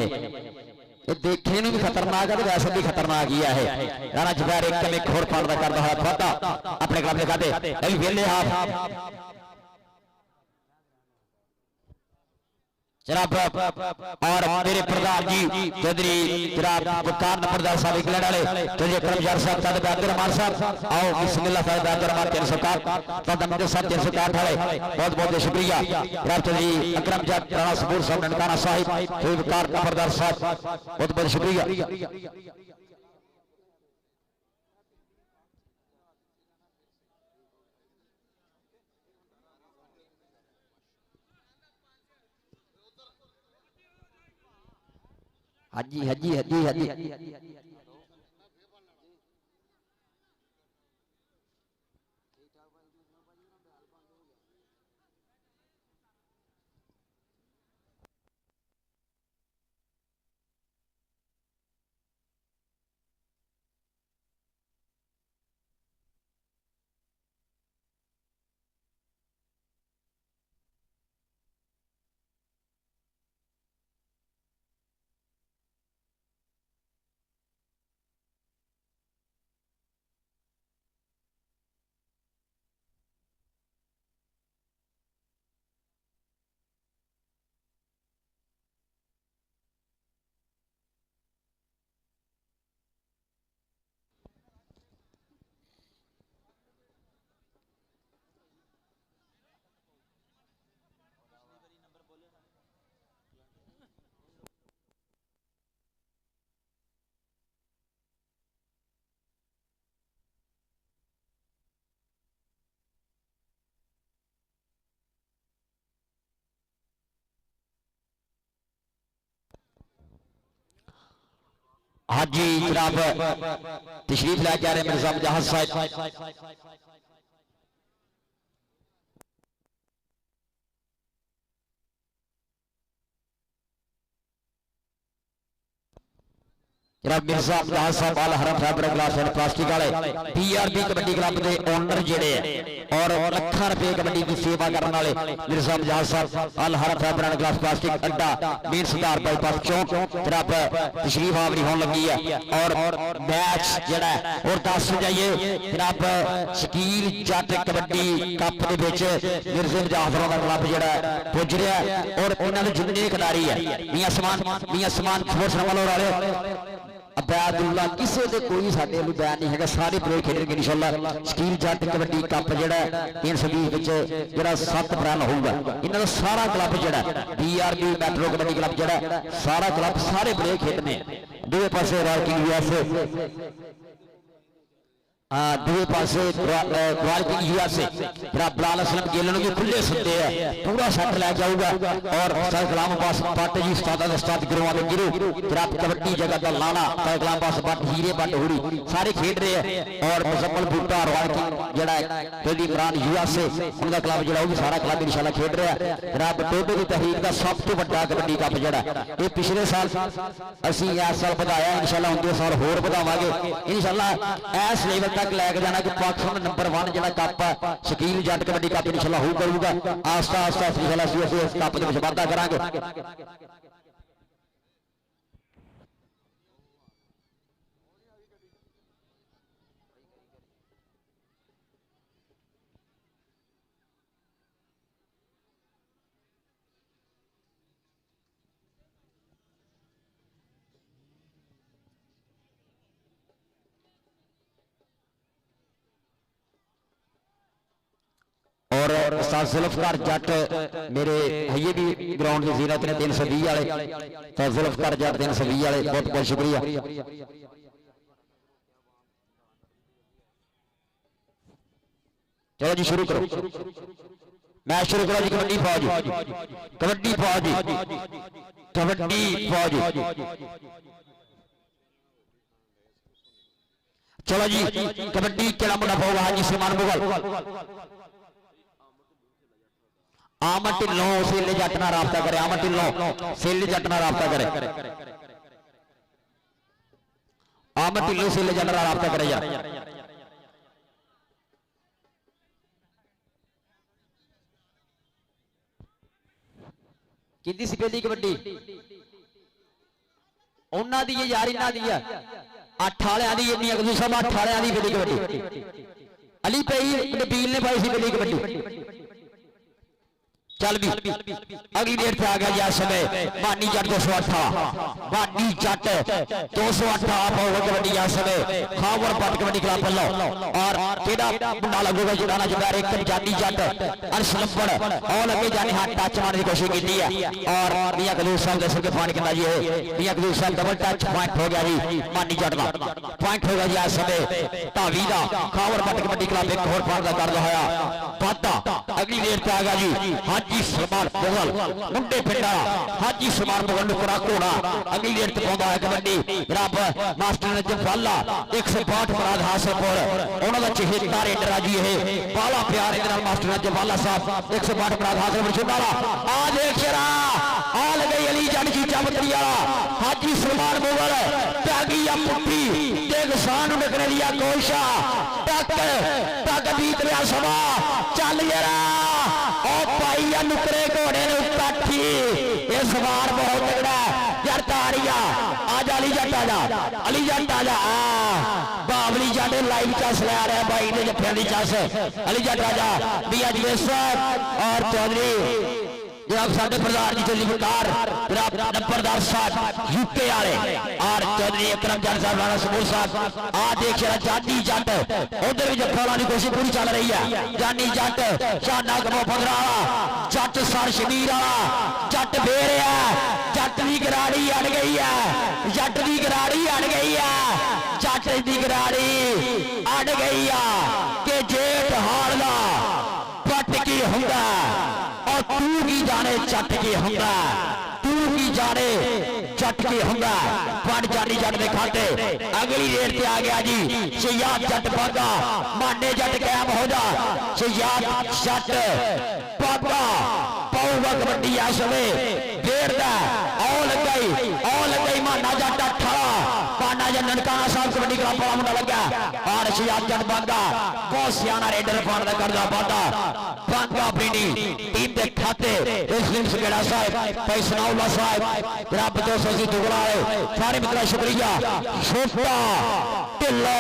Speaker 1: देखने में भी खतरनाक है वैसे भी खतरनाक ही है राणा जुबैर एक होर पॉइंट कर रहा पता अपने क्लब के खाते वेले हाफ जनाब और मेरे प्रधान जी चौधरी जनाब वकार नंबरदार साहब इंग्लैंड वाले चौधरी अकरम साहब साहब अब्दुल रहमान साहब आओ बिस्मिल्लाह साहब अब्दुल रहमान 360 तदमद साहब 360 वाले बहुत बहुत शुक्रिया जनाब चौधरी अकरम जट राणा सपूर साहब ननकाना साहिब चौधरी वकार नंबरदार साहब बहुत बहुत शुक्रिया हाजी हाजी हाजी हाजी हाजी जनाब तशरीफ लेके आ रहे मिर्जा मुजाहिद साहब जनाब मिर्जा मुजाहिद साहब अल हरम फैबर ग्लास एंड प्लास्टिक वाले बीआरबी कबड्डी क्लब के ओनर जेडे और लाखों रुपए कबड्डी की सेवा करने वाले मिर्जा मुजाहिद साहब अल हरम फैबर एंड ग्लास प्लास्टिक अड्डा मेन सुधार बाईपास चौक जनाब तशरीफ आवरी होने लगी है और मैच जेड़ा और 10 जाइए जनाब शकील जट कबड्डी कप दे विच मिर्जा मुजाहिद का क्लब जेड़ा पुज रहा है और इन्हां दे जिन्ने खिडारी है मियां समान स्पोर्ट्स वालों वाले अब्बादुल्ला किसी दे कोई साडे वाली बयान नहीं है सारे प्लेयर खेलेंगे इंशाअल्लाह शकील जट कबड्डी कप जेड़ा 320 विच जेड़ा 7 अप्रैल होगा इन्हां दा सारा क्लब जेड़ा बीआरबी मेट्रो कबड्डी क्लब जेड़ा सारा क्लब सारे प्लेयर खेलने दूसरे पासे रॉयल किंग यूएसए दूसरे पासे रॉयल किंग यूएसए जरा बिलाल असलम गेलन भी खुले सुनते हैं पूरा सेट लेके आऊगा और सलाम अब्बास भट्ट जी उस्ताद गुरुआ के गिरू जरा कबड्डी जगत का लाना सलाम अब्बास भट्ट हीरे भट्ट हुरी सारे खेल रहे हैं और मुजम्मल बूटा रॉयल किंग जरा जल्दी इमरान यूएसए उनका क्लब जरा वो भी सारा क्लब इंशाल्लाह खेल रहा है जरा टोडे की तहरीक का सब तो बड़ा कबड्डी कप जरा ये पिछले साल असी इस साल बढ़ाया इंशाल्लाह अगले साल होर बढ़ावांगे इंशाल्लाह इस लेवल तक लैके जाना कि पाकिस्तान नंबर 1 ਜਿਹੜਾ ਕੱਪ ਹੈ ਸ਼ਕੀਲ ਜੱਟ ਕਬੱਡੀ ਕੱਪ ਇਨਸ਼ਾਅੱਲਾ ਹੋ ਕਰੂਗਾ। ਆਸਤਾ ਆਸਤਾ ਸਿਖਲਾ ਸੀ ਅਸੀਂ ਇਸ ਕੱਪ ਦੇ ਵਿੱਚ ਵਾਧਾ ਕਰਾਂਗੇ। और उस्ताद जुल्फकार जट मेरे हइये भी ग्राउंड की जीरत ने 320 वाले, तो जुल्फकार जट 320 वाले बहुत बहुत शुक्रिया। चलो जी शुरू करो, मैच शुरू करो जी। कबड्डी फौज, कबड्डी फौज, कबड्डी फौज। चलो जी कबड्डी केड़ा मुंडा पाऊगा हाजी सलमान मुगल। आमन ढिल्लों सेले जट नाल राबता करे, आमन ढिल्लों सेले जट नाल राबता करे, आमन ढिल्लों सेले जट नाल राबता करे यार। कितनी सी पहली कबड्डी उन्हां दी यार, इन्हां दी है 8 वालियां दी, इन्नी अगली सब 8 वालियां दी पहली कबड्डी। अली पई नबील ने पाई सी पहली कबड्डी। चल भी अगली डेट पे आ गया जी समय मानी जट 208, मानी जट 208 कबड्डी समय खावर पट कबड्डी क्लब वालों। और केड़ा मुंडा लगेगा जिन्ना जुगार एक जानी जट अनसलंबड़ और लगे जाने हाथ टच मारने की कोशिश की है। और मियां कलूर साहब दे सके पॉइंट कितना जी है, मियां कलूर साहब डबल टच पॉइंट हो गया जी, मानी जट का पॉइंट हो गया जी आज समय धावी का खावर पट कबड्डी क्लब एक होर पार का कर होया वादा। अगली डेट पे आ गया जी हाजी सलमान मुगल मुंडे पिंडा, हाजी सलमान मुगल नुकड़ा घोड़ा अगली डेट पे पहुंचा है कबड्डी। जनाब मास्टर ने जफाला 162 मुराद हासिलपुर उन्हों का चहेता रेडर आ जी है बाला प्यार इधर मास्टर ने जफाला साहब 162 मुराद हासिलपुर छुड़ाला। आ देख शरा आ लगे अली जट की चमत्री वाला हाजी सलमान मुगल त्यागी या पुट्टी देख शान निकले लिया कोशा तक तक बीत रहा समा चल जरा और पाई या नुकरे घोड़े काठी ये सवार बहुत तगड़ा यार तारिया आजा अली जट आजा, अली जट आजा बाबली जट लाइव चस लै रहा भाई ने जफिया की चस। अली जट आजा भी अज और चौधरी जनाब साडे प्रधान जी चौधरी बकार जनाब नंबरदार साहब यूके वाले और चौधरी अकरम जान साहब राणा समूर साहब। आ देख जानी जट उधर भी जफा की कोशिश पूरी चल रही है। जानी जट शाना कमो पंद्रह वाला जट सर शमीर वाला जट बेर जट की गराड़ी अड़ गई है, जट की गराड़ी अड़ गई है, जट की गराड़ी अड़ गई है कि जेठ हारदा पट की हुंदा और तू की जाने चट के होंगे, तू की जाने चट के होंगे पट जानी जट दे खाते। अगली रेट पे आ गया जी शयाद जट बागा माने जट कायम हो जा, शयाद जट बागा पाऊगा कबड्डी आ समय देर दा ओ लग गई माना जट 18 पाना जट ननकाना साहब कबड्डी का बड़ा मुंडा लगा और शयाद जट बागा बहुत सियाना रेडर पान का करदा बादा बागा अपनी टीम के खाते मुस्लिम सगेड़ा साहब भाई सनाउल्ला साहब जनाब 280 दुगला है सारे मित्रों शुक्रिया। छोटा ढिल्लो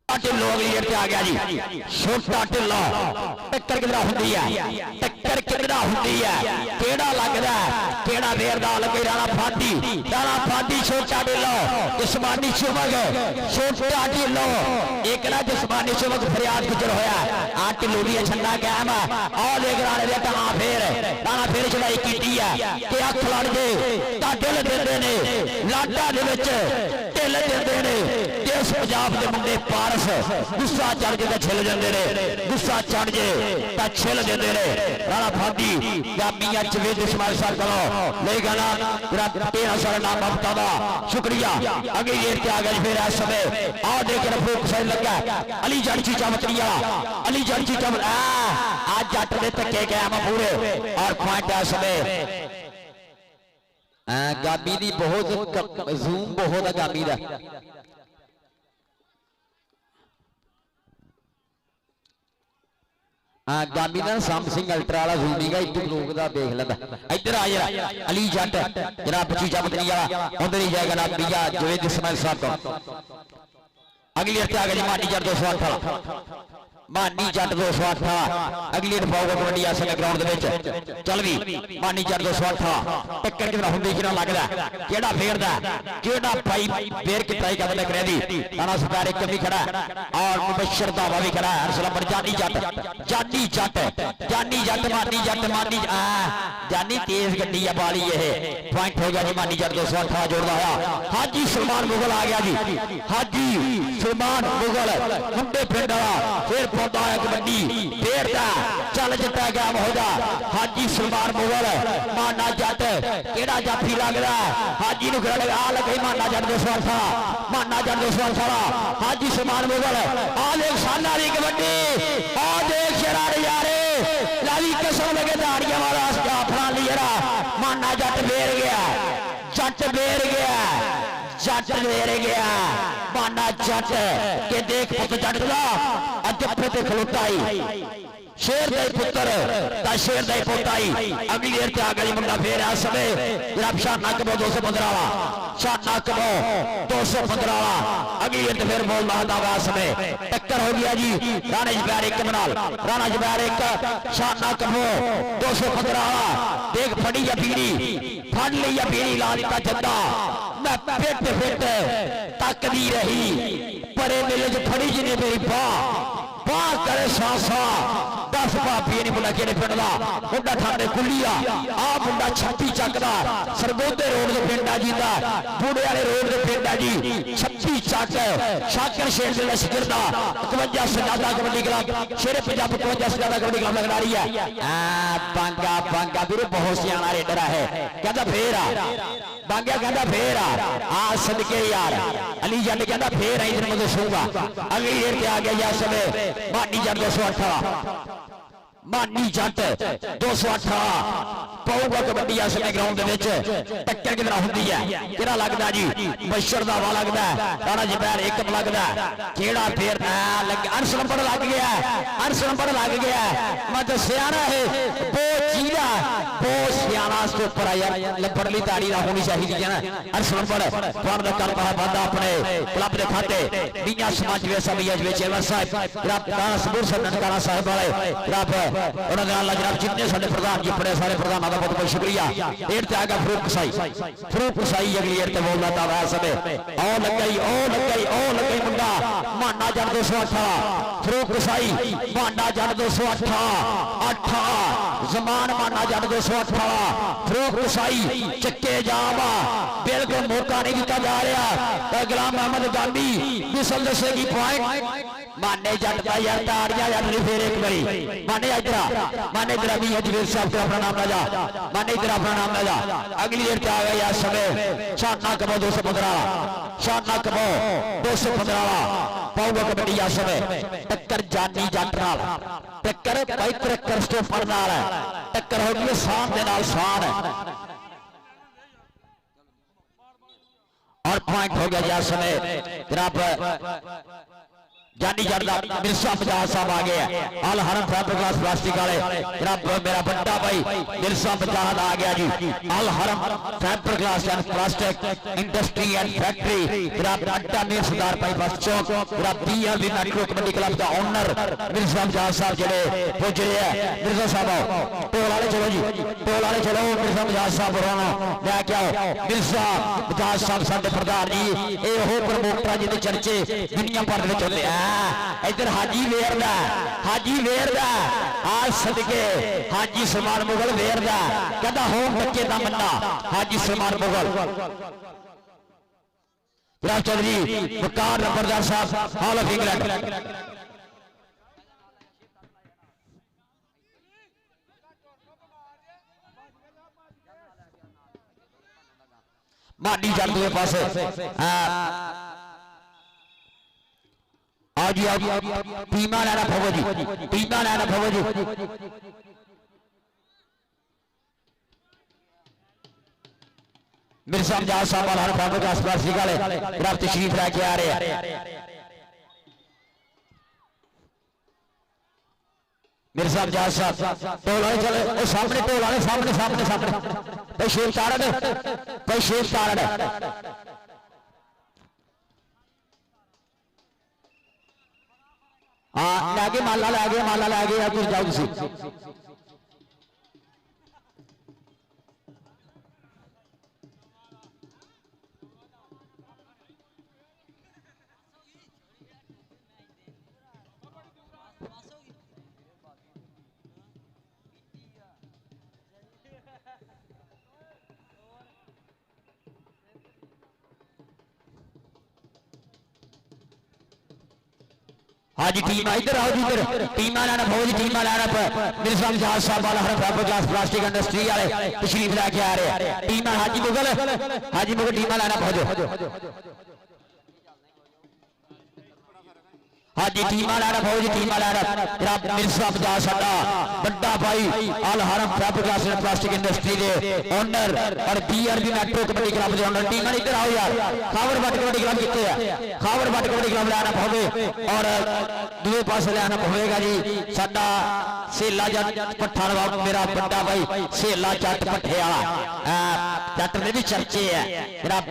Speaker 1: ढिल्लो अगली डेट पे आ गया जी छोटा ढिल्लो टक्कर किधरा होती है, टक्कर किधरा होती है केड़ा लगदा केड़ा देर दा लगे राणा फाटी छोटा ढिल्लो जिस्मानी चुमक छोटा ढिल्लो एक ना जिस्मानी चुमक फरियाद गुजर होया आ ढिल्लो दी छन्ना कायम और देख राणे दे राणा फेर चढ़ाई कीती है कि अख लड़ गए तां दिल दिंदे ने लाडा दे विच ढिल दिंदे ने देश पंजाब दे मुंडे पारस गुस्सा चढ़ के छिल जाते ने, गुस्सा चढ़ जाए तो छिल देते ने। राणा फाटी या मियां चवेद इस्माइल साहब करो ले गाना 13 साल नाम हफ्ता का शुक्रिया। अगे ये क्या आ गया फिर इस समय आ देख रफूक साइड लगा अली जट की चमत्री वाला अली जट की चम आज जट दे धक्के कायम पूरे और पॉइंट इस समय गामी दी बहुत जूम बहुत है गामी दा हाँ गामी ना शाम सिंह अल्ट्रा वाला जूमिंग है इतने लोग का देख लेता इधर आ जरा अली जट जनाब चीजा बदनी वाला उधर ही जाएगा ना बिया जवेद इस्माइल साहब को अगली हफ्ते आ गई मानी जट 218 मानी जट 218 अगली पाओगे कबड्डी आसन ग्राउंड चल भी मानी जट 218 टक्कर कितना होंगी कितना लगता केड़ा फेरदा केड़ा भाई फेर के ट्राई करने लग रही ताना सरदार एक भी खड़ा और मुबशर दावा भी खड़ा है अरसलाम पर जानी जट मानी जट जानी तेज गड्डी है बाली ये पॉइंट हो गया जी मानी जट 218 जोड़दा आया हाजी सलमान मुगल आ गया जी हाजी सलमान मुगल मुंडे पिंड वाला फिर पौधा है कबड्डी फेरदा चल जिता गया हो हाजी सलमान मुगल माना जट केड़ा जाफी लगदा हाजी नु खड़ा आ लगे माना जट 218 माना जट 218 हाजी सलमान मुगल आ देख साना दी कबड्डी आ देख शरारे यारे लाली कसम लगे दाड़ियां वाला जाफरा लिया माना जट बेर गया माना जट के देख पुत जट दा अजपे ते खलोताई शेर दे पुत्र ता शेर दे पोताई अगली देर ते आ गई मुंडा फेर आ समय जनाब शाना कबो 215 वाला शाना कबो 215 वाला अगली देर ते फिर बोल रहा था समय टक्कर हो गया जी राणा जुबैर एक मनाल राणा जुबैर एक शाना कबो 215 वाला देख फड़ी या पीड़ी फड़ ली या पीड़ी ला दिता जद्दा मैं फिट तकदी रही परे मेले च फड़ी जी ने मेरी बाह करे सासा 10 भाभी नहीं बुला के पिंड का मुंडा ठाणे कुलिया आ मुंडा छत्ती चकदा सरगोदे रोड के पिंड जीता बूढ़े वाले रोड के पिंड जी छत्ती चक शाकर शेर के शिखर का 51 सजादा कबड्डी क्लब शेरे पंजाब 51 सजादा कबड्डी क्लब लगना रही है बांगा वीर बहुत सियाना रेडर है कहता फेर बांगा कहता फेर आ सदके यार अली जट कहता फेर आई तेरे दसूंगा अगली देर आ गया या समय मानी जट 218 मानी जट 218 पाऊगा कबड्डी आसने ग्राउंड टक्कर कितना होंगी है केड़ा लगता जी बशर दा वा लगता राणा जुबैर एक लगता केड़ा फेर अंश नंबर लग गया अंश नंबर लग गया मैं दसिया ना है बहुत सियाना उसके ऊपर आ यार लपड़ ली ताड़ी ना होनी चाहिए ना अंश नंबर फंड दा करता है बंदा अपने क्लब के खाते मियां समाज वैसा भी अजवे चेवर साहब जनाब दाना सबूर साहब ननकाना साहब वाले जनाब उन्होंने अल्लाह जनाब जितने सारे प्रधान जी बड़े सारे प्रधान का बहुत बहुत शुक्रिया एट ते आगा फरूक कसाई अगली एट ते बोल रहा था समय ओ लग गई मुंडा माना जट 218 फरूक कसाई माना जट 218 जमान माना जट 218 फरूक कसाई चक्के जावा बिल्कुल मौका नहीं दिता जा रहा गुलाम मोहम्मद गांधी मिसल दसेगी पॉइंट माने जट का यार ताड़ियां यार फिर एक बारी माने इधर अभी हजवीर साहब का अपना नाम ले जा माने इधर अपना नाम ले जा अगली देर आ गया यार समय शाना कबो 215 पाऊगा कबड्डी या समय टक्कर जानी जट नाल टक्कर भाई क्रैकर स्टोफर नाल टक्कर हो गई शान दे नाल शान और पॉइंट हो गया यार समय जनाब जानी जड़दा मिर्जा बजाज साहब आ गए अल हरम फैब्रिक ग्लास प्लास्टिक वाले जनाब मेरा बड़ा भाई मिर्जा बजाज आ गया जी अल हरम fabric glass and plastic industry and factory जनाब अड्डा में सरदार भाई बस चौक जनाब बीआरबी नाटको कबड्डी क्लब का ओनर मिर्जा बजाज साहब जेडे पहुंच रहे हैं मिर्जा साहब टोल वाले चलो जी टोल वाले चलो मिर्जा बजाज साहब रोना ले के आओ मिर्जा बजाज साहब साडे प्रधान जी ए हो प्रमोटर जी दे चर्चे दुनिया भर में चलते हैं इधर हाजी वेर दा आज सदके हाजी सलमान मुगल वेर दा कहता होम बच्चे दा मन्ना हाजी सलमान मुगल जनाब चौधरी वकार नंबरदार साहब हॉल ऑफ इंग्लैंड मानी जट दे पास आज पीमा लाना भवो जी मिर्जा बजाज साहब हर फैब्रिक ग्लास प्लास्टिक वाले रब तशरीफ लेके आ रहे हैं मेरे साहब जहाज साहब ढोल वाले चले वो सामने ढोल वाले सामने सामने सामने भाई शेर तारड़ भाई शेर तारड़ हाँ लैगे माला लैगे तुम जाओ तुसी हाँ जी टीम इधर आओ जी इधर टीम लाना फौज टीम लाना मेरे साहब जहाज साहब वाला हर ग्लास प्लास्टिक इंडस्ट्री वाले तशरीफ लेके आ रहे टीम हाजी मुगल टीम लाना फौज हाँ जी टीम लाना फौज टीम लाना जनाब मेरे साहब जहाज साडा बड़ा भाई अल हरम फैब ग्लास प्लास्टिक इंडस्ट्री के ओनर और बीआरबी मेट्रो कबड्डी क्लब के ओनर टीम इधर आओ यार खावर बट कबड्डी क्लब कितने है खावर बट कबड्डी क्लब लाना पवे और दूसरे पास लाना पवेगा जी साडा सेला जट पठान मेरा बड़ा भाई सेला जट पठे वाला जट में भी चर्चे है जनाब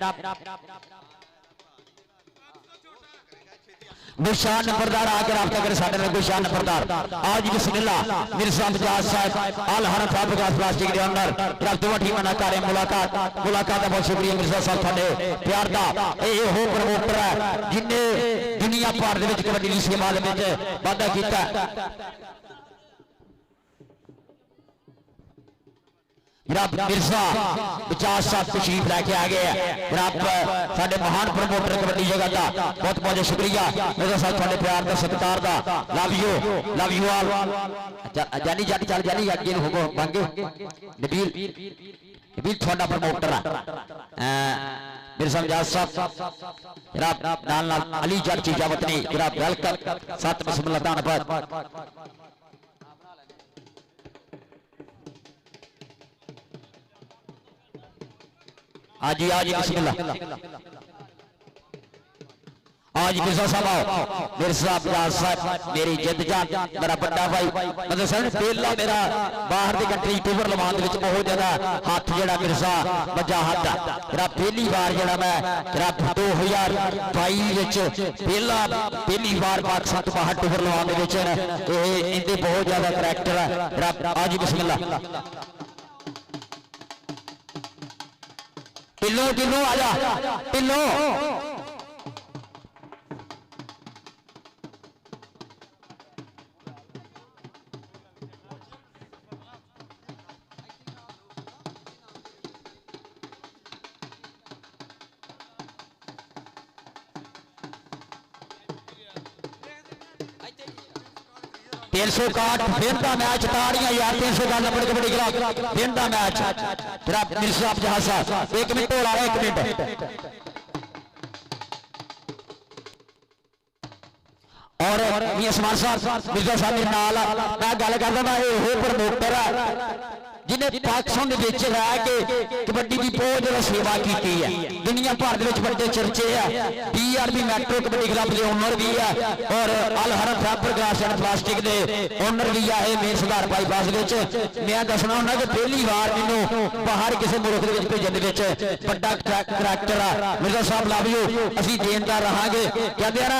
Speaker 1: गुलशान नंबरदार आकर राब्ता करे साडे नाल गुलशान नंबरदार आज बिस्मिल्लाह मेरे साहब जहाज साहब अल हरम फैब ग्लास प्लास्टिक के ओनर जनाब दोवां टीमां नाल कर मुलाकात दा बहुत शुक्रिया मिर्जा साहब साडे प्यार दा ये हो प्रमोटर है जिन्ने दुनिया भर दे विच कबड्डी लीग के माध्यम विच वादा कीता जनाब मिर्जा बजाज साहब तशरीफ लेके आ गए हैं जनाब साडे महान प्रमोटर कबड्डी जगत का बहुत बहुत शुक्रिया मिर्जा साहब थोड़े प्यार का सत्कार का लव यू ऑल जानी जानी चल जानी अगे हो मंगे नबील थोड़ा प्रमोटर है मेरे साहब जहाज साहब जनाब नाल अली जट चीजावतनी जनाब वेलकम सत बिस्मिल्लाह धन्नवाद आज बिस्मिल्लाह आज मिर्जा साहब आओ मेरे साहब जहाज साहब मेरी जिद जान मेरा बड़ा भाई मतलब सर पहला मेरा बाहर की कंट्री टूर लवान बहुत ज्यादा हाथ जरा मिर्जा बजा हाथ जरा पहली बार जरा मैं जरा 2022 पहली बार पाकिस्तान तो बाहर टूर लवान इनके बहुत ज्यादा करैक्टर है जरा आज बिस्मिल्लाह टिल्लो आजा टिल्लो तीन सौ काट फिर का मैच ताड़ियां यार 300 का नंबर कबड्डी क्लब फिर का मैच जनाब मिर्जा जहाज साहब 1 मिनट हो रहा है 1 मिनट और मियां समान साहब मिर्जा साहब मेरे नाल मैं गल करदा मैं ये प्रमोटर है जिन्हें पाकिस्तान रह के कबड्डी की बहुत ज्यादा सेवा की है दुनिया भर के बड़े चर्चे है बीआरबी मेट्रो कबड्डी क्लब के ओनर भी है और अल हरम फैब ग्लास एंड प्लास्टिक के ओनर भी है मेन सुधार बाईपास मैं दसना होना कि पहली बार मैनू बाहर किसी मुल्क के भेजने बड़ा करैक्टर है मिर्जा साहब लव यू असीं देनदार रहांगे कहते ना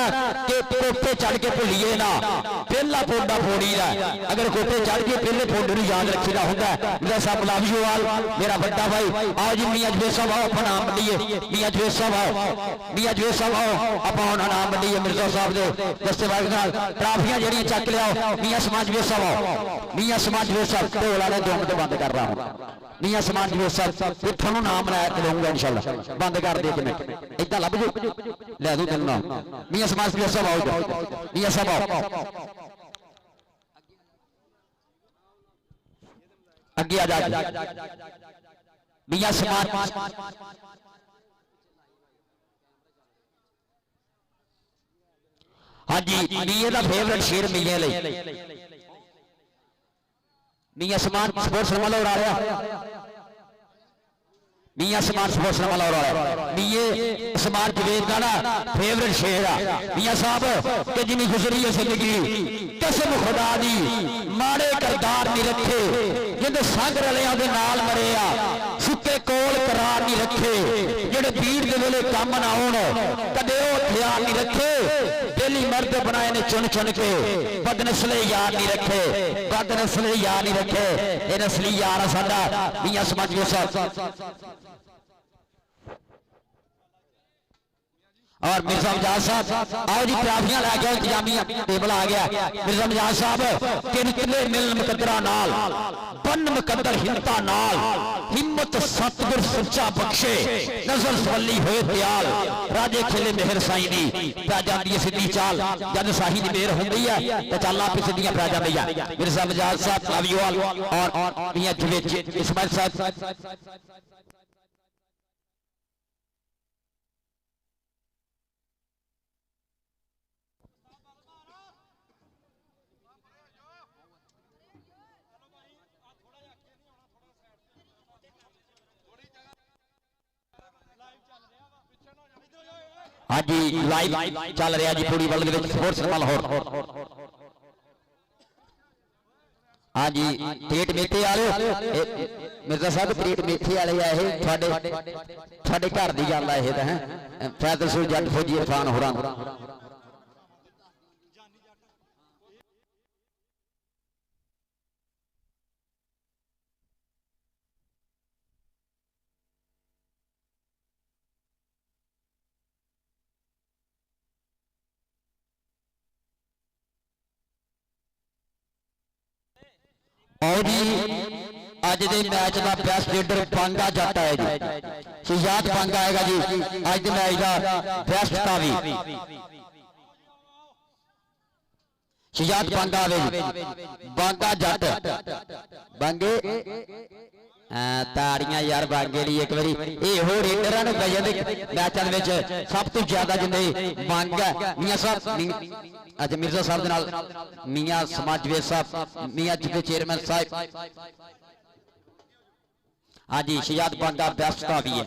Speaker 1: कि कोठे चढ़ के भुलीए ना पहला पोडा फोड़ी का अगर कोठे चढ़ के पहले पोडे नूं याद रखीदा हुंदा है मिर्जा साहब लव यू ऑल मेरा बड़ा भाई आओ जी मियां जवेद साहब आओ अपना नाम बंडिए मियां जवेद साहब आओ अपना नाम बंडिए मिर्जा साहब दे दस्तेबाज नाल ट्राफियां जड़ियां चक लियाओ मियां समाज जवेद साहब आओ मियां समाज जवेद साहब ढोल वाले 2 मिनट बंद कर रहा हूं मियां समाज जवेद साहब फिर थानू नाम लै दूंगा इंशाल्लाह बंद कर दे 1 मिनट इतना लब जो ले दो तेन नाम मियां समाज जवेद साहब आओ मियां साहब आओ अगे आ जा मियां समाज हाँ जी मियां का फेवरेट शेर मियां मियां समाज स्पोर्ट्स वाला उड़ा रहा मियां समान स्पोर्ट्स वाला मिये समान जवेद का ना फेवरेट शेर आ मियां साहब कि जिनी गुजरी है जिंदगी कसम खुदा दी माड़े करदार नहीं रखे जिंदे संग रलियां दे नाल मरे आ सुके कोल करार नहीं रखे जेड़े भीड़ दे वेले काम ना आउण कदे ओ हथियार नहीं रखे बेली मर्द बनाए ने चुन चुन के बदनस्ले यार नहीं रखे बदनस्ले यार नहीं रखे ये नस्ली यार साडा मियां समझ गए साहब और मिर्जा मजाज साहब आओ जी ट्राफियां लैके आओ इंतजामिया टेबल आ गया मिर्जा मजाज साहब किले मिल मुकद्दरा नाल बन मुकद्दर हिंता नाल हिम्मत सतगुर सच्चा बख्शे नजर सवली होए दयाल राजे खेले मेहर साई दी पै जांदी है सीधी चाल जद साही दी मेहर हुंदी है ते चालां पे सीधियां पै जांदियां मिर्जा मजाज साहब लव यू ऑल और मियां जुवेद इस्माइल साहब हाँ जी लाइव चल रहा जी पूरी वर्ल्ड स्पोर्ट्स लाहौर हाँ जी पेट मेथे वाले मिर्जा साहब पेट मेथे वाले है थोड़े घर की गल है फैसल सुल जट फौजी इरफान होरां और जी अज के मैच का बेस्ट लीडर बांगा जट है जी शहजाद बांगा आएगा जी अज के मैच का बेस्ट कावी शहजाद बांगा आवे बांगा जट बांगे ताड़ियां यार बांगे ली एक बारी हो रेडरां नूं वजन दे मैचां दे विच सब तो ज्यादा जिन्ने मंग है मियां साहब अच्छा मिर्जा साहब दे नाल मियां समाजवेद साहब मियां जिले चेयरमैन साहब हाँ जी शहजाद बांगा बेस्ट का भी है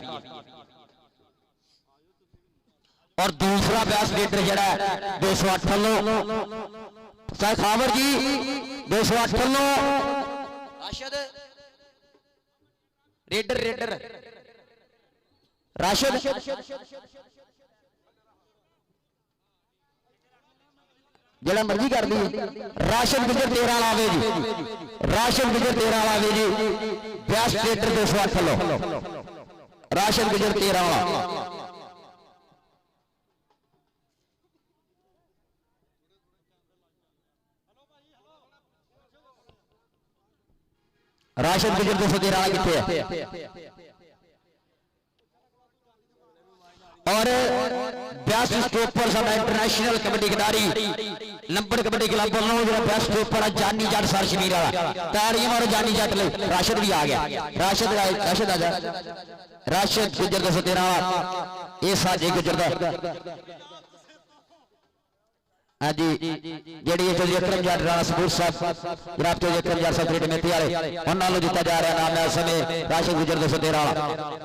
Speaker 1: और दूसरा बेस्ट लीडर जड़ा 208 लो साहब खावर जी 208 लो राशिद रेडर रेडर राशिद जरा मर्जी कर दी राशिद गुजर 13 लावे जी राशिद गुजर 13 लावे जी बेस्ट रेडर 208 लो राशिद गुजर 13 वाला राशिद गुजर 213 कितने है और बेस्ट स्टॉपर साडा इंटरनेशनल कबड्डी खिडारी नंबर कबड्डी क्लब वालों जो बेस्ट स्टॉपर है जानी जट सर शमीर वाला ताड़ियां मारो जानी जट ले राशिद भी आ गया राशिद आ जा राशिद गुजर 213 वाला ये साजे गुजर दा हाँ जी जेडी चौधरी अकरम जट राणा स्पोर्ट्स साहब जनाब चौधरी अकरम जट साहब क्रिकेट मेथी वाले उन्होंने दिता जा रहा नाम है समय राशिद गुजर 213 वाला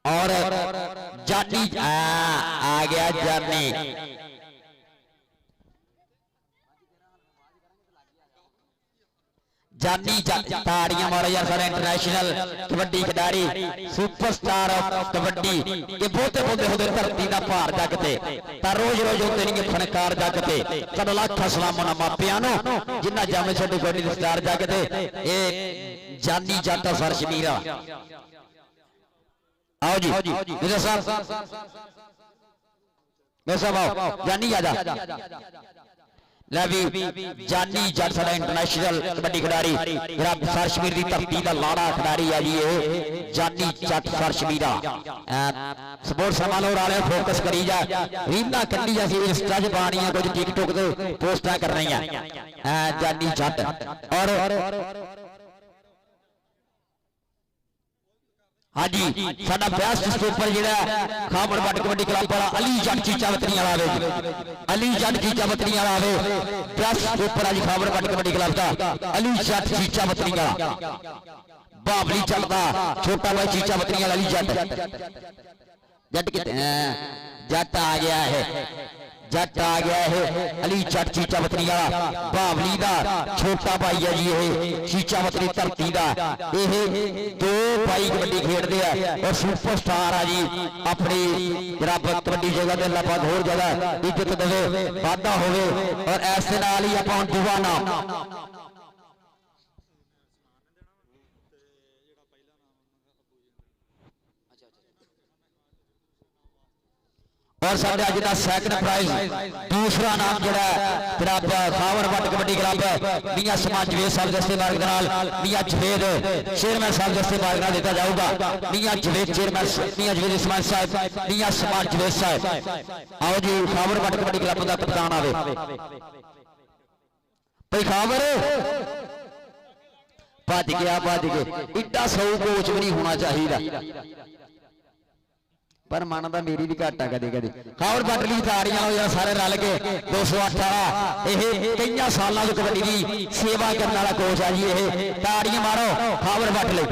Speaker 1: और जानी आ गया जानी जानी ताड़ियां मारो यार सारे इंटरनेशनल कबड्डी खिडारी सुपरस्टार ऑफ कबड्डी ये बहुते बहुते होते धरती का भार जगते रोज रोज होते नहीं फनकार जगते चलो लाख सलाम उन्होंने मापिया जिन्ना जामे छोटे कबड्डी स्टार जगते ये जानी जाटा सर शमीरा आओ जी मेरे साहब आओ जानी आजा जानी जट साडा इंटरनेशनल कबड्डी खिडारी सर शमीर की धरती का लाड़ा खिडारी है जी जानी जट सर शमीरा स्पोर्ट्स समारोह वाले फोकस करी जा रीलां कड्डी जा इंस्टा च पानियां कुछ टिकटॉक ते पोस्टां कर रही हैं जानी जट और ਹਾਂਜੀ ਸਾਡਾ ਬੈਸਟ ਸਟੋਪਰ ਜਿਹੜਾ ਖਾਬੜ ਵੱਟ ਕਬੱਡੀ ਕਲੱਬ ਵਾਲਾ ਅਲੀ ਜੱਟ ਚੀਚਾ ਵਤਨੀ ਵਾਲਾ ਆਵੇ ਜੀ ਅਲੀ ਜੱਟ ਚੀਚਾ ਵਤਨੀ ਵਾਲਾ ਆਵੇ ਬੈਸਟ ਸਟੋਪਰ ਆ ਜੀ ਖਾਬੜ ਵੱਟ ਕਬੱਡੀ ਕਲੱਬ ਦਾ ਅਲੀ ਜੱਟ ਚੀਚਾ ਵਤਨੀ ਵਾਲਾ ਬਾਬਲੀ ਚੱਲਦਾ ਛੋਟਾ ਭਾਈ ਚੀਚਾ ਵਤਨੀ ਵਾਲਾ ਅਲੀ ਜੱਟ ਕਿਤੇ ਜੱਟ ਆ ਗਿਆ ਹੈ जट आ गया है अली जट चीचा वतनी वाला बावली दा छोटा भाई है जी ये चीचा वतनी धरती दा ये दो भाई कबड्डी खेडते हैं और सुपरस्टार आ जी अपनी रब कबड्डी जगह ते अल्लाह पाक होर ज्यादा इज्जत देवे वाधा होवे और इस दे नाल ही आपां दुआ नाम और साढ़े अज का सैकंड प्राइज दूसरा नाम जोड़ा जनाब खावर वट कबड्डी क्लब मियां समाज जवेद साहब दस्ते मार्ग मियां जवेद चेयरमैन साहब दस्ते मार्ग दिता जाऊगा मियां जवेद चेयरमैन मियां जवेद इस्माइल साहब मियां समाज जवेद साहब आओ जी खावर वट कबड्डी क्लब का कप्तान आवे भाई खावर भज गया इड्डा सौ कोच भी नहीं होना चाहिए पर मानता मेरी भी घट है कदे कदे खावर बटली ताड़ियां हो सारे रल के 208 ये कई सालों से कबड्डी की सेवा करने वाला कोच है जी ये ताड़ियां मारो खावर बटली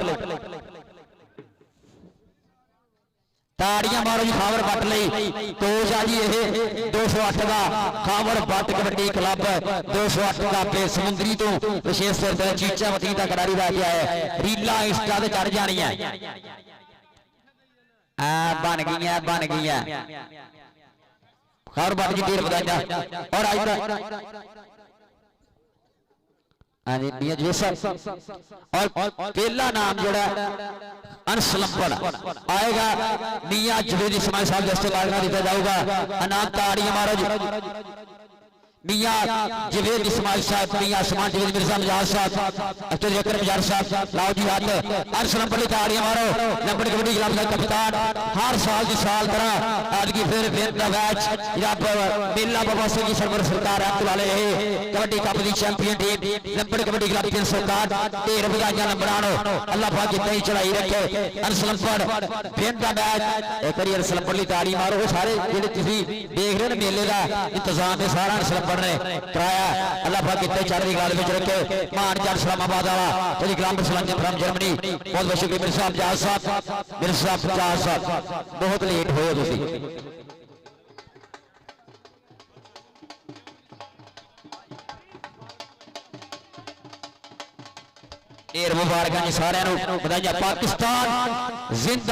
Speaker 1: ताड़ियां मारो जी खावर बटली कोच है जी ये 208 का खावर बट कबड्डी क्लब 208 का पे समुद्री तो विशेष तौर पर चीचा वतनी का खिडारी रह गया है रीला इंस्टा से चढ़ जानी है बन गई खावर बट की ढेर बधाइयां और आज और पहला नाम जोड़ा अनसलंपन आएगा मियां जवेद इस्माइल साहब दस्ते मार्ग दिता जाऊगा अनाम ताड़ियां मारो मियां जवेद इस्माइल साहब मियां समाज जवेद मिर्जा मजाज साहब अख्तर जकर मजार साहब लाओ जी हाथ अरसलम पर ताड़ियां मारो नंबर कबड्डी क्लब का कप्तान हर साल की साल तरह आज की फिर का मैच जब मेला बाबा सिंह की सरवर सरकार एक्ट वाले कबड्डी कप की champion team number kabaddi club 360 ढेर बधाइयां नंबरानो अल्लाह पाक जितनी चढ़ाई रखे अरसलम पर फिर का मैच एक बार अरसलम पर ताड़ी मारो सारे जेडे तुसी देख रहे हो मेले का इंतजाम है सारा अरसलम ने कराया अल्लाह पाक कितने चढ़ी गाल में रखे मान जट इस्लामाबाद वाला टेलीग्राम फ्रॉम जर्मनी बहुत बहुत शुक्रिया मिर्जा अफजाज साहब मिर्जा अफजाज साहब बहुत लेट हो तुसी ढेर मुबारक जी सारे बधाइयां पाकिस्तान जिंदा